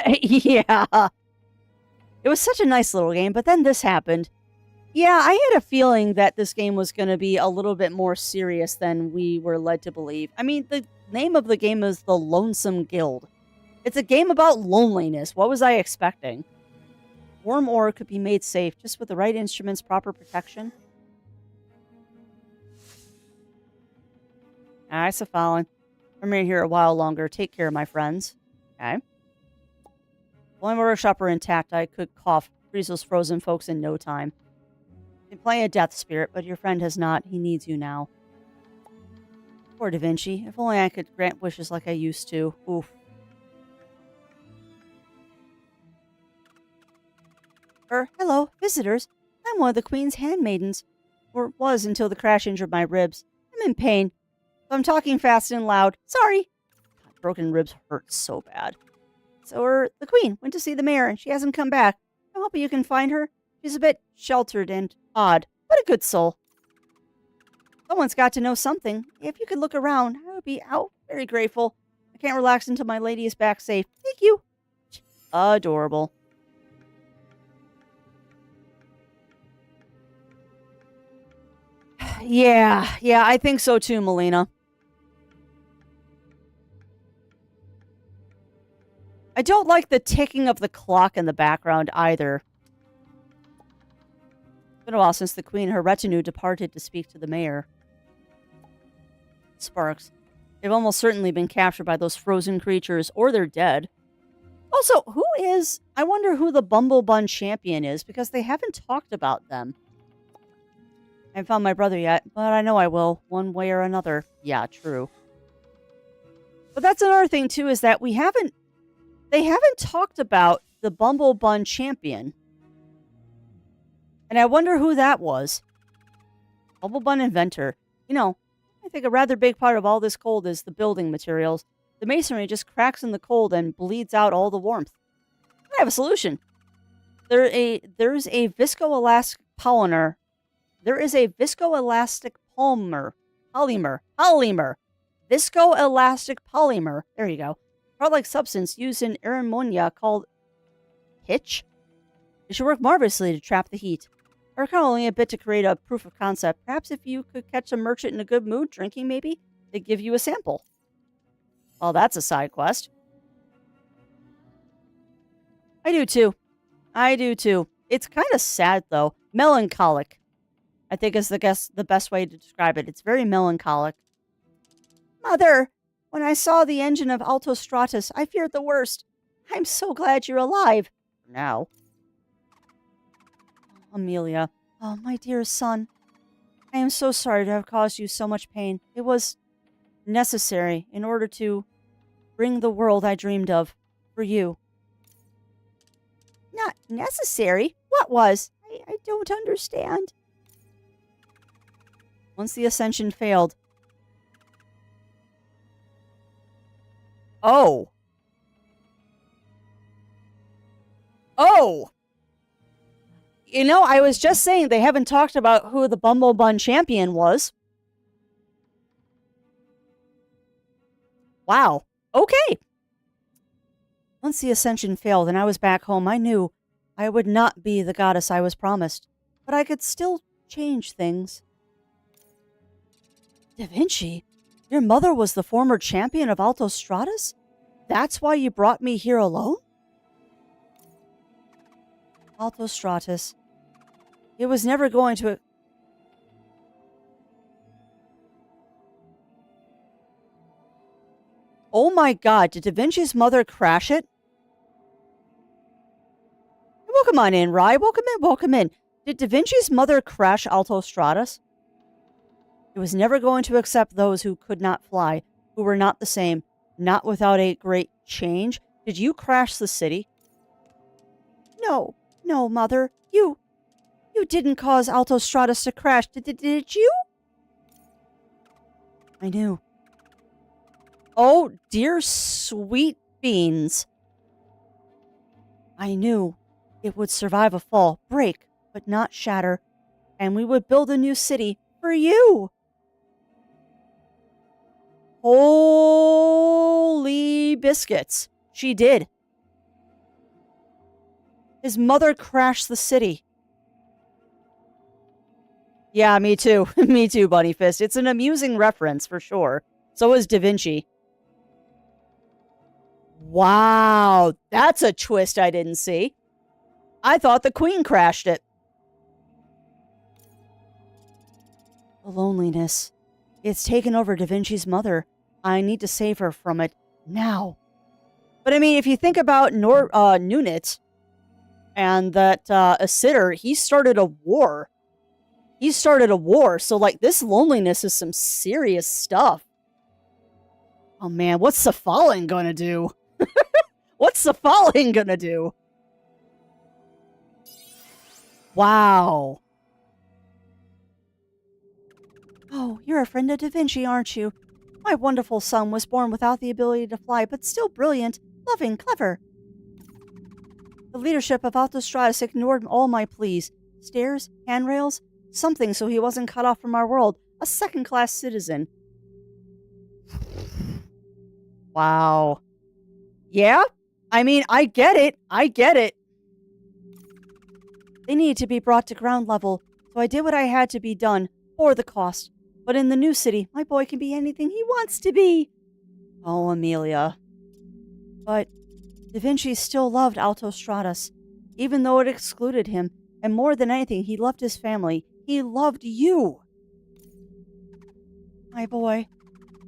Yeah. It was such a nice little game, but then this happened. Yeah, I had a feeling that this game was going to be a little bit more serious than we were led to believe. I mean, the name of the game is the Lonesome Guild. It's a game about loneliness. What was I expecting? Warm ore could be made safe just with the right instruments, proper protection. Alright, so Fallon. I'm here a while longer. Take care, my friends. Okay. If only my workshop were intact, I could freeze those frozen folks in no time. Been playing a death spirit, but your friend has not. He needs you now. Poor Da Vinci. If only I could grant wishes like I used to. Oof. Hello, visitors. I'm one of the Queen's handmaidens. Or was until the crash injured my ribs. I'm in pain. So I'm talking fast and loud. Sorry. God, broken ribs hurt so bad. So the Queen went to see the mayor and she hasn't come back. I'm hoping you can find her. She's a bit sheltered and odd, but a good soul. Someone's got to know something. If you could look around, I would be very grateful. I can't relax until my lady is back safe. Thank you. Adorable. Yeah, I think so too, Melina. I don't like the ticking of the clock in the background either. It's been a while since the Queen and her retinue departed to speak to the mayor. Sparks. They've almost certainly been captured by those frozen creatures, or they're dead. Also, I wonder who the Bumblebun champion is, because they haven't talked about them. I haven't found my brother yet, but I know I will, one way or another. Yeah, true. But that's another thing, too, is that they haven't talked about the Bumblebun champion. And I wonder who that was. Bumblebun inventor. You know, I think a rather big part of all this cold is the building materials. The masonry just cracks in the cold and bleeds out all the warmth. I have a solution. There's a viscoelastic polymer. There is a viscoelastic polymer. Viscoelastic polymer. There you go. Product-like substance used in aeromonia called pitch. It should work marvelously to trap the heat. I reckon only a bit to create a proof of concept. Perhaps if you could catch a merchant in a good mood, drinking maybe, they'd give you a sample. Well, that's a side quest. I do too. It's kind of sad, though. Melancholic, I think is the best way to describe it. It's very melancholic. Mother, when I saw the engine of Altostratus, I feared the worst. I'm so glad you're alive. Now. Amelia. Oh, my dear son. I am so sorry to have caused you so much pain. It was necessary in order to bring the world I dreamed of for you. Not necessary? What was? I don't understand. Once the ascension failed. Oh. You know, I was just saying they haven't talked about who the Bumblebun champion was. Wow. Okay. Once the ascension failed and I was back home, I knew I would not be the goddess I was promised. But I could still change things. Da Vinci, your mother was the former champion of Altostratus? That's why you brought me here alone? Altostratus. It was never going to... Oh my god, did Da Vinci's mother crash it? Welcome on in, Rye. Welcome in. Did Da Vinci's mother crash Altostratus? It was never going to accept those who could not fly, who were not the same, not without a great change. Did you crash the city? No, Mother. You didn't cause Altostratus to crash, did you? I knew. Oh, dear sweet beans. I knew it would survive a fall, break, but not shatter, and we would build a new city for you. Holy biscuits. She did. His mother crashed the city. Yeah, me too. Me too, Bunny Fist. It's an amusing reference, for sure. So is Da Vinci. Wow, that's a twist I didn't see. I thought the Queen crashed it. The loneliness. It's taken over Da Vinci's mother. I need to save her from it now. But I mean, if you think about Nunit and that Asitter, he started a war. So, like, this loneliness is some serious stuff. Oh, man, what's Cephalin gonna do? What's Cephalin gonna do? Wow. Oh, you're a friend of Da Vinci, aren't you? My wonderful son was born without the ability to fly, but still brilliant, loving, clever. The leadership of Autostratus ignored all my pleas. Stairs, handrails, something so he wasn't cut off from our world. A second-class citizen. Wow. Yeah? I mean, I get it. They needed to be brought to ground level, so I did what I had to be done, for the cost. But in the new city, my boy can be anything he wants to be. Oh, Amelia. But Da Vinci still loved Autostratus, even though it excluded him. And more than anything, he loved his family. He loved you. My boy.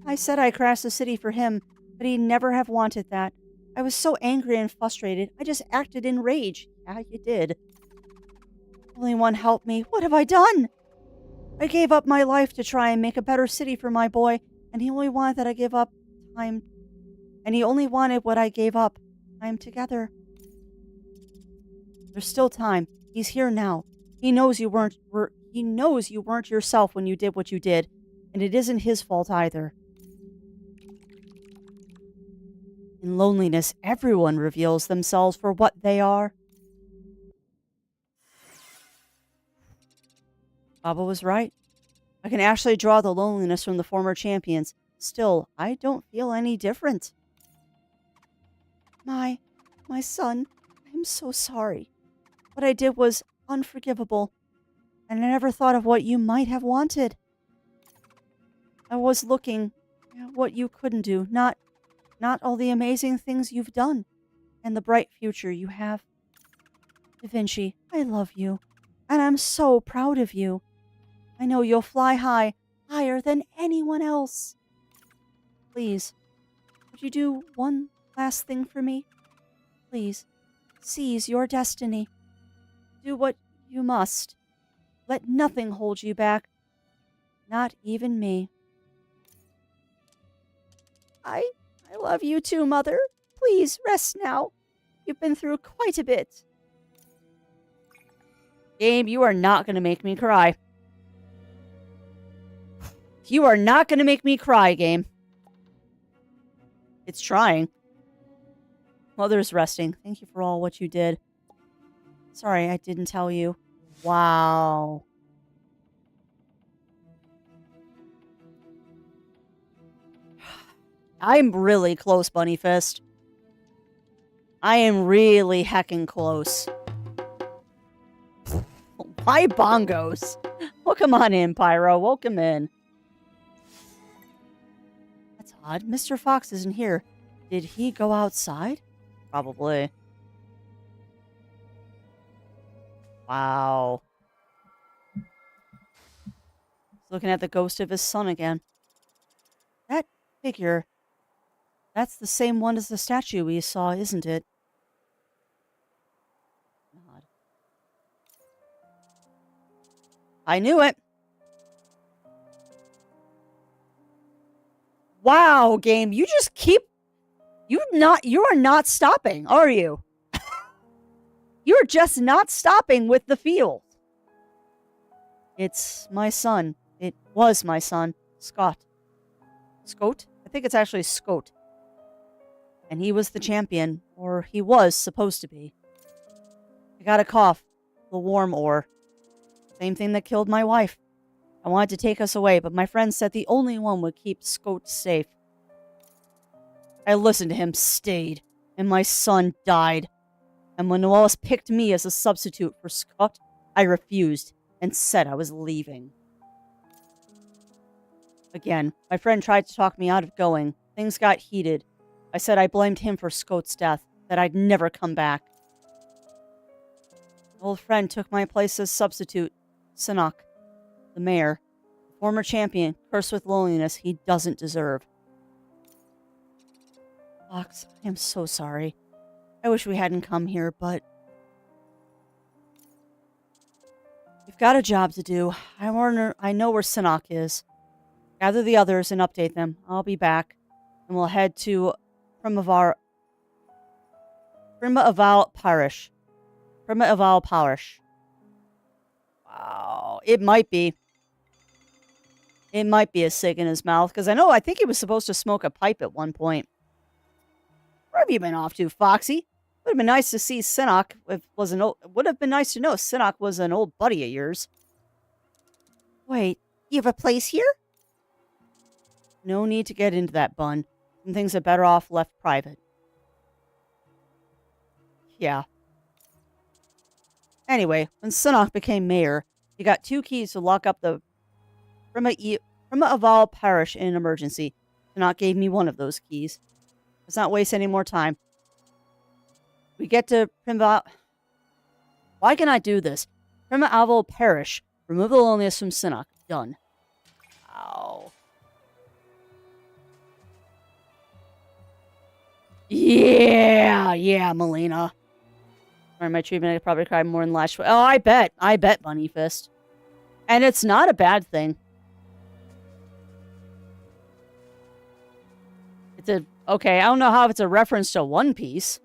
I said I crashed the city for him, but he'd never have wanted that. I was so angry and frustrated, I just acted in rage. Yeah, you did. Only one helped me. What have I done? I gave up my life to try and make a better city for my boy, and he only wanted that I give up time. And he only wanted what I gave up. Time together. There's still time. He's here now. He knows you weren't yourself when you did what you did, and it isn't his fault either. In loneliness, everyone reveals themselves for what they are. Baba was right. I can actually draw the loneliness from the former champions. Still, I don't feel any different. My son, I'm so sorry. What I did was unforgivable, and I never thought of what you might have wanted. I was looking at what you couldn't do, not all the amazing things you've done, and the bright future you have. Da Vinci, I love you, and I'm so proud of you. I know you'll fly high, higher than anyone else. Please, would you do one last thing for me? Please, seize your destiny. Do what you must. Let nothing hold you back. Not even me. I love you too, Mother. Please, rest now. You've been through quite a bit. Gabe, you are not going to make me cry. You are not going to make me cry, game. It's trying. Mother's resting. Thank you for all what you did. Sorry, I didn't tell you. Wow. I'm really close, Bunny Fist. I am really heckin' close. Why bongos? Welcome on in, Pyro. Welcome in. That's odd. Mr. Fox isn't here. Did he go outside? Probably. Wow. He's looking at the ghost of his son again. That figure, that's the same one as the statue we saw, isn't it? God. I knew it. Wow, game, you just keep... You are not stopping, are you? You're just not stopping with the field. It's my son. It was my son, Scott. Scout? I think it's actually Scout. And he was the champion, or he was supposed to be. I got a cough. The warm ore. Same thing that killed my wife. I wanted to take us away, but my friend said the only one would keep Scout safe. I listened to him, stayed, and my son died. And when Wallace picked me as a substitute for Scott, I refused and said I was leaving. Again, my friend tried to talk me out of going. Things got heated. I said I blamed him for Scott's death, that I'd never come back. Old friend took my place as substitute. Sinnock, the mayor, former champion, cursed with loneliness he doesn't deserve. Fox, I am so sorry. I wish we hadn't come here, but we've got a job to do. I know where Sinnock is. Gather the others and update them. I'll be back, and we'll head to Primavera Parish. Primavera Parish. Wow. It might be. It might be a cig in his mouth, because I think he was supposed to smoke a pipe at one point. Where have you been off to, Foxy? Would have been nice to see Sinnock. Would have been nice to know Sinnock was an old buddy of yours. Wait, you have a place here? No need to get into that, Bun. Some things are better off left private. Yeah. Anyway, when Sinnock became mayor, he got 2 keys to lock up the Primavera Parish in an emergency. Sinnock gave me one of those keys. Let's not waste any more time. We get to Primavera. Why can I do this? Primavera Parish. Remove the loneliness from Sinnock. Done. Ow. Yeah, Melina. Or my treatment, I probably cried more than last. Oh, I bet, Bunny Fist. And it's not a bad thing. Okay, I don't know how it's a reference to One Piece.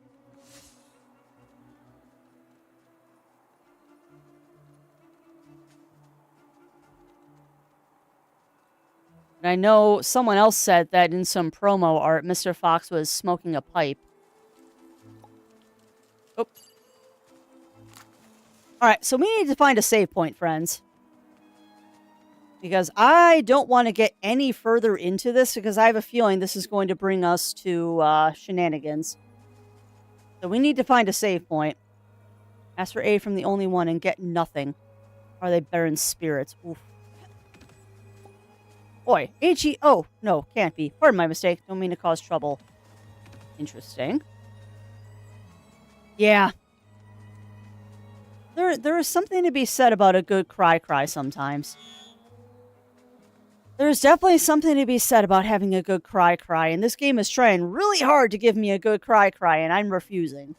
And I know someone else said that in some promo art, Mr. Fox was smoking a pipe. Oh. Alright, so we need to find a save point, friends. Because I don't want to get any further into this, because I have a feeling this is going to bring us to shenanigans. So we need to find a save point. Ask for aid from the only one and get nothing. Are they barren spirits? Oof. Oi, H-E... Oh, no, can't be. Pardon my mistake. Don't mean to cause trouble. Interesting. Yeah. There is something to be said about a good cry sometimes. There's definitely something to be said about having a good cry, and this game is trying really hard to give me a good cry, and I'm refusing.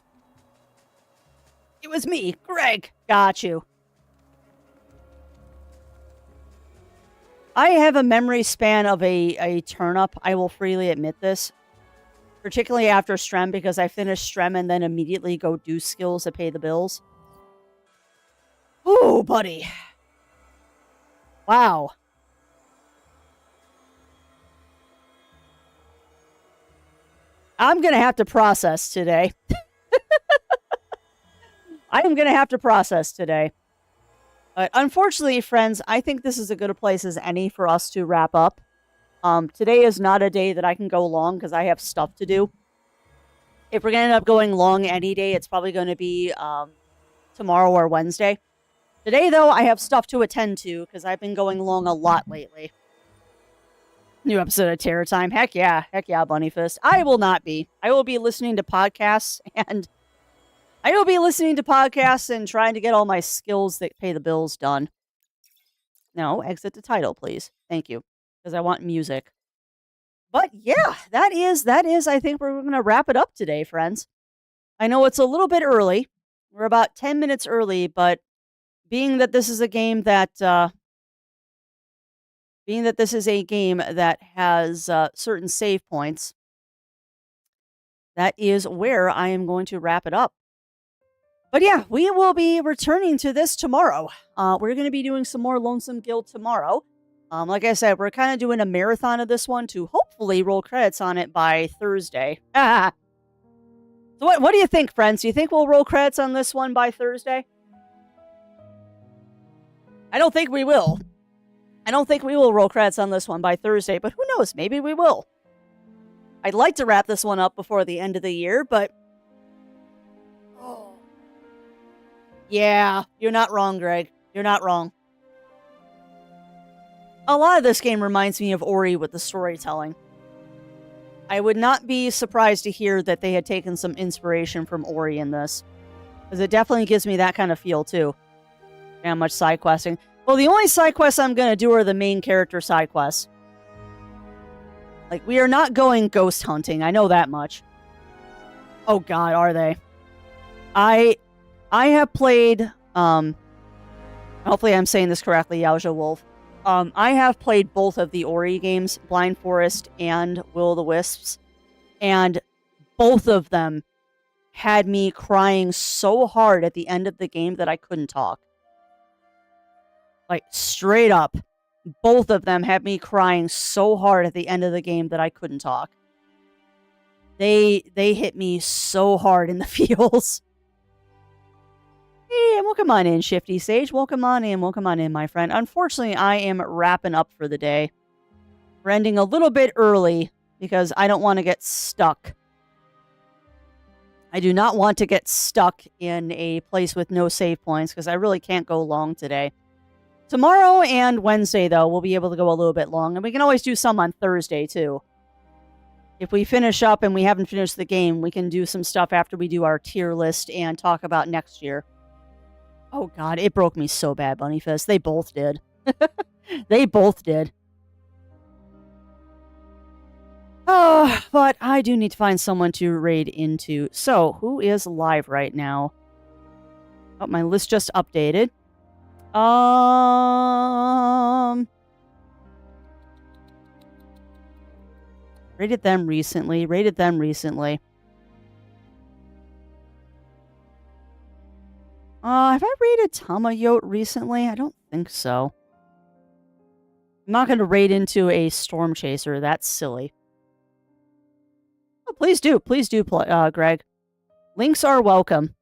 It was me, Greg. Got you. I have a memory span of a turnip. I will freely admit this. Particularly after Strem, because I finish Strem and then immediately go do skills to pay the bills. Ooh, buddy. Wow. I'm going to have to process today. I am going to have to process today. But unfortunately, friends, I think this is as good a place as any for us to wrap up. Today is not a day that I can go long because I have stuff to do. If we're going to end up going long any day, it's probably going to be tomorrow or Wednesday. Today, though, I have stuff to attend to because I've been going long a lot lately. New episode of Terror Time. Heck yeah, Bunny Fist. I will not be. I will be listening to podcasts and trying to get all my skills that pay the bills done. No, exit the title, please. Thank you. Because I want music. But yeah, that is, I think we're going to wrap it up today, friends. I know it's a little bit early. We're about 10 minutes early, but being that this is a game that has certain save points, that is where I am going to wrap it up. But yeah, we will be returning to this tomorrow. We're going to be doing some more Lonesome Guild tomorrow. Like I said, we're kind of doing a marathon of this one to hopefully roll credits on it by Thursday. So what do you think, friends? Do you think we'll roll credits on this one by Thursday? I don't think we will. I don't think we will roll credits on this one by Thursday, but who knows? Maybe we will. I'd like to wrap this one up before the end of the year, but... Yeah, you're not wrong, Greg. You're not wrong. A lot of this game reminds me of Ori with the storytelling. I would not be surprised to hear that they had taken some inspiration from Ori in this. Because it definitely gives me that kind of feel, too. How much side questing. Well, the only side quests I'm going to do are the main character side quests. Like, we are not going ghost hunting. I know that much. Oh, God, are they? I have played, hopefully I'm saying this correctly, Yaoja Wolf. I have played both of the Ori games, Blind Forest and Will-o'-the-Wisps, and both of them had me crying so hard at the end of the game that I couldn't talk. Like, straight up. Both of them had me crying so hard at the end of the game that I couldn't talk. They hit me so hard in the feels. Hey, welcome on in, Shifty Sage. Welcome on in, my friend. Unfortunately, I am wrapping up for the day. We're ending a little bit early because I don't want to get stuck. I do not want to get stuck in a place with no save points because I really can't go long today. Tomorrow and Wednesday, though, we'll be able to go a little bit long. And we can always do some on Thursday, too. If we finish up and we haven't finished the game, we can do some stuff after we do our tier list and talk about next year. Oh, God, it broke me so bad, Bunnyfist. They both did. They both did. Oh, but I do need to find someone to raid into. So, who is live right now? Oh, my list just updated. Rated them recently. Have I rated Tamayote recently? I don't think so. I'm not going to raid into a Storm Chaser. That's silly. Oh, please do, Greg. Links are welcome.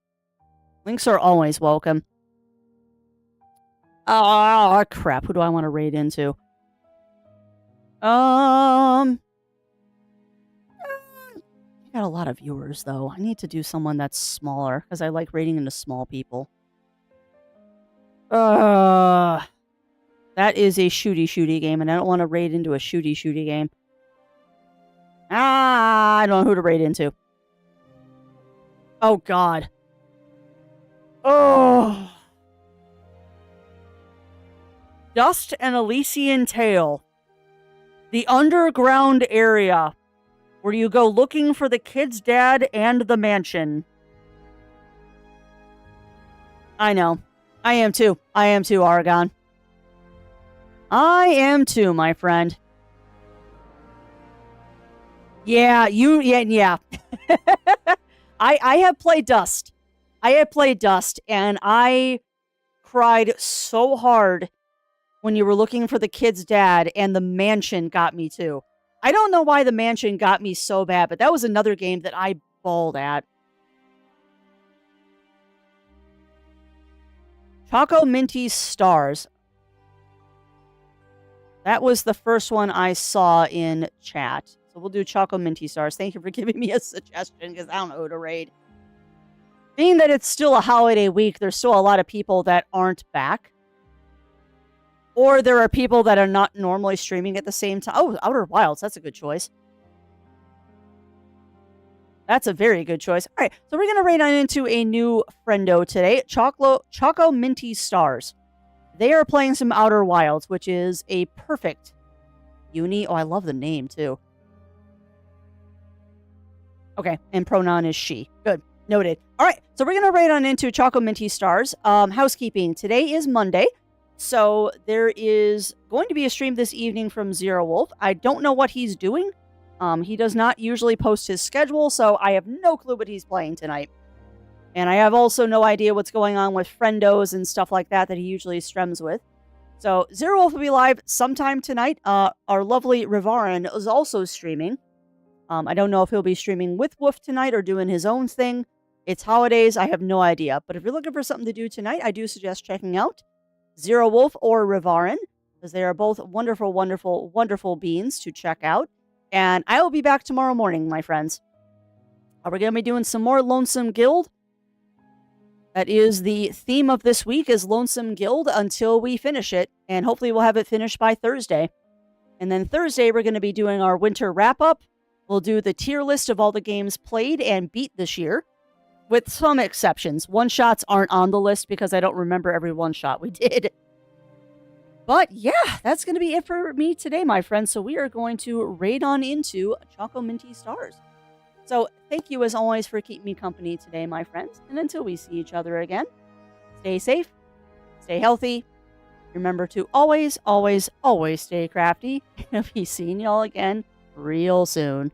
Links are always welcome. Oh, crap. Who do I want to raid into? I got a lot of viewers, though. I need to do someone that's smaller, because I like raiding into small people. That is a shooty game, and I don't want to raid into a shooty game. I don't know who to raid into. Oh, God. Oh. Dust and Elysian Tale. The underground area where you go looking for the kid's dad and the mansion. I know. I am too, Aragon. I am too, my friend. Yeah. I have played Dust. And I cried so hard when you were looking for the kid's dad, and the mansion got me too. I don't know why the mansion got me so bad, but that was another game that I bawled at. Choco Minty Stars. That was the first one I saw in chat. So we'll do Choco Minty Stars. Thank you for giving me a suggestion, because I don't know who to raid. Being that it's still a holiday week, there's still a lot of people that aren't back. Or there are people that are not normally streaming at the same time. Oh, Outer Wilds. That's a good choice. That's a very good choice. All right, so we're going to raid on into a new friendo today. Choco Minty Stars. They are playing some Outer Wilds, which is a perfect uni. Oh, I love the name, too. Okay, and pronoun is she. Good. Noted. All right, so we're going to raid on into Choco Minty Stars. Housekeeping. Today is Monday. So there is going to be a stream this evening from Zero Wolf. I don't know what he's doing. He does not usually post his schedule, so I have no clue what he's playing tonight. And I have also no idea what's going on with friendos and stuff like that he usually streams with. So Zero Wolf will be live sometime tonight. Our lovely Rivarin is also streaming. I don't know if he'll be streaming with Wolf tonight or doing his own thing. It's holidays. I have no idea. But if you're looking for something to do tonight, I do suggest checking out Zero Wolf or Rivarin, because they are both wonderful, wonderful, wonderful beans to check out. And I will be back tomorrow morning, my friends. We're going to be doing some more Lonesome Guild. That is the theme of this week, is Lonesome Guild, until we finish it. And hopefully we'll have it finished by Thursday. And then Thursday, we're going to be doing our winter wrap-up. We'll do the tier list of all the games played and beat this year. with some exceptions. One-shots aren't on the list because I don't remember every one-shot we did. But yeah, that's going to be it for me today, my friends. So we are going to raid on into Choco Minty Stars. So thank you as always for keeping me company today, my friends. And until we see each other again, stay safe, stay healthy. Remember to always, always, always stay crafty. And I'll be seeing y'all again real soon.